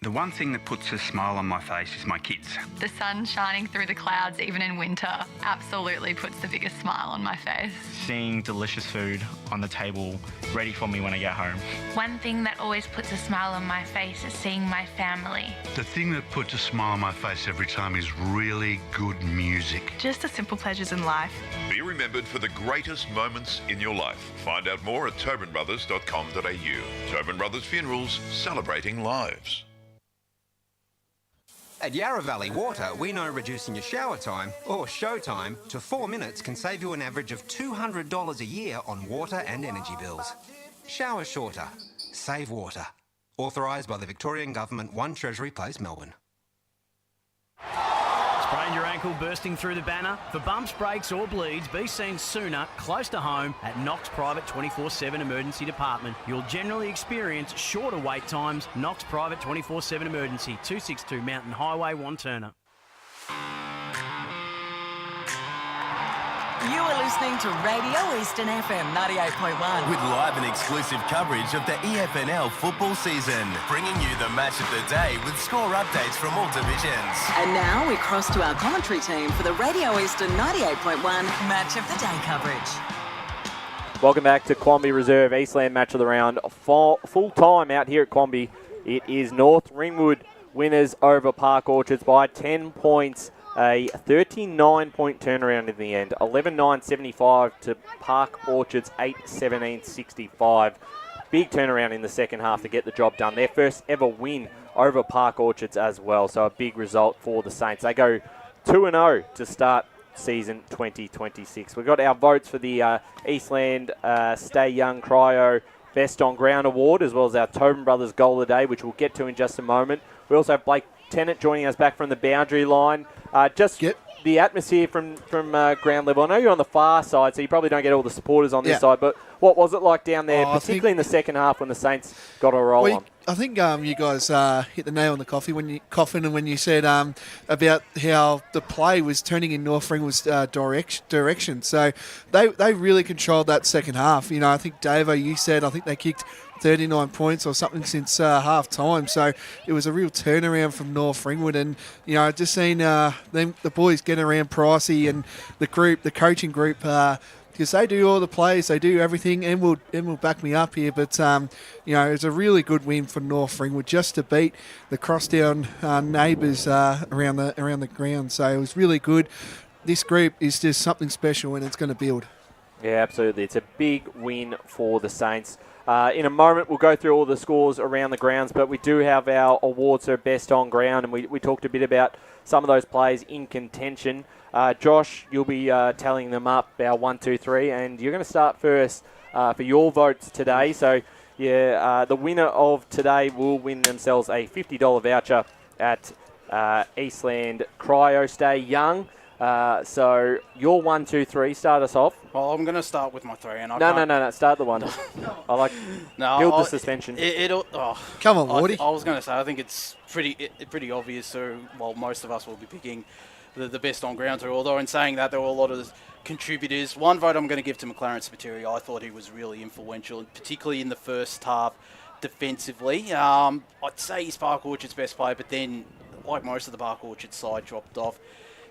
The one thing that puts a smile on my face is my kids. The sun shining through the clouds, even in winter, absolutely puts the biggest smile on my face. Seeing delicious food on the table ready for me when I get home. One thing that always puts a smile on my face is seeing my family. The thing that puts a smile on my face every time is really good music. Just the simple pleasures in life. Be remembered for the greatest moments in your life. Find out more at tobinbrothers.com.au. Tobin Brothers Funerals, celebrating lives. At Yarra Valley Water, we know reducing your shower time, or show time, to 4 minutes can save you an average of $200 a year on water and energy bills. Shower shorter. Save water. Authorised by the Victorian Government, 1 Treasury Place, Melbourne. Sprained your ankle bursting through the banner? For bumps, breaks or bleeds, be seen sooner, close to home, at Knox Private 24/7 Emergency Department. You'll generally experience shorter wait times. Knox Private 24/7 Emergency, 262 Mountain Highway, Wanturna. You are listening to Radio Eastern FM 98.1. With live and exclusive coverage of the EFNL football season, bringing you the match of the day with score updates from all divisions. And now we cross to our commentary team for the Radio Eastern 98.1 Match of the Day coverage. Welcome back to Quambee Reserve, Eastland match of the round. Full time out here at Quambee. It is North Ringwood winners over Park Orchards by 10 points. A 39-point turnaround in the end. 11-9-75 to Park Orchards 8-17-65. Big turnaround in the second half to get the job done. Their first ever win over Park Orchards as well. So a big result for the Saints. They go 2-0 to start season 2026. We've got our votes for the Eastland Stay Young Cryo Best on Ground Award, as well as our Tobin Brothers Goal of the Day, which we'll get to in just a moment. We also have Blake Tennant joining us back from the boundary line. The atmosphere from ground level. I know you're on the far side, so you probably don't get all the supporters on this side, but what was it like down there, particularly in the second half when the Saints got a roll on? I think you guys hit the nail on the coffin when you said about how the play was turning in North Ringwood's direction. So they really controlled that second half. You know, I think Davo, you said I think they kicked 39 points or something since half time. So it was a real turnaround from North Ringwood, and you know, just seen the boys get around Pricey and the coaching group. Because they do all the plays, they do everything, and will back me up here. But you know, it's a really good win for North Ringwood just to beat the crosstown neighbours around the ground. So it was really good. This group is just something special, and it's going to build. Yeah, absolutely. It's a big win for the Saints. In a moment, we'll go through all the scores around the grounds, but we do have our awards for best on ground, and we talked a bit about some of those players in contention. Josh, you'll be tallying them up, our 1, 2, 3, and you're going to start first for your votes today. So, yeah, the winner of today will win themselves a $50 voucher at Eastland Cryo Stay Young. So your 1, 2, 3. Start us off. Well, I'm going to start with my 3. And No. Start the 1. I like build the suspension. Come on, Woody. I was going to say I think it's pretty obvious. So, well, most of us will be picking the best on ground tour. Although in saying that, there were a lot of contributors. One vote I'm going to give to McLaren Spiteri. I thought he was really influential, particularly in the first half defensively. I'd say he's Park Orchard's best player, but then, like most of the Park Orchard side, dropped off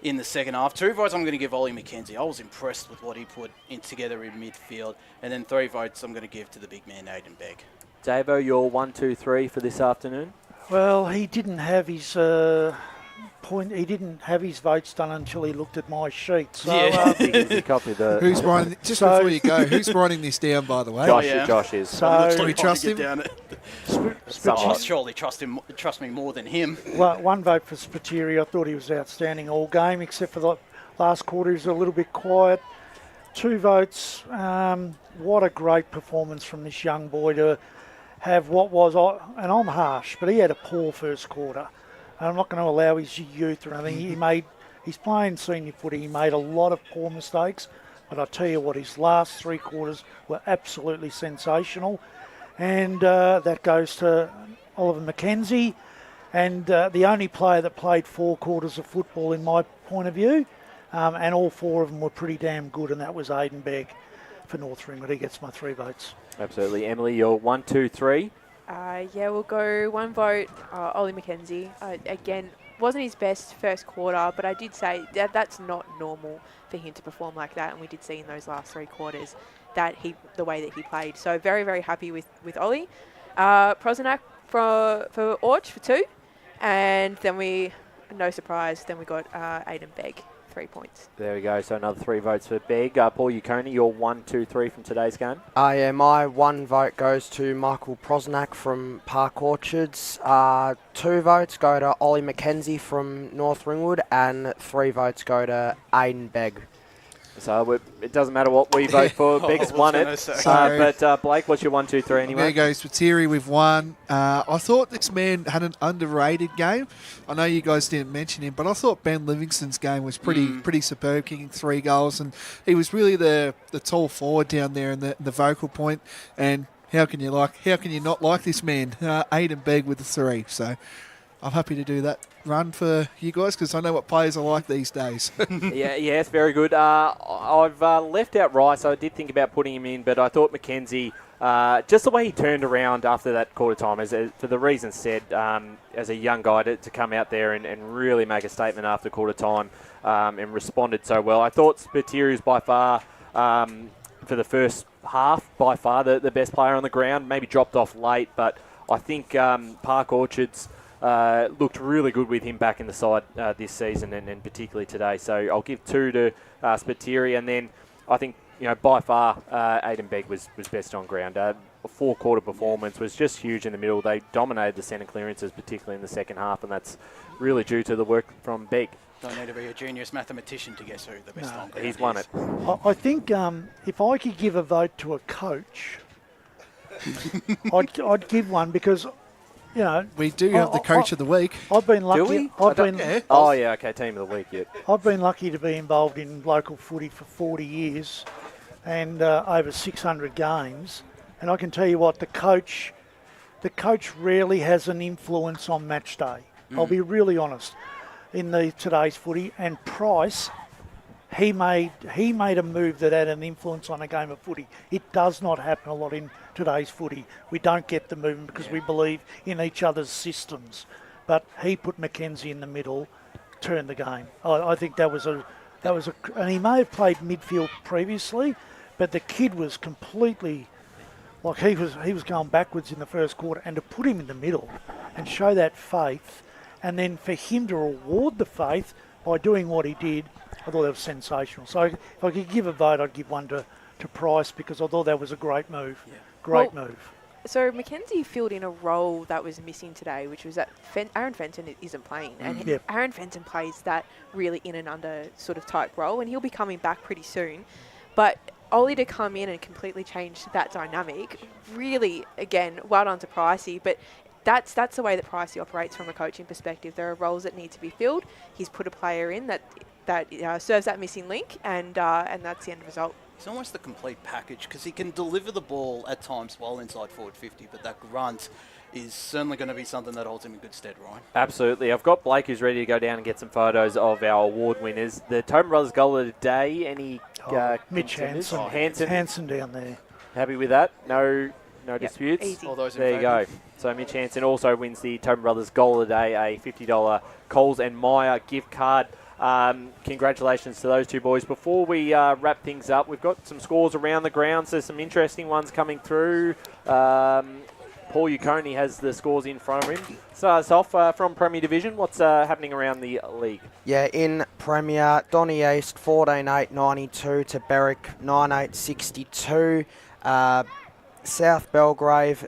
in the second half. 2 votes I'm going to give Ollie McKenzie. I was impressed with what he put together in midfield. And then 3 votes I'm going to give to the big man, Aiden Begg. Davo, your 1, 2, 3 for this afternoon? Well, he didn't have his He didn't have his votes done until he looked at my sheet. So, he copied the. Who's writing? Just before you go, who's writing this down? By the way, Josh is. So, do we trust him? Surely trust me more than him. Well, 1 vote for Spiteri. I thought he was outstanding all game, except for the last quarter. He was a little bit quiet. 2 votes. What a great performance from this young boy to have what was, and I'm harsh, but he had a poor first quarter. I'm not going to allow his youth or anything. He's playing senior footy. He made a lot of poor mistakes, but I tell you what, his last 3 quarters were absolutely sensational. And that goes to Oliver McKenzie, and the only player that played 4 quarters of football in my point of view. and all 4 of them were pretty damn good, and that was Aidan Begg for North Ringwood. He gets my 3 votes. Absolutely. Emily, your 1, 2, 3. Yeah, we'll go 1 vote, Ollie McKenzie. Again, wasn't his best first quarter, but I did say that's not normal for him to perform like that, and we did see in those last 3 quarters the way that he played. So very, very happy with Ollie. Prosenak for Orch for 2, and then no surprise, then we got Aidan Begg, 3 points. There we go. So another 3 votes for Begg. Paul Uconi, your 1, 2, 3 from today's game. Yeah, my 1 vote goes to Michael Prosenak from Park Orchards. 2 votes go to Ollie McKenzie from North Ringwood, and 3 votes go to Aidan Begg. So it doesn't matter what we vote for. Begg's won it. But Blake, what's your 1, 2, 3 anyway? There goes Spiteri with 1. I thought this man had an underrated game. I know you guys didn't mention him, but I thought Ben Livingston's game was pretty superb, kicking 3 goals, and he was really the tall forward down there in the vocal point. And how can you not like this man? Aidan Begg with the 3. So I'm happy to do that run for you guys because I know what players are like these days. Yes, very good. I've left out Rice. I did think about putting him in, but I thought McKenzie, just the way he turned around after that quarter time, for the reasons said, as a young guy to come out there and really make a statement after quarter time and responded so well. I thought Spiteri was by far, for the first half, by far the best player on the ground. Maybe dropped off late, but I think Park Orchards looked really good with him back in the side this season and particularly today. So I'll give 2 to Spiteri, and then I think by far Aidan Begg was best on ground. A 4-quarter performance was just huge in the middle. They dominated the centre clearances, particularly in the second half, and that's really due to the work from Begg. Don't need to be a genius mathematician to guess who the best on ground He's won it. I think if I could give a vote to a coach, I'd give one because we do have the coach of the week. I've been lucky. Do we? Oh, yeah, okay, team of the week, yep. I've been lucky to be involved in local footy for 40 years and over 600 games. And I can tell you what, the coach rarely has an influence on match day. I'll be really honest in today's footy. And Price, he made a move that had an influence on a game of footy. It does not happen a lot in today's footy. We don't get the movement because we believe in each other's systems. But he put McKenzie in the middle, turned the game. I think that was and he may have played midfield previously, but the kid was completely like he was going backwards in the first quarter, and to put him in the middle and show that faith, and then for him to reward the faith by doing what he did, I thought that was sensational. So if I could give a vote, I'd give 1 to Price because I thought that was a great move. Yeah. Great move. So McKenzie filled in a role that was missing today, which was that Aaron Fenton isn't playing. And Aaron Fenton plays that really in and under sort of type role, and he'll be coming back pretty soon. But Ollie to come in and completely change that dynamic, really, again, well done to Pricey. But that's the way that Pricey operates from a coaching perspective. There are roles that need to be filled. He's put a player in that serves that missing link, and that's the end result. It's almost the complete package because he can deliver the ball at times while inside forward 50, but that grunt is certainly going to be something that holds him in good stead, Ryan. Absolutely. I've got Blake who's ready to go down and get some photos of our award winners. The Tobin Brothers goal of the day, any Mitch Hansen down there. Happy with that? No disputes? Easy. All those in there you favour. go. So Mitch Hansen also wins the Tobin Brothers goal of the day, a $50 Coles and Myer gift card. Congratulations to those two boys. Before we wrap things up, we've got some scores around the grounds. There's some interesting ones coming through. Paul Uconi has the scores in front of him. Starts off from Premier Division. What's happening around the league? Yeah, in Premier, Donny East 14.892 to Berwick 9.862. South Belgrave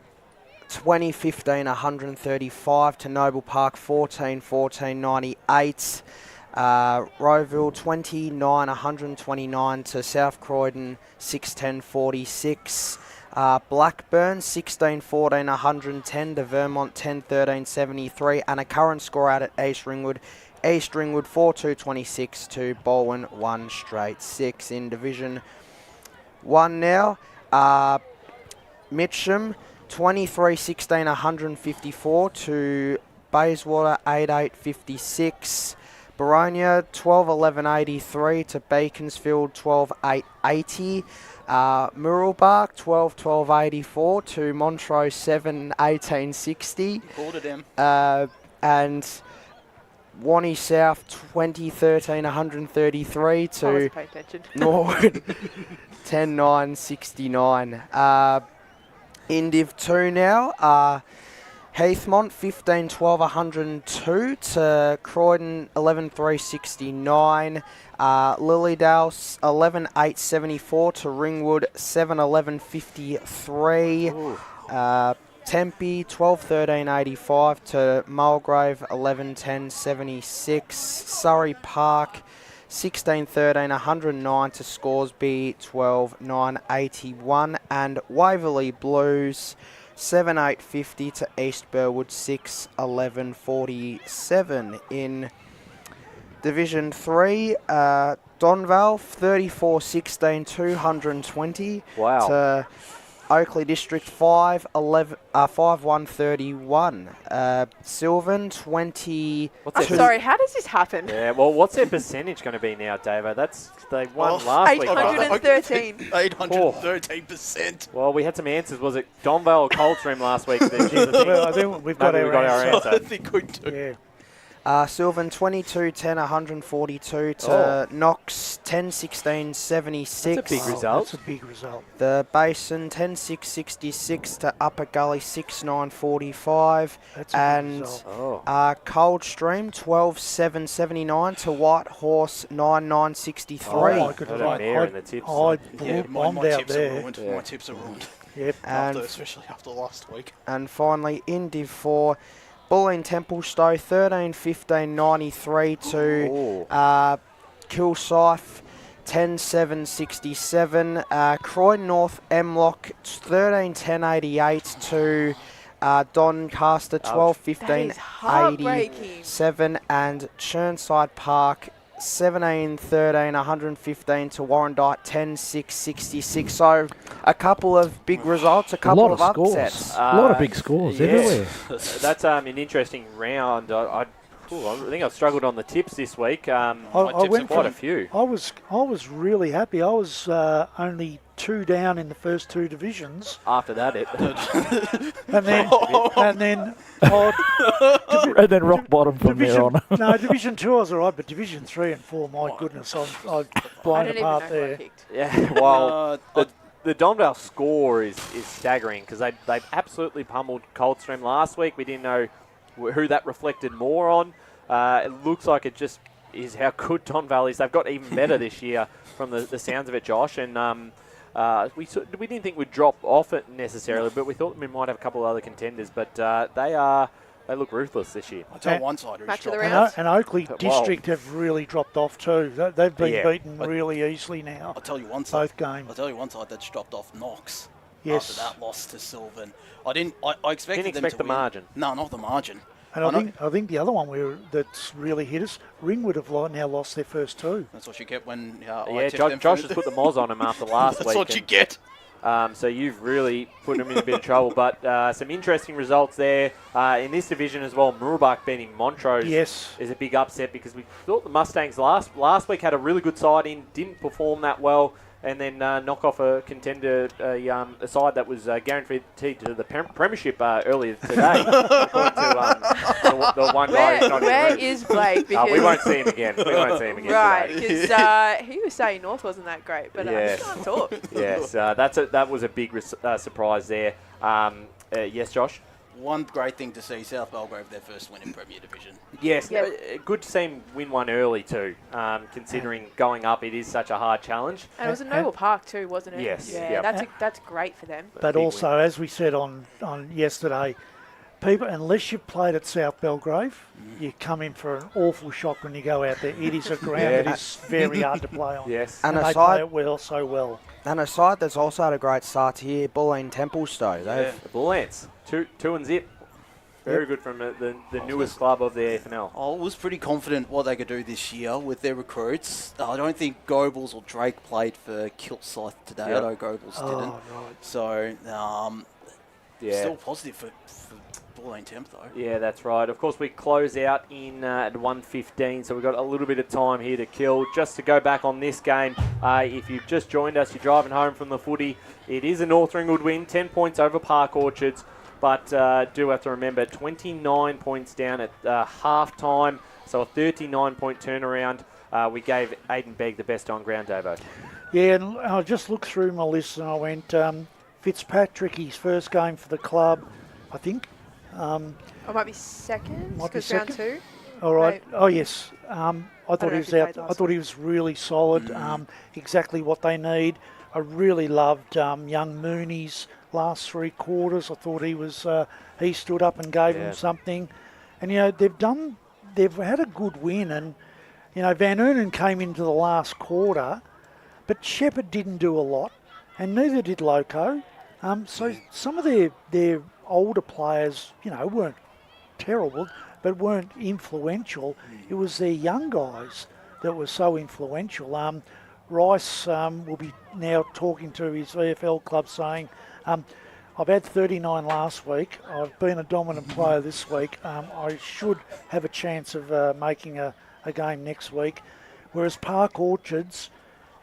2015 135 to Noble Park 14.98. Rowville 29 129 to South Croydon 610.46. Blackburn 16-14 110 to Vermont 10-13-73, and a current score out at East Ringwood 4-2-26 to Bolwyn 1-6 in Division 1 now. Mitcham 23-16 154 to Bayswater 8-8-56. Baronia 12-11-83 to Beaconsfield 12-8-80. Muralbark 12-12-84 to Montrose 7-18-60. Called it him. And Wannie South 20-13-133 to Norwood 10-9-69. In Div 2 now, Heathmont 15-12-102 to Croydon 11-3-69. Lilydale 11-8-74 to Ringwood 7-11-53. Tempe 12-13-85 to Mulgrave 11-10-76. Surrey Park 16-13-109 to Scoresby 12-9-81. And Waverley Blues 7-8-50 to East Burwood 6-11-47. In Division 3, Donvale 34-16 220 to Oakley District 5-1-31. Sylvan 20. I'm sorry, how does this happen? Yeah, well, what's their percentage going to be now, Davo? They won last week. 813. 813%. Well, we had some answers. Was it Donvale or Coldstream last week? Well, I think we've got our answer. I think we do. Yeah. Sylvan 22-10-142 to Knox 10-16-76. That's a big result. That's a big result. The Basin 10-6-66 to Upper Gully 6-9-45. That's a big and result. Coldstream 12-7-79 to White Horse 9-9-63. Oh, I could Got a mare in the tips. my tips there. are ruined. Yeah. My tips are ruined. Yep. Especially after last week. And finally, in Div 4, Bulleen Templestowe 13-15-93 to Kilsyth 10-7-67. Croydon North Emlock 13-10-88 to Doncaster 12-15-87. And Chirnside Park 17-13-115 to Warrandyte 10-6-66. So a couple of big results, a couple of upsets. A lot of big scores everywhere. That's an interesting round. I think I've struggled on the tips this week. I went quite a few. I was really happy. I was only 2 down in the first 2 divisions. After that, and then rock bottom from there on. No, Division 2 I was all right, but Division 3 and 4, my goodness, I've blown apart there. Yeah, well, the Donvale score is staggering because they've absolutely pummeled Coldstream last week. We didn't know who that reflected more on. It looks like it just is how good Donvale is. They've got even better this year from the sounds of it, Josh. And we didn't think we'd drop off it necessarily, but we thought we might have a couple of other contenders. But they look ruthless this year. I'll tell one side who's dropped. And Oakley District have really dropped off too. They've been beaten really easily now. I'll tell you one side. Both games. I'll tell you one side that's dropped off. Knox. Yes. After that loss to Sylvan, I expected Didn't them expect to the win. margin. No, not the margin. And I think the other one that's really hit us, Ringwood have now lost their first 2. That's what you get when Josh has put the Moz on him after last week. That's what you get. So you've really put him in a bit of trouble. But some interesting results there. In this division as well, Muralbark beating Montrose is a big upset because we thought the Mustangs last week had a really good side in, didn't perform that well, and then knock off a contender, a side that was guaranteed to the premiership earlier today. According to the one guy who's not where in the room. is Blake? Because We won't see him again. Right, today. because he was saying North wasn't that great, but he can't talk. Yes, that was a big surprise there. Yes, Josh? One great thing to see, South Belgrave, their first win in Premier Division. Yes, good to see him win one early too, considering going up it is such a hard challenge. And it was in Noble Park too, wasn't it? Yes. Yeah, that's great for them. But also, as we said on yesterday, people, unless you've played at South Belgrave, you come in for an awful shock when you go out there. It is a ground that is very hard to play on. Yes. And they play it so well. And a side that's also had a great start here, Bulleen Templestowe. The Bullants, 2-0. Very good from the newest club of the AFNL. I was pretty confident what they could do this year with their recruits. I don't think Goebbels or Drake played for Kilsyth today. I know Goebbels didn't. Right. So, still positive for ball ain't temp though. Yeah, that's right. Of course, we close out in at 1:15, so we've got a little bit of time here to kill. Just to go back on this game, if you've just joined us, you're driving home from the footy, it is a North Ringwood win, 10 points over Park Orchards, but do have to remember 29 points down at half-time, so a 39-point turnaround. We gave Aidan Begg the best on ground, Davo. Yeah, and I just looked through my list and I went, Fitzpatrick, his first game for the club, I think. It might be second, Might be because round second. 2. All right. No. Oh, yes. I thought he was out. I thought he was really solid. Exactly what they need. I really loved young Mooney's last 3 quarters. I thought he stood up and gave them something. And, they've had a good win. And, Van Ernen came into the last quarter, but Shepherd didn't do a lot, and neither did Loco. So some of their older players, weren't terrible, but weren't influential. It was their young guys that were so influential. Rice will be now talking to his VFL club saying, I've had 39 last week. I've been a dominant player this week. I should have a chance of making a game next week. Whereas Park Orchards,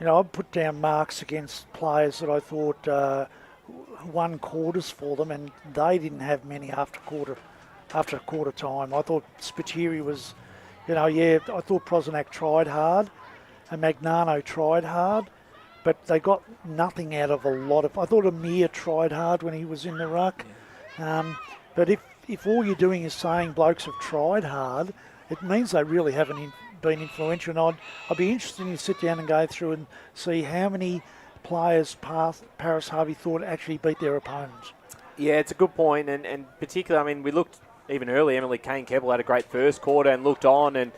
I put down marks against players that I thought won quarters for them, and they didn't have many after quarter time. I thought Spiteri was, I thought Prosnack tried hard, and Magnano tried hard, but they got nothing out of a lot of. I thought Amir tried hard when he was in the ruck, but if all you're doing is saying blokes have tried hard, it means they really haven't been influential. And I'd be interested to sit down and go through and see how many players Paris Harvey thought actually beat their opponents. Yeah, it's a good point, and particularly, we looked even early. Emily Kane-Keppel had a great first quarter and looked on, and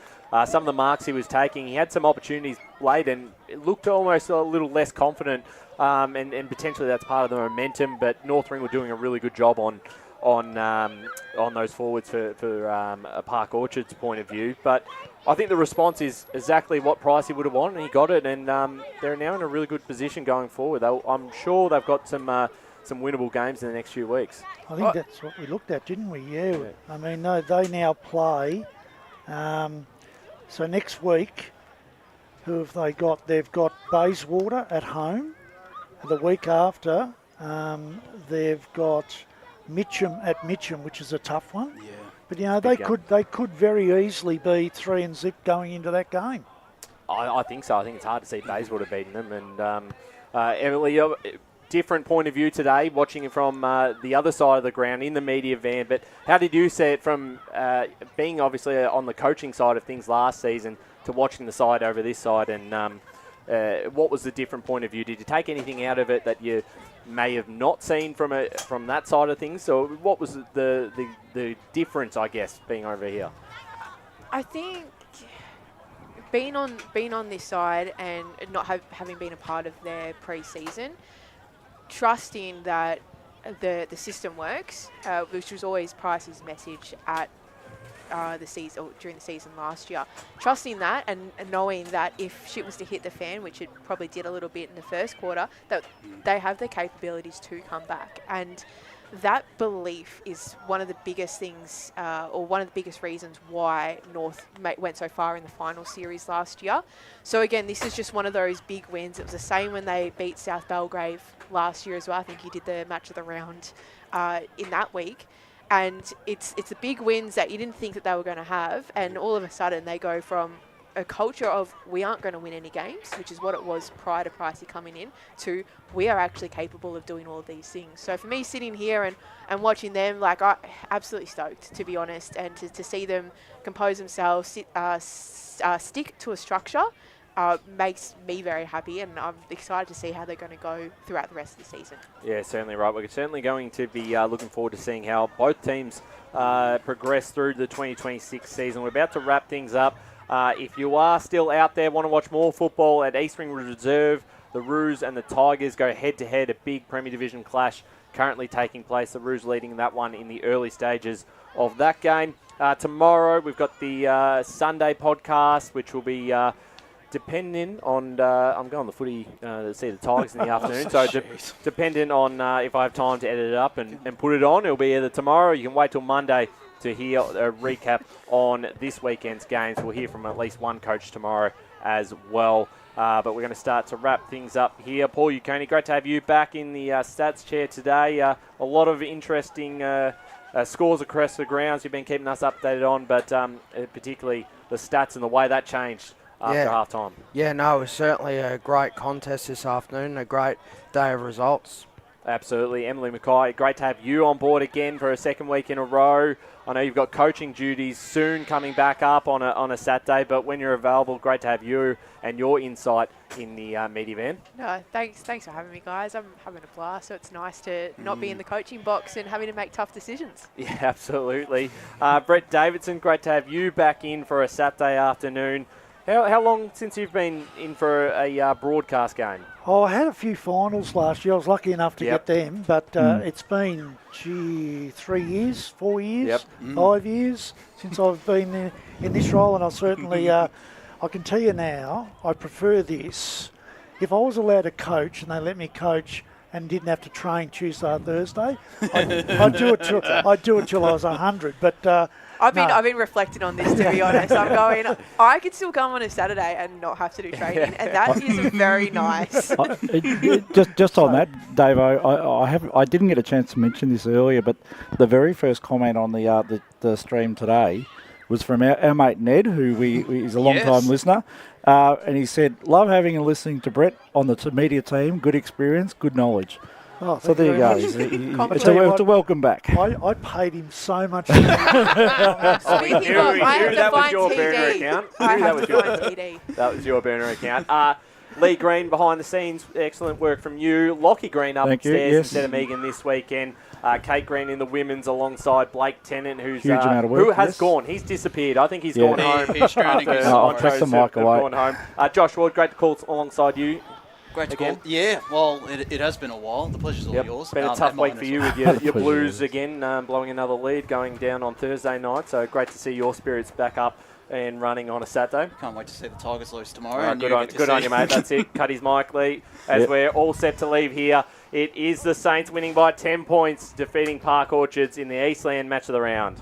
some of the marks he was taking, he had some opportunities late and it looked almost a little less confident, and potentially that's part of the momentum, but North Ring were doing a really good job on those forwards for a Park Orchards point of view. But I think the response is exactly what Pricey would have wanted, and he got it, and they're now in a really good position going forward. I'm sure they've got some winnable games in the next few weeks. I think that's what we looked at, didn't we? Yeah. No, they now play. So next week, who have they got? They've got Bayswater at home. The week after, they've got Mitcham at Mitcham, which is a tough one. Yeah. But they could very easily be 3-0 going into that game. I think so. I think it's hard to see Bayswater beating them. And Emily, different point of view today, watching it from the other side of the ground in the media van. But how did you see it from being obviously on the coaching side of things last season to watching the side over this side? And what was the different point of view? Did you take anything out of it that you may have not seen from that side of things? So what was the difference, I guess, being over here? I think being on this side and not having been a part of their pre-season, trusting that the system works, which was always Price's message at the season or during the season last year, trusting that and knowing that if shit was to hit the fan, which it probably did a little bit in the first quarter, that they have the capabilities to come back. And that belief is one of the biggest things, or one of the biggest reasons why North went so far in the final series last year. So again, this is just one of those big wins. It was the same when they beat South Belgrave last year as well. I think he did the match of the round in that week. And it's the big wins that you didn't think that they were going to have, and all of a sudden they go from a culture of we aren't going to win any games, which is what it was prior to Pricey coming in, to we are actually capable of doing all of these things. So for me, sitting here and watching them, like, I'm absolutely stoked, to be honest, and to see them compose themselves, stick to a structure, makes me very happy, and I'm excited to see how they're going to go throughout the rest of the season. Yeah, certainly right. We're certainly going to be looking forward to seeing how both teams progress through the 2026 season. We're about to wrap things up. If you are still out there, want to watch more football at Eastland Reserve, the Roos and the Tigers go head-to-head, a big Premier Division clash currently taking place. The Roos leading that one in the early stages of that game. Tomorrow we've got the Sunday podcast, which will be depending on, I'm going to the footy to see the Tigers in the afternoon, so depending on if I have time to edit it up and put it on, it'll be either tomorrow or you can wait till Monday to hear a recap on this weekend's games. We'll hear from at least one coach tomorrow as well. But we're going to start to wrap things up here. Paul Uconi, great to have you back in the stats chair today. A lot of interesting scores across the grounds you've been keeping us updated on, but particularly the stats and the way that changed after half-time. Yeah, no, it was certainly a great contest this afternoon, a great day of results. Absolutely. Emily Mackay, great to have you on board again for a second week in a row. I know you've got coaching duties soon coming back up on a Saturday, but when you're available, great to have you and your insight in the media van. No, thanks for having me, guys. I'm having a blast, so it's nice to not be in the coaching box and having to make tough decisions. Yeah, absolutely. Brett Davidson, great to have you back in for a Saturday afternoon. How long since you've been in for a broadcast game? Oh, I had a few finals last year. I was lucky enough to get them, but it's been, 3 years, 4 years, 5 years since I've been in this role, and I certainly, I can tell you now, I prefer this. If I was allowed to coach and they let me coach and didn't have to train Tuesday or Thursday, I'd do it till I was 100, but... I've been reflecting on this, to be honest. I'm going, I could still come on a Saturday and not have to do training, and that is very nice. Just on that, Dave, I didn't get a chance to mention this earlier, but the very first comment on the stream today was from our mate Ned, who is a long-time listener, and he said, love having and listening to Brett on the media team, good experience, good knowledge. Oh, so there you go. It's a welcome back. I paid him so much. Speaking of, I have to find TD. That was your burner account. Lee Green behind the scenes, excellent work from you. Lockie Green upstairs instead of Megan this weekend. Kate Green in the women's alongside Blake Tennant, who has gone. He's disappeared. I think he's gone home. He's drowning. I'll press the mic away. Gone home. Josh Ward, great to call alongside you. Great to call. Yeah, well, it has been a while. The pleasure's all yours. Been a tough week for you with your Blues again, blowing another lead, going down on Thursday night. So great to see your spirits back up and running on a Saturday. Can't wait to see the Tigers lose tomorrow. Good on you, mate. That's it. Cut his mic, Lee. As we're all set to leave here, it is the Saints winning by 10 points, defeating Park Orchards in the Eastland match of the round.